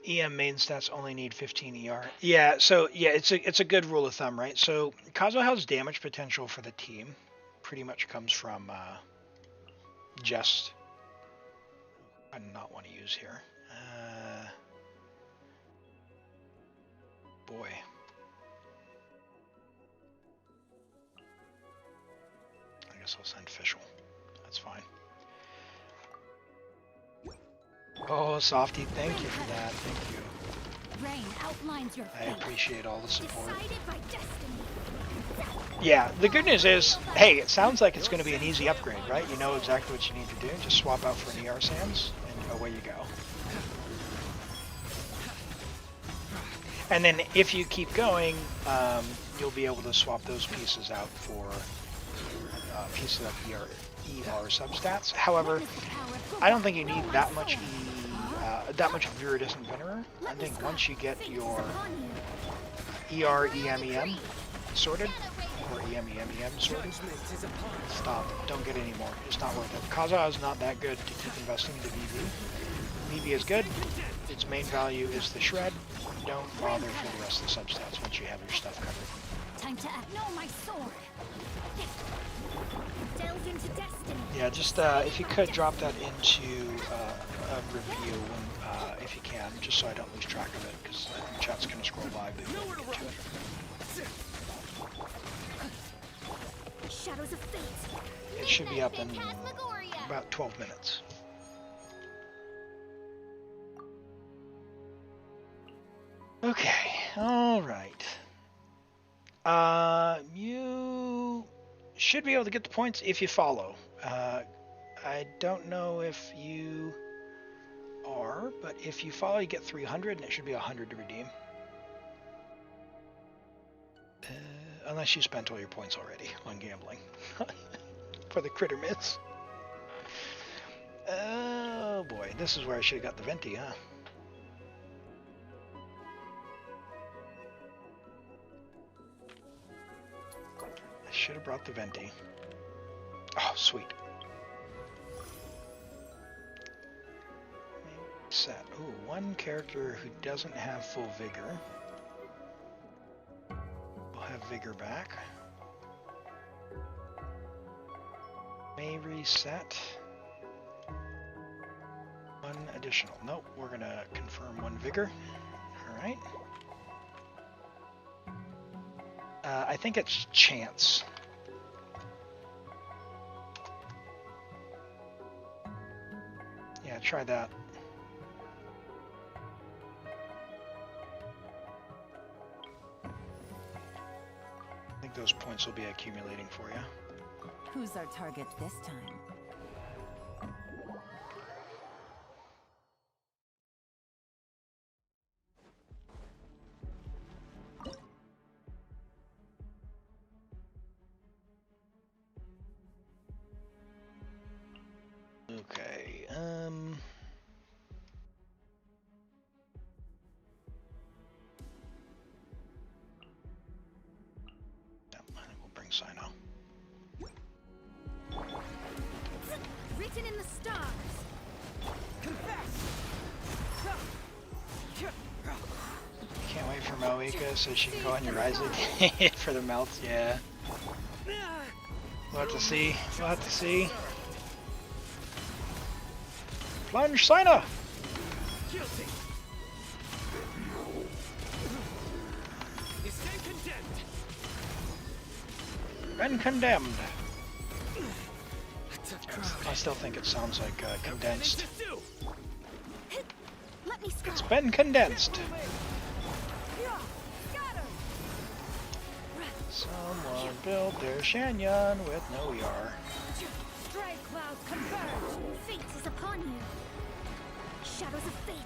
EM main stats only need 15 ER. Yeah, so yeah, it's a good rule of thumb, right? So Kazuha's damage potential for the team pretty much comes from just I do not want to use here. Boy. I guess I'll send Fischl. That's fine. Oh, Softy, thank you for that. Thank you. Rain outlines your I appreciate all the support. Decided by destiny. Yeah, the good news is, hey, it sounds like it's going to be an easy upgrade, right? You know exactly what you need to do. Just swap out for an ER Sans, and away you go. And then if you keep going, you'll be able to swap those pieces out for pieces of ER substats. However, I don't think you need that much Viridescent Venerer. I think once you get your ER EM sorted, or EM sorted, stop. Don't get any more. It's not worth it. Kazuha is not that good to keep investing into VV. VV is good. Its main value is the shred. Don't bother for the rest of the substats once you have your stuff covered. Time to act. No, my sword. Delve into destiny. Yeah, just if you could drop that into a review when, if you can, just so I don't lose track of it, because I think chat's going to scroll live before we get to it. Shadows of fate. It should be up in about 12 minutes. Okay, alright. You should be able to get the points if you follow. I don't know if you are, but if you follow, you get 300, and it should be 100 to redeem. unless you spent all your points already on gambling for the critter myths. Oh boy, this is where I should have got the venti, huh? I should have brought the venti. Oh, sweet. Set. Ooh, one character who doesn't have full vigor. We'll have vigor back. May reset. One additional. Nope, we're gonna confirm one vigor. Alright. I think it's chance. Yeah, try that. I think those points will be accumulating for you. Who's our target this time? Okay, yeah, I think we'll bring Sino. Written in the stars. Can't wait for Moika so she can go on your Isaac for the melts, yeah. We'll have to see. We'll have to see. Plunge, Sina! Guilty. Is then condemned. Been condemned. I still think it sounds like condensed. Let me scratch. It's been condensed. Someone built their Shanyan with no ER. Strike clouds converge. Fate is upon you. Shadows of fate.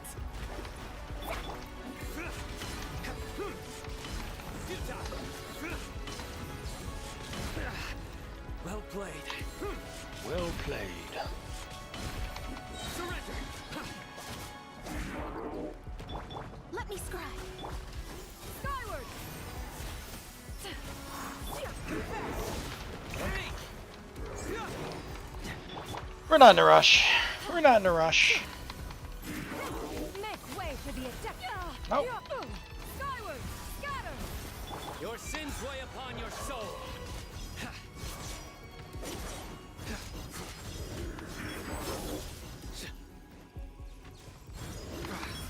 Well played. Well played. Surrender. Let me scribe. Skyward. We're not in a rush. We're not in a rush. Make way for the attack. Nope. Skyward. Scatter. Your sins weigh upon your soul.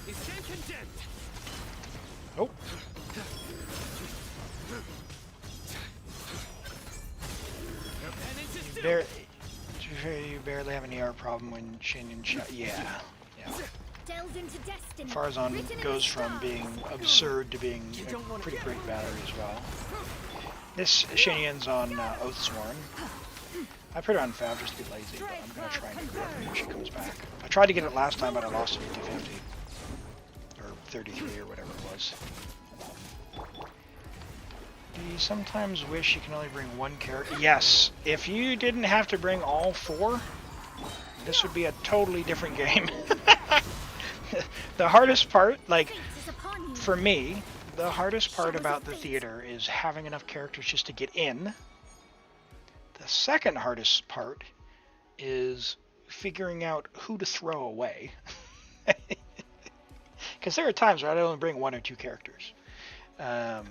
Is then condemned. Nope. Your penance is due. You barely have an ER problem when Shanyan shot. Yeah. Delves into destiny. Farzan Written in goes the from stars. being absurd to being a pretty great battery as well. This Shanyan's on Oathsworn. I put it on Fav just to be lazy, but I'm going to try and get it when she comes back. I tried to get it last time, but I lost 50-50. Or 33 or whatever it was. Do you sometimes wish you can only bring one character? Yes. If you didn't have to bring all four, this would be a totally different game. The hardest part, like, Fate is upon you. for me, the hardest part about the theater is having enough characters just to get in. The second hardest part is figuring out who to throw away. Because there are times where I only bring one or two characters. But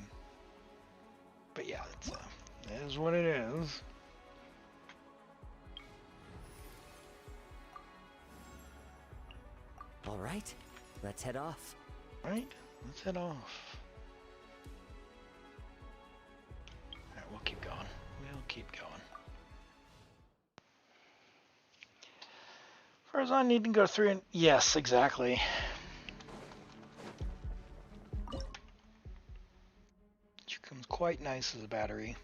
yeah, it is what it is. All right, let's head off. Right? Let's head off. Alright, we'll keep going. We'll keep going. Farzan need to go through and... Yes, exactly. She comes quite nice as a battery.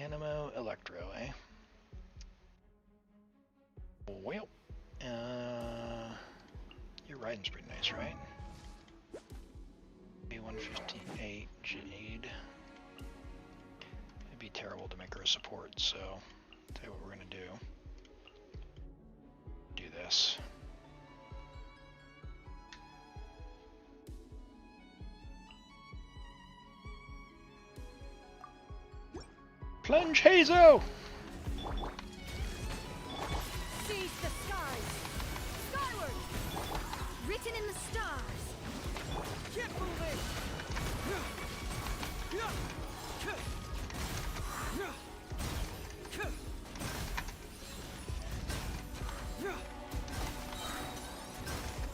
Animo Electro, eh? Well, your Raiden's pretty nice, right? You want 158 Jade. It'd be terrible to make her a support, so I'll tell you what we're gonna do. Do this. Plunge Hazo! Seize the skies! Skyward! Written in the stars! Keep moving!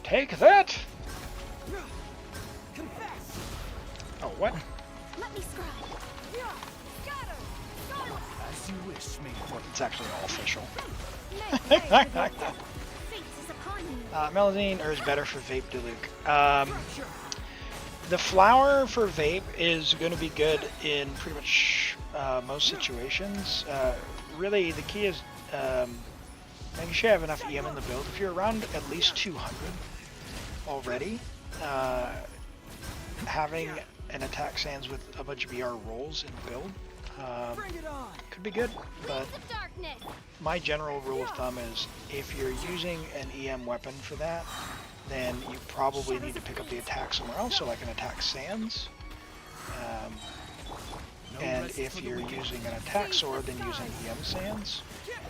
Take that! Confess! Oh, what? Let me scribe. Scatter! Skyward! As you wish, me. It's actually all official. Make way for the fate is upon you. Melazine is better for Vape Diluc. The flower for Vape is going to be good in pretty much most situations. Really, the key is making sure you have enough EM in the build. If you're around at least 200 already, having an attack sands with a bunch of ER rolls in the build Bring it on! could be good, but The darkness. my general rule of thumb is if you're using an EM weapon for that, then you probably need to pick up the attack somewhere else, so like an attack sands. And if you're using an attack sword, then using EM sands.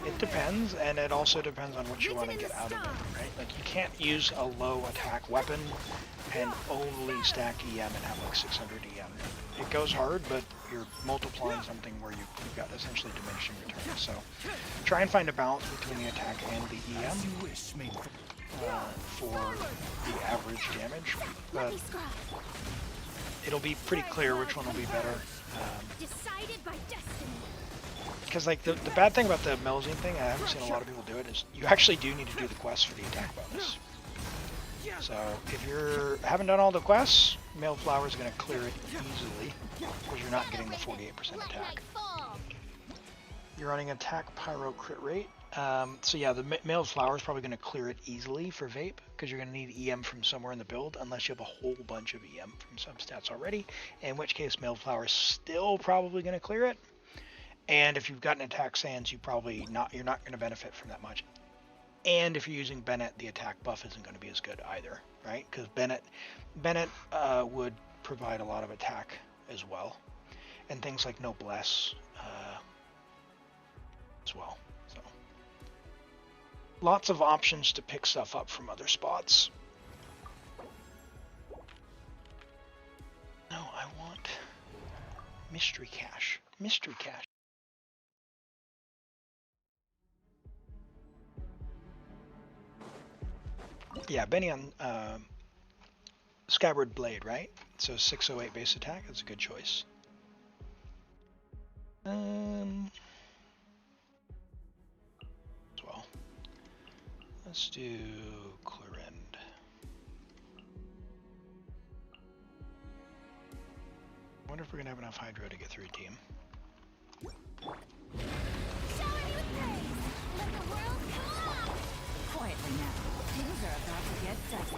It depends, and it also depends on what you want to get out of it, right? Like you can't use a low attack weapon and only stack EM and have like 600 EM. It goes hard, but you're multiplying something where you've got essentially diminishing returns. So try and find a balance between the attack and the EM As you wish, me. for the average damage, Let but me scribe. it'll be pretty clear which one will be better. Decided by destiny. Because like the bad thing about the Melazine thing, I haven't seen a lot of people do it, is you actually do need to do the quest for the attack bonus. So if you haven't done all the quests, Male Flower is going to clear it easily because you're not getting the 48% Let attack. night fall. You're running attack pyro crit rate. So yeah, the Male Flower is probably going to clear it easily for Vape because you're going to need EM from somewhere in the build unless you have a whole bunch of EM from substats already, in which case Male Flower is still probably going to clear it. And if you've got an attack sands, you're not going to benefit from that much. And if you're using Bennett, the attack buff isn't going to be as good either, right? Because Bennett would provide a lot of attack as well, and things like Noblesse as well. So lots of options to pick stuff up from other spots. No, I want mystery cache. Mystery cache. Yeah, Benny on Scabbard Blade, right? So 608 base attack, that's a good choice. As well. Let's do Clorend. I wonder if we're gonna have enough Hydro to get through team. Shower me with praise. Let the world come alive. Quietly now. Things are about to get dicey.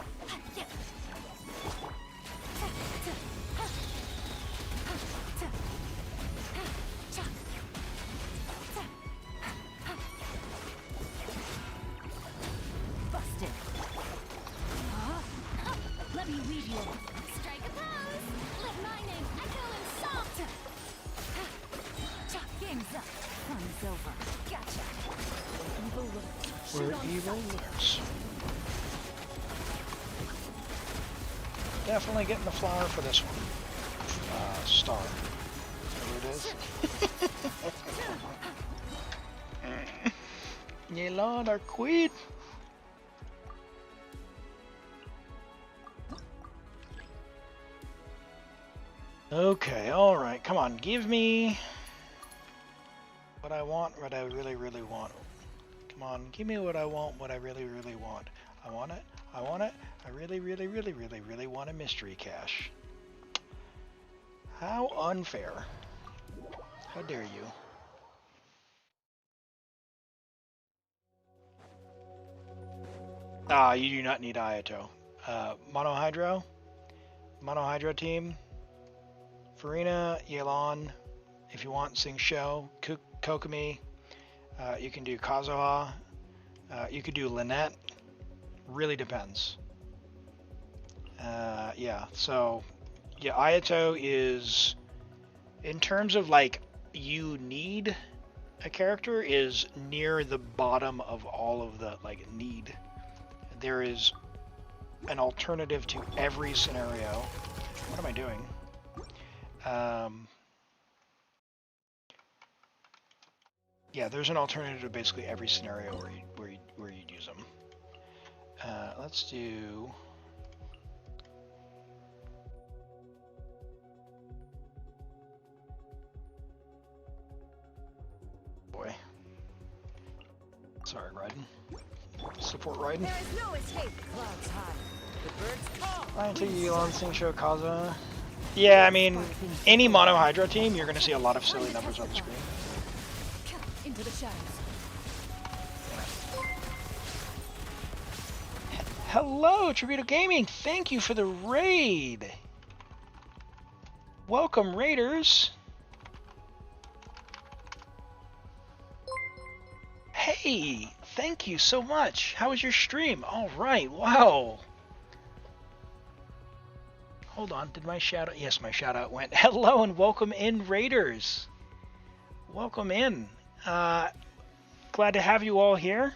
Busted. Let me weave you. Strike a pose. Let my name echo in song. Game's up. Fun's over. Gotcha. Evil looks. Where evil lurks. Definitely getting the flower for this one. Star. Whatever it is. Ye Lord, our queen. Okay, alright, come on, give me what I want, what I really, really want. Come on, give me what I want, what I really, really want. I want it, I want it, I really, really, really, really, really want a mystery cache. How unfair. How dare you. You do not need Iato. Mono Hydro, Monohydro team. Furina, Yelan. If you want, sing Show. Kokomi. You can do Kazuha. You could do Lynette. Really depends. Yeah, so yeah, Ayato is, in terms of like you need a character, is near the bottom of all of the like need. There is an alternative to every scenario. What am I doing? Yeah, there's an alternative to basically every scenario where you'd use them. Let's do. Boy. Sorry, Raiden. Support Raiden. There is no escape. Clouds high. The birds call. Flying to Elon, Sing Show, Kaza. Yeah, I mean, any Mono Hydro team, you're going to see a lot of silly numbers on the screen. Into the shadows. Hello, Tributo Gaming. Thank you for the raid. Welcome, Raiders. Hey, thank you so much. How was your stream? All right, wow. Hold on, did my shout out? Yes, my shout out went. Hello and welcome in, Raiders. Welcome in. Glad to have you all here.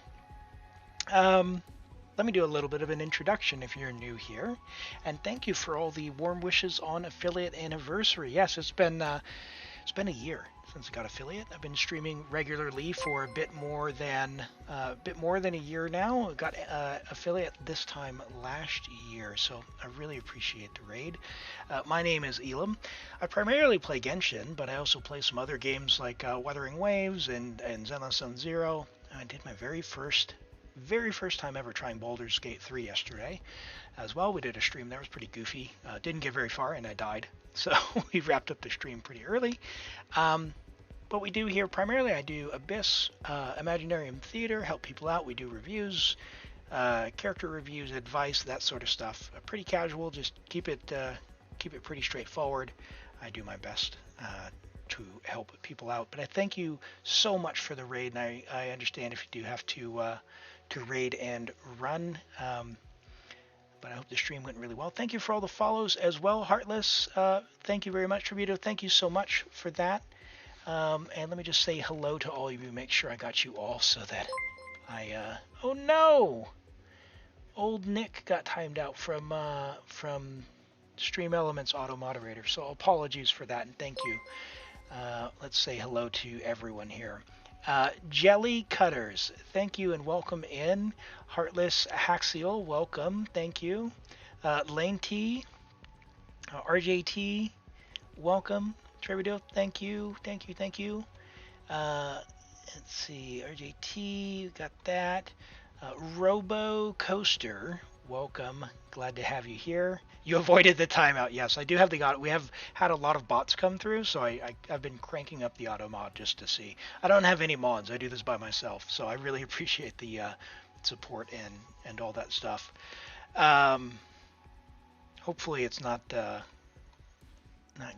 Let me do a little bit of an introduction if you're new here. And thank you for all the warm wishes on affiliate anniversary. Yes, it's been a year since I got affiliate. I've been streaming regularly for a bit more than a year now. I got affiliate this time last year, so I really appreciate the raid. My name is Elim. I primarily play Genshin, but I also play some other games like Wuthering Waves and Zenless Zone Zero. I did my very first time ever trying Baldur's Gate 3 yesterday as well. We did a stream that was pretty goofy. Didn't get very far and I died. So we wrapped up the stream pretty early. What we do here, primarily I do Abyss, Imaginarium Theater, help people out. We do reviews, character reviews, advice, that sort of stuff. Pretty casual, just keep it pretty straightforward. I do my best to help people out. But I thank you so much for the raid, and I understand if you do have to raid and run. But I hope the stream went really well. Thank you for all the follows as well. Heartless, thank you very much. Tributo, thank you so much for that. And let me just say hello to all of you. Make sure I got you all so that oh no! Old Nick got timed out from Stream Elements Auto Moderator. So apologies for that and thank you. Let's say hello to everyone here. Jelly Cutters, thank you and welcome in. Heartless Haxiel, welcome, thank you. Lane T, RJT, welcome. Trevido, thank you. Let's see, RJT, got that. Robo Coaster, welcome. Glad to have you here. You avoided the timeout. Yes, I do have the auto. We have had a lot of bots come through, so I've been cranking up the auto mod just to see. I don't have any mods. I do this by myself, so I really appreciate the support and all that stuff. Hopefully it's not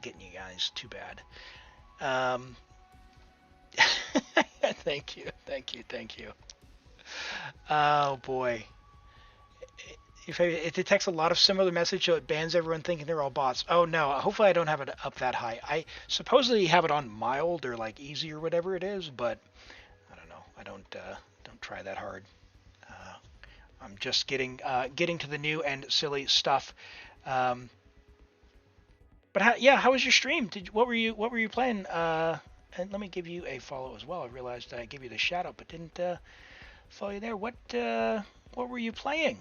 getting you guys too bad. Thank you. Oh boy. If it detects a lot of similar message, so it bans everyone thinking they're all bots. Oh no, hopefully I don't have it up that high. I supposedly have it on mild or like easy or whatever it is, but I don't know. I don't try that hard. I'm just getting to the new and silly stuff. But how was your stream? What were you playing? And let me give you a follow as well. I realized I gave you the shout out, but didn't follow you there. What were you playing?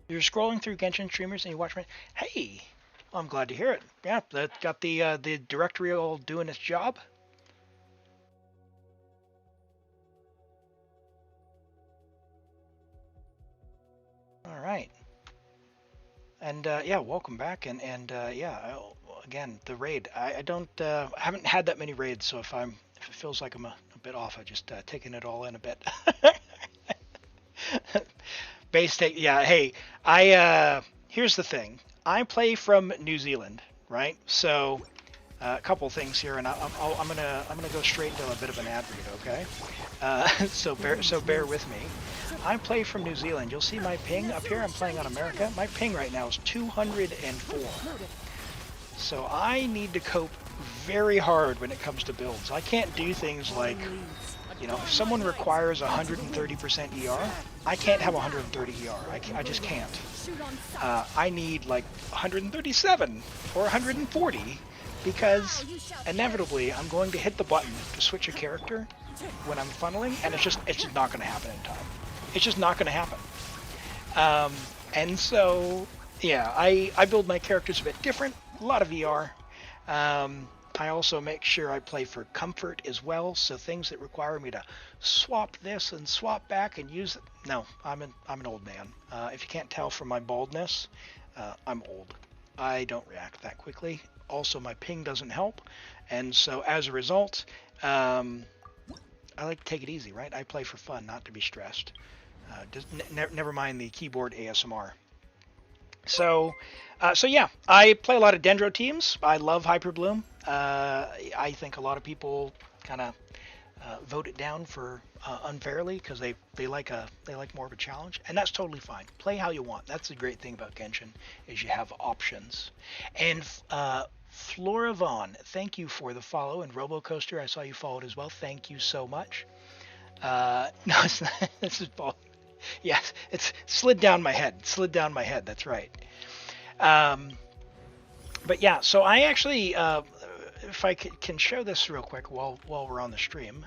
You're scrolling through Genshin streamers and you watch my. Hey, well, I'm glad to hear it. Yeah, that got the directory all doing its job. All right. And yeah, welcome back. And yeah, again, the raid. I haven't had that many raids, so if it feels like I'm a bit off, I just taking it all in a bit. Base take, yeah. Hey, I here's the thing. I play from New Zealand, right? So a couple things here, and I'm gonna go straight into a bit of an ad read, okay? So bear with me. I play from New Zealand. You'll see my ping up here. I'm playing on America. My ping right now is 204. So I need to cope very hard when it comes to builds. I can't do things like, you know, if someone requires 130% ER, I can't have 130 ER. I just can't. I need like 137 or 140 because inevitably I'm going to hit the button to switch a character when I'm funneling, and it's just not going to happen in time. It's just not going to happen. And so, yeah, I build my characters a bit different. A lot of ER. I also make sure I play for comfort as well, so things that require me to swap this and swap back and use it. No, I'm an old man. If you can't tell from my baldness, I'm old. I don't react that quickly. Also, my ping doesn't help, and so as a result, I like to take it easy, right? I play for fun, not to be stressed. Never mind the keyboard ASMR. So yeah, I play a lot of Dendro teams. I love Hyperbloom. I think a lot of people kind of vote it down for unfairly because they like more of a challenge, and that's totally fine. Play how you want. That's the great thing about Genshin is you have options. And Flora Vaughn, thank you for the follow, and RoboCoaster, I saw you followed as well. Thank you so much. No, it's not. This is Paul. Yes, it's slid down my head. That's right. But yeah, so I actually, if I can show this real quick while we're on the stream,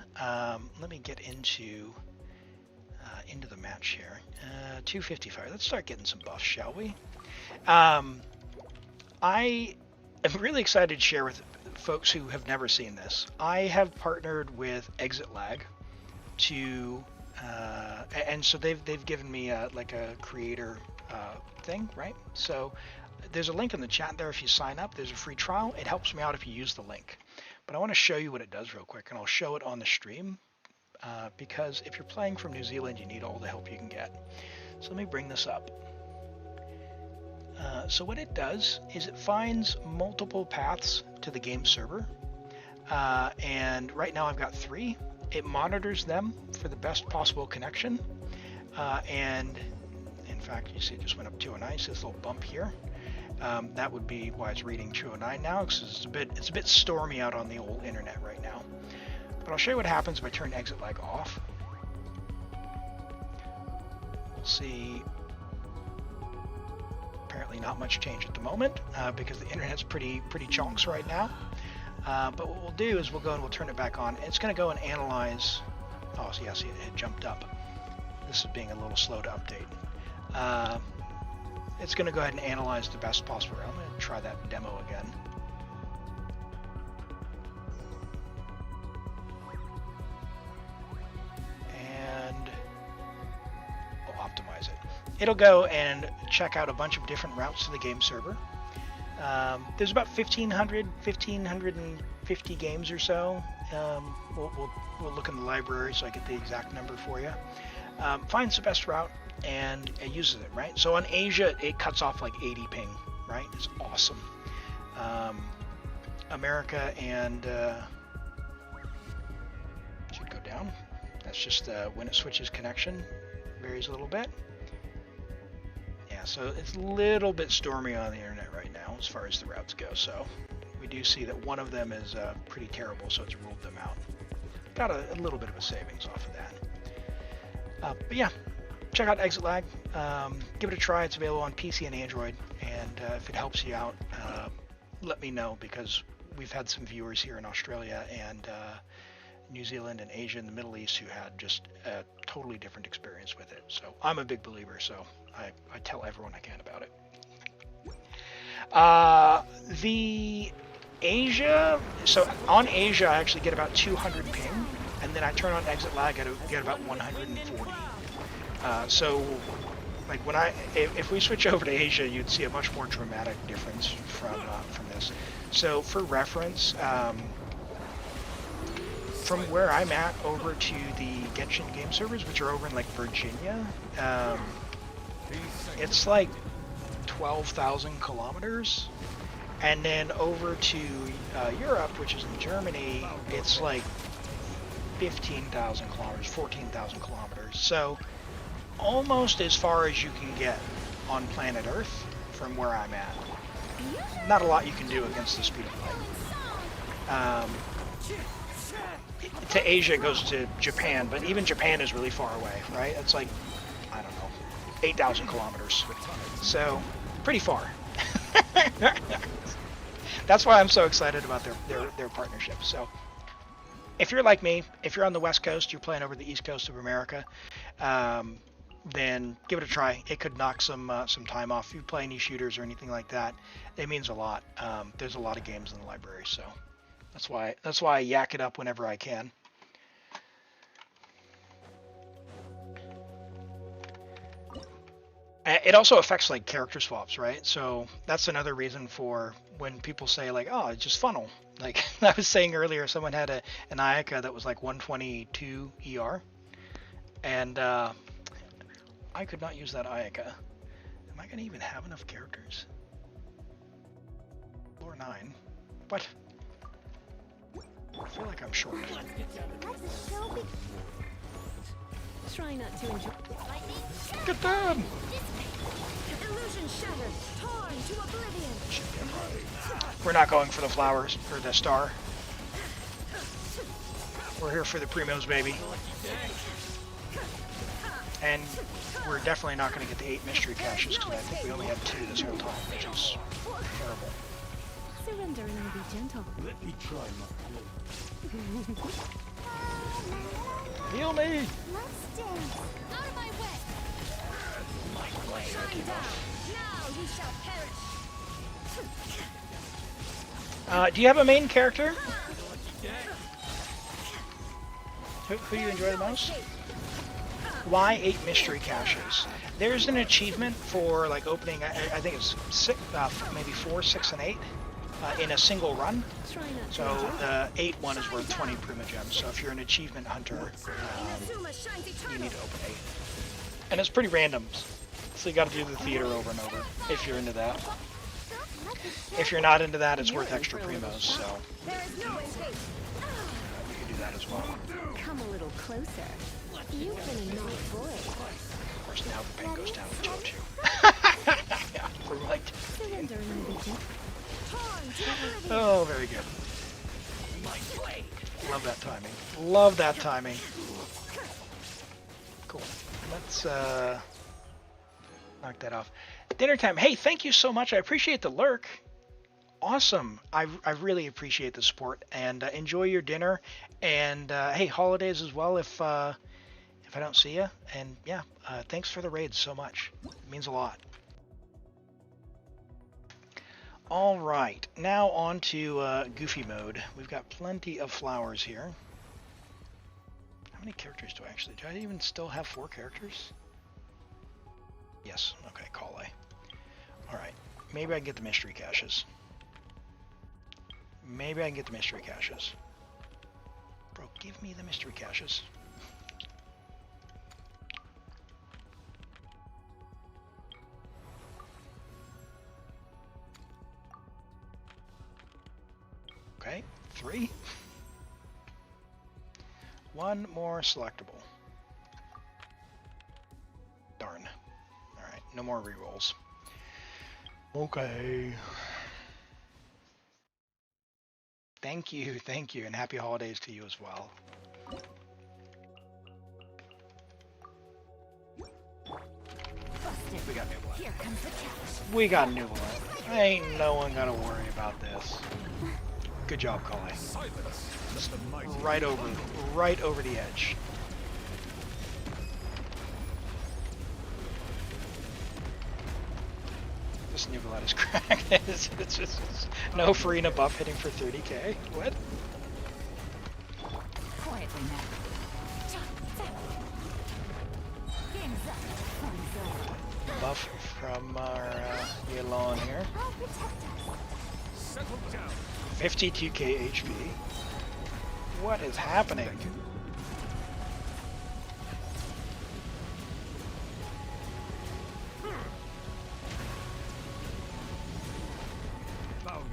let me get into the match here. 255. Let's start getting some buffs, shall we? I am really excited to share with folks who have never seen this. I have partnered with exitlag to, and so they've given me like a creator thing, right? So there's a link in the chat there. If you sign up, there's a free trial. It helps me out if you use the link. But I want to show you what it does real quick, and I'll show it on the stream because if you're playing from New Zealand, you need all the help you can get. So let me bring this up. So what it does is it finds multiple paths to the game server, and right now I've got 3. It monitors them for the best possible connection, and in fact, you see it just went up 209. So this little bump here. That would be why it's reading 209 now, because it's a bit stormy out on the old internet right now. But I'll show you what happens if I turn exitlag off. We'll see. Apparently not much change at the moment because the internet's pretty chonks right now. But what we'll do is we'll go and we'll turn it back on. It's going to go and analyze. Oh, so yeah, see it had jumped up. This is being a little slow to update. It's going to go ahead and analyze the best possible route. I'm going to try that demo again. And we'll optimize it. It'll go and check out a bunch of different routes to the game server. There's about 1,550 games or so. We'll look in the library so I get the exact number for you. Finds the best route and it uses it, right? So on Asia, it cuts off like 80 ping, right? It's awesome. America and should go down. That's just when it switches connection, varies a little bit. Yeah, so it's a little bit stormy on the internet right now as far as the routes go. So we do see that one of them is pretty terrible, so it's ruled them out. Got a little bit of a savings off of that. But yeah, check out exitlag. Give it a try. It's available on PC and Android. And if it helps you out, let me know, because we've had some viewers here in Australia and New Zealand and Asia and the Middle East who had just a totally different experience with it. So I'm a big believer, so I tell everyone I can about it. The Asia, so on Asia I actually get about 200 ping, and then I turn on exitlag, I get about 140. So like if we switch over to Asia, you'd see a much more dramatic difference from this. So for reference, from where I'm at over to the Genshin game servers, which are over in like Virginia, it's like 12,000 kilometers. And then over to Europe, which is in Germany, it's like 15,000 kilometers, 14,000 kilometers. So almost as far as you can get on planet Earth from where I'm at. Not a lot you can do against the speed of light. To Asia it goes to Japan, but even Japan is really far away, right? It's like, I don't know, 8,000 kilometers. So, pretty far. That's why I'm so excited about their partnership. So, if you're like me, if you're on the West Coast, you're playing over the East Coast of America, then give it a try. It could knock some time off. If you play any shooters or anything like that, it means a lot. There's a lot of games in the library, so that's why I yak it up whenever I can. It also affects like character swaps, right? So that's another reason for when people say like, oh, it's just funnel. Like I was saying earlier, someone had an Ayaka that was like 122 ER, and I could not use that Ayaka. Am I gonna even have enough characters? Floor 9. What? I feel like I'm short. Try not to enjoy. Get them! Illusion shattered, torn to oblivion. We're not going for the flowers or the star. We're here for the primos, baby. And we're definitely not going to get the 8 mystery caches because I think we only had 2 this whole time, which is terrible. Surrender and be gentle. Let me try my Heal me! Let's dance. Out of my way. Shine down. Now you shall perish. Do you have a main character? Who do you enjoy the most? Why 8 mystery caches? There's an achievement for like opening, I think it's maybe 4, 6, and 8 in a single run. So the 8 one is worth 20 Primogems. So if you're an achievement hunter, you need to open 8. And it's pretty random. So you got to do the theater over and over if you're into that. If you're not into that, it's worth extra primos. So you can do that as well. Come a little closer. You've been a naughty boy. Of course, now the pain goes down with Joe too. Yeah, we're like. Surrender and be gentle. Oh, very good. Love that timing. Love that timing. Cool. Let's knock that off. Dinner time. Hey, thank you so much. I appreciate the lurk. Awesome. I really appreciate the support, and enjoy your dinner. And hey, holidays as well if I don't see you. And yeah, thanks for the raids so much. It means a lot. All right, now on to Goofy mode. We've got plenty of flowers here. How many characters do I even still have 4 characters? Yes, okay, Kale. All right, maybe I can get the mystery caches. Maybe I can get the mystery caches. Bro, give me the mystery caches. Okay, 3. 1 more selectable. Darn. Alright, no more rerolls. Okay. Thank you, and happy holidays to you as well. We got Neuvillette. We got Neuvillette. Ain't no one gotta worry about this. Good job, Kale. Right over the edge. This Neuvillette is cracked. it's just no Furina buff hitting for 30k. What? Quietly now. Buff from our Yelon here. 52k HP. What is happening?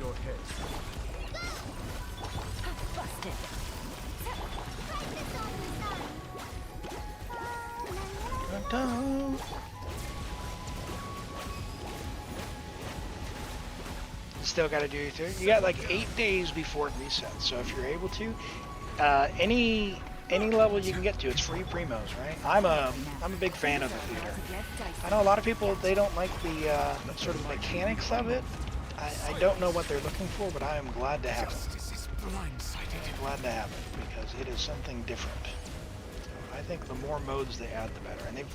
your head. Busted. Dun-dun. Still got to do your thing. You got like 8 days before it resets. So if you're able to, any level you can get to, it's free primos, right? I'm a big fan of the theater. I know a lot of people, they don't like the sort of mechanics of it. I don't know what they're looking for, but I am glad to have it. I'm glad to have it because it is something different. I think the more modes they add, the better. And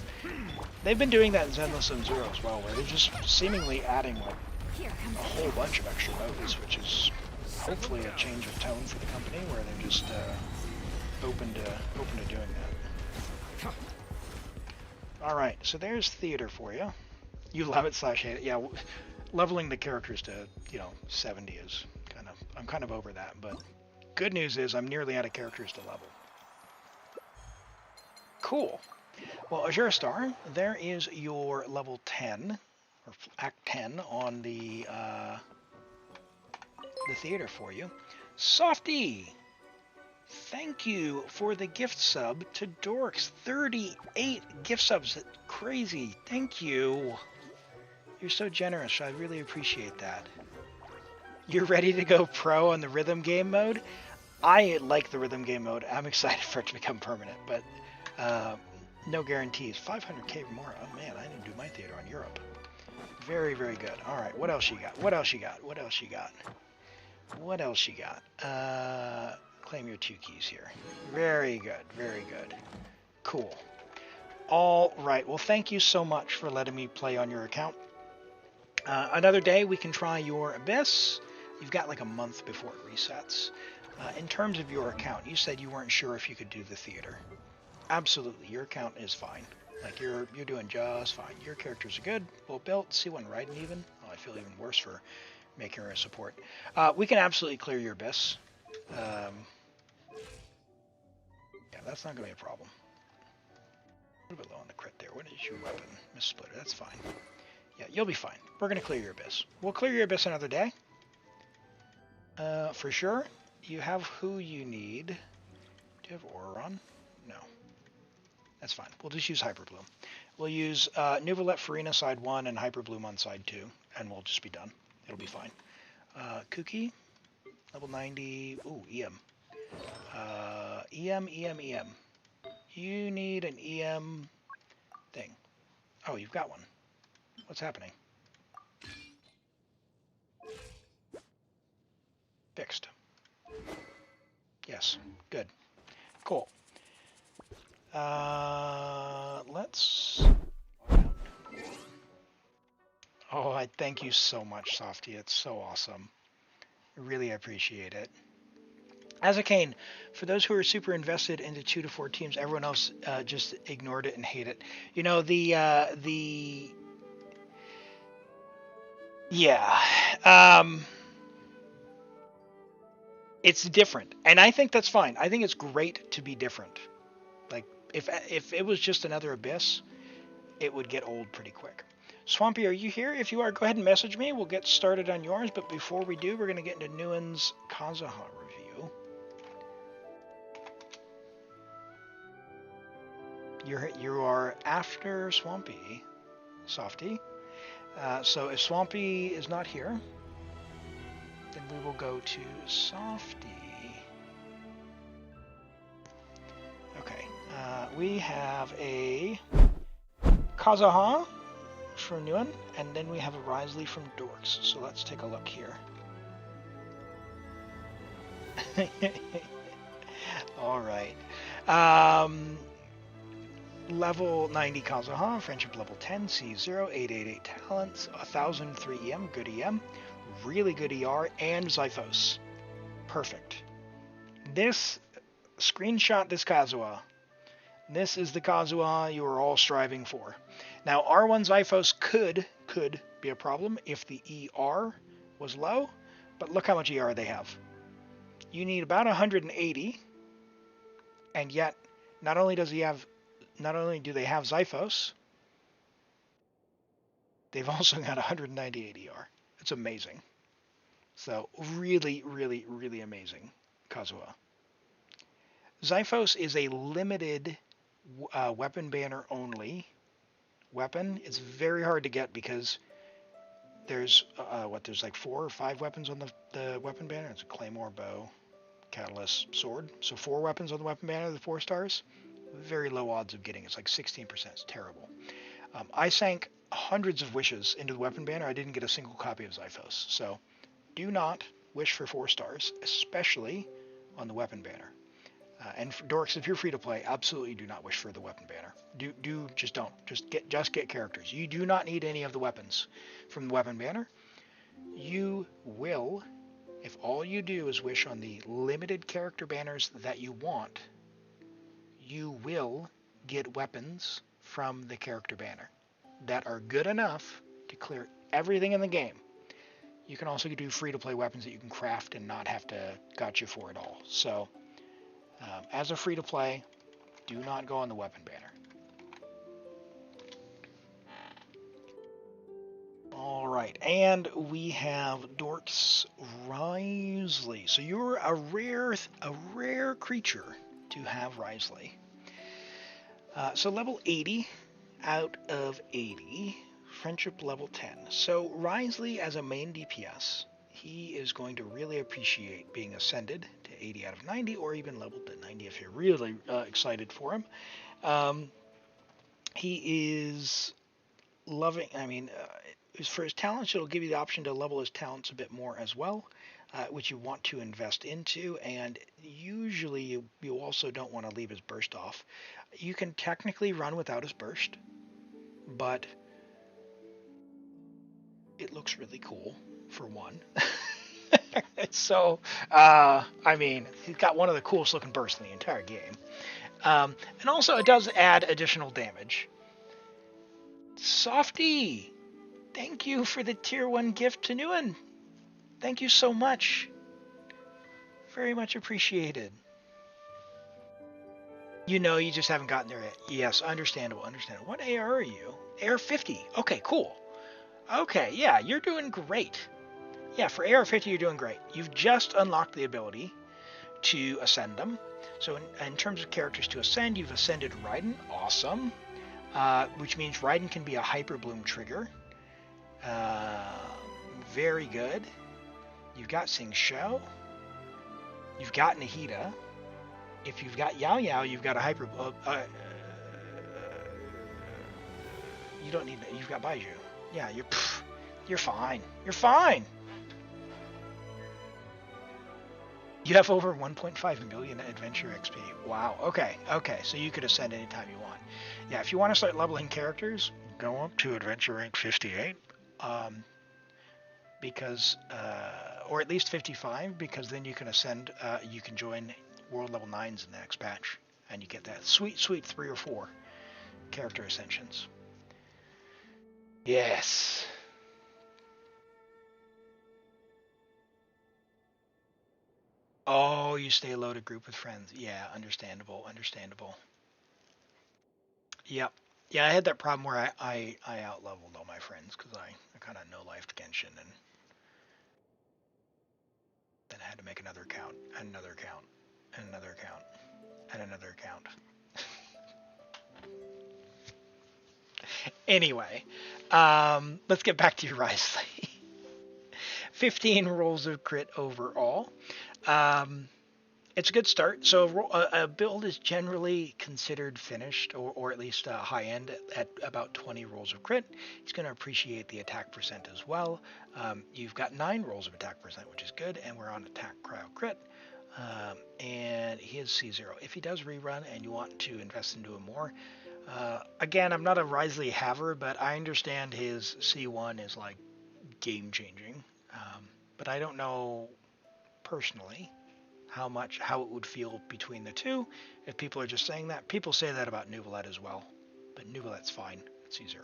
they've been doing that in Zenless and Zero as well, where they're just seemingly adding like a whole bunch of extra modes, which is hopefully a change of tone for the company, where they're just open to doing that. All right, so there's theater for you. You love it / hate it. Yeah, leveling the characters to 70 is I'm kind of over that. But good news is I'm nearly out of characters to level. Cool. Well, Azure Star, there is your level 10 or Act 10 on the theater for you. Softy, thank you for the gift sub to Dorks. 38 gift subs. Crazy. Thank you. You're so generous. I really appreciate that. You're ready to go pro on the rhythm game mode? I like the rhythm game mode. I'm excited for it to become permanent, but no guarantees. 500k or more. Oh man, I didn't do my theater on Europe. Very, very good. All right, what else you got? What else you got? What else you got? What else you got? Claim your 2 keys here. Very good, very good. Cool. All right, well, thank you so much for letting me play on your account. Another day we can try your Abyss. You've got like a month before it resets. In terms of your account, you said you weren't sure if you could do the theater. Absolutely, your account is fine. Like you're doing just fine. Your characters are good, well built. C1 Raiden even. Oh, I feel even worse for making her a support. We can absolutely clear your Abyss. Yeah, that's not gonna be a problem. A little bit low on the crit there. What is your weapon? Miss Splitter. That's fine. Yeah, you'll be fine. We're gonna clear your Abyss. We'll clear your Abyss another day. For sure. You have who you need. Do you have Auron? No. That's fine. We'll just use Hyperbloom. We'll use Neuvillette Furina side 1 and Hyperbloom on side 2, and we'll just be done. It'll be fine. Kuki, level 90. Ooh, EM. EM. You need an EM thing. Oh, you've got one. What's happening? Fixed. Yes. Good. Cool. Let's... Oh, I thank you so much, Softy. It's so awesome. I really appreciate it. As a Kane, for those who are super invested into 2 to 4 teams, everyone else just ignored it and hate it. You know, yeah. It's different, and I think that's fine. I think it's great to be different. Like, if it was just another Abyss, it would get old pretty quick. Swampy, are you here? If you are, go ahead and message me. We'll get started on yours, but before we do, we're going to get into Nguyen's Kazuha review. You are after Swampy, Softy. So if Swampy is not here, then we will go to Softy. Okay, we have a Kazuha from Nguyen, and then we have a Risley from Dorks. So let's take a look here. All right. Level 90 Kazuha, Friendship level 10, C0, 888 talents, 1003 EM, good EM, really good ER, and Zyphos. Perfect. This, screenshot this Kazuha. This is the Kazuha you are all striving for. Now, R1 Zyphos could be a problem if the ER was low, but look how much ER they have. You need about 180, and yet, not only do they have Zyphos, they've also got 198 ER. It's amazing. So really, really, really amazing, Kazuha. Zyphos is a limited weapon banner only weapon. It's very hard to get because there's there's like 4 or 5 weapons on the weapon banner. It's a claymore, bow, catalyst, sword. So 4 weapons on the weapon banner, the 4 stars. Very low odds of getting. It's like 16%. It's terrible. I sank hundreds of wishes into the weapon banner. I didn't get a single copy of Zyphos. So do not wish for 4 stars, especially on the weapon banner. And for dorks, if you're free to play, absolutely do not wish for the weapon banner. Just don't. Just get characters. You do not need any of the weapons from the weapon banner. You will, if all you do is wish on the limited character banners that you want, you will get weapons from the character banner that are good enough to clear everything in the game. You can also do free to play weapons that you can craft and not have to gotcha for it all. So as a free to play, do not go on the weapon banner. All right, and we have Dorks Risley. So you're a rare creature to have Risley. So level 80 out of 80, friendship level 10. So Risley as a main DPS, he is going to really appreciate being ascended to 80 out of 90, or even leveled to 90 if you're really excited for him. He is loving, for his talents, it'll give you the option to level his talents a bit more as well, which you want to invest into, and usually you also don't want to leave his burst off. You can technically run without his burst, but it looks really cool, for one. So, he's got one of the coolest looking bursts in the entire game. And also, it does add additional damage. Softy! Thank you for the tier 1 gift to Nguyen. Thank you so much. Very much appreciated. You just haven't gotten there yet. Yes, understandable. What AR are you? AR 50. Okay, cool. Okay, yeah, you're doing great. Yeah, for AR 50, you're doing great. You've just unlocked the ability to ascend them. So in terms of characters to ascend, you've ascended Raiden. Awesome. Which means Raiden can be a Hyper Bloom trigger. Very good. You've got Sing Shou. You've got Nahida. If you've got Yao Yao, you've got a Hyper... you don't need... You've got Baiju. Yeah, you're fine. You're fine! You have over 1.5 million adventure XP. Wow. Okay. So you could ascend anytime you want. Yeah, if you want to start leveling characters, go up to adventure rank 58. Because, or at least 55, because then you can ascend, you can join world level 9s in the next patch, and you get that sweet 3 or 4 character ascensions. Yes. Oh, you stay low to group with friends. Yeah, understandable. Yep. Yeah, I had that problem where I out-leveled all my friends because I kind of no-lifed Genshin, and then I had to make another account, and another account, and another account, and another account. Anyway, let's get back to your Risley. 15 rolls of crit overall. It's a good start. So a build is generally considered finished, or at least high end at about 20 rolls of crit. He's going to appreciate the attack percent as well. You've got 9 rolls of attack percent, which is good, and we're on attack cryo crit. And he is C0. If he does rerun and you want to invest into him more, again, I'm not a Risley haver, but I understand his C1 is like game changing. But I don't know personally how it would feel between the two. If people are just saying that, people say that about Neuvillette as well, but Neuvillette's fine at C0.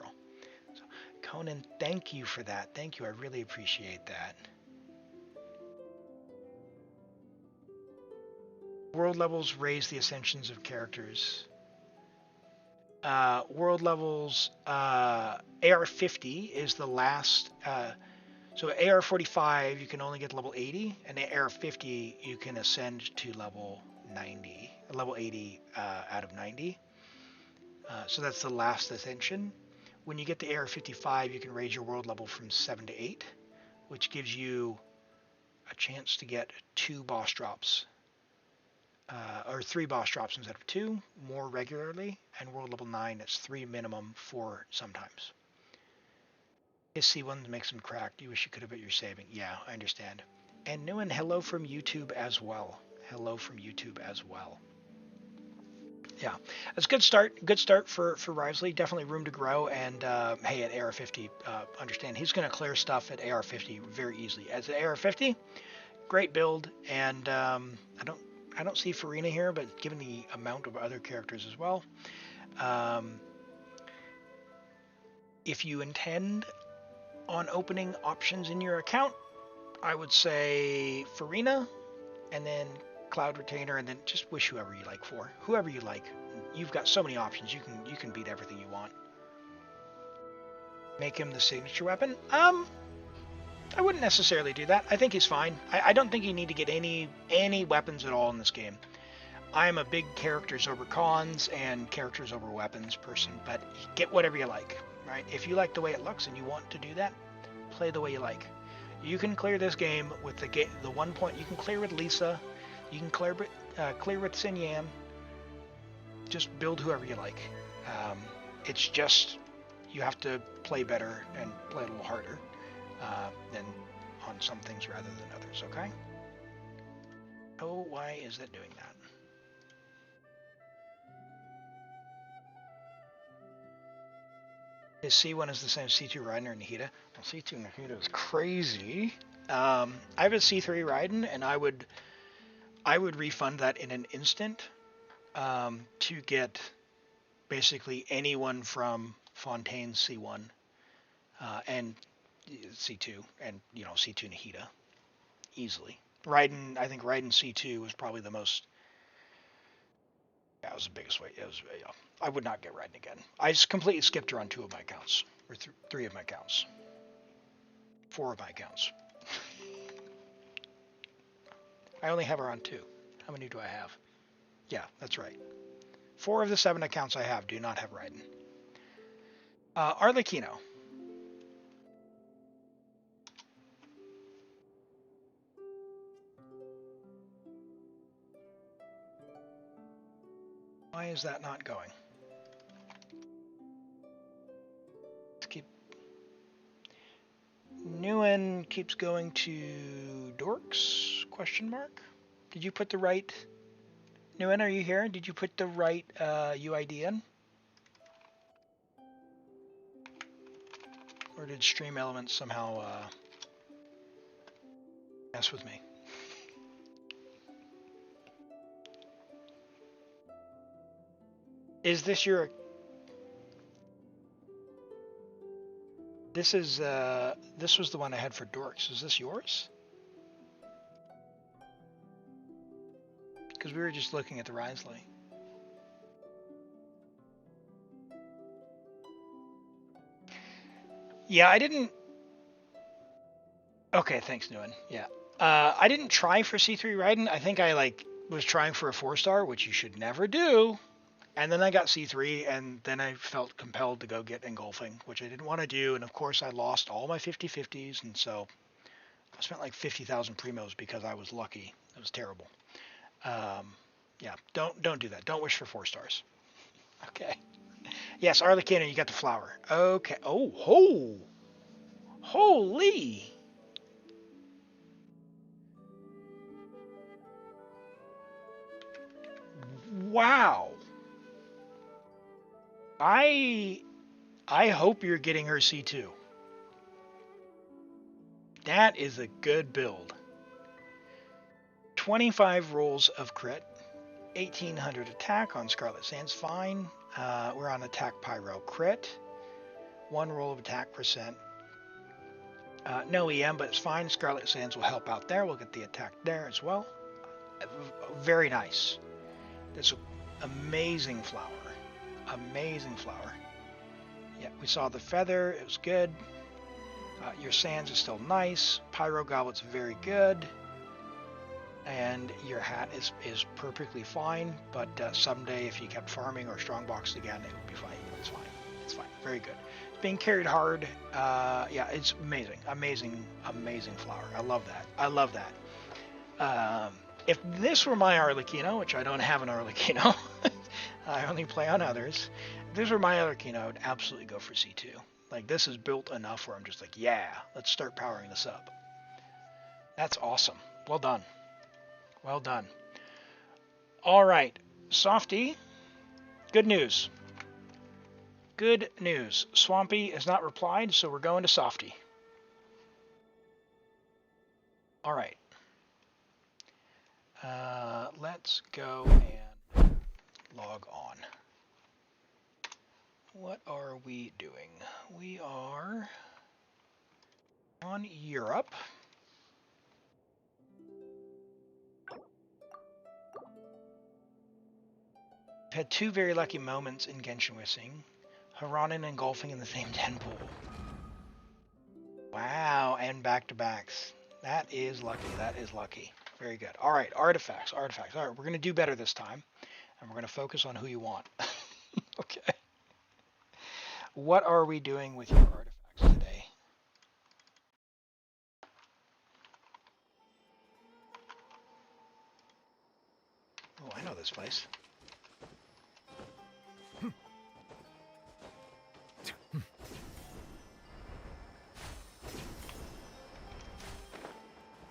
So Conan, thank you for that. Thank you. I really appreciate that. World levels raise the ascensions of characters. World levels, AR 50 is the last So at AR-45, you can only get level 80, and at AR-50, you can ascend to level 90, level 80 out of 90. So that's the last ascension. When you get to AR-55, you can raise your world level from 7 to 8, which gives you a chance to get 2 boss drops, or 3 boss drops instead of 2, more regularly, and world level 9, it's 3 minimum, 4 sometimes. His C1 makes him cracked. You wish you could have put your saving. Yeah, I understand. And Nguyen, hello from YouTube as well. Hello from YouTube as well. Yeah, it's a good start. Good start for Risley. Definitely room to grow. And hey, at AR-50, understand he's going to clear stuff at AR-50 very easily. As at AR-50, great build. And I don't see Furina here, but given the amount of other characters as well, if you intend on opening options in your account, I would say Furina, and then Cloud Retainer, and then just wish whoever you like for. Whoever you like. You've got so many options. You can beat everything you want. Make him the signature weapon. I wouldn't necessarily do that. I think he's fine. I don't think you need to get any weapons at all in this game. I'm a big characters over cons and characters over weapons person, but get whatever you like, right? If you like the way it looks and you want to do that, play the way you like. You can clear this game with the 1 point. You can clear with Lisa. You can clear with Xin Yan. Just build whoever you like. It's just you have to play better and play a little harder than on some things rather than others. Okay? Oh, why is that doing that? His C1 is the same C2 Raiden or Nahida. Well, C2 Nahida is crazy. I have a C3 Raiden, and I would refund that in an instant to get basically anyone from Fontaine's C1 and C2 and C2 Nahida easily. Raiden, I think Raiden C2 was probably the most. That was the biggest way. It was, I would not get Raiden again. I just completely skipped her on 2 of my accounts, or 3 of my accounts, 4 of my accounts. I only have her on 2. How many do I have? Yeah, that's right. 4 of the 7 accounts I have do not have Raiden. Arlecchino. Why is that not going? Let's keep. Nguyen keeps going to Dorks? Question mark. Did you put the right? Nguyen, are you here? Did you put the right UID in? Or did Stream Elements somehow mess with me? Is this your? This is this was the one I had for Dorks. Is this yours? Because we were just looking at the Risley. Yeah, I didn't. Okay, thanks, Nguyen. Yeah, I didn't try for C3 Raiden. I think I was trying for a 4-star, which you should never do. And then I got C3, and then I felt compelled to go get Engulfing, which I didn't want to do. And of course, I lost all my 50/50s, and so I spent like 50,000 primos because I was lucky. It was terrible. Yeah, don't do that. Don't wish for 4 stars. Okay. Yes, Arlecchino, you got the flower. Okay. Oh, holy. Wow. I hope you're getting her C2. That is a good build. 25 rolls of crit, 1800 attack on Scarlet Sands, fine. We're on attack pyro crit, 1 roll of attack percent. No EM, but it's fine. Scarlet Sands will help out there. We'll get the attack there as well. Very nice. This amazing flower. Amazing flower. Yeah, we saw the feather. It was good. Your Sands is still nice. Pyro Goblet's very good. And your hat is perfectly fine, but someday if you kept farming or strongboxed again, it would be fine. It's fine. It's fine. Very good. It's being carried hard. Yeah, it's amazing. Amazing, amazing flower. I love that. I love that. If this were my Arlecchino, which I don't have an Arlecchino, I only play on others. If this were my Arlecchino, I would absolutely go for C2. Like, this is built enough where I'm just like, yeah, let's start powering this up. That's awesome. Well done. Well done. All right, Softy, good news. Good news. Swampy has not replied, so we're going to Softy. All right. Let's go and log on. What are we doing? We are on Europe. Had two very lucky moments in Genshin Wissing. Haranen and golfing in the same 10 pool. Wow, and back-to-backs. That is lucky. That is lucky. Very good. All right, artifacts, artifacts. All right, we're going to do better this time, and we're going to focus on who you want. Okay. What are we doing with your artifacts today? Oh, I know this place.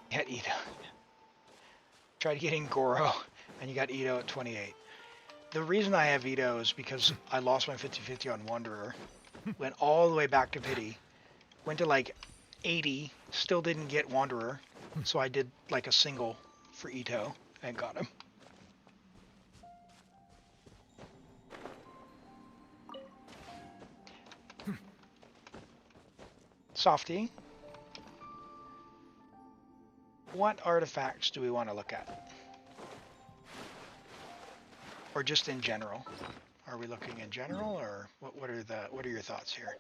You had Itto. Tried getting Goro, and you got Itto at 28. The reason I have Itto is because I lost my 50-50 on Wanderer, went all the way back to Pity, went to like 80, still didn't get Wanderer, so I did like a single for Itto and got him. Softy, what artifacts do we want to look at? Or just in general? Are we looking in general, or what are your thoughts here?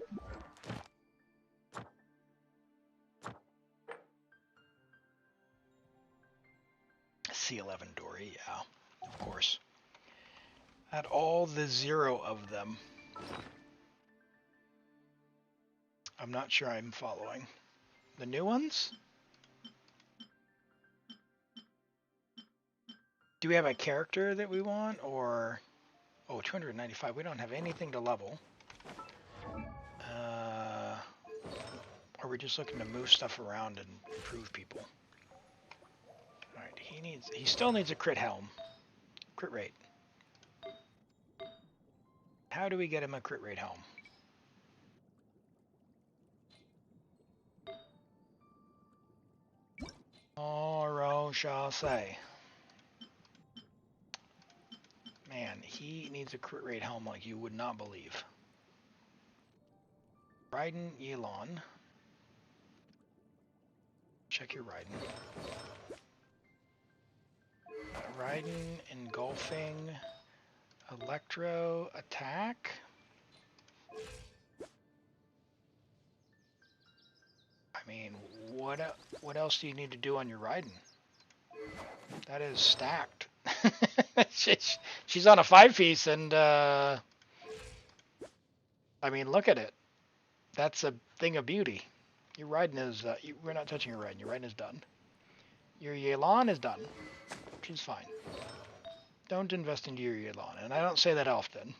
C11 Dory, yeah, of course. At all the 0 of them. I'm not sure I'm following. The new ones? Do we have a character that we want, or... Oh, 295, we don't have anything to level. Or we're just looking to move stuff around and improve people. Alright, he still needs a crit helm. Crit rate. How do we get him a crit rate helm? Oro shall say. Man, he needs a crit rate helm like you would not believe. Raiden Elon. Check your Raiden. Raiden engulfing. Electro attack. I mean, what else do you need to do on your Raiden? That is stacked. She's on a 5-piece, and I mean, look at it. That's a thing of beauty. Your Raiden is. We're not touching your Raiden. Your Raiden is done. Your Yelan is done. She's fine. Don't invest into your Yelan, and I don't say that often.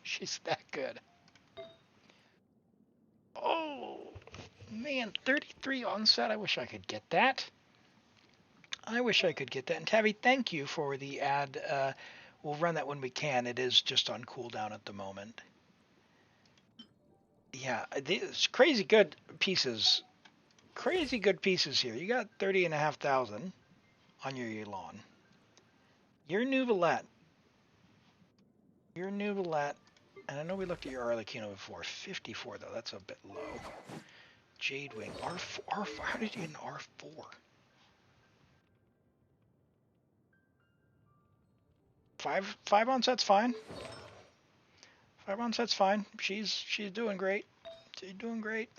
She's that good. Oh man, 33 onset. I wish I could get that. I wish I could get that. And Tabby, thank you for the ad. We'll run that when we can. It is just on cooldown at the moment. Yeah, these crazy good pieces. Crazy good pieces here. You got 30,500 on your Elon. Your Neuvillette. Your Neuvillette. And I know we looked at your Arlecchino before. 54 though. That's a bit low. Jade Wing. R4. How did you get an R4? 5 onset's fine. 5 onset's fine. She's doing great. She's doing great.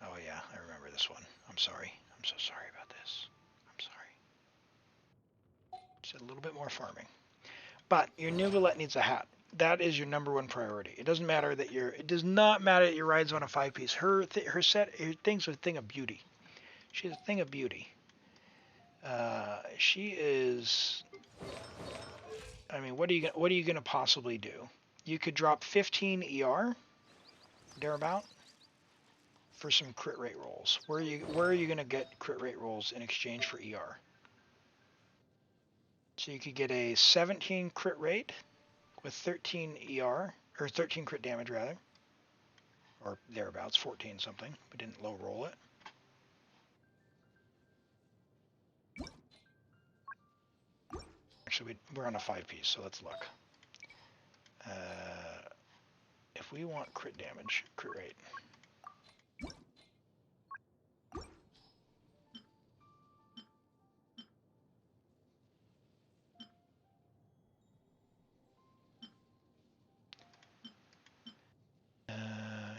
Oh yeah, I remember this one. I'm sorry. I'm so sorry about this. I'm sorry. Just a little bit more farming. But your Neuvillette needs a hat. That is your number one priority. It doesn't matter that it does not matter that your ride's on a 5-piece. Her thing's a thing of beauty. She's a thing of beauty. She is. I mean, what are you gonna possibly do? You could drop 15 ER, thereabout, for some crit rate rolls. Where are you gonna get crit rate rolls in exchange for ER? So you could get a 17 crit rate with 13 ER, or 13 crit damage rather, or thereabouts, 14 something. We didn't low roll it. Actually, we're on a 5-piece, so let's look. If we want crit damage, crit rate.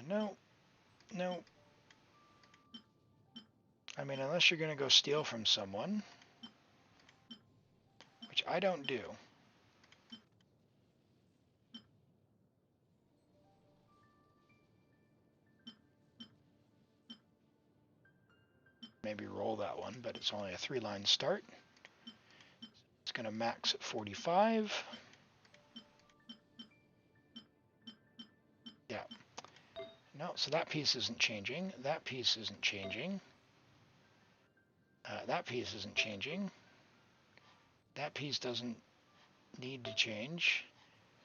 No, no. I mean, unless you're going to go steal from someone, which I don't do. Maybe roll that one, but it's only a 3-line start. It's going to max at 45. Yeah. No, so that piece isn't changing. That piece isn't changing. That piece isn't changing. That piece doesn't need to change.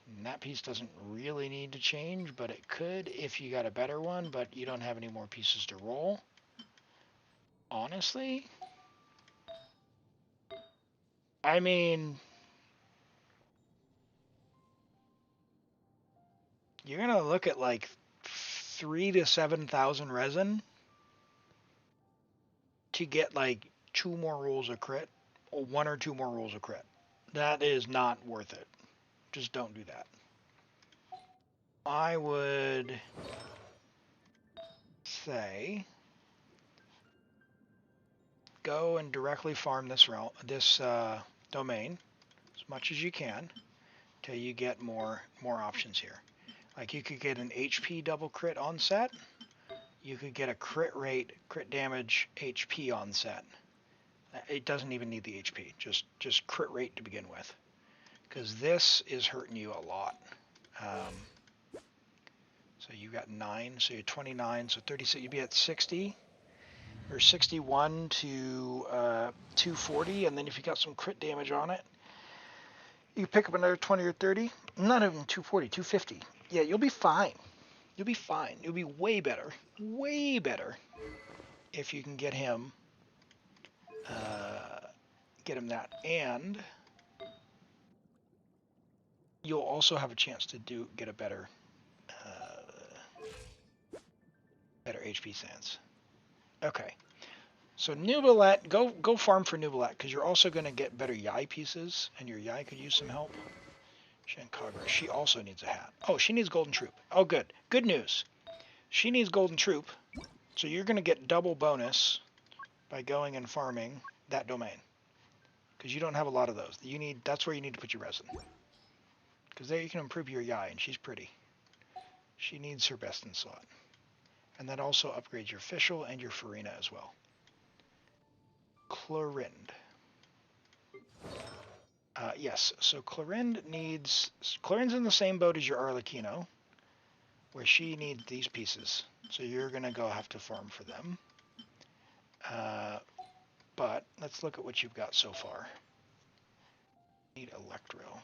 And that piece doesn't really need to change, but it could if you got a better one, but you don't have any more pieces to roll. Honestly, I mean, you're going to look at like 3 to 7,000 resin to get like 2 more rolls of crit, or 1 or 2 more rolls of crit. That is not worth it. Just don't do that. I would say go and directly farm this domain as much as you can till you get more options here. Like you could get an HP double crit on set. You could get a crit rate, crit damage HP on set. It doesn't even need the HP, just crit rate to begin with, because this is hurting you a lot. So you got 9, so you're 29, so 36. You'd be at 60 or 61 to 240, and then if you got some crit damage on it, you pick up another 20 or 30. Not even 240, 250. Yeah, you'll be fine. You'll be fine. You'll be way better if you can get him that, and you'll also have a chance to get a better HP stance. Okay, so Neuvillette, go farm for Neuvillette, because you're also going to get better Yai pieces, and your Yai could use some help. Shankagra, she also needs a hat. Oh, she needs Golden Troop. Oh, good news. She needs Golden Troop, so you're going to get double bonus by going and farming that domain, because you don't have a lot of those. That's where you need to put your resin, because there you can improve your Yai, and she's pretty. She needs her best in slot. And that also upgrades your Fischl and your Furina as well. Chlorinde. Yes, so Clorinde's in the same boat as your Arlecchino, where she needs these pieces. So you're going to have to farm for them. But let's look at what you've got so far. Need Electro.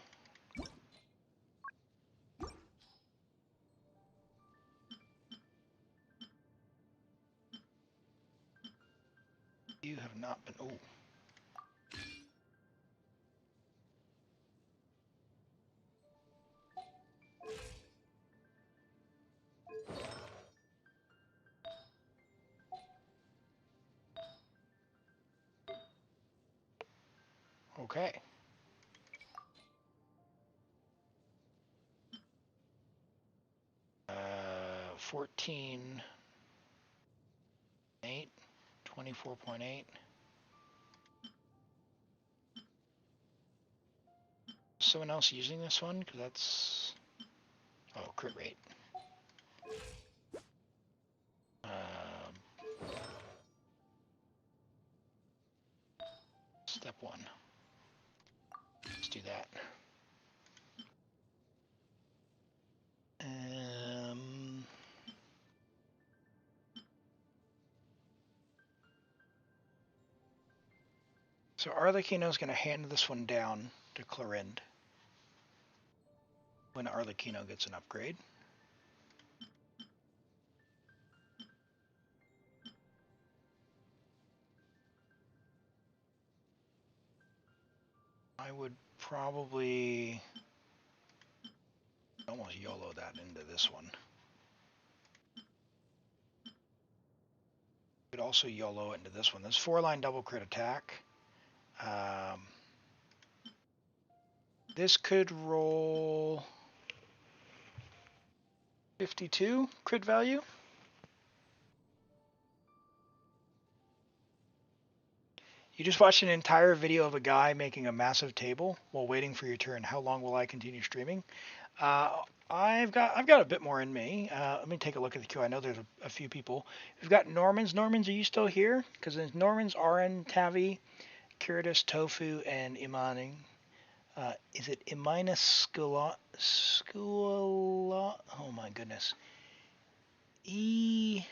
You have not been... Oh. Okay. 14. 8, 24.8. Someone else using this one? Because that's... Oh, crit rate. Step 1. Let's do that. So Arlecchino is going to hand this one down to Clorind when Arlecchino gets an upgrade. I would probably almost YOLO that into this one. Could also YOLO it into this one. This 4-line double crit attack. This could roll 52 crit value. You just watched an entire video of a guy making a massive table while waiting for your turn. How long will I continue streaming? I've got a bit more in me. Let me take a look at the queue. I know there's a few people. We've got Normans. Normans, are you still here? Because there's Normans, RN, Tavi, Curitus, Tofu, and Imaning. Is it Imina Skula? Oh my goodness. Mini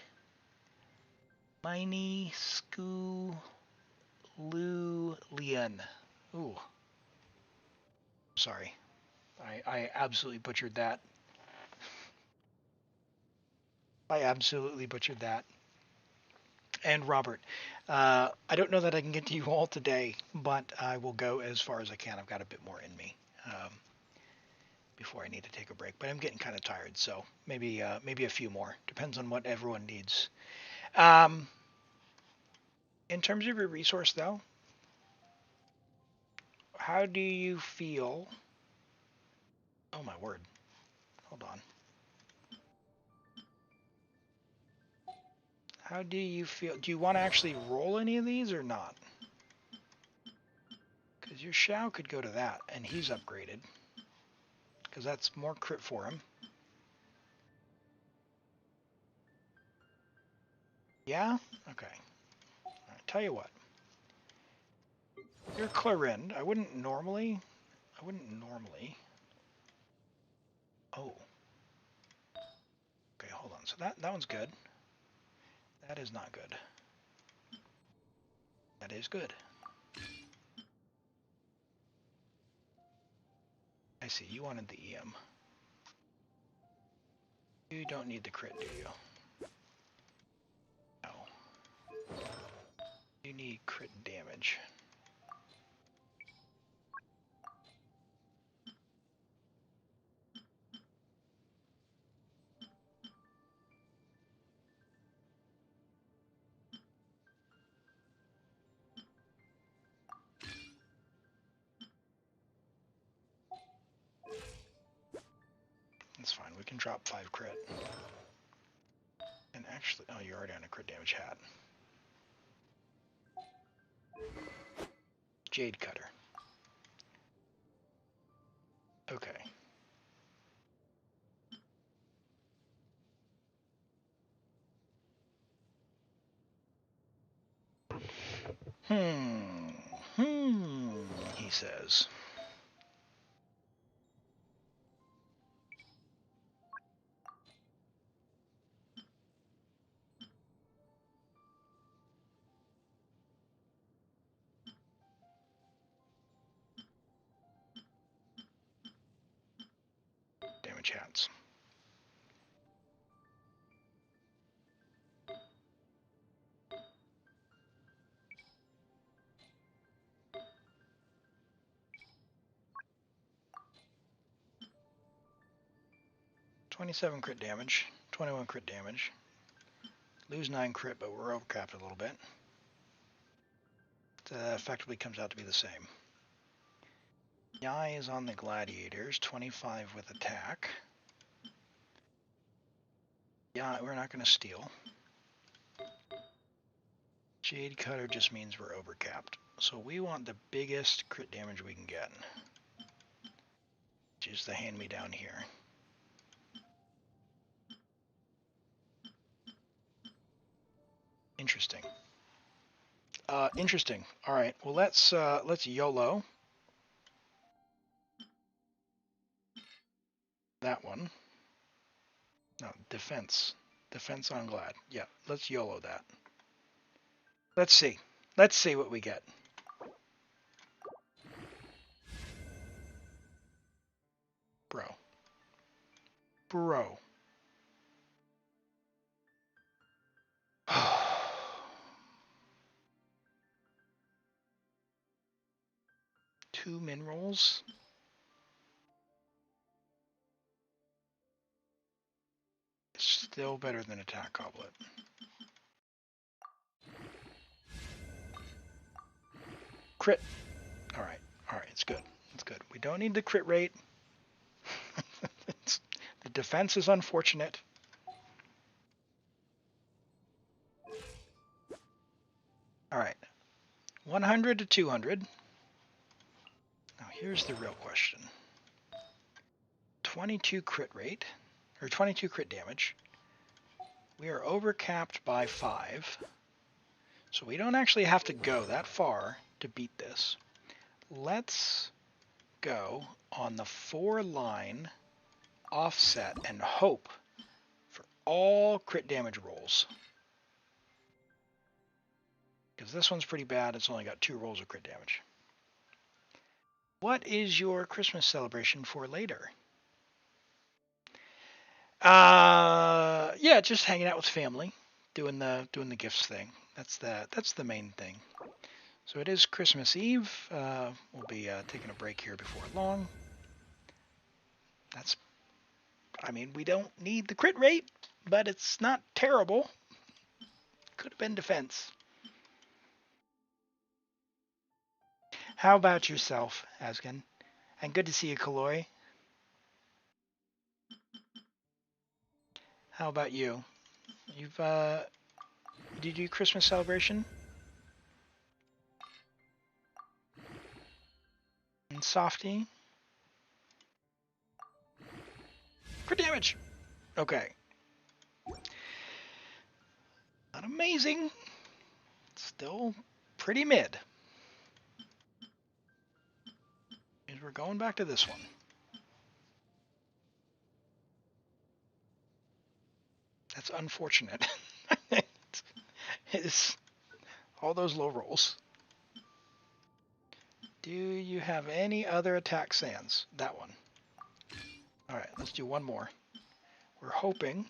Lulian. Ooh. Sorry. I absolutely butchered that. And Robert. I don't know that I can get to you all today, but I will go as far as I can. I've got a bit more in me before I need to take a break. But I'm getting kind of tired, so maybe a few more. Depends on what everyone needs. In terms of your resource, though, how do you feel? Oh my word. Hold on. How do you feel? Do you want to actually roll any of these or not? Because your Shao could go to that, and he's upgraded. Because that's more crit for him. Yeah? Okay. Alright, tell you what. You're Clorind. I wouldn't normally. Oh. Okay, hold on. So that one's good. That is not good. That is good. I see. You wanted the EM. You don't need the crit, do you? No. You need crit damage. That's fine. We can drop 5 crit. And actually, oh, you're already on a crit damage hat. Jade Cutter. Okay. He says. Damage hats. $27 crit damage, 21 crit damage. Lose 9 crit, but we're overcapped a little bit. That effectively comes out to be the same. Yai is on the gladiators, 25 with attack. Yeah, we're not going to steal. Jade Cutter just means we're overcapped. So we want the biggest crit damage we can get. Which is the hand-me-down here. Interesting. Interesting. All right. Well, let's YOLO that one. No, defense. Defense on Glad. Yeah, let's YOLO that. Let's see. Let's see what we get. Bro. Bro. Two min rolls. Still better than attack goblet. Crit. All right, it's good. It's good. We don't need the crit rate. The defense is unfortunate. All right, 100 to 200. Now here's the real question. 22 crit rate, or 22 crit damage. We are overcapped by 5. So we don't actually have to go that far to beat this. Let's go on the 4-line offset and hope for all crit damage rolls. Because this one's pretty bad. It's only got 2 rolls of crit damage. What is your Christmas celebration for later? Yeah, just hanging out with family, doing the gifts thing. That's the main thing. So it is Christmas Eve. We'll be taking a break here before long. I mean, we don't need the crit rate, but it's not terrible. Could have been defense. How about yourself, Asgen? And good to see you, Kaloi. How about you? Did you do Christmas celebration? And Softy? Crit damage! Okay. Not amazing. Still pretty mid. And we're going back to this one. That's unfortunate. It's all those low rolls. Do you have any other attack sands? That one. Alright, let's do one more. We're hoping.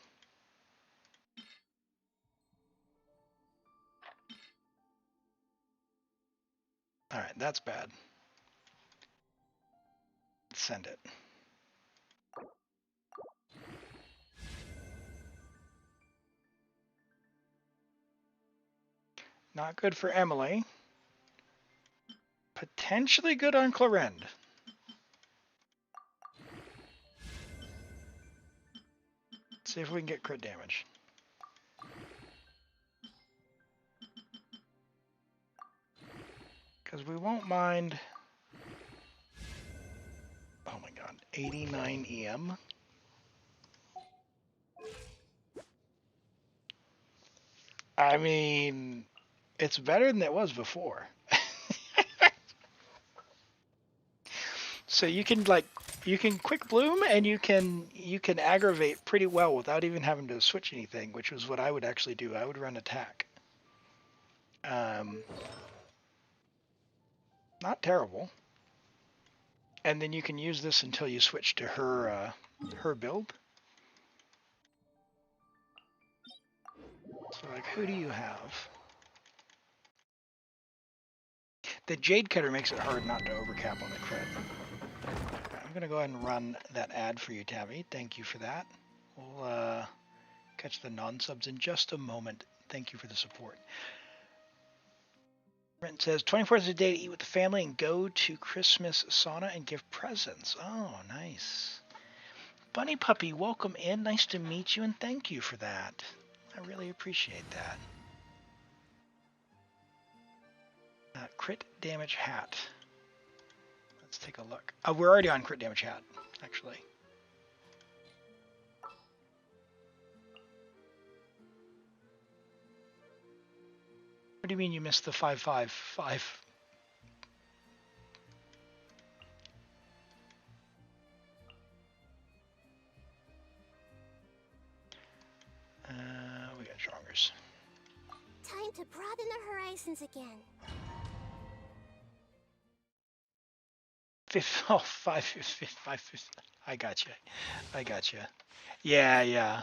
Alright, that's bad. Send it. Not good for Emily. Potentially good on Clarend. See if we can get crit damage. Because we won't mind. Oh my god, 89 EM. I mean, it's better than it was before. So you can quick bloom and you can aggravate pretty well without even having to switch anything, which was what I would actually do. I would run attack. Not terrible. And then you can use this until you switch to her build. So like, who do you have? The Jade Cutter makes it hard not to overcap on the crit. I'm going to go ahead and run that ad for you, Tabby. Thank you for that. We'll catch the non-subs in just a moment. Thank you for the support. Brent says, 24 hours a day to eat with the family and go to Christmas sauna and give presents. Oh, nice. Bunny Puppy, welcome in. Nice to meet you, and thank you for that. I really appreciate that. Crit damage hat. Let's take a look. We're already on crit damage hat, actually. What do you mean you missed the 555? We got strongers. Time to broaden the horizons again. Five. I got you. Yeah.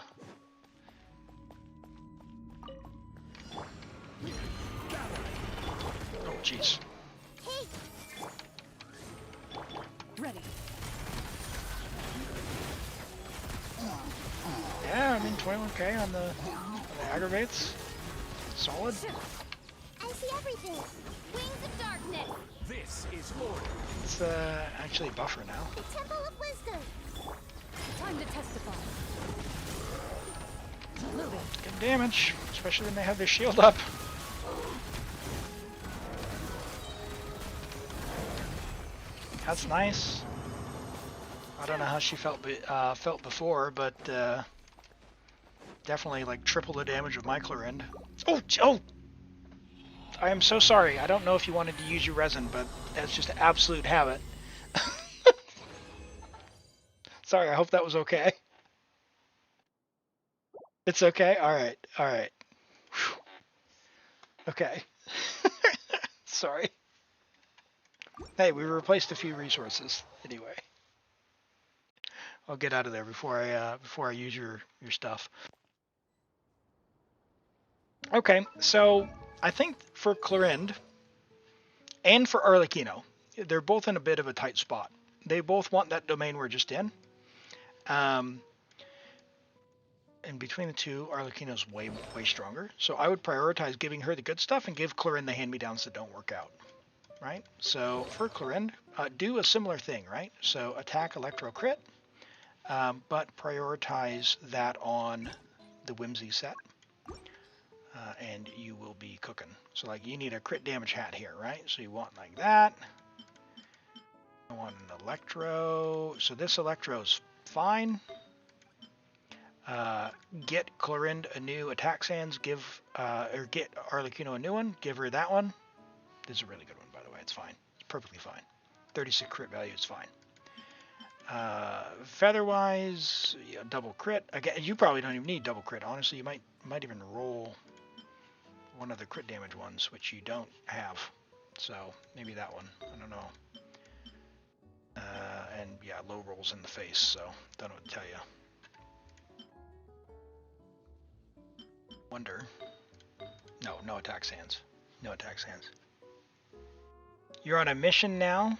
Oh, jeez. Hey, Ready. Yeah, I mean 21k on the aggravates. Solid. I see everything. Wings of darkness. This is order. It's actually buffer now. The Temple of Wisdom. Time to testify. Moving. Good damage, especially when they have their shield up. That's nice. I don't know how she felt before, but definitely like triple the damage of my Clorind. Oh! I am so sorry. I don't know if you wanted to use your resin, but that's just an absolute habit. Sorry, I hope that was okay. It's okay? Alright. Whew. Okay. Sorry. Hey, we replaced a few resources anyway. I'll get out of there before I use your stuff. Okay, so I think for Clorind and for Arlecchino, they're both in a bit of a tight spot. They both want that domain we're just in. And between the two, Arlecchino's way stronger. So I would prioritize giving her the good stuff and give Clorind the hand-me-downs that don't work out. Right? So for Clorind, do a similar thing, right? So attack Electro Crit, but prioritize that on the Whimsy set. And you will be cooking. So like you need a crit damage hat here, right? So you want like that. I want an Electro. So this Electro's fine. Get Clorind a new attack sands, or get Arlecchino a new one, give her that one. This is a really good one, by the way. It's fine. It's perfectly fine. 36 crit value is fine. Featherwise, yeah, double crit. Again, you probably don't even need double crit. Honestly, you might even roll one of the crit damage ones, which you don't have. So maybe that one. I don't know. And yeah, low rolls in the face. So don't know what to tell you. Wonder. No attack sands. No attack sands. You're on a mission now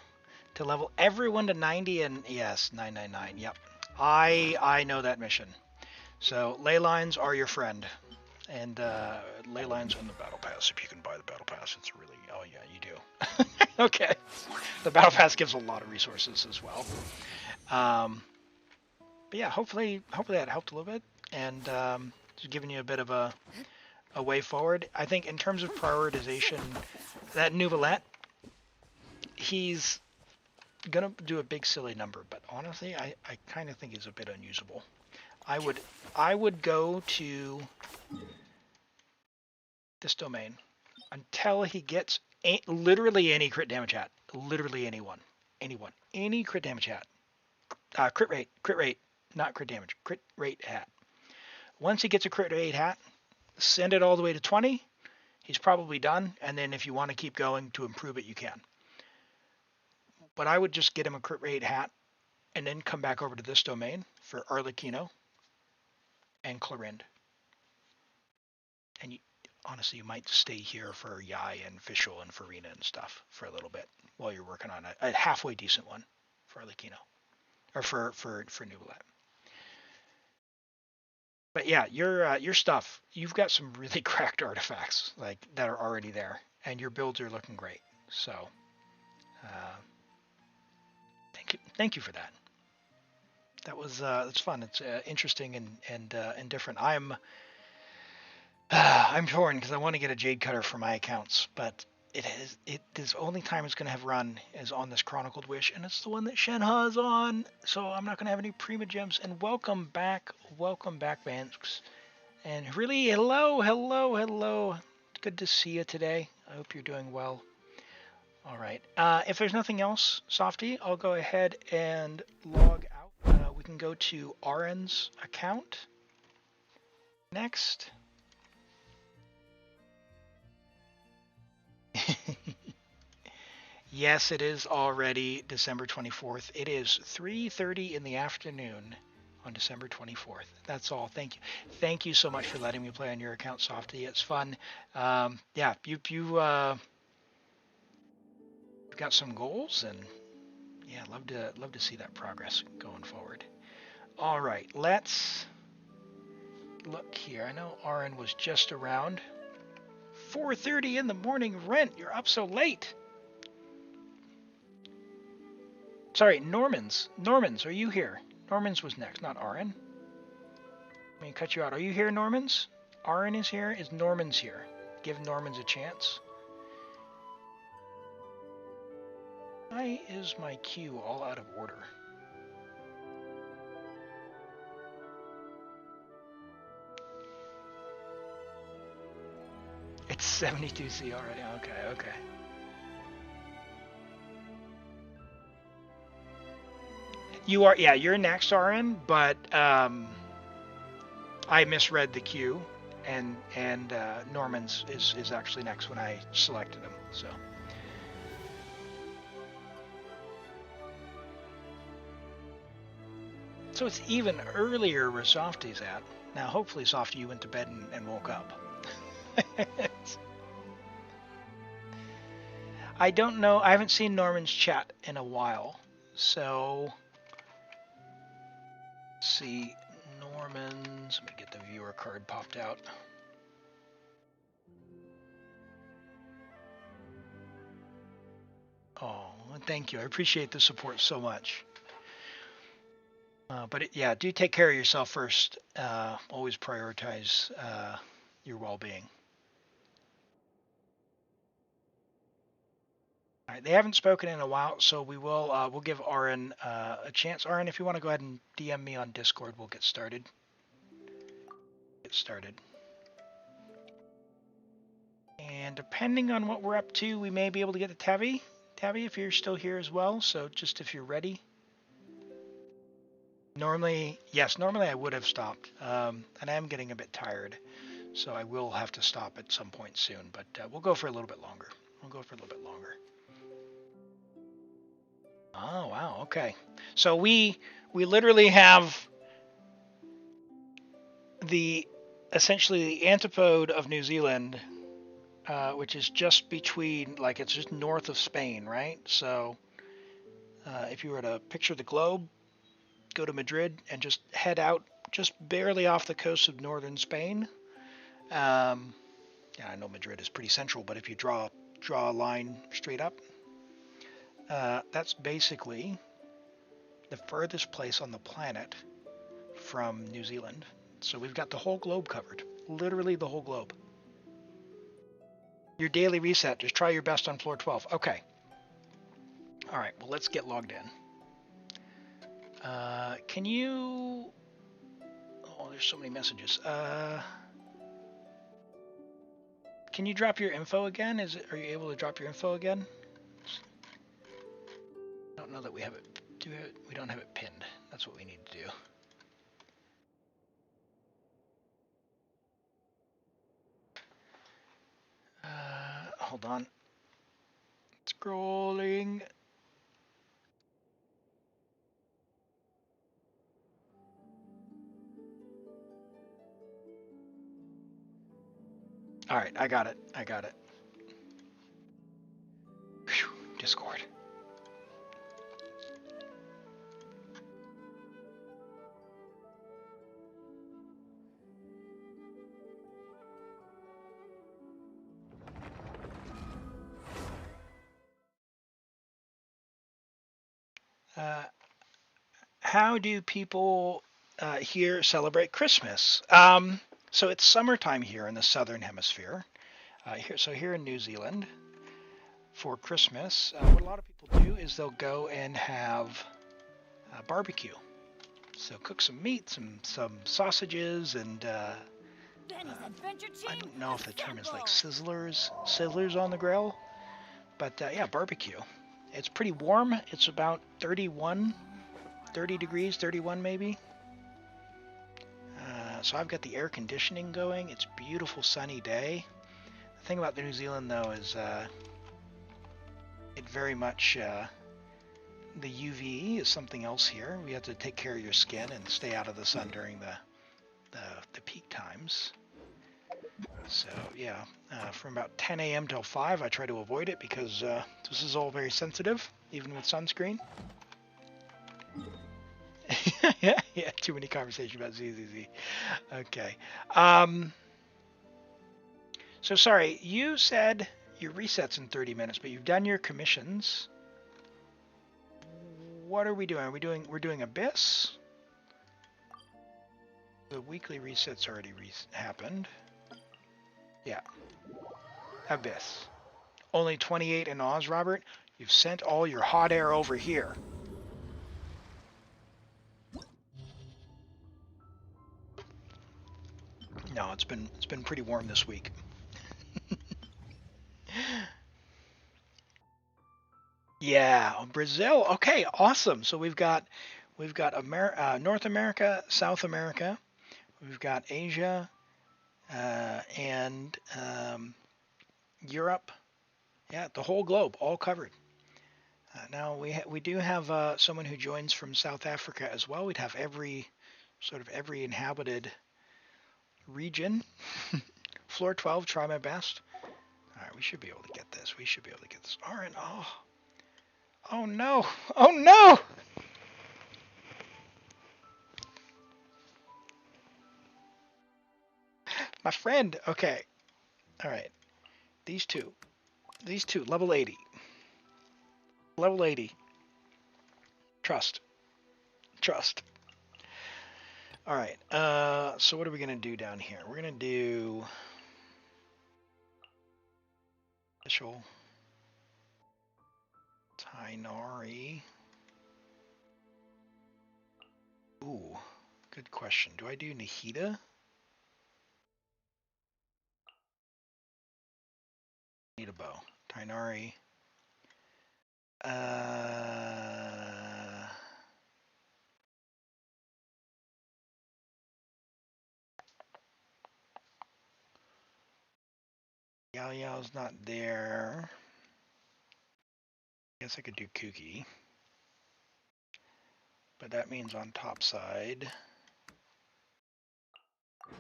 to level everyone to 90 and yes, 999. Yep. I know that mission. So ley lines are your friend. And ley lines on the battle pass. If you can buy the battle pass, it's really, oh yeah, you do. Okay. The battle pass gives a lot of resources as well. But yeah, hopefully that helped a little bit. And just giving you a bit of a way forward. I think in terms of prioritization, that Neuvillette, he's gonna do a big silly number, but honestly, I kind of think he's a bit unusable. I would go to this domain until he gets literally any crit damage hat. Literally anyone. Any crit damage hat. Crit rate, not crit damage. Crit rate hat. Once he gets a crit rate hat, send it all the way to 20. He's probably done, and then if you want to keep going to improve it, you can. But I would just get him a crit rate hat and then come back over to this domain for Arlecchino and Clorind. And honestly, you might stay here for Yai and Fischl and Furina and stuff for a little bit while you're working on a halfway decent one for Arlecchino. Or for Neuvillette. But yeah, your stuff, you've got some really cracked artifacts like that are already there, and your builds are looking great. So thank you for that. That's fun. It's interesting and different. I'm torn because I want to get a jade cutter for my accounts, but This only time it's going to have run is on this Chronicled Wish, and it's the one that Shenha's on, so I'm not going to have any Prima Gems. And welcome back, Vanks. And really, hello. Good to see you today. I hope you're doing well. All right. If there's nothing else, Softy, I'll go ahead and log out. We can go to Aran's account next. Yes, it is already December 24th. It is 3:30 in the afternoon on December 24th. That's all. Thank you. Thank you so much for letting me play on your account, Softy. It's fun. Yeah, you've got some goals, and yeah, love to see that progress going forward. All right, let's look here. I know Aran was just around. 4:30 in the morning, Rent. You're up so late. Sorry, Normans, are you here? Normans was next, not Aran. Let me cut you out. Are you here, Normans? Aran is here. Is Normans here? Give Normans a chance. Why is my queue all out of order? It's 72C already. Okay. You are, yeah, you're next, Aran, but I misread the queue, and Norman's is actually next when I selected him. So it's even earlier where Softy's at. Now, hopefully, Softy, you went to bed and woke up. I don't know. I haven't seen Norman's chat in a while, so let's see. Norman's. Let me get the viewer card popped out. Oh, thank you. I appreciate the support so much. But yeah, do take care of yourself first. Always prioritize your well-being. All right, they haven't spoken in a while, so we will we'll give Aran a chance. Aran, if you want to go ahead and DM me on Discord, we'll get started. And depending on what we're up to, we may be able to get to Tavi. Tavi, if you're still here as well, so just if you're ready. Normally I would have stopped, and I am getting a bit tired, so I will have to stop at some point soon, but we'll go for a little bit longer. Oh, wow, okay. So we literally have essentially the antipode of New Zealand, which is just between, like, it's just north of Spain, right? So if you were to picture the globe, go to Madrid and just head out just barely off the coast of northern Spain. Yeah, I know Madrid is pretty central, but if you draw a line straight up, that's basically the furthest place on the planet from New Zealand. So we've got the whole globe covered, literally the whole globe. Your daily reset, just try your best on floor 12. Okay. All right, well, let's get logged in. Can you... Oh, there's so many messages. Can you drop your info again? Are you able to drop your info again? I don't know that we have it. We don't have it pinned. That's what we need to do. Hold on. Scrolling. All right, I got it. Whew, Discord. How do people here celebrate Christmas? So it's summertime here in the southern hemisphere. Here in New Zealand, for Christmas, what a lot of people do is they'll go and have barbecue. So cook some meat, some sausages, and Benny's Adventure I Team, don't know if the term is like assemble! sizzlers on the grill, but yeah, barbecue. It's pretty warm. It's about 30 degrees, 31 maybe. So I've got the air conditioning going. It's a beautiful sunny day. The thing about New Zealand though is it very much the UV is something else here. We have to take care of your skin and stay out of the sun during the peak times. So yeah, from about 10 a.m. till 5, I try to avoid it because this is all very sensitive, even with sunscreen. Yeah, too many conversations about ZZZ. Okay. So sorry, you said your resets in 30 minutes, but you've done your commissions. What are we doing? We're doing Abyss. The weekly resets already happened. Yeah. Abyss. Only 28 in Oz, Robert. You've sent all your hot air over here. No, it's been pretty warm this week. Yeah, Brazil. Okay, awesome. So we've got North America, South America. We've got Asia and Europe. Yeah, the whole globe, all covered. Now we do have someone who joins from South Africa as well. We'd have every inhabited region. Floor 12, try my best. All right, we should be able to get this. All right. Oh no. Oh no. My friend. Okay. All right. These two, level 80. Level 80. Trust. All right. So what are we gonna do down here? We're gonna do official Tainari. Ooh, good question. Do I do Nahida? Need a bow. Tainari. Yao Yao's not there. Guess I could do Kuki. But that means on top side.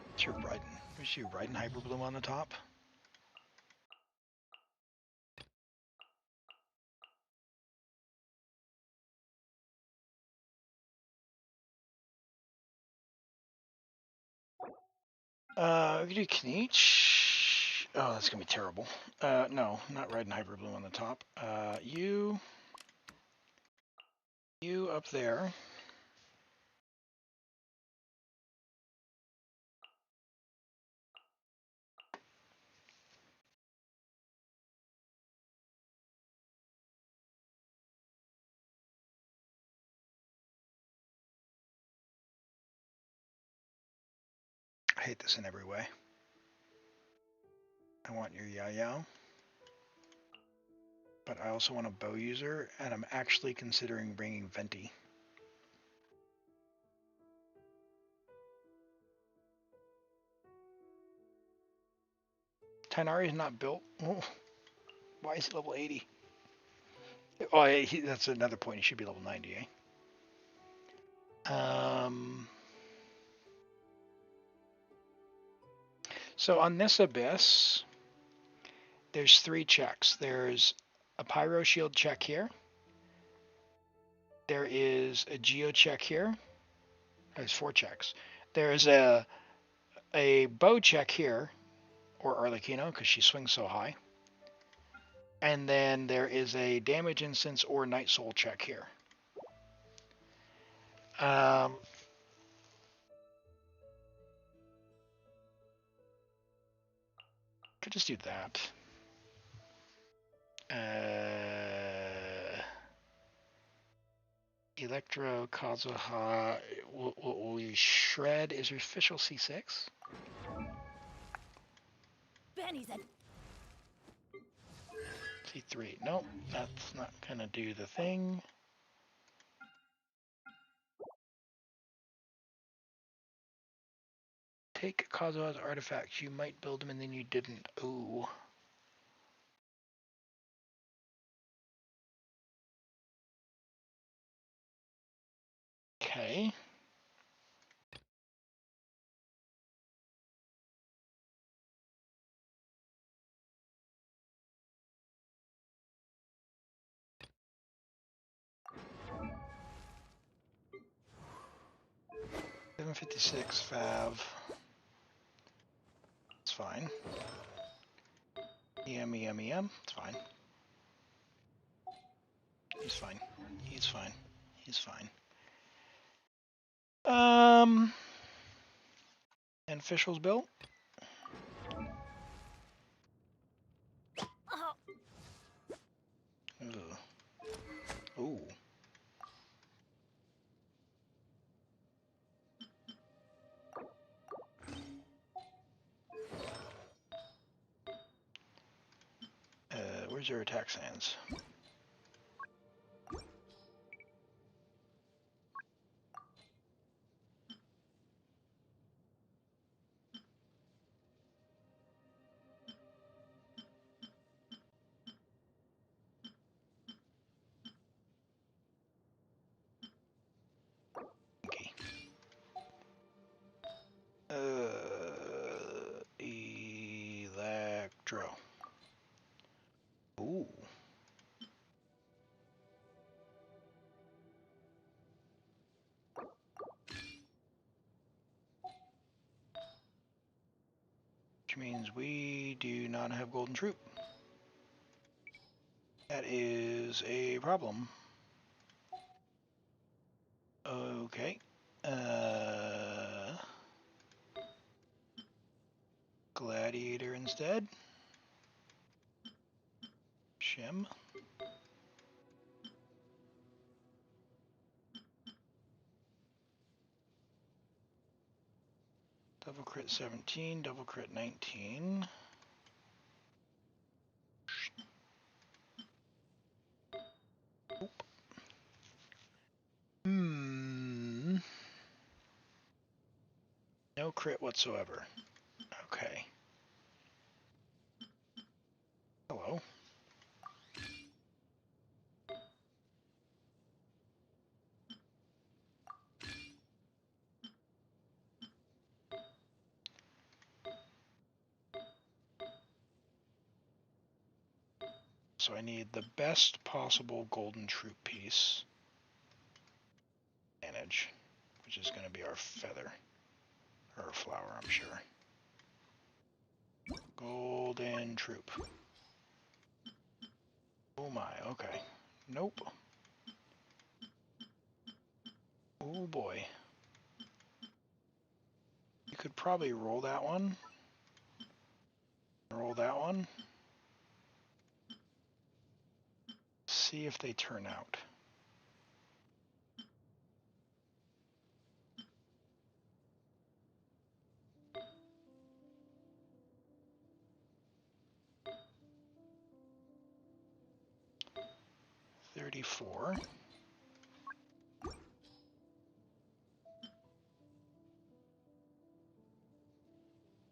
What's your Raiden? Where's your Raiden Hyper Bloom on the top? We could do Kniech. Oh, that's gonna be terrible. No, not Raiden Hyper Bloom on the top. You up there. I hate this in every way. I want your Yao, but I also want a bow user, and I'm actually considering bringing Venti. Tainari is not built. Oh, why is he level 80? Oh, that's another point. He should be level 90, eh? So on this Abyss, there's 3 checks. There's a Pyro Shield check here. There is a Geo check here. There's 4 checks. There's a bow check here, or Arlecchino, because she swings so high. And then there is a damage instance or Night Soul check here. Could just do that. Electro, Kazuha, will we shred? Is your official C6? Benny's at C3. Nope, that's not gonna do the thing. Take Kazuha's artifacts. You might build them and then you didn't. Ooh. Okay. $756 Fav. It's fine. EM. It's fine. He's fine. He's fine. He's fine. And officials bill. Ugh. Ooh. Where's your attack sands? Okay. Electro. Ooh. Which means we do not have Golden Troop. That is a problem. Okay. Gladiator instead. Shim. Double crit 17, double crit 19. No crit whatsoever. Okay. Hello. So I need the best possible Golden Troop piece. Advantage, which is going to be our feather. Or our flower, I'm sure. Golden Troop. Oh my, okay. Nope. Oh boy. You could probably roll that one. Roll that one. See if they turn out. $34.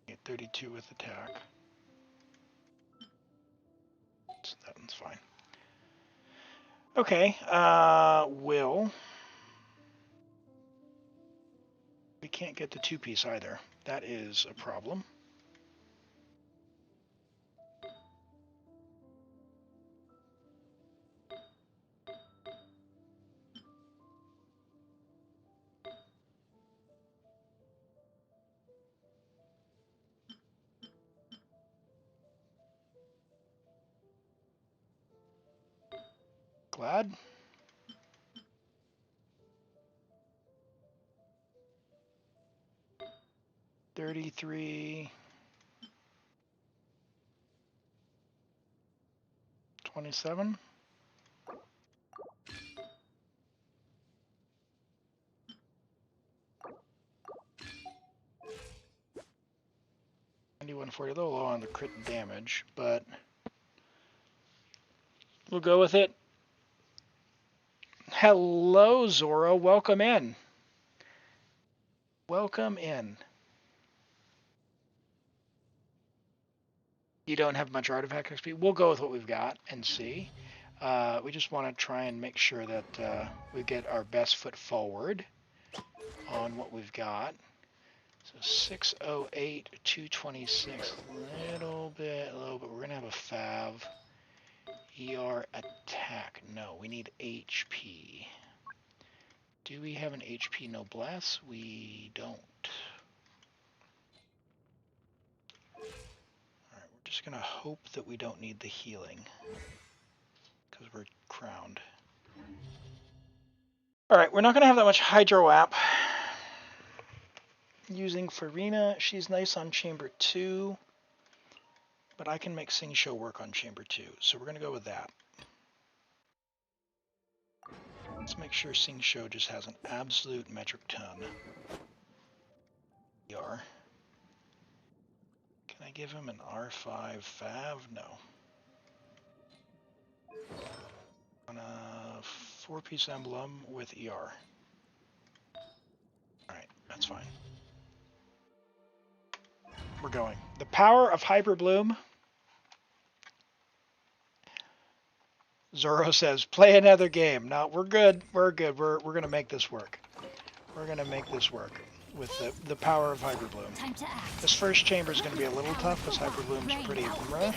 Get 32 with attack. So that one's fine. Okay, Will. We can't get the two-piece either. That is a problem. Glad? $33. 27. A little low on the crit damage, but we'll go with it. Hello, Zoro. Welcome in. Welcome in. You don't have much artifact XP. We'll go with what we've got and see. We just want to try and make sure that we get our best foot forward on what we've got. So 608, 226, a little bit low, but we're going to have a Fav. ER attack. No, we need HP. Do we have an HP noblesse? We don't. Alright, we're just going to hope that we don't need the healing. Because we're crowned. Alright, we're not going to have that much Hydro App. Using Furina, she's nice on Chamber 2. But I can make Sing Show work on Chamber 2. So we're going to go with that. Let's make sure Sing Show just has an absolute metric ton. ER. Can I give him an R5 Fav? No. On a 4-piece emblem with ER. Alright, that's fine. We're going. The power of Hyper Bloom. Zoro says, play another game. No, we're good. We're good. We're going to make this work. We're going to make this work with the power of Hyper Bloom. This first chamber is going to be a little tough because Hyper Bloom's pretty rough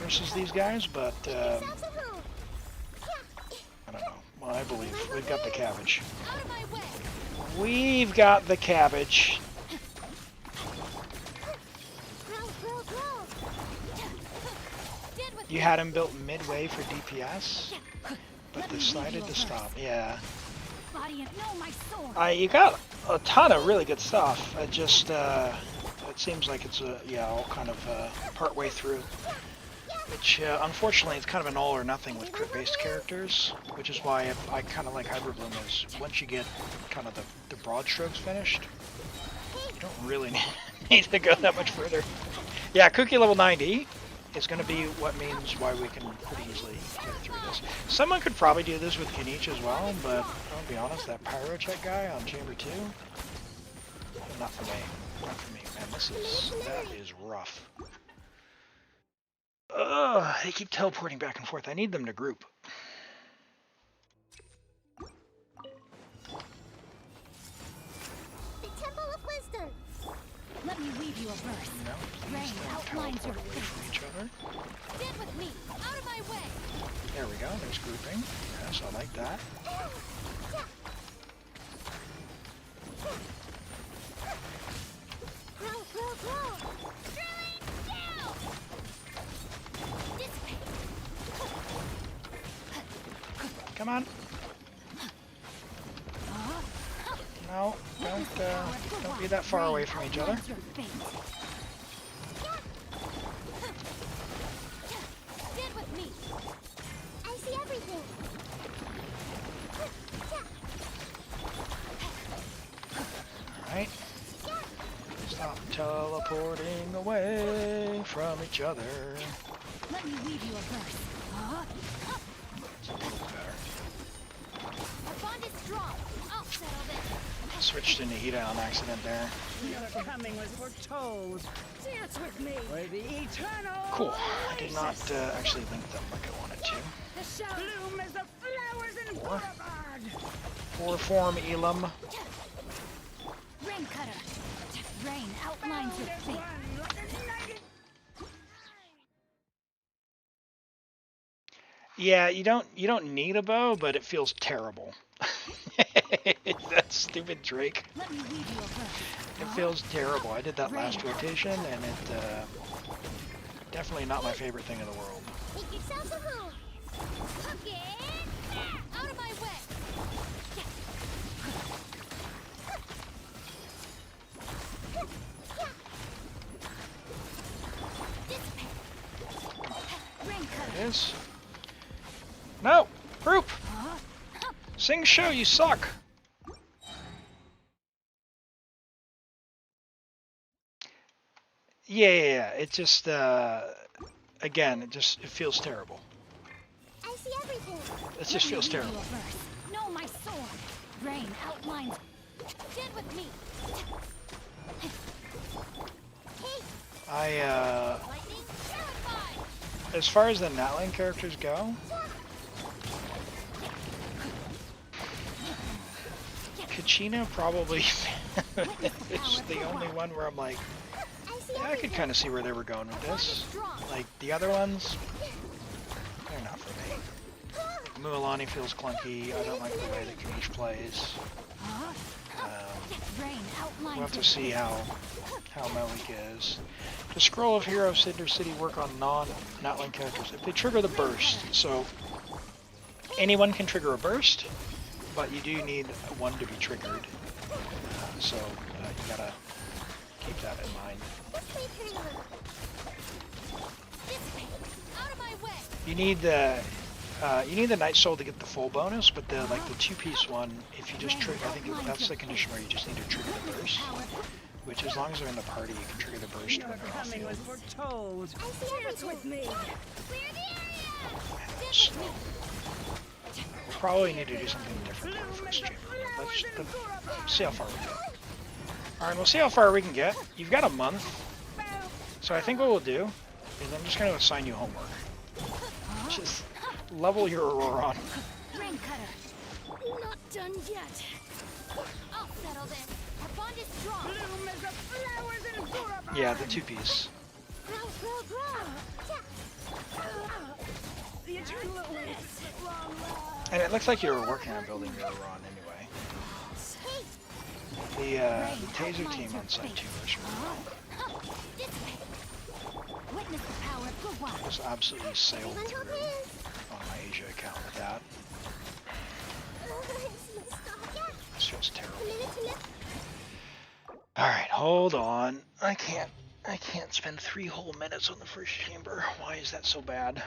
versus these guys, but I don't know. Well, I believe we've got the cabbage. We've got the cabbage. You had him built midway for DPS, but decided to stop. Yeah. You got a ton of really good stuff. It just, it seems like it's all kind of part way through. Which, unfortunately, it's kind of an all or nothing with crit-based characters, which is why I kind of like Hyper Bloom is once you get kind of the broad strokes finished, you don't really need to go that much further. Yeah, Cookie level 90. Is going to be what means why we can pretty easily get through this. Someone could probably do this with Kinich as well, but I'll be honest, that Pyro Check guy on Chamber 2, not for me. Not for me, man. That is rough. Ugh, they keep teleporting back and forth. I need them to group. The Temple of Wisdom. Let me weave you a verse. No, please don't teleport away from each other. Stand with me. Out of my way. There we go. There's grouping. Yes, I like that. Come on. No, don't be that far away from each other. Stand with me. I see everything. Alright. Stop teleporting away from each other. Let me weave you a verse. It's a little better. Our bond is strong. I'll settle this. Switched into Hida on accident there. Your coming was foretold. Dance with me. For the eternal. Cool. I did not actually link them like I wanted to. The shall bloom as the flowers in Boulevard. 4-form Elim. Rain cutter. Rain outlines your fate. Yeah, you don't need a bow, but it feels terrible. That stupid Drake. Let me weave you a verse. It feels terrible. I did that last rotation, and it definitely not my favorite thing in the world. Make yourselves a home. Okay. Out of my way. Rain There cutter. it is. No! Group! Sing show, you suck! Yeah. It just, again, it feels terrible. I see everything. It just feels Let me terrible. lead you a verse. Know my sword. Rain outlines. Get with me. Hey, lightning terrified. As far as the Natlan characters go, Kachina probably is the only one where I'm like, yeah, I could kind of see where they were going with this. Like, the other ones, they're not for me. Mualani feels clunky. I don't like the way that Kamish plays. We'll have to see how Melik is. The Scroll of Hero Cinder City work on non-Natlan characters. If they trigger the burst, so anyone can trigger a burst, but you do need one to be triggered. So you gotta keep that in mind. You need the Night Soul to get the full bonus, but the two-piece one, if you just trigger, I think that's the condition where you just need to trigger the burst. Which, as long as they're in the party, you can trigger the burst when they're off field. foretold. Dance with me. We'll probably need to do something different in the first chamber. Let's see how far we get. Alright, we'll see how far we can get. You've got a month. So I think what we'll do is I'm just going to assign you homework. Just level your Auroron. Rain cutter. Not done yet. I'll settle this. Our bond is strong. Bloom as the flowers in Gura. Yeah, the two-piece. The eternal awaits. And it looks like you were working on building your Auroron anyway. The Taser team on site 2 works really well. Witness the power of Gura. Just absolutely sailed through on my Asia account with that. It's just terrible. Alright, hold on. I can't spend 3 whole minutes on the first chamber. Why is that so bad?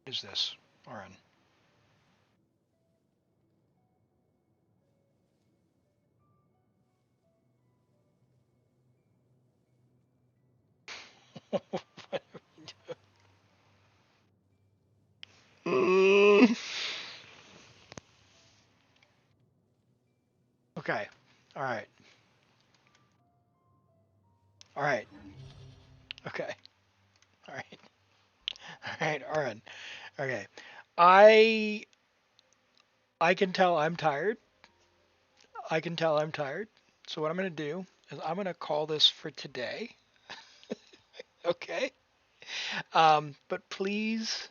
What is this? Oren. What are we doing? Okay. Alright. Alright. Okay. Alright. Alright, Oren. Okay. I can tell I'm tired. So what I'm going to do is I'm going to call this for today. Okay? But please,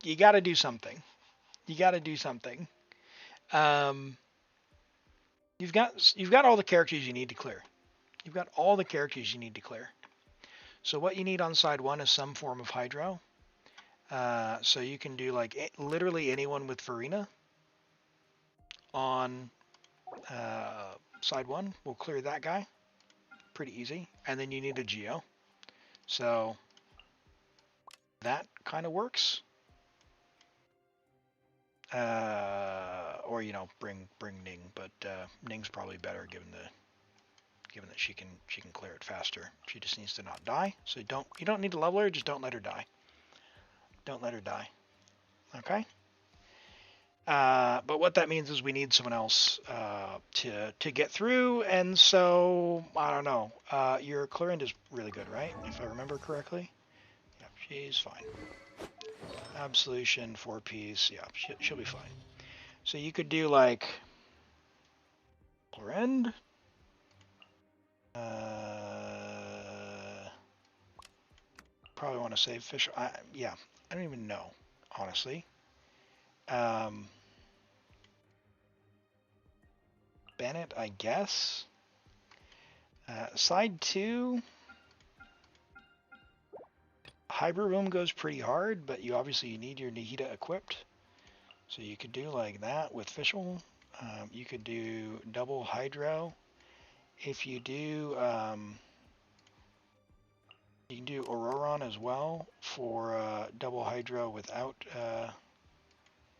you got to do something. You've got all the characters you need to clear. So what you need on side 1 is some form of Hydro. So you can do like literally anyone with Furina on side 1. We'll clear that guy. Pretty easy. And then you need a Geo. So that kind of works. Or bring Ning, but Ning's probably better given that she can clear it faster. She just needs to not die. So you don't need to level her, just don't let her die. Okay? But what that means is we need someone else to get through, and so I don't know. Your Clorinde is really good, right? If I remember correctly. Yeah, she's fine. Absolution, 4-piece. Yeah, she'll be fine. So you could do like Clorinde. Probably want to save Fisher. Yeah, I don't even know, honestly. Bennett, I guess. Side 2. Hybrid Boom goes pretty hard, but you obviously need your Nahida equipped. So you could do like that with Fischl. You could do double hydro. If you do, you can do Auroron as well for double hydro without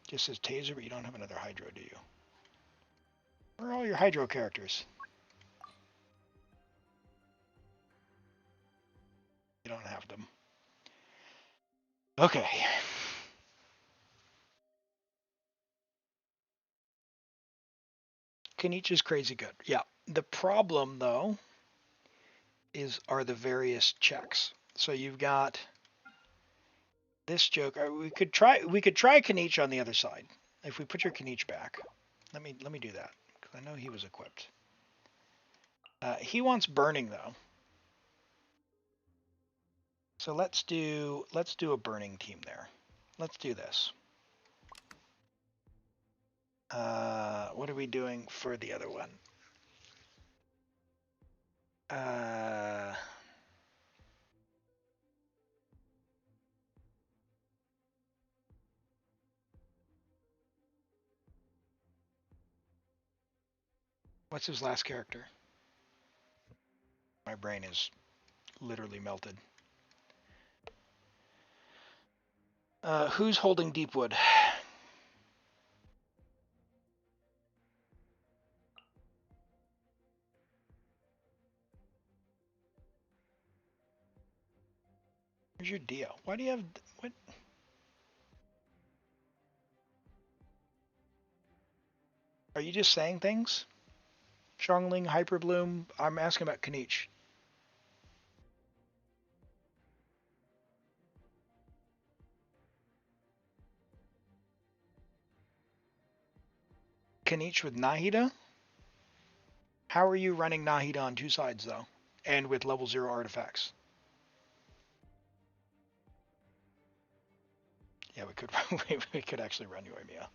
just as taser, but you don't have another hydro, do you? Where are all your hydro characters? You don't have them. Okay. Kanichi is crazy good. Yeah. The problem though are the various checks. So you've got this joke. We could try Kanichi on the other side. If we put your Kanichi back. Let me do that. Because I know he was equipped. He wants burning though. So let's do a burning team there. Let's do this. What are we doing for the other one? What's his last character? My brain is literally melted. Who's holding Deepwood? Where's your Dio? Why do you have what? Are you just saying things? Xiangling, Hyperbloom. I'm asking about Kanichi. Kanichi with Nahida? How are you running Nahida on two sides though? And with level 0 artifacts? Yeah, we could actually run Yoimiya.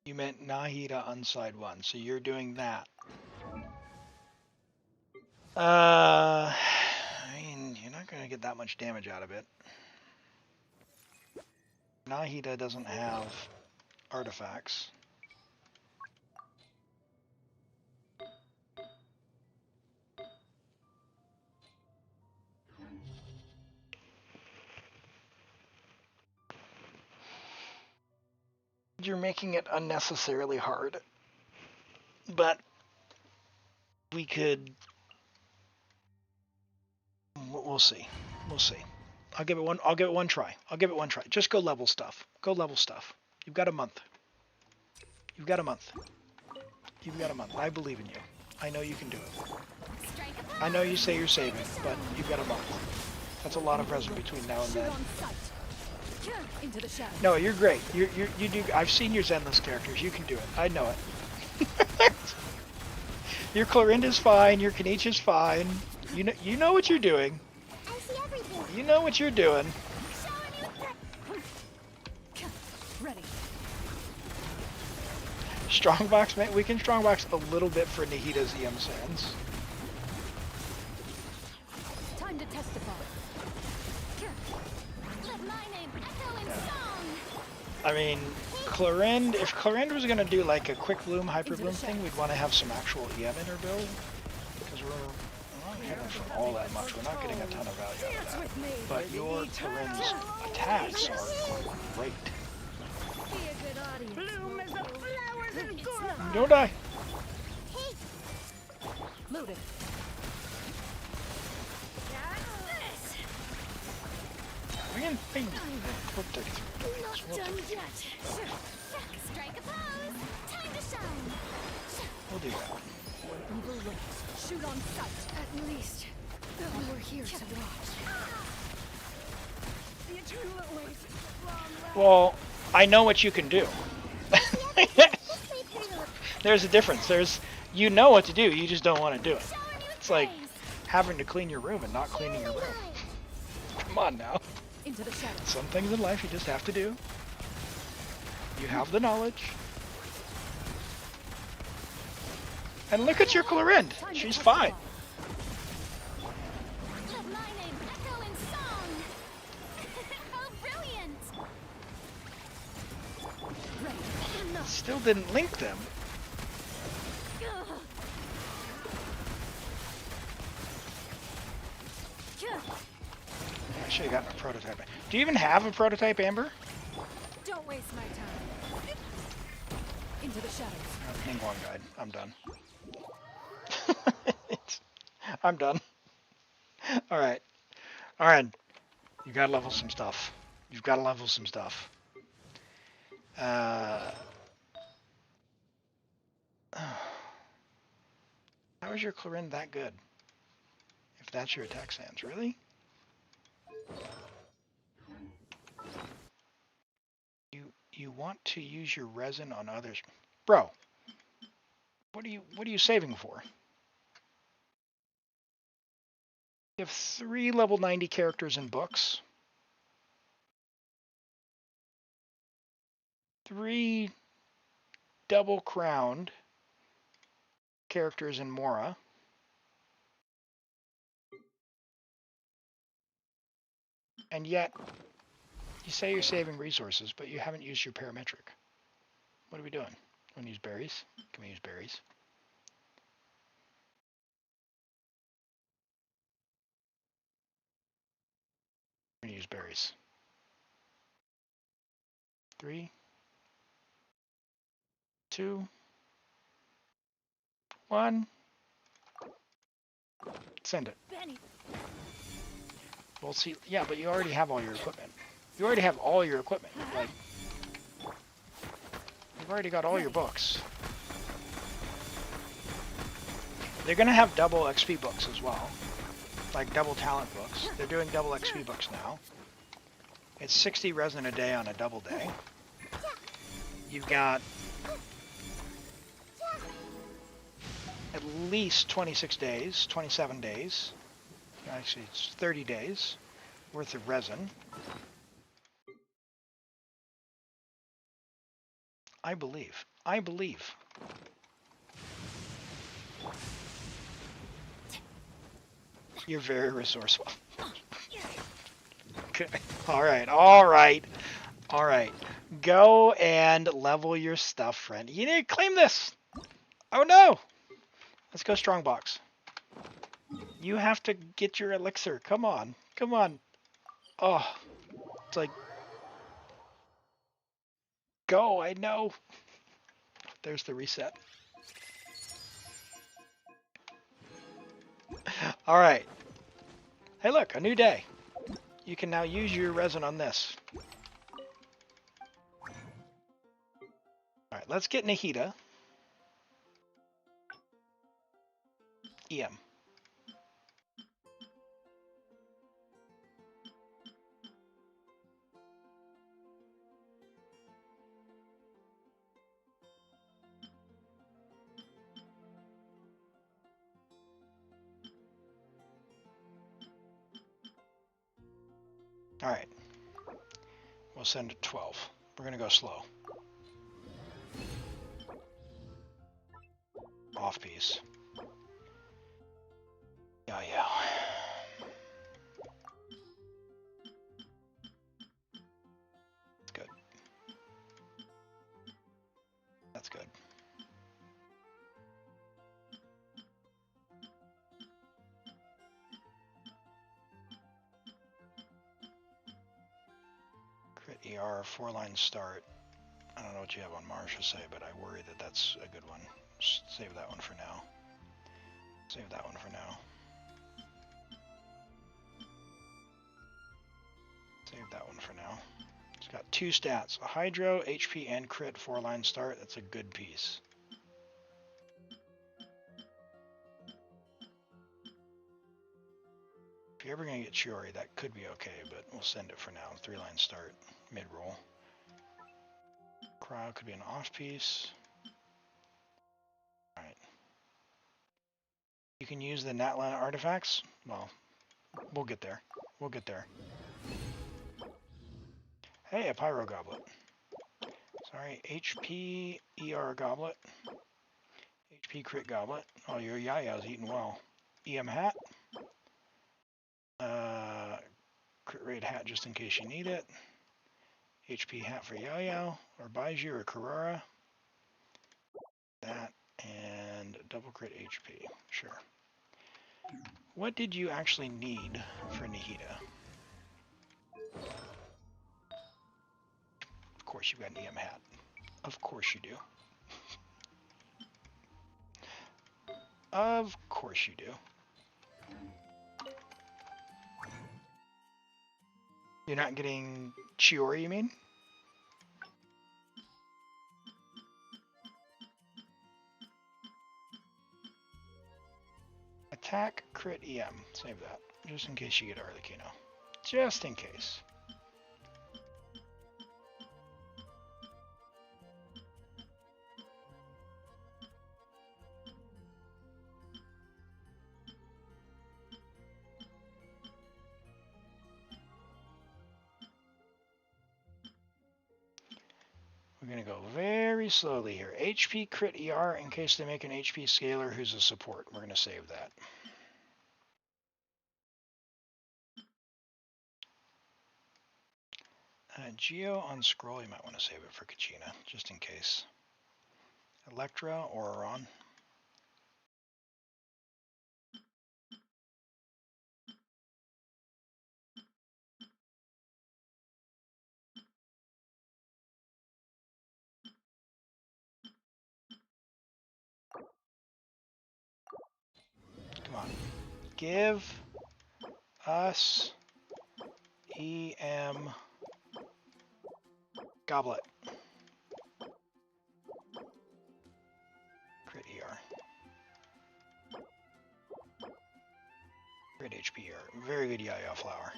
You meant Nahida on side 1, so you're doing that. I mean, you're not going to get that much damage out of it. Nahida doesn't have artifacts. You're making it unnecessarily hard. But we could... We'll see. We'll see. I'll give it one try. I'll give it one try. Just go level stuff. Go level stuff. You've got a month. You've got a month. You've got a month. I believe in you. I know you can do it. I know you say you're saving, but you've got a month. That's a lot of present between now and then. No, you're great. You do. I've seen your Zenless characters. You can do it. I know it. Your Clorinda's fine. Your Kanichi's fine. You know what you're doing. You know what you're doing. Ready. Strongbox, man. We can strongbox a little bit for Nahida's EM Sands. Time to testify. Let my name echo in song. I mean, if Clorind was going to do like a quick bloom, hyper bloom thing, we'd want to have some actual EM in her build. Because we're not getting from all that much. We're not getting a ton of value out of that. But your Clorind's attacks are great. Bloom as the flowers in Gura. Don't die. Loaded. Not done yet. Strike a pose. Time to shine. We'll do that. Evil looks. Shoot on sight, at least. We're here to watch. The eternal awaits. Well, I know what you can do. There's a difference. You know what to do, you just don't want to do it. It's like having to clean your room and not cleaning your room. Come on now. Into the shadows. Some things in life you just have to do. You have the knowledge. And look at your Clorinde. She's fine. Let my name echo in song. How brilliant! Still didn't link them. I should have gotten a prototype. Do you even have a prototype, Amber? Don't waste my time. Into the shadows. Ningguang guide. I'm done. I'm done. Alright. Alright. You gotta level some stuff. You've gotta level some stuff. How is your Clorinde that good? If that's your attack stance, really? You want to use your resin on others, bro? What are you saving for? You have 3 level 90 characters in books, 3 double crowned characters in Mora, and yet you say you're saving resources, but you haven't used your parametric. What are we doing? Want to use berries? Can we use berries? We're gonna use berries. 3, 2, 1. Send it. Benny. Well, see, yeah, but you already have all your equipment. You already have all your equipment. Like, you've already got all your books. They're gonna have double XP books as well, like double talent books. They're doing double XP books now. It's 60 resin a day on a double day. You've got at least 26 days, 27 days. Actually, it's 30 days worth of resin. I believe. I believe. You're very resourceful. Okay. All right. All right. All right. Go and level your stuff, friend. You need to claim this. Oh no. Let's go strongbox. You have to get your elixir. Come on. Come on. Oh. It's like, go. I know. There's the reset. All right. Hey, look, a new day. You can now use your resin on this. All right, let's get Nahida. EM. All right. We'll send it 12. We're going to go slow. Off piece. Yeah, yeah. That's good. That's good. Crit ER, 4-line start. I don't know what you have on Marsha say, but I worry that that's a good one. Just save that one for now. Save that one for now. Save that one for now. It's got 2 stats. A Hydro, HP, and crit 4-line start. That's a good piece. you're ever going to get Chiori, that could be okay, but we'll send it for now. 3-line start, mid-roll. Cryo could be an off-piece. Alright. You can use the Natlan artifacts. Well, we'll get there. We'll get there. Hey, a Pyro Goblet. Sorry, HP ER Goblet. HP Crit Goblet. Oh, your Yaya's eating well. EM Hat. Crit Rate Hat just in case you need it. HP Hat for Yaya, or Baiju, or Karara. That, and double crit HP. Sure. What did you actually need for Nihita? Of course you've got an EM Hat. Of course you do. Of course you do. You're not getting Chiori, you mean? Attack, crit, EM. Save that. Just in case you get Arlecchino. Just in case. We're going to go very slowly here. HP crit ER in case they make an HP scaler who's a support. We're going to save that. Geo on scroll, you might want to save it for Kachina, just in case. Electra or Aron. Come on. Give us EM Goblet. Crit ER. Crit HP ER. Very good Yaya flower.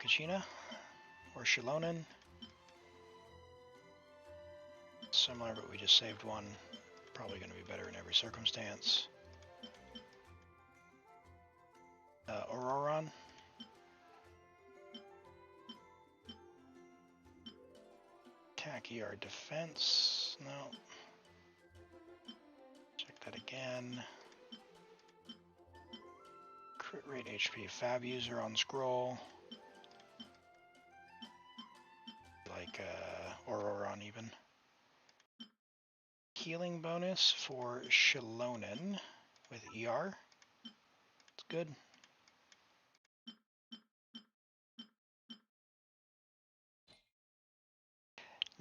Kachina or Shilonen. Similar, but we just saved one. Probably going to be better in every circumstance. Auroron. Attack ER defense. No. Check that again. Crit rate HP Fab user on scroll. Like Auroron even. Healing bonus for Shilonen with ER. It's good.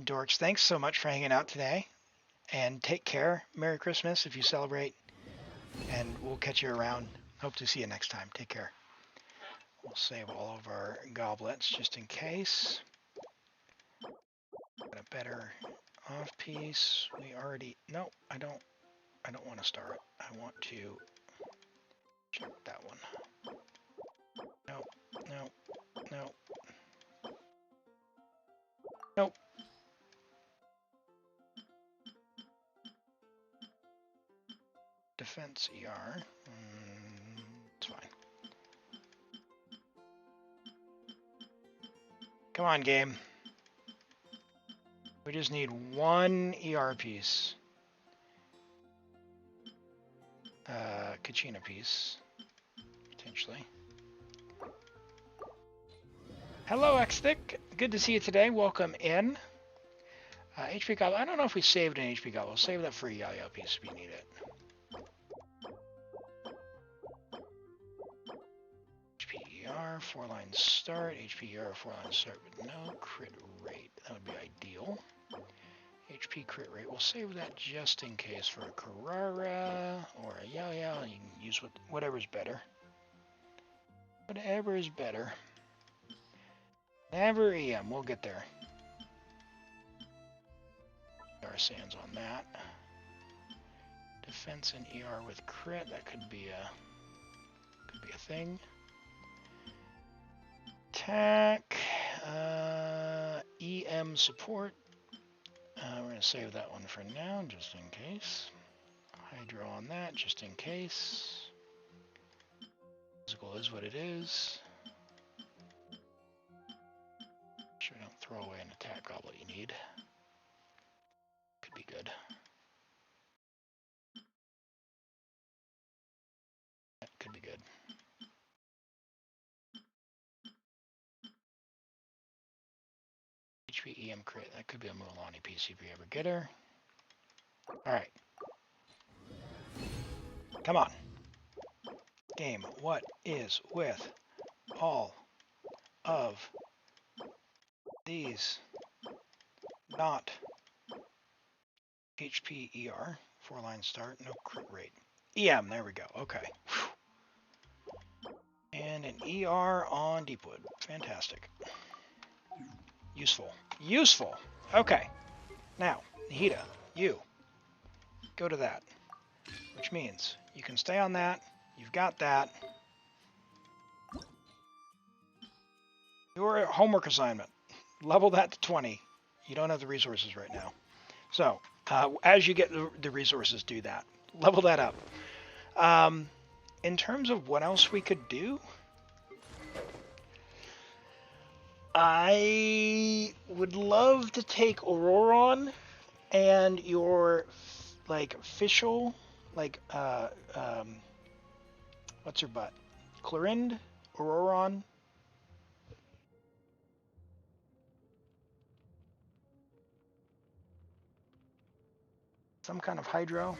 Dorks, thanks so much for hanging out today. And take care. Merry Christmas if you celebrate. And we'll catch you around. Hope to see you next time. Take care. We'll save all of our goblets just in case. Got a better off piece. We already, no, I don't want to star it. I want to check that one. No, no, no. Nope. Defense ER. It's fine. Come on, game. We just need one ER piece. Kachina piece. Potentially. Hello, X-Thick. Good to see you today. Welcome in. HP Goblet. I don't know if we saved an HP Goblet. We'll save that for a Yaya piece if you need it. HPER, 4-line start. HPER, 4-line start with no crit rate. That would be ideal. HP crit rate. We'll save that just in case for a Karara or a Yaya. You can use whatever's better. Whatever is better. Never EM. We'll get there. Our sands on that. Defense and ER with crit. That could be a thing. Attack. EM support. We're going to save that one for now, just in case. Hydro on that, just in case. Physical is what it is. Sure, don't throw away an attack goblet you need. Could be good. That could be good. HP EM crit. That could be a Mulan PC if you ever get her. Alright. Come on. Game, what is with all of these not HP ER? 4-line start, no crit rate. EM, there we go. Okay. Whew. And an ER on Deepwood. Fantastic. Useful. Useful! Okay. Now, Nahida, you go to that. Which means you can stay on that. You've got that. Your homework assignment. Level that to 20. You don't have the resources right now. So, as you get the resources, do that. Level that up. In terms of what else we could do, I would love to take Auroron and your, like, official, like, what's her butt? Clorind? Auroron? Some kind of hydro.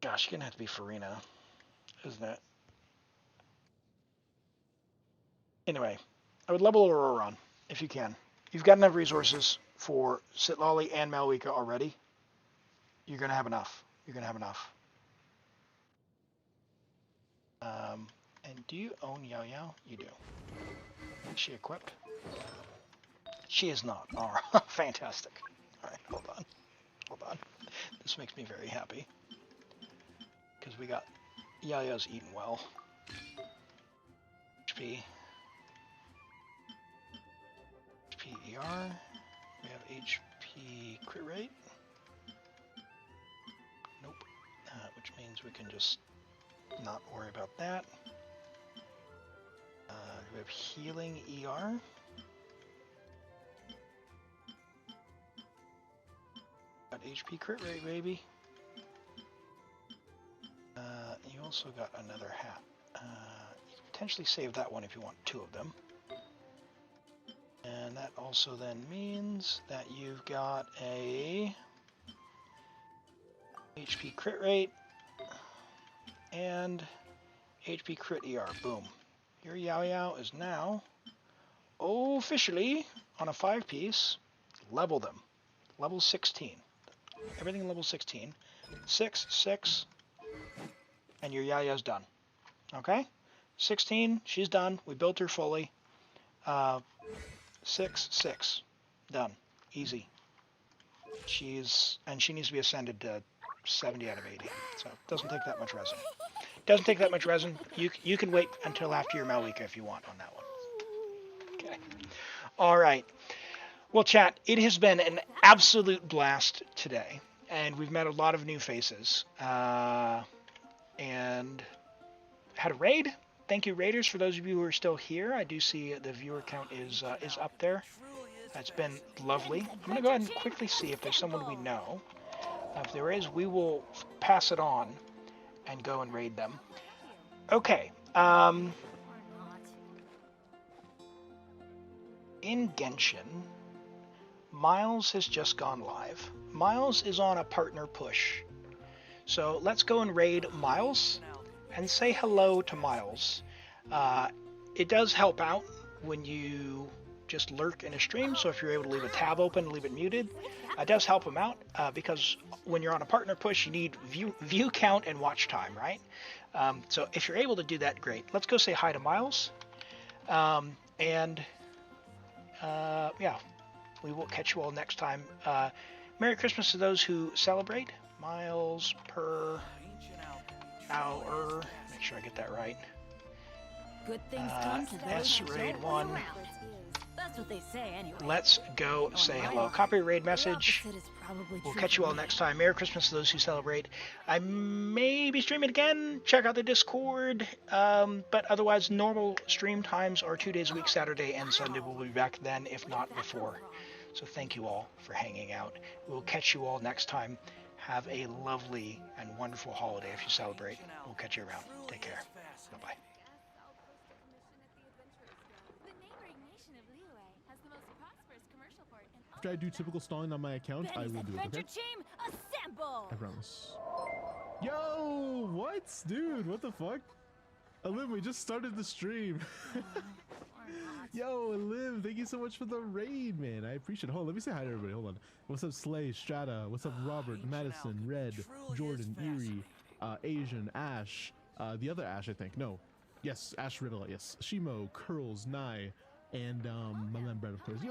Gosh, you're gonna have to be Furina, isn't it? Anyway, I would level Auroron, if you can. You've got enough resources for Sitlali and Malwika already. You're gonna have enough. You're gonna have enough. And do you own Yao Yao? You do. Is she equipped? She is not. Alright, fantastic. Alright, hold on. Hold on. This makes me very happy. Because we got Yao Yao's eaten well. HP. HP ER. We have HP crit rate. Nope. Which means we can just not worry about that. We have healing ER. Got HP crit rate, baby. You also got another hat. You can potentially save that one if you want 2 of them. And that also then means that you've got a HP crit rate and HP crit ER. Boom. Your Yao Yao is now officially on a 5-piece. Level them. Level 16. Everything level 16. 6, 6. And your Yao Yao's done. Okay? 16, she's done. We built her fully. 6, 6. Done. Easy. She needs to be ascended to 70 out of 80. So it doesn't take that much resin. Doesn't take that much resin. You can wait until after your Malwika if you want on that one. Okay. All right. Well, chat, it has been an absolute blast today. And we've met a lot of new faces. And had a raid. Thank you, raiders, for those of you who are still here. I do see the viewer count is up there. It's been lovely. I'm going to go ahead and quickly see if there's someone we know. If there is, we will pass it on and go and raid them. Okay. In Genshin, Miles has just gone live. Miles is on a partner push. So let's go and raid Miles and say hello to Miles. It does help out when you just lurk in a stream. So if you're able to leave a tab open, leave it muted, it does help them out because when you're on a partner push, you need view count and watch time, right? So if you're able to do that, great. Let's go say hi to Miles. Yeah, we will catch you all next time. Merry Christmas to those who celebrate. Miles per hour. Make sure I get that right. Good things come to those who S-Raid don't 1. wait around. That's what they say anyway. Let's go say hello. Copy raid message. The opposite is probably We'll true catch you for all me. next time. Merry Christmas to those who celebrate. I may be streaming again. Check out the Discord. But otherwise, normal stream times are 2 days a week, Saturday and Sunday. We'll be back then, if not before. So thank you all for hanging out. We'll catch you all next time. Have a lovely and wonderful holiday if you celebrate. We'll catch you around. Take care. Bye-bye. After I do typical stalling on my account, I will do it, okay? Team, assemble! I promise. Yo, what? Dude, what the fuck? Alim, we just started the stream. Yo, Alim, thank you so much for the raid, man. I appreciate it. Hold on, let me say hi to everybody. Hold on. What's up, Slay, Strata? What's up, Robert, Madison, Red, Jordan, Erie, Asian, Ash, the other Ash, I think. No. Yes, Ash Riddle, yes. Shimo, Curls, Nye, and my man Brad, of course. Yo,